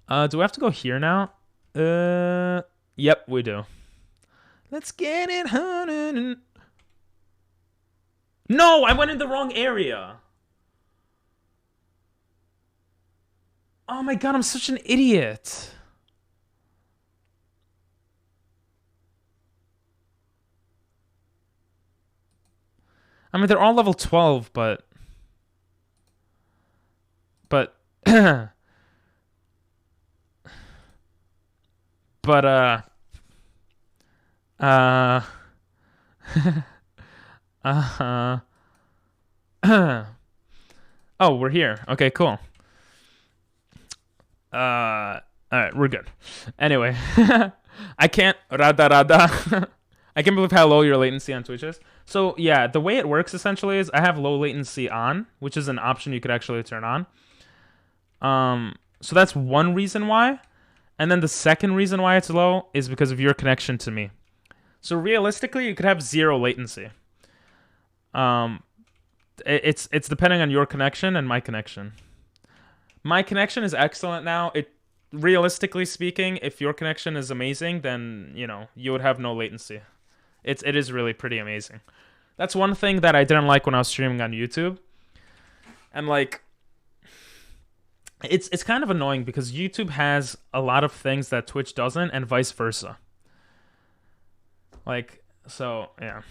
Do we have to go here now? Yep, we do. Let's get it hunted. No, I went in the wrong area. Oh my god, I'm such an idiot. I mean, they're all level 12, but oh, we're here. Okay, cool. All right, we're good. Anyway, I can't I can't believe how low your latency on Twitch is. So yeah, the way it works essentially is I have low latency on, which is an option you could actually turn on. So that's one reason why. And then the second reason why it's low is because of your connection to me. So realistically, you could have 0 latency. It's depending on your connection and my connection. My connection is excellent now. Realistically speaking, if your connection is amazing, then you know you would have no latency. It is really pretty amazing. That's one thing that I didn't like when I was streaming on YouTube. And like, it's kind of annoying because YouTube has a lot of things that Twitch doesn't, and vice versa. Like, so yeah.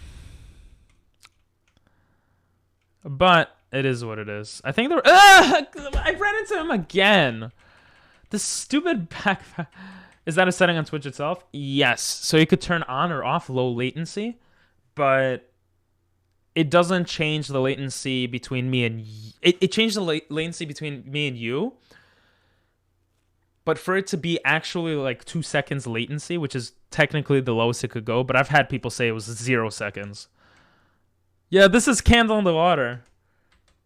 But it is what it is. I think I ran into him again. The stupid backpack. Is that a setting on Twitch itself? Yes. So you could turn on or off low latency, but it doesn't change the latency between me and it changed the latency between me and you. But for it to be actually like 2 seconds latency, which is technically the lowest it could go, but I've had people say it was 0 seconds. Yeah, this is Candle in the Water.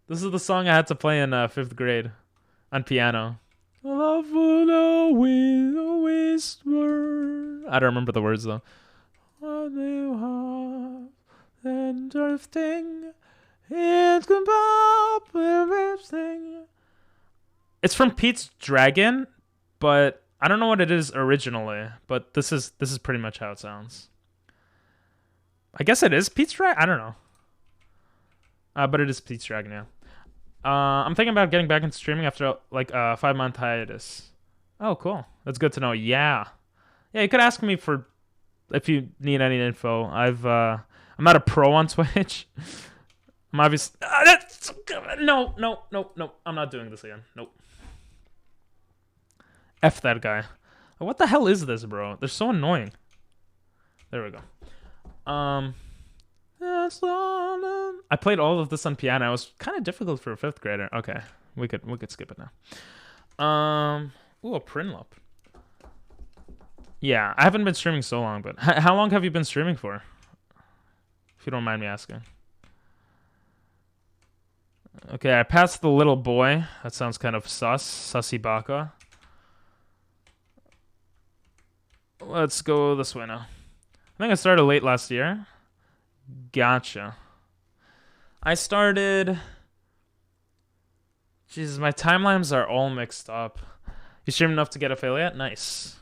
This is the song I had to play in 5th grade on piano. Love will always whisper. I don't remember the words though. And drifting, it's It's from Pete's Dragon, but I don't know what it is originally. But this is pretty much how it sounds. I guess it is Pete's Dragon. I don't know. But it is Pete's Dragon, yeah. I'm thinking about getting back into streaming after like a 5-month hiatus. Oh, cool. That's good to know. Yeah. You could ask me for if you need any info. I'm not a pro on Twitch. I'm obviously no. I'm not doing this again. Nope. F that guy. What the hell is this, bro? They're so annoying. There we go. I played all of this on piano. It was kind of difficult for a 5th grader. Okay, we could skip it now. Ooh, a Prinlup. Yeah, I haven't been streaming so long, but how long have you been streaming for? If you don't mind me asking. Okay, I passed the little boy. That sounds kind of sus. Sussy baka. Let's go this way now. I think I started late last year. Gotcha. I started... Jesus, my timelines are all mixed up. You streamed enough to get affiliate? Nice.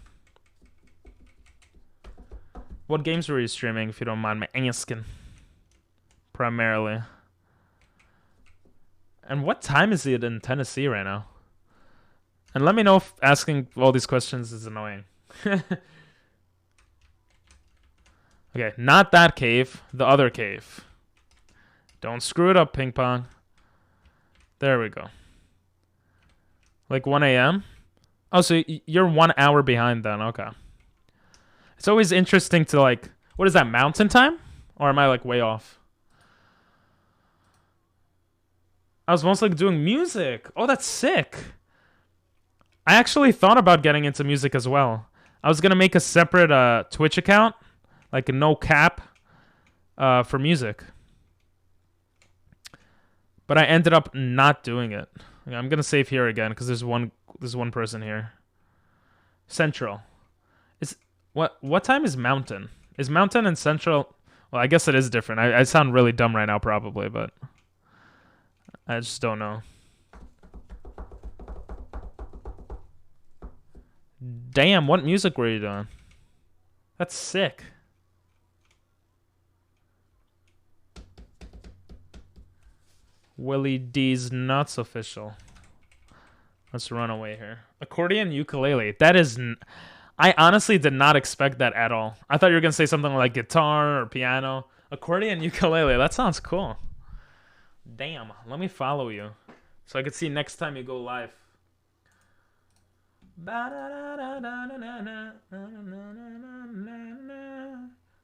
What games were you streaming, if you don't mind me asking? Primarily. And what time is it in Tennessee right now? And let me know if asking all these questions is annoying. Okay, not that cave. The other cave. Don't screw it up, ping pong. There we go. Like 1 a.m.? Oh, so you're 1 hour behind then. Okay. It's always interesting to like... What is that, mountain time? Or am I like way off? I was mostly doing music. Oh, that's sick. I actually thought about getting into music as well. I was going to make a separate Twitch account. Like a no cap for music. But I ended up not doing it. I'm going to save here again because there's one person here. Central. What time is Mountain? Is Mountain and Central... Well, I guess it is different. I sound really dumb right now probably, but... I just don't know. Damn, what music were you doing? That's sick. Willie D's Nuts official. Let's run away here. Accordion ukulele. That is... I honestly did not expect that at all. I thought you were going to say something like guitar or piano. Accordion ukulele. That sounds cool. Damn. Let me follow you. So I could see next time you go live.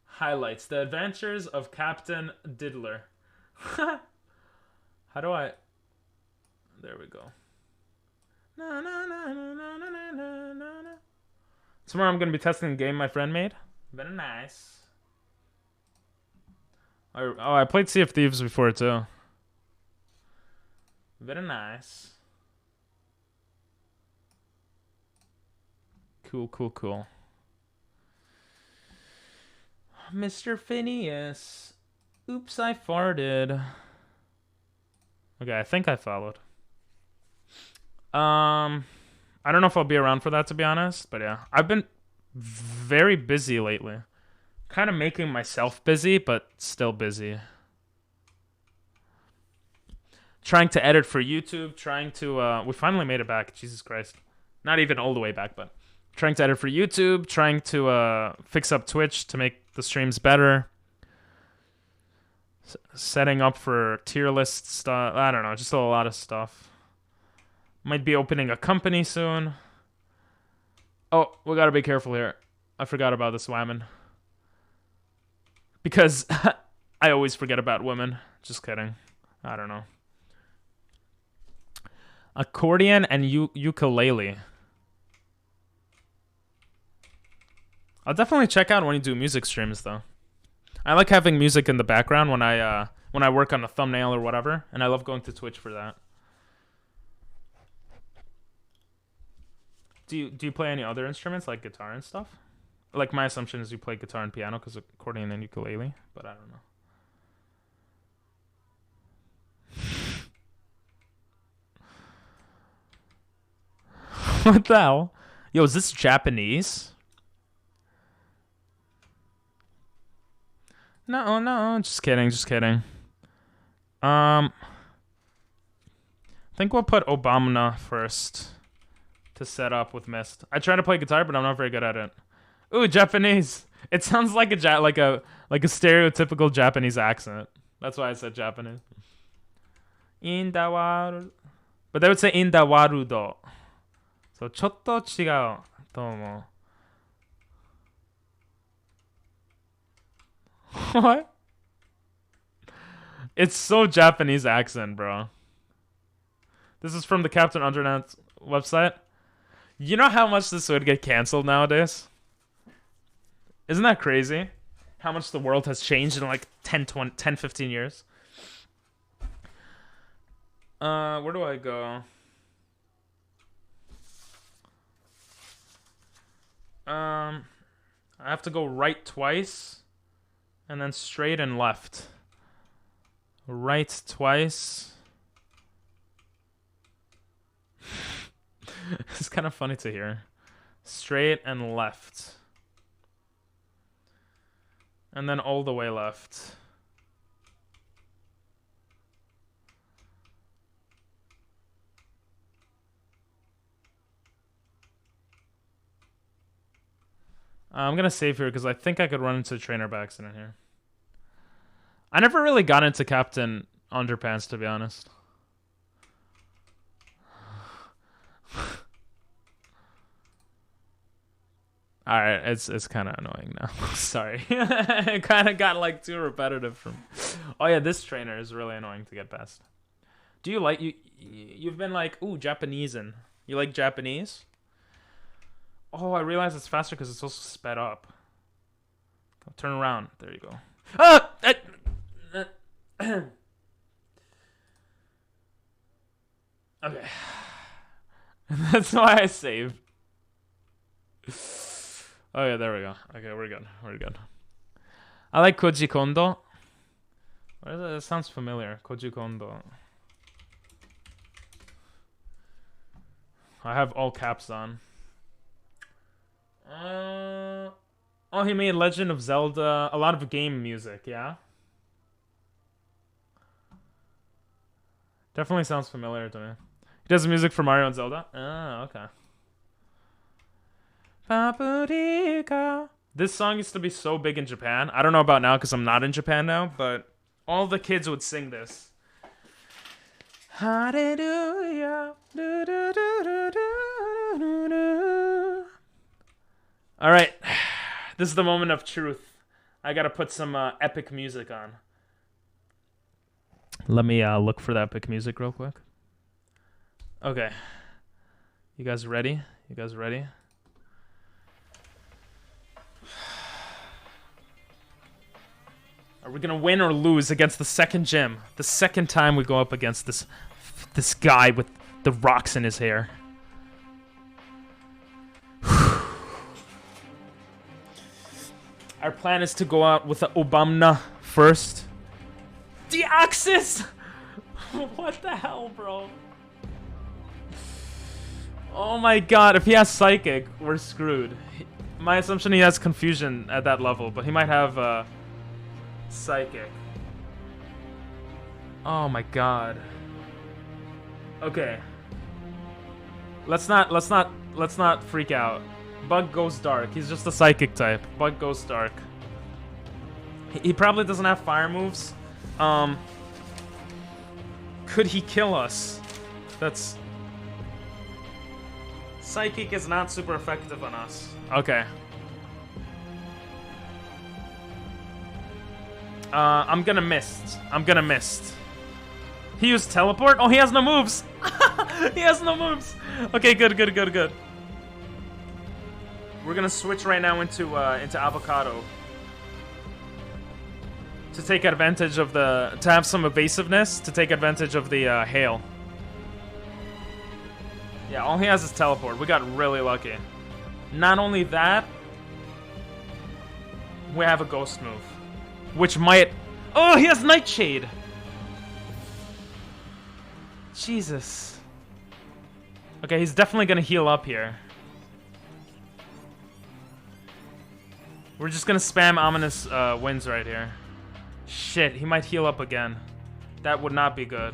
Highlights. The Adventures of Captain Diddler. How do I... There we go. Tomorrow I'm going to be testing a game my friend made. Very nice. Oh, I played Sea of Thieves before too. Very nice. Cool, cool, cool. Mr. Phineas. Oops, I farted. Okay, I think I followed. I don't know if I'll be around for that, to be honest. But yeah, I've been very busy lately. Kind of making myself busy, but still busy. Trying to edit for YouTube. Trying to... we finally made it back. Jesus Christ. Not even all the way back, but... Trying to edit for YouTube. Trying to fix up Twitch to make the streams better. Setting up for tier list stuff. I don't know. Just a lot of stuff. Might be opening a company soon. Oh, we gotta be careful here. I forgot about this woman. Because I always forget about women. Just kidding. I don't know. Accordion and ukulele. I'll definitely check out when you do music streams, though. I like having music in the background when I work on a thumbnail or whatever, and I love going to Twitch for that. Do you play any other instruments like guitar and stuff? Like my assumption is you play guitar and piano because accordion and ukulele, but I don't know. What the hell? Yo, is this Japanese? No, just kidding, just kidding. I think we'll put Obama first to set up with Mist. I try to play guitar, but I'm not very good at it. Ooh, Japanese. It sounds like a stereotypical Japanese accent. That's why I said Japanese. Indawaru. But they would say Indawarudo. So ちょっと違うと思う. What? It's so Japanese accent, bro. This is from the Captain Undernet website. You know how much this would get canceled nowadays? Isn't that crazy? How much the world has changed in like 10, 15 years. Where do I go? I have to go right twice and then straight and left. Right twice. It's kind of funny to hear. Straight and left. And then all the way left. I'm gonna save here because I think I could run into a trainer by accident here. I never really got into Captain Underpants, to be honest. Alright, it's kind of annoying now. Sorry. It kind of got like too repetitive from... Oh yeah, this trainer is really annoying to get past. Do you like... You've been like, ooh, Japanese and... You like Japanese? Oh, I realize it's faster because it's also sped up. Turn around. There you go. Ah! Okay. That's why I saved. Oh yeah, there we go. Okay, we're good. We're good. I like Koji Kondo. What is it? It sounds familiar. Koji Kondo. I have all caps on. Oh, he made Legend of Zelda. A lot of game music, yeah? Definitely sounds familiar to me. He does music for Mario and Zelda? Ah, okay. Paprika. This song used to be so big in Japan. I don't know about now because I'm not in Japan now, but all the kids would sing this. Hallelujah. All right. This is the moment of truth. I got to put some epic music on. Let me look for that epic music real quick. Okay. You guys ready? You guys ready? Are we gonna win or lose against the second gym? The second time we go up against this guy with the rocks in his hair. Our plan is to go out with the Obamna first. Deoxys! What the hell, bro? Oh my god, if he has Psychic, we're screwed. My assumption he has Confusion at that level, but he might have Psychic. Oh my god. Okay. Let's not freak out. Bug goes dark. He's just a Psychic type. Bug goes dark. He probably doesn't have fire moves. Could he kill us? That's... Psychic is not super effective on us. Okay. I'm gonna mist. I'm gonna mist. He used teleport? Oh, he has no moves! He has no moves! Okay, good. We're gonna switch right now into Avocado. To take advantage of to have some evasiveness, to take advantage of the hail. Yeah, all he has is teleport. We got really lucky. Not only that, we have a ghost move. Which might... Oh, he has Nightshade! Jesus. Okay, he's definitely gonna heal up here. We're just gonna spam Ominous Winds right here. Shit, he might heal up again. That would not be good.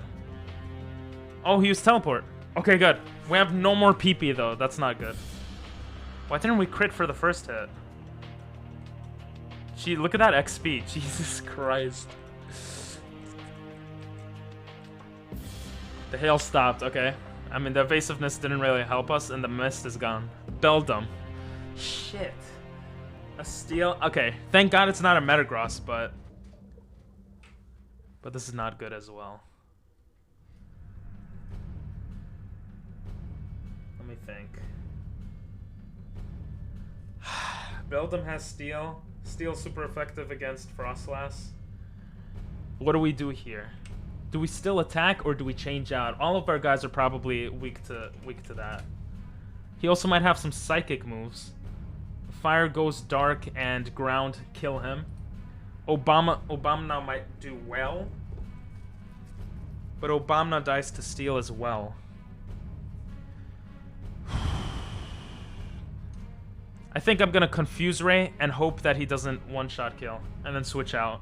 Oh, he used teleport. Okay, good. We have no more PP though. That's not good. Why didn't we crit for the first hit? Gee, look at that XP. Jesus Christ. The hail stopped. Okay. I mean, the evasiveness didn't really help us, and the mist is gone. Beldum. Shit. A steal. Okay. Thank God it's not a Metagross, but this is not good as well. Let me think. Beldum has Steel. Steel's super effective against Frostlass. What do we do here? Do we still attack or do we change out? All of our guys are probably weak to that. He also might have some psychic moves. Fire goes dark and ground kill him. Obama now might do well. But Obama dies to Steel as well. I think I'm gonna confuse Ray and hope that he doesn't one-shot kill. And then switch out.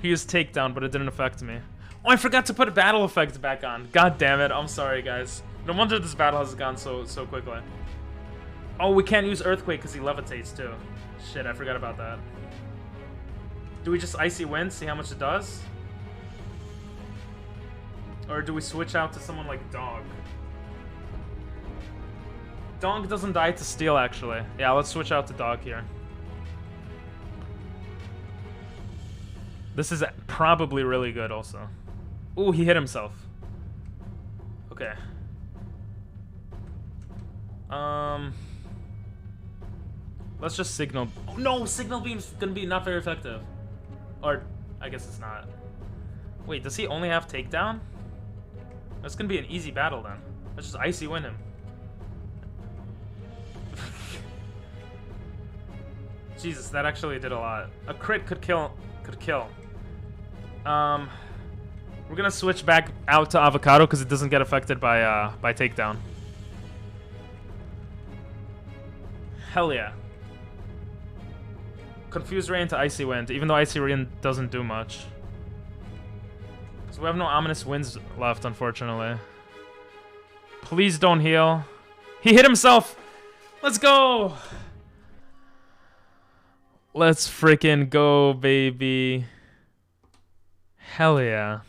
He is takedown, but it didn't affect me. Oh, I forgot to put a battle effect back on. God damn it, I'm sorry, guys. No wonder this battle has gone so quickly. Oh, we can't use Earthquake because he levitates too. Shit, I forgot about that. Do we just Icy Wind, see how much it does? Or do we switch out to someone like Dog? Dog doesn't die to Steel, actually. Yeah, let's switch out to Dog here. This is probably really good also. Ooh, he hit himself. Okay. Let's just Signal. Oh, no, Signal Beam's gonna be not very effective. Or, I guess it's not. Wait, does he only have Takedown? That's gonna be an easy battle then. Let's just Icy Wind him. Jesus, that actually did a lot. A crit could kill. We're gonna switch back out to Avocado because it doesn't get affected by Takedown. Hell yeah. Confuse Ray into Icy Wind, even though Icy Wind doesn't do much. So we have no Ominous Winds left, unfortunately. Please don't heal. He hit himself! Let's go! Let's freaking go, baby. Hell yeah.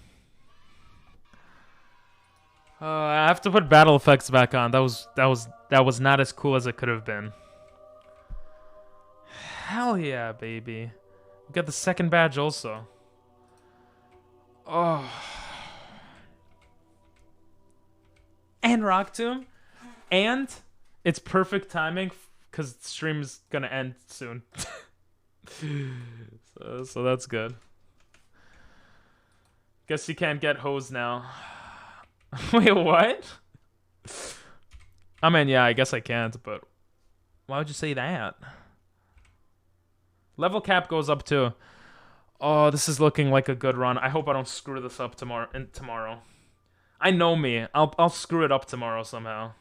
I have to put battle effects back on. That was not as cool as it could have been. Hell yeah, baby. We got the second badge also. Oh. And Rock Tomb. And it's perfect timing because the stream is gonna end soon. So that's good. Guess you can't get hose now. Wait, what? I mean, yeah, I guess I can't, but why would you say that? Level cap goes up too. Oh, this is looking like a good run. I hope I don't screw this up tomorrow. I know me. I'll screw it up tomorrow somehow.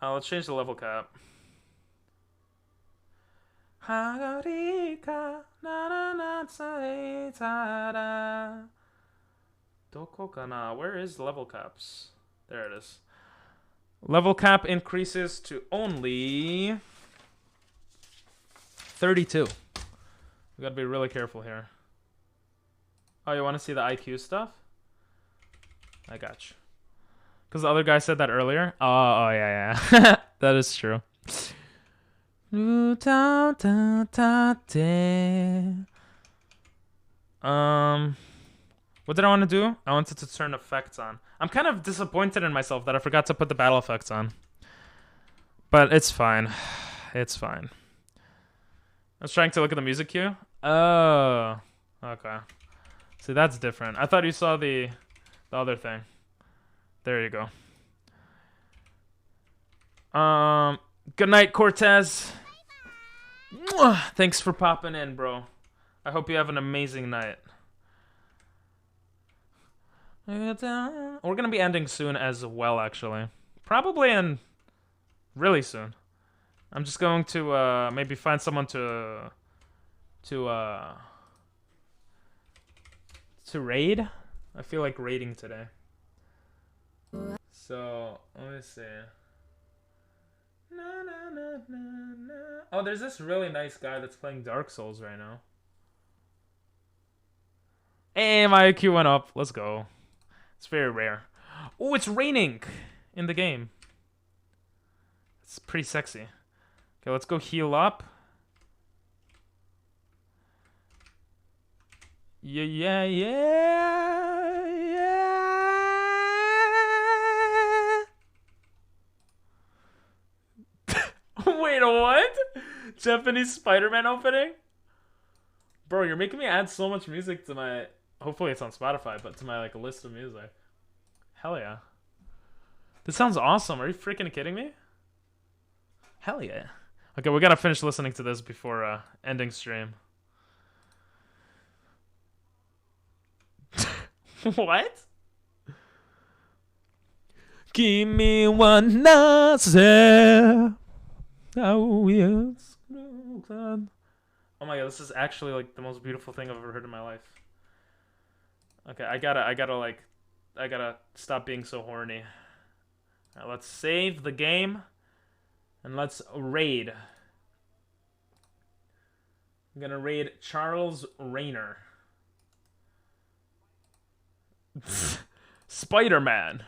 Let's change the level cap. Where is level caps? There it is. Level cap increases to only 32. We gotta be really careful here. Oh, you want to see the IQ stuff? I got you. Because the other guy said that earlier. Oh yeah. That is true. What did I want to do? I wanted to turn effects on. I'm kind of disappointed in myself that I forgot to put the battle effects on. But it's fine. It's fine. I was trying to look at the music cue. Oh. Okay. See, that's different. I thought you saw the other thing. There you go. Good night, Cortez. Mwah! Thanks for popping in, bro. I hope you have an amazing night. We're gonna be ending soon as well, actually. Probably in really soon. I'm just going to maybe find someone to raid. I feel like raiding today. So let me see. Oh, there's this really nice guy that's playing Dark Souls right now. Hey, my IQ went up. Let's go. It's very rare. Oh, it's raining in the game. It's pretty sexy. Okay, let's go heal up. Yeah. Wait, what? Japanese Spider-Man opening? Bro, you're making me add so much music to my... Hopefully it's on Spotify, but to my like list of music. Hell yeah. This sounds awesome. Are you freaking kidding me? Hell yeah. Okay, we gotta finish listening to this before ending stream. What? Kimi wa naze. Oh yes. Oh my god, this is actually like the most beautiful thing I've ever heard in my life. Okay, I gotta stop being so horny. Alright, let's save the game and let's raid. I'm gonna raid Charles Rayner. Spider-Man.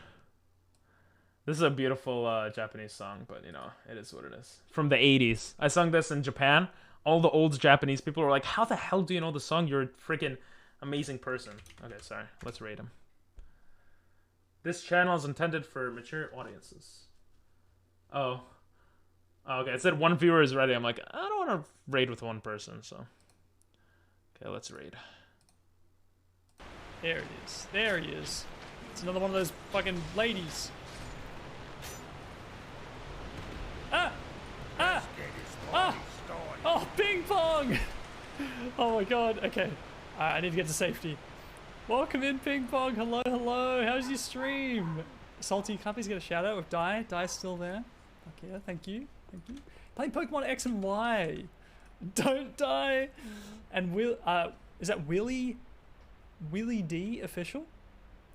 This is a beautiful Japanese song, but you know, it is what it is. From the 80s. I sung this in Japan. All the old Japanese people were like, how the hell do you know the song? You're a freaking amazing person. Okay, sorry. Let's rate him. This channel is intended for mature audiences. Oh. Okay, it said one viewer is ready. I'm like, I don't want to raid with one person, so. Okay, let's raid. There it is. There he is. It's another one of those fucking ladies. Ah! Ah! Ah! Oh, ping pong! Oh my god, okay. I need to get to safety. Welcome in, ping pong. Hello, hello. How's your stream? Salty, can't please get a shout out with Die. Die's still there. Okay, yeah, thank you. Thank you. Playing Pokemon X and Y. Don't die. And is that Willie D official?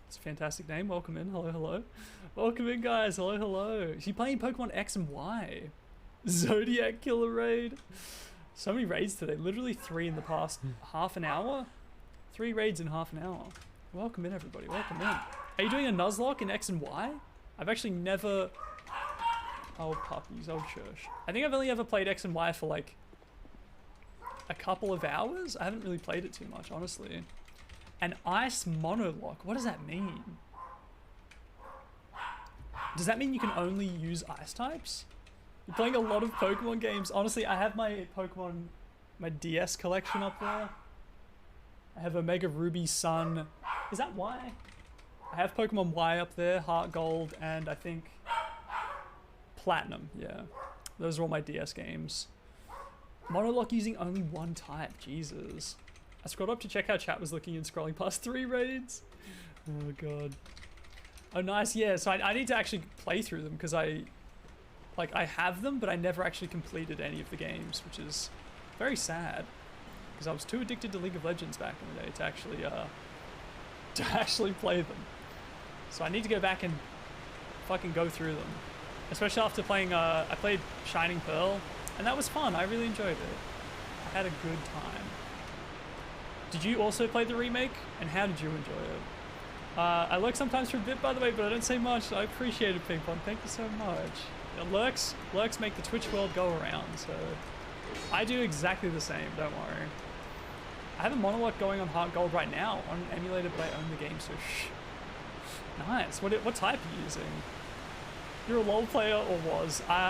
It's a fantastic name. Welcome in. Hello, hello. Welcome in, guys. Hello, hello. Is he playing Pokemon X and Y? Zodiac Killer Raid. So many raids today. Literally 3 in the past half an hour. 3 raids in half an hour. Welcome in, everybody. Welcome in. Are you doing a Nuzlocke in X and Y? I've actually never... Oh, puppies. Oh, shush. I think I've only ever played X and Y for like a couple of hours. I haven't really played it too much, honestly. An ice monolock. What does that mean? Does that mean you can only use ice types? You're playing a lot of Pokemon games. Honestly, I have my DS collection up there. I have Omega Ruby Sun. Is that Y? I have Pokemon Y up there, Heart Gold, and I think Platinum. Yeah, those are all my DS games. Monolock using only one type. Jesus. I scrolled up to check how chat was looking and scrolling past 3 raids. Oh god. Oh nice, yeah, so I need to actually play through them because I have them, but I never actually completed any of the games, which is very sad. Because I was too addicted to League of Legends back in the day to actually play them. So I need to go back and fucking go through them. Especially after playing, I played Shining Pearl, and that was fun. I really enjoyed it. I had a good time. Did you also play the remake? And how did you enjoy it? I lurk sometimes for a bit, by the way, but I don't say much. I appreciate it, Ping Pong. Thank you so much. Lurks make the Twitch world go around, so I do exactly the same, don't worry. I have a monologue going on Heart Gold right now, on emulated by Own the Game, so shh. Nice. What type are you using? You're a LoL player or was?